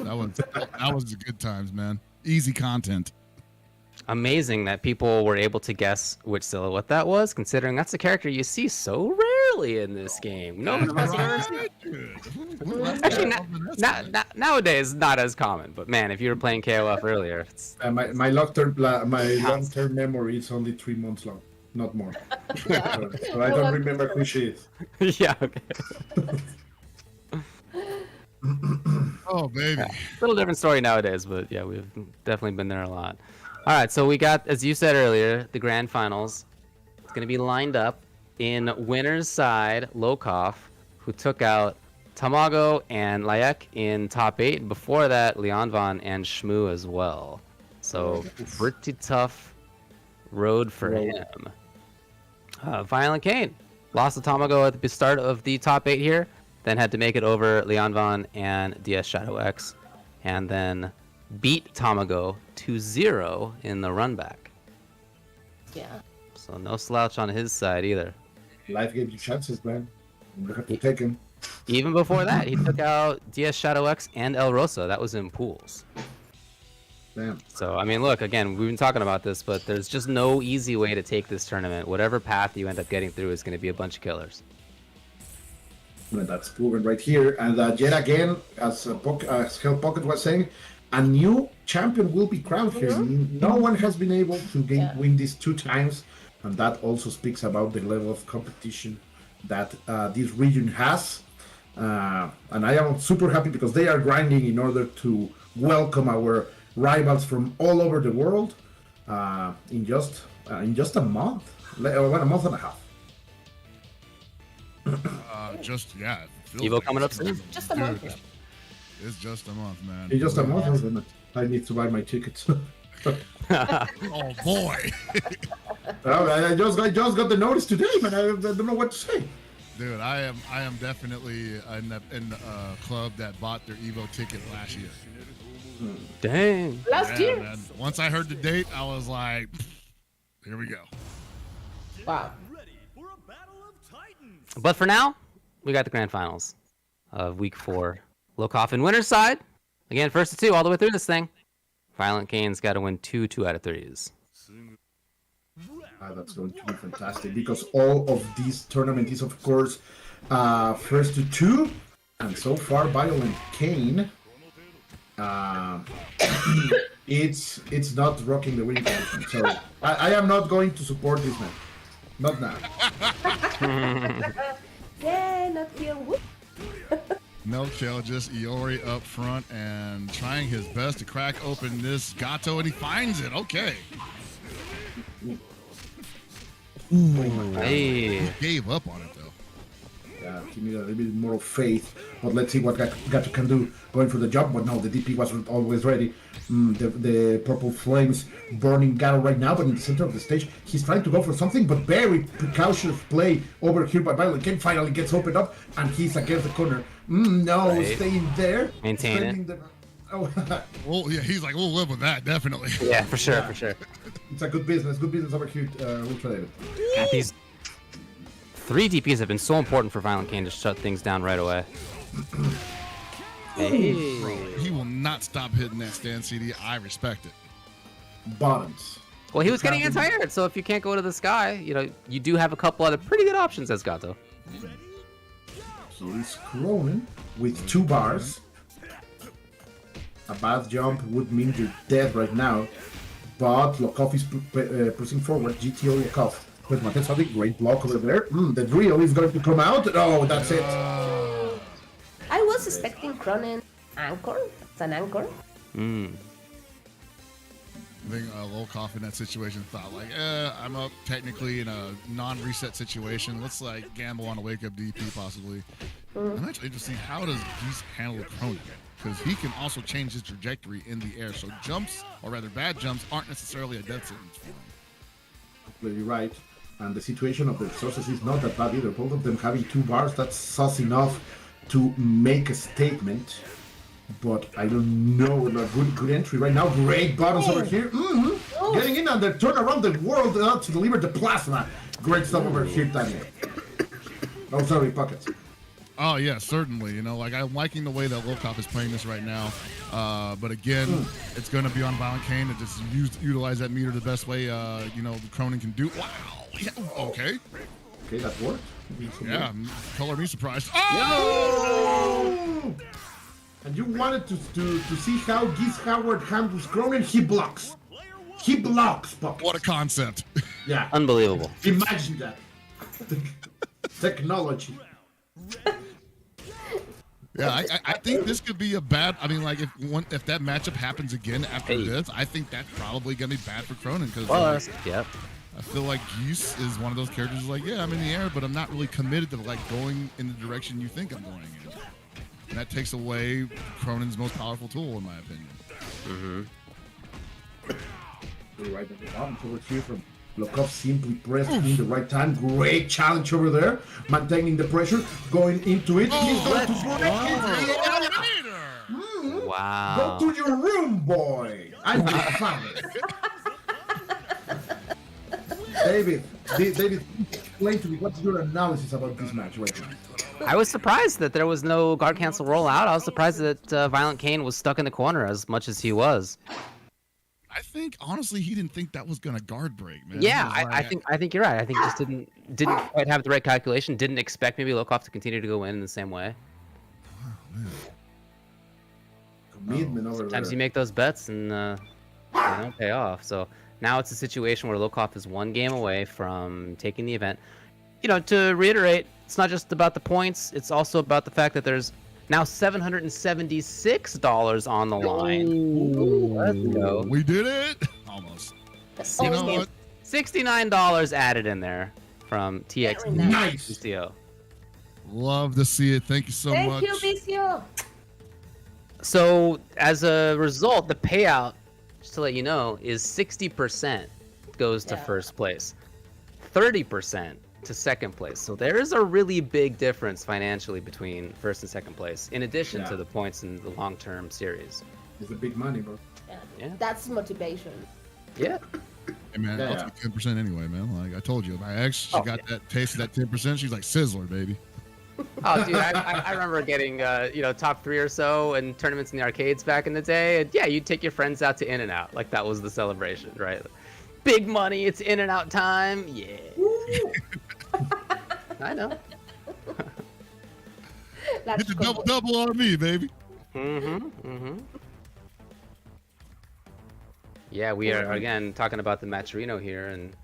That was the good times, man. Easy content. Amazing that people were able to guess which silhouette that was, considering that's a character you see so rarely in this game. No one has ever seen. Actually, nowadays not as common. But man, if you were playing KOF earlier, it's... my long-term memory is only 3 months long, not more. So I don't remember who she is. Yeah. Okay. Oh, baby. Yeah. Little different story nowadays, but yeah, we've definitely been there a lot. All right, so we got, as you said earlier, the grand finals. It's going to be lined up in winner's side, Lokov, who took out Tamago and Layek in top 8. Before that, Leonvan and Shmoo as well. So pretty tough road for him. ViolentKain lost to Tamago at the start of the top 8 here, then had to make it over Leonvan and DS Shadow X, and then beat Tamago 2-0 in the run back. Yeah. So no slouch on his side either. Life gave you chances, man. You have to take him. Even before that, he took out DS Shadow X and El Rosa. That was in pools. Damn. So, I mean, look, again, we've been talking about this, but there's just no easy way to take this tournament. Whatever path you end up getting through is going to be a bunch of killers. Well, that's proven right here. And yet again, as Hell Pocket was saying, a new champion will be crowned here. No one has been able to win this 2 times. And that also speaks about the level of competition that this region has. And I am super happy because they are grinding in order to welcome our rivals from all over the world in just a month, a month and a half. Evo coming up soon. Just a month. It's just a month, man. It's just a month, isn't it? I need to buy my tickets. Oh boy! I just got the notice today, man. I don't know what to say. Dude, I am definitely in the club that bought their Evo ticket last year. Dang. Last year? Man. Once I heard the date, I was like, here we go. Wow. But for now, we got the grand finals of week 4. Lokov in winner's side. Again, first to 2 all the way through this thing. ViolentKain's got to win 2 out of 3s. That's going to be fantastic because all of this tournament is, of course, first to 2. And so far, ViolentKain, it's not rocking the winning position. So I am not going to support this man. Not now. Yeah, not kill. No kill, just Iori up front and trying his best to crack open this Gato, and he finds it. Okay. Hey. He gave up on it, though. Yeah, he needed a little bit more of faith. But let's see what Gato can do going for the job. But no, the DP wasn't always ready. The purple flames burning Gato right now, but in the center of the stage, he's trying to go for something, but very precautious play over here by ViolentKain finally gets opened up, and he's against the corner No, Right. staying there. Maintain it. Spending the- Oh, Well, yeah, he's like, we'll live with that, definitely. Yeah, for sure, Yeah. for sure. it's a good business over here, UltraDavid. God, these 3 DPs have been so important for ViolentKain to shut things down right away. Hey. He will not stop hitting that stand CD. I respect it. Bottoms. Well, he was getting anti-aired, so if you can't go to the sky, you know, you do have a couple other pretty good options as Gato. Here's Krohnen with 2 bars. A bad jump would mean you're dead right now, but Lokov is pushing forward. GTO Lokov. But Matesadi, great block over there. The drill is going to come out. Oh, that's it. I was expecting Krohnen anchor. It's an anchor. I think Volkov in that situation thought like, I'm up technically in a non-reset situation. Let's like gamble on a wake-up DP possibly. I'm actually interested to see how does Geese handle Krohnen, because he can also change his trajectory in the air. So jumps, or rather bad jumps, aren't necessarily a death sentence for him. Completely right. And the situation of the resources is not that bad either. Both of them having 2 bars, that's sus enough to make a statement. But I don't know. A good entry right now. Great buttons over here. Getting in and they turn around the world to deliver the plasma. Great stuff over here, Daniel. Oh, sorry, Pockets. Oh yeah, certainly. You know, like I'm liking the way that Volkov is playing this right now. But again, it's going to be on ViolentKain to just utilize that meter the best way. You know, the Krohnen can do. Wow. Yeah, okay. Okay, that worked. Yeah, color me surprised. Oh! And you wanted to see how Geese Howard handles Krohnen? He blocks. He blocks, Pockets. What a concept. Yeah. Unbelievable. Imagine that. Technology. Yeah, I think this could be a bad. I mean, like if that matchup happens again after this, I think that's probably gonna be bad for Krohnen because Yep. I feel like Geese is one of those characters who's like, yeah, I'm in the air, but I'm not really committed to like going in the direction you think I'm going in. And that takes away Kronen's most powerful tool, in my opinion. Right at the bottom over here from Lokov, simply pressed in the right time. Great challenge over there. Maintaining the pressure, going into it. He's going to break it. Wow. Go to your room, boy. I'm your father. David, explain to me what's your analysis about this match right now. I was surprised that there was no guard cancel rollout. I was surprised that ViolentKain was stuck in the corner as much as he was. I think honestly, he didn't think that was gonna guard break, man. Yeah, He was like, I think you're right. I think he just didn't quite have the right calculation. Didn't expect maybe Lokov to continue to go in the same way. Commitment over Sometimes there. you make those bets and they don't pay off. So now it's a situation where Lokov is 1 game away from taking the event. You know, to reiterate, it's not just about the points. It's also about the fact that there's now $776 on the line. Ooh, let's go. We did it! Almost. You know what? $69 added in there from TX. Very nice. CCO. Love to see it. Thank you so Thank much. you, Vicio. So as a result, the payout, just to let you know, is 60% goes to first place, 30% to second place. So there is a really big difference financially between first and second place, in addition to the points in the long-term series. It's a big money, bro. Yeah. That's motivation. Yeah. Hey man, Yeah, I'll take 10% anyway, man. Like I told you, my ex, she got that taste of that 10%. She's like Sizzler, baby. Oh, dude, I remember getting, top 3 or so in tournaments in the arcades back in the day. And yeah, you'd take your friends out to In-N-Out. Like that was the celebration, right? Big money, it's In-N-Out time. Yeah. I know. That's Get the double on me, baby. Yeah, we are, again, talking about the Matcherino here and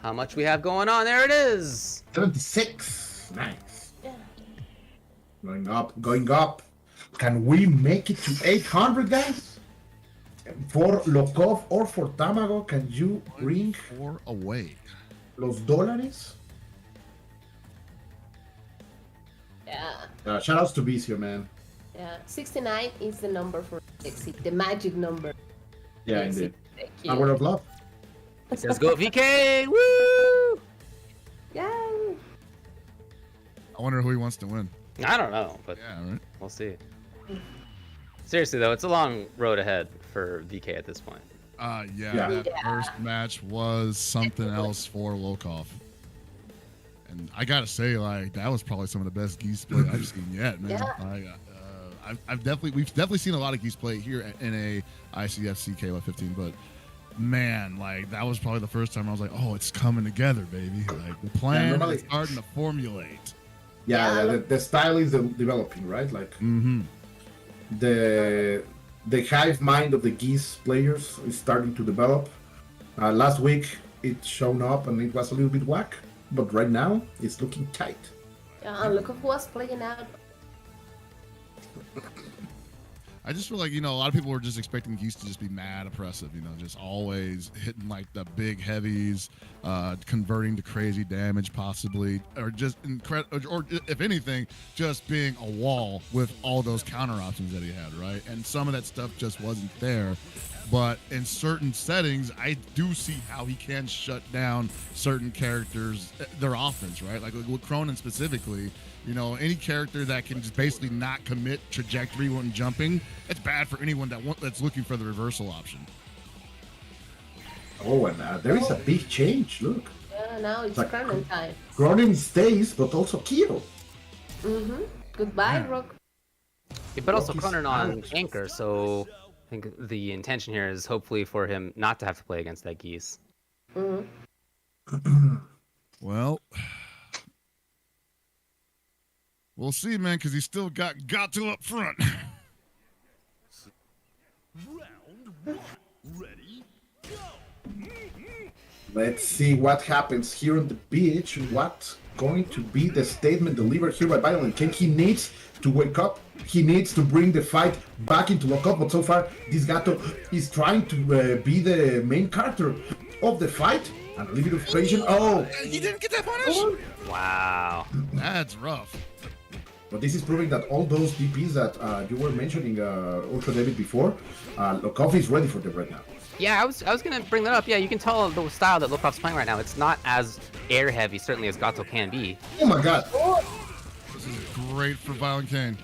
how much we have going on. There it is. 76. Nice. Going up. Can we make it to 800, guys? For Lokov or for Tamago, can you bring 4 away. los dólares? Yeah. Shoutouts to Vicio, man. Yeah. 69 is the number for exit, the magic number. Yeah, Exit. indeed. Thank you. Hour of love. Let's go, VK. Woo! Yeah. I wonder who he wants to win. I don't know, but Yeah, right. we'll see. Seriously though, it's a long road ahead for VK at this point. Yeah, that first match was something else for Lokov. And I gotta say, like, that was probably some of the best geese play I've seen yet, man. Yeah. We've definitely seen a lot of geese play here in a ICFC KUSANAGI 15, but man, like, that was probably the first time I was like, oh, it's coming together, baby. Like, the plan is starting to formulate. The style is developing, right? Like the hive mind of the geese players is starting to develop. Last week it shown up and it was a little bit whack, but right now it's looking tight. Yeah, and look who was playing out. I just feel like, a lot of people were just expecting geese to just be mad oppressive, just always hitting like the big heavies, converting to crazy damage possibly, or just or if anything, just being a wall with all those counter options that he had, right? And some of that stuff just wasn't there. But in certain settings, I do see how he can shut down certain characters, their offense, right? Like with Krohnen specifically, any character that can just basically not commit trajectory when jumping, it's bad for anyone that's looking for the reversal option. Oh, and there is a big change. Look. Yeah, now it's like Krohnen time. Krohnen stays, but also Kyo. Goodbye, Rock. Yeah, but also Krohnen on anchor, so I think the intention here is hopefully for him not to have to play against that geese. Well, we'll see, man, because he's still got Gato up front. Round 1. Ready? Go! Let's see what happens here on the beach. What's going to be the statement delivered here by ViolentKain? He needs to wake up. He needs to bring the fight back into lockup. But so far, this Gato is trying to be the main character of the fight. And a little bit of patience. Oh! He didn't get that punish? Wow. That's rough. But this is proving that all those DPs that you were mentioning, UltraDavid, before, Lokov is ready for them right now. Yeah, I was gonna bring that up. Yeah, you can tell the style that Lokov's playing right now. It's not as air heavy, certainly as Gato can be. Oh my god! This is great for ViolentKain.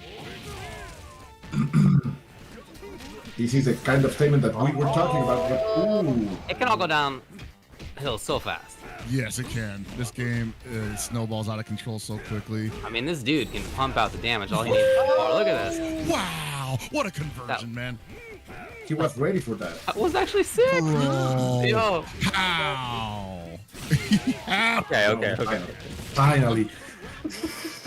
This is a kind of statement that we were talking about. But, ooh. It can all go downhill so fast. Yes, it can. This game snowballs out of control so quickly. I mean, this dude can pump out the damage. All he needs. Oh, look at this. Wow, what a conversion, man. He was ready for that. That was actually sick. Bro. Yo. How? Okay. Finally.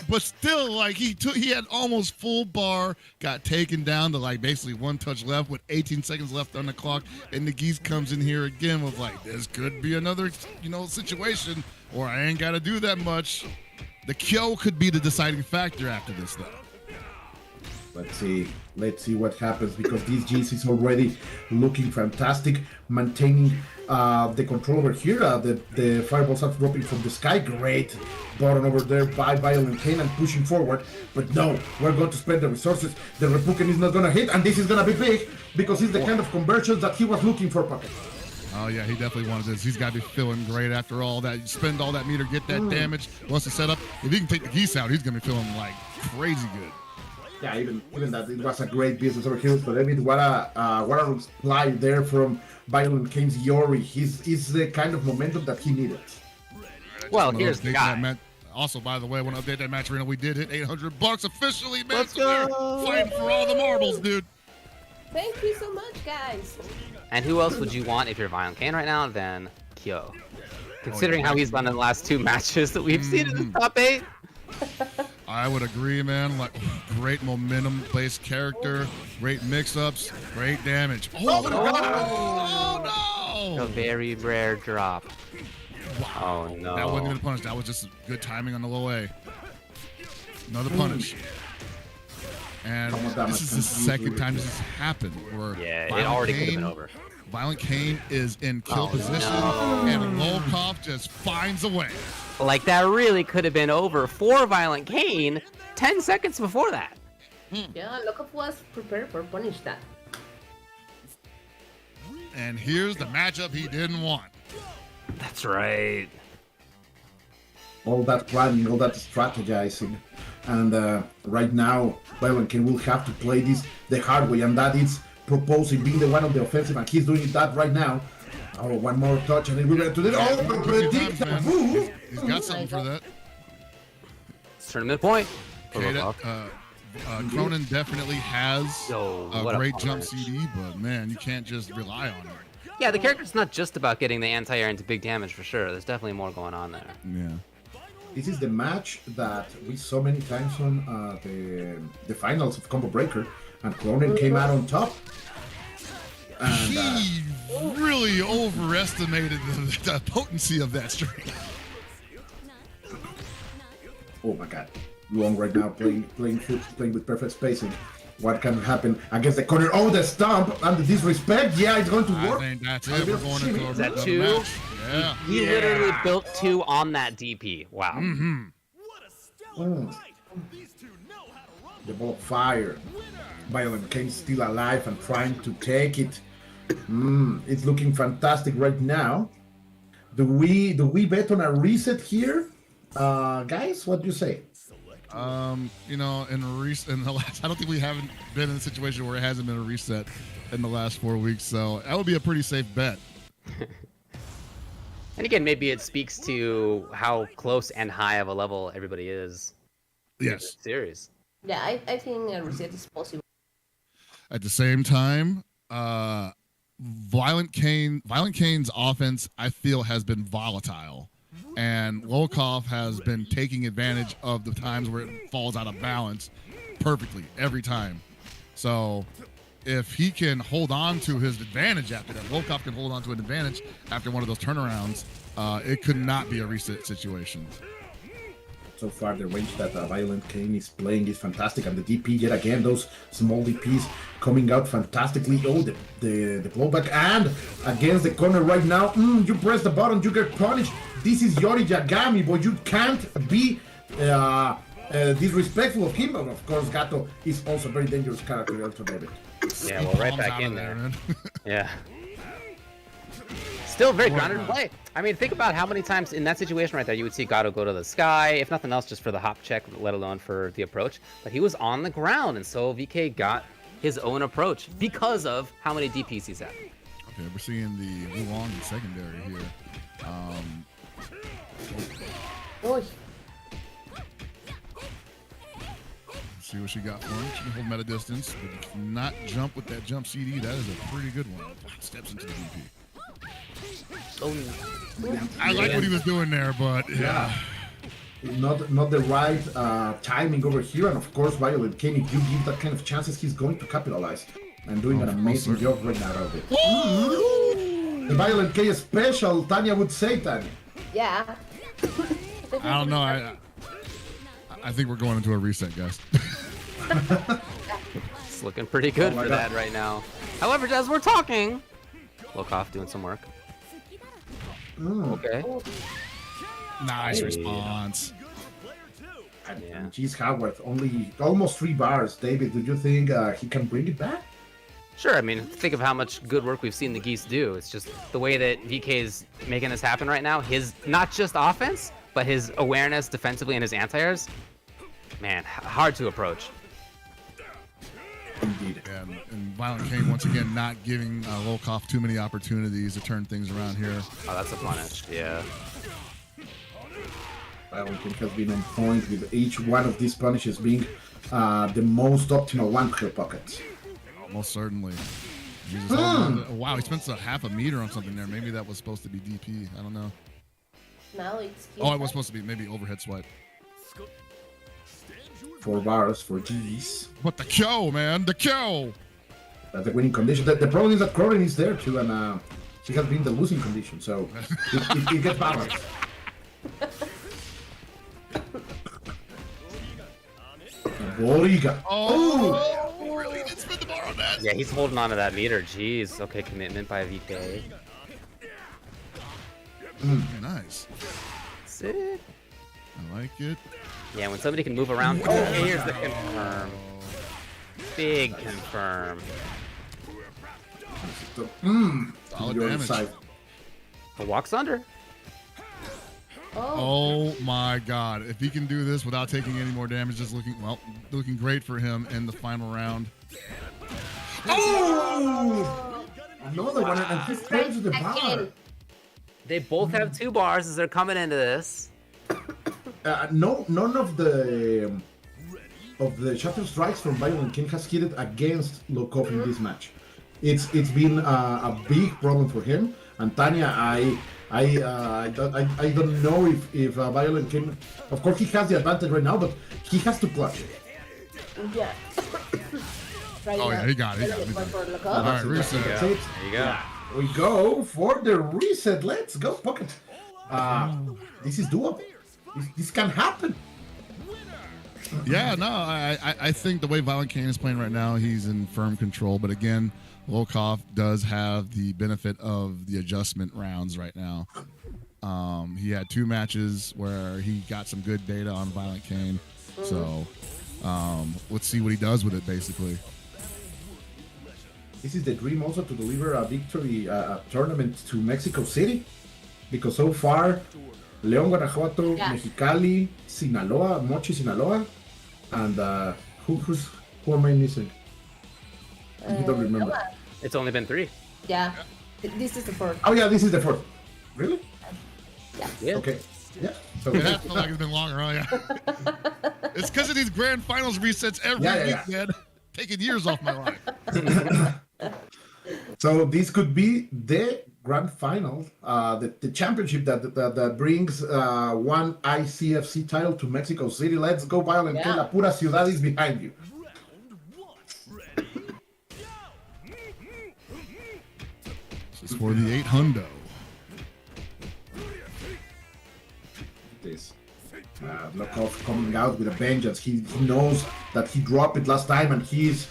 But still, like, he had almost full bar, got taken down to like basically one touch left with 18 seconds left on the clock, and the geese comes in here again with like, this could be another, situation, or I ain't got to do that much. The Kyo could be the deciding factor after this, though. Let's see what happens, because this Geese is already looking fantastic, maintaining the control over here. The fireballs are dropping from the sky. Great button over there by ViolentKain and pushing forward. But no, we're going to spend the resources. The Repuken is not going to hit, and this is going to be big because it's the kind of conversions that he was looking for, Pocket. Oh, yeah, he definitely wanted this. He's got to be feeling great after all that. You spend all that meter, get that damage. Once the setup, if he can take the geese out, he's going to be feeling like crazy good. Yeah, even that, it was a great business over here. But I mean, what a reply there from ViolentKain's Yuri. He's the kind of momentum that he needed. Well, here's the guy. Also, by the way, I want to update that match arena. We did hit $800 officially, man. Let's so we're go. fighting for all the marbles, dude. Thank you so much, guys. And who else would you want if you're ViolentKain right now than Kyo? Considering how he's done in the last 2 matches that we've seen in the top 8. I would agree, man. Like, great momentum-based character, great mix-ups, great damage. Oh no! A very rare drop. Wow. Oh no! That wasn't even a punish. That was just good timing on the low A. Another punish. And this is the second time this has happened. Where Yeah, it already could have been over. ViolentKain is in kill position, and Lokov just finds a way. Like, that really could have been over for ViolentKain 10 seconds before that. Yeah, Lokov was prepared for punish that. And here's the matchup he didn't want. That's right. All that planning, all that strategizing. And right now, ViolentKain will have to play this the hard way, and that is proposing being the one of the offensive, and he's doing that right now. Oh, one more touch, and we're going to do it. Oh, predict the move. He's got something for that. It's tournament point. Okay, Krohnen definitely has a great jump CD, but man, you can't just rely on it. Yeah, the character's not just about getting the anti-air into big damage for sure. There's definitely more going on there. Yeah. This is the match that we saw many times on the finals of Combo Breaker, and Krohnen came out on top. And, he really overestimated the potency of that string. Oh my God, Luong right now playing with perfect spacing. What can happen against the corner? Oh, the stomp and the disrespect. Yeah, it's going to work. I think that's it. We're going into a that match. two? Yeah. He literally built 2 on that DP. Wow. The ball of fire. ViolentKain still alive and trying to take it. It's looking fantastic right now. Do we bet on a reset here, guys? What do you say? You know, in the last, I don't think we haven't been in a situation where it hasn't been a reset in the last 4 weeks, so that would be a pretty safe bet. And again, maybe it speaks to how close and high of a level everybody is. Yes. Series. Yeah, I think a reset is possible. At the same time, ViolentKain's offense, I feel, has been volatile. And Volkov has been taking advantage of the times where it falls out of balance perfectly every time. So if he can hold on to his advantage after that, Volkov can hold on to an advantage after one of those turnarounds, it could not be a reset situation. So far, the range that ViolentKain is playing is fantastic, and the DP yet again, those small DPs coming out fantastically. Oh, the blowback, and against the corner right now. You press the button, you get punished. This is Yori Yagami, but you can't be disrespectful of him. And of course, Gato is also a very dangerous character, UltraDavid. Yeah, well, right back in there. Yeah. Still very grounded in play. I mean, think about how many times in that situation right there you would see Gato go to the sky, if nothing else, just for the hop check, let alone for the approach. But he was on the ground, and so VK got his own approach because of how many DPs he's at. Okay, we're seeing the Luong in secondary here. See what she got for him. She can hold meta distance, but you cannot jump with that jump CD. That is a pretty good one. Steps into the DP. I like what he was doing there, but yeah. Not the right timing over here, and of course, ViolentKain, if you give that kind of chances, he's going to capitalize. And doing an amazing job right now out of it. The ViolentKain special, Tanya would say, Tanya. Yeah. I don't know. I think we're going into a reset, guys. It's looking pretty good for that right now. However, as we're talking, Volkov doing some work. Okay. Nice response. Yeah. Geez, Howard, only almost 3 bars. David, do you think he can bring it back? Sure, I mean, think of how much good work we've seen the Geese do. It's just the way that VK is making this happen right now. His, not just offense, but his awareness defensively and his anti-airs. Man, hard to approach. Indeed. And ViolentKain, once again, not giving Volkov too many opportunities to turn things around here. Oh, that's a punish, yeah. ViolentKain has been on point with each one of these punishes being the most optimal one per pocket. Most certainly. Wow, he spent a half a meter on something there. Maybe that was supposed to be DP. I don't know. Now it's it was supposed to be maybe overhead swipe. 4 bars for G's. But the Kyo, man, the Kyo! That's the winning condition. The problem is that Krohnen is there too, and she has been the losing condition, so it gets balanced. Boriga. Oh, really did spin the bar on that. Yeah, he's holding on to that meter. Jeez. Okay, commitment by VK. Nice. Sick. I like it. Yeah, when somebody can move around. Oh, here's the confirm. Big confirm. Solid damage. The walks under. Oh my God! If he can do this without taking any more damage, just looking great for him in the final round. Oh! Another one, and he's close to the bar. They both have 2 bars as they're coming into this. None of the shatter strikes from ViolentKain has hit it against Lokov in this match. It's been a big problem for him. And Tanya, I don't know if ViolentKain. Of course, he has the advantage right now, but he has to clutch. Yeah. Oh yeah, he got it. All right, reset. That's it. There you go. We go for the reset. Let's go, Pocket. This is doable. This can happen. Yeah, no, I think the way ViolentKain is playing right now, he's in firm control. But again, Lokov does have the benefit of the adjustment rounds right now. He had 2 matches where he got some good data on ViolentKain. So let's see what he does with it, basically. This is the dream also to deliver a victory tournament to Mexico City, because so far, León, Guanajuato, Mexicali, Sinaloa, Mochi, Sinaloa, and who am I missing? I don't remember. It's only been 3. Yeah, this is the 4th. Oh yeah, this is the 4th. Really? Yeah. Okay. Yeah. So Yeah, that felt like it's been longer, huh? Yeah. It's because of these grand finals resets every week, man. Taking years off my life. So this could be the grand final, the championship that brings one ICFC title to Mexico City. Let's go, ViolentKain. La pura ciudad is behind you. This is for the 800. This Lokov coming out with a vengeance. He knows that he dropped it last time, and he's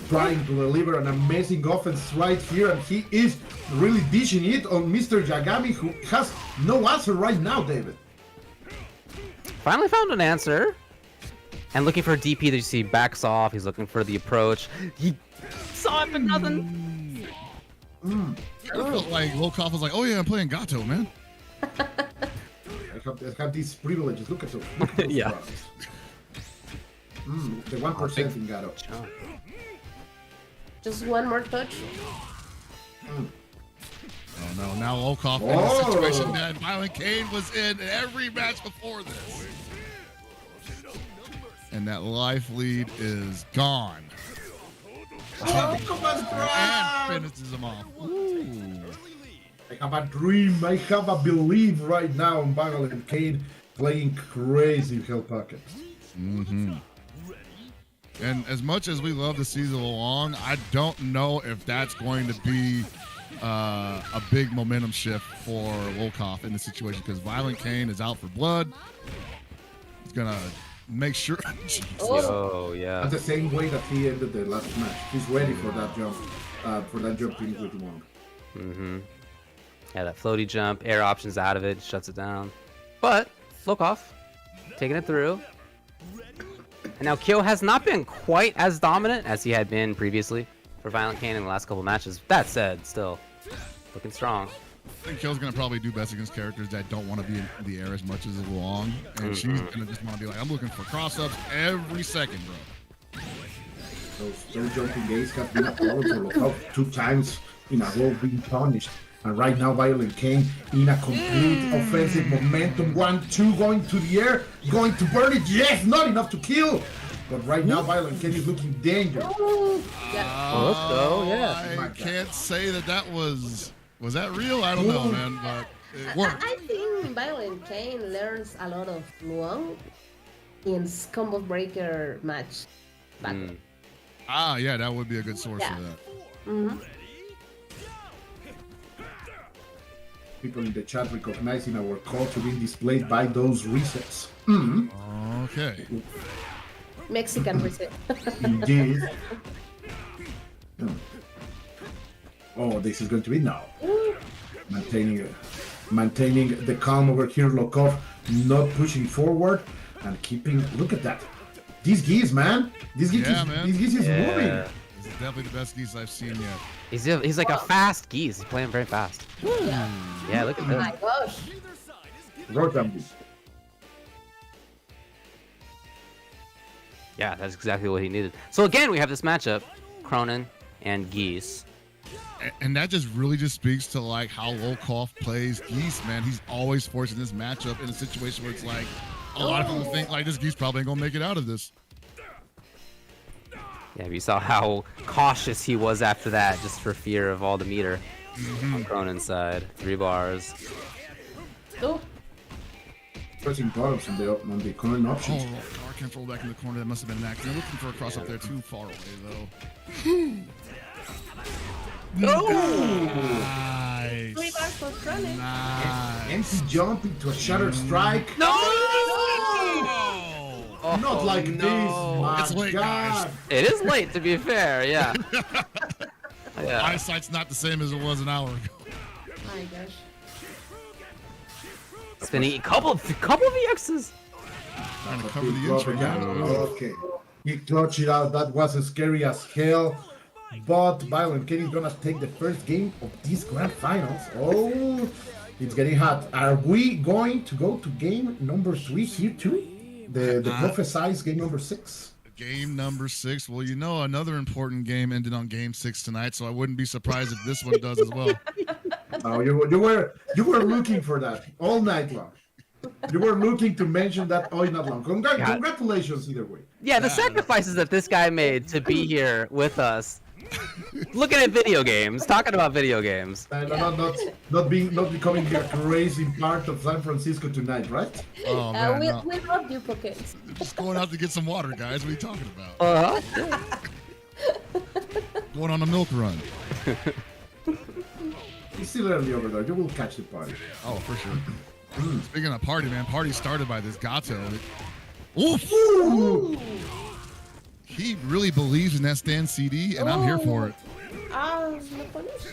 trying to deliver an amazing offense right here, and he is really dishing it on Mr. Yagami, who has no answer right now, David. Finally found an answer. And looking for a DP that you see backs off. He's looking for the approach. He saw it, but nothing. I felt like Lokov was like, oh yeah, I'm playing Gato, man. I have these privileges. Look at those. Yeah. The 1% in Gato. Just one more touch. Oh no, now Lokov in the situation that ViolentKain was in every match before this. And that life lead is gone. And finishes him off. Ooh. I have a dream, I have a belief right now in ViolentKain playing crazy Hell Pocket. Mm-hmm. And as much as we love to see the along, I don't know if that's going to be a big momentum shift for Lokov in the situation, because ViolentKain is out for blood. He's going to make sure. Oh, yeah. That's the same way that he ended the last match. He's ready for that jump in with Wong. Mm-hmm. Yeah, that floaty jump, air options out of it, shuts it down. But Lokov taking it through. And now Kyo has not been quite as dominant as he had been previously for ViolentKain in the last couple matches. That said, still looking strong. I think Kyo's going to probably do best against characters that don't want to be in the air as much as Long. And she's going to just want to be like, I'm looking for cross-ups every second, bro. Those jumping gates have been a problem for Lokov 2 times in a row being punished. And right now, ViolentKain in a complete offensive momentum. 1-2 going to the air, going to burn it. Yes, not enough to kill. But right now, ViolentKain is looking dangerous. Let's go, yeah. I can't say that was that real? I don't know, man, but it worked. I think ViolentKain learns a lot of Luong in combo breaker match. Yeah, that would be a good source of that. Mm-hmm. People in the chat recognizing our culture being displayed by those resets. Okay. Mexican reset. Indeed. Oh, this is going to be now. Maintaining the calm over here, Lokov, not pushing forward and keeping. Look at that. These geese, man. These geese is moving. This is definitely the best geese I've seen yet. He's like a fast geese. He's playing very fast. Yeah, look at Oh this. my gosh. Rotterdam. Yeah, that's exactly what he needed. So again, we have this matchup, Krohnen and Geese. And that just really just speaks to like how Volkov plays Geese, man. He's always forcing this matchup in a situation where it's like a lot of people think like this Geese probably ain't gonna make it out of this. Yeah, you saw how cautious he was after that, just for fear of all the meter on Kronen's side. 3 bars. Oh, Pressing bottoms on the current options. Oh, car control back in the corner. That must have been an accident. Looking for a cross up there, too far away though. Nice. 3 bars for Krohnen. Nice. Empty jump into a shattered strike. No! Not like this, my It's late, God. guys. It is late, to be fair, yeah. Yeah. Eyesight's not the same as it was an hour ago. My gosh. Spinning a couple of EXs. Trying to cover the Drop injury. again. Okay. He clutched it out. That was as scary as hell. But ViolentKain is gonna take the first game of these grand finals. Oh, it's getting hot. Are we going to go to game number 3 here too? The prophesized game number 6? Game number 6. Well, you know, another important game ended on game 6 tonight, so I wouldn't be surprised if this one does as well. Oh, you were looking for that all night long. You were looking to mention that all night long. Congratulations either way. Yeah, the sacrifices that this guy made to be here with us. Looking at video games, talking about video games. Not becoming a crazy part of San Francisco tonight, right? Oh, man. no. We're not duplicates. Just going out to get some water, guys. What are you talking about? Going on a milk run. It's still early over there. You will catch the party. Oh, for sure. Speaking of party, man, party started by this Gato. Oof! Ooh. He really believes in that stand CD, and I'm here for it. Ah, no punish.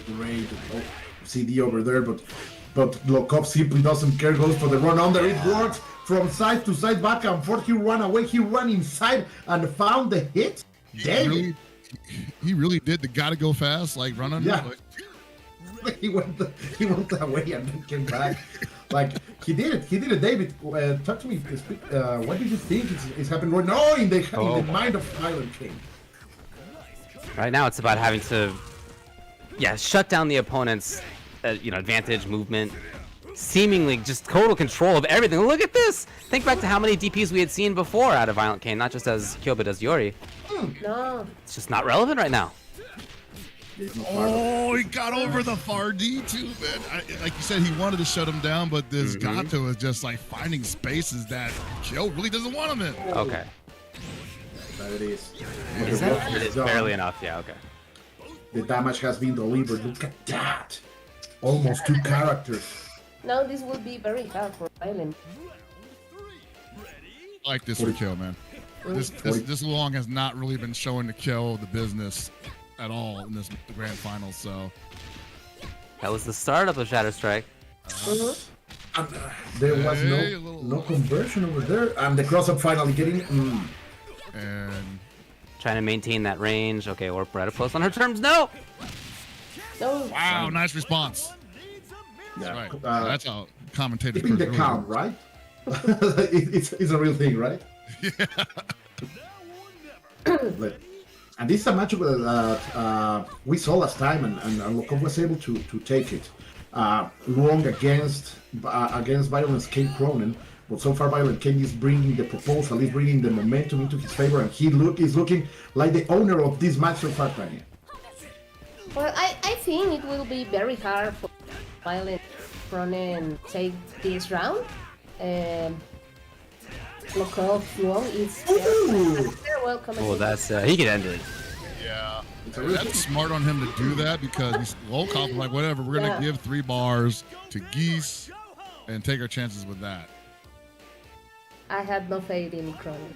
Great CD over there, but Volkov simply doesn't care. Goes for the run under. It works from side to side, back and forth. He ran away. He ran inside and found the hit. David. He really did the gotta go fast, like run under. Yeah. Like, he went away and then came back. Like he did it, David. Talk to me. What do you think is happening right now in the mind of ViolentKain? Right now, it's about having to, shut down the opponent's, advantage, movement, seemingly just total control of everything. Look at this. Think back to how many DPs we had seen before out of ViolentKain, not just as Kyo, but as Yuri. No. It's just not relevant right now. oh, he got over the far D too, man. Like you said, he wanted to shut him down, but this Gato is just like finding spaces that Kyo really doesn't want him in. Okay. There it is. Is that? It is barely enough. Yeah. Okay. The damage has been delivered. Look at that. Almost 2 characters. Now this will be very hard for Violent. I like this for Kyo, man. This Long has not really been showing the Kyo the business at all in the grand finals, so That was the start of the Shatter Strike. There was no conversion over there, and the cross-up finally getting. And Trying to maintain that range. Okay, or Beretta post on her terms. No! No. wow, nice response. Yeah. Right. That's how commentators Keeping the really calm, right? it's a real thing, right? Yeah. And this is a matchup that we saw last time, and Volkov was able to take it. Long against ViolentKain Krohnen, but so far ViolentKain is bringing the proposal, is bringing the momentum into his favor, and he is looking like the owner of this match so far, Tanya. Well, I think it will be very hard for Violent Krohnen take this round. Volkov Long is very welcome. Oh, that's he could end it. Yeah. That's smart on him to do that because he's Volkov was like, whatever, we're gonna give 3 bars to Geese and take our chances with that. I had no faith in Krohnen.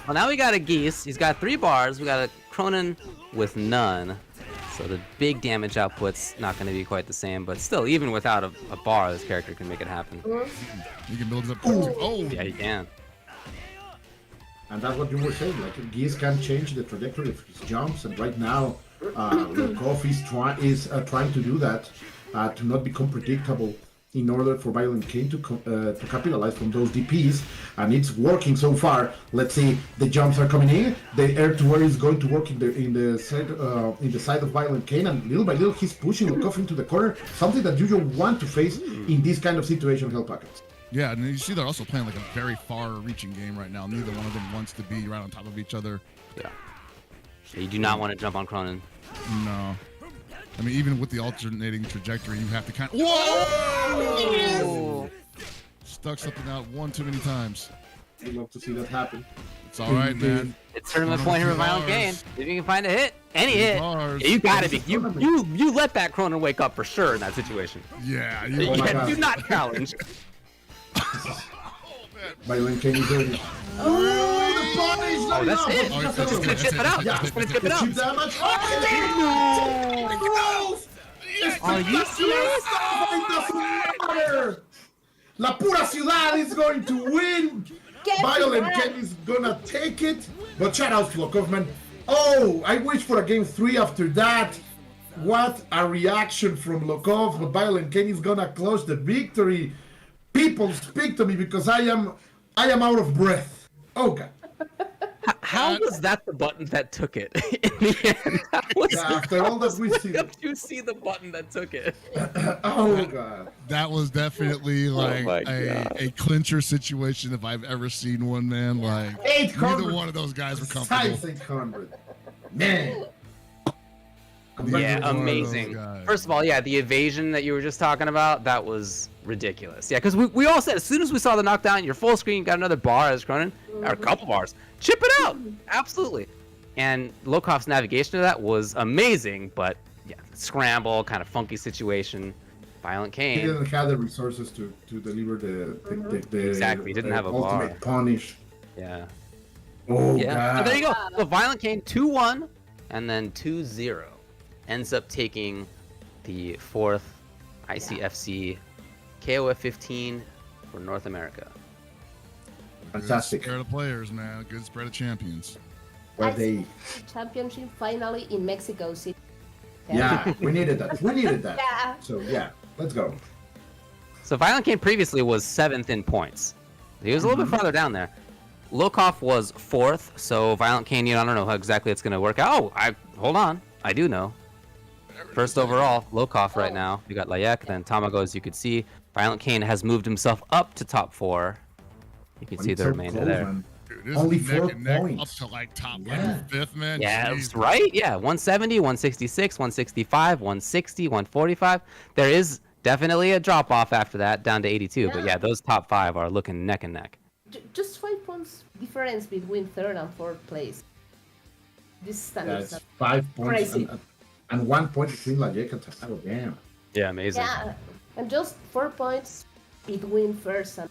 Well, now we got a Geese. He's got 3 bars. We got a Krohnen with none. So the big damage output's not going to be quite the same, but still, even without a bar, this character can make it happen. He can build it up. Oh, Yeah, he can. And that's what you were saying. Like Geese can change the trajectory of his jumps, and right now, Lukov is trying to do that to not become predictable in order for ViolentKain to capitalize from those DPs, and it's working so far. Let's see, the jumps are coming in. The air to air is going to work in the side of ViolentKain, and little by little he's pushing Lukov into the corner. Something that you don't want to face in this kind of situation, Hell Packets. Yeah, and you see they're also playing like a very far-reaching game right now. Neither one of them wants to be right on top of each other. Yeah. You do not want to jump on Krohnen. No. I mean, even with the alternating trajectory, you have to kind of... Whoa! Stuck something out one too many times. We'd love to see that happen. It's all right, man. It's tournament point here with ViolentKain. If you can find a hit, any hit, yeah, you gotta be. You let that Krohnen wake up for sure in that situation. Yeah. Do not challenge. ViolentKain is ready. Oh, the punish! Oh, that's it. He's just gonna chip it out. Yeah, He's gonna chip it out. Damage. Are you serious? La Pura Ciudad is going to win. ViolentKain is gonna take it. But shout out to Lukov, man. Oh, I wish for a game 3 after that. What a reaction from Lukov. But ViolentKain is gonna close the victory. People, speak to me because I am out of breath. Oh God. How was that the button that took it in the end? After all that we see. You see the button that took it. Oh God. That was definitely like a clincher situation if I've ever seen one, man. Like 800. neither one of those guys were comfortable. Size 800. Man. Yeah, amazing. First of all, yeah, the evasion that you were just talking about, that was ridiculous. Yeah, because we all said as soon as we saw the knockdown, you're full screen, got another bar as Krohnen, or a couple bars. Chip it out! Absolutely. And Lukov's navigation of that was amazing, but yeah, scramble, kind of funky situation. ViolentKain. He didn't have the resources to deliver the exactly, he didn't have a ultimate bar. Punish. Yeah. Oh, yeah. God. So there you go. So ViolentKain 2-1 and then 2-0. Ends up taking the 4th ICFC KOF 15 for North America. Fantastic. Good spread of players, man. Good spread of champions. Were they? Championship finally in Mexico City. Yeah, we needed that. We needed that. Yeah. So yeah, let's go. So ViolentKain previously was 7th in points. He was a little bit farther down there. Lukov was 4th, so ViolentKain, I don't know how exactly it's going to work out. Oh, hold on. I do know. First overall, Lukov right now. We got Layek, then Tamago, as you could see. ViolentKain has moved himself up to top 4. You can see the remainder there. Man. Dude, Only is 4 neck and neck points. up to like top Yeah. like 5th, man. Yeah, Jeez. that's right. Yeah, 170, 166, 165, 160, 145. There is definitely a drop off after that, down to 82. But yeah, those top 5 are looking neck and neck. Just 5 points difference between 3rd and 4th place. This standard. That's 5 points Crazy. and 1 point between Layek and Tamago. Damn. Yeah, amazing. Yeah, and just 4 points between first and.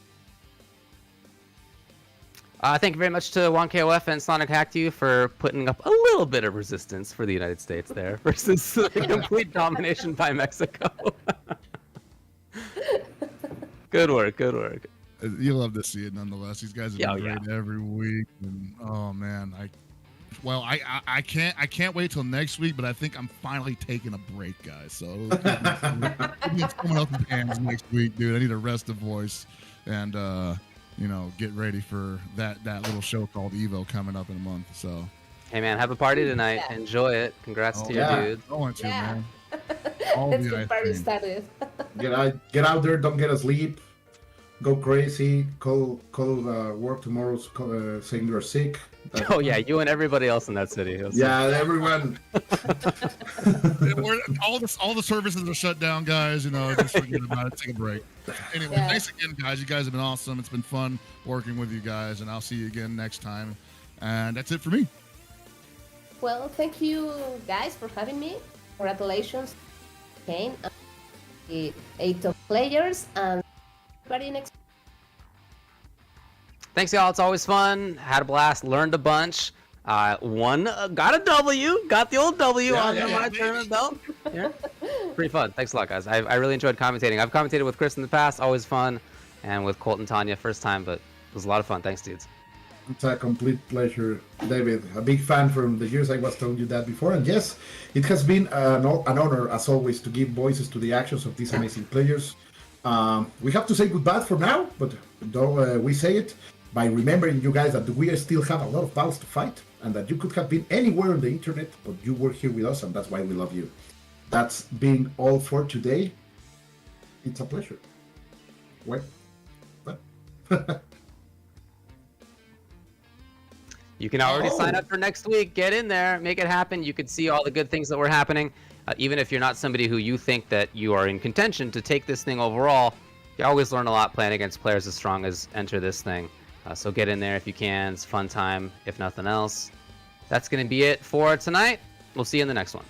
Thank you very much to 1KOF and Sonic Hacked for putting up a little bit of resistance for the United States there versus a complete domination by Mexico. Good work, good work. You love to see it nonetheless. These guys have been great every week. And, oh man, I can't wait till next week, but I think I'm finally taking a break, guys. So it's coming up in hands next week, dude. I need to rest the voice and get ready for that little show called Evo coming up in a month. So hey man, have a party tonight. Yeah. Enjoy it. Congrats to your dude. I want to, man. Let's get party started. Get out there. Don't get asleep. Go crazy. Call work tomorrow saying you're sick. Oh yeah, you and everybody else in that city. Yeah, everyone. all the services are shut down, guys. Just forget about it. Take a break. Anyway, thanks again, guys. You guys have been awesome. It's been fun working with you guys, and I'll see you again next time. And that's it for me. Well, thank you guys for having me. Congratulations, Kane, and the 8 top players, and everybody next. Thanks, y'all. It's always fun. Had a blast. Learned a bunch. Got a W. Got the old W on my tournament belt. Yeah. Pretty fun. Thanks a lot, guys. I really enjoyed commentating. I've commentated with Chris in the past. Always fun. And with Colt and Tanya, first time, but it was a lot of fun. Thanks, dudes. It's a complete pleasure, David. A big fan from the years I was telling you that before. And yes, it has been an honor, as always, to give voices to the actions of these amazing players. We have to say goodbye for now, but don't we say it by remembering you guys that we still have a lot of battles to fight, and that you could have been anywhere on the internet, but you were here with us, and that's why we love you. That's been all for today. It's a pleasure. What? You can already sign up for next week. Get in there, make it happen. You can see all the good things that were happening. Even if you're not somebody who you think that you are in contention to take this thing overall, you always learn a lot playing against players as strong as Enter this thing. So get in there if you can. It's a fun time, if nothing else. That's going to be it for tonight. We'll see you in the next one.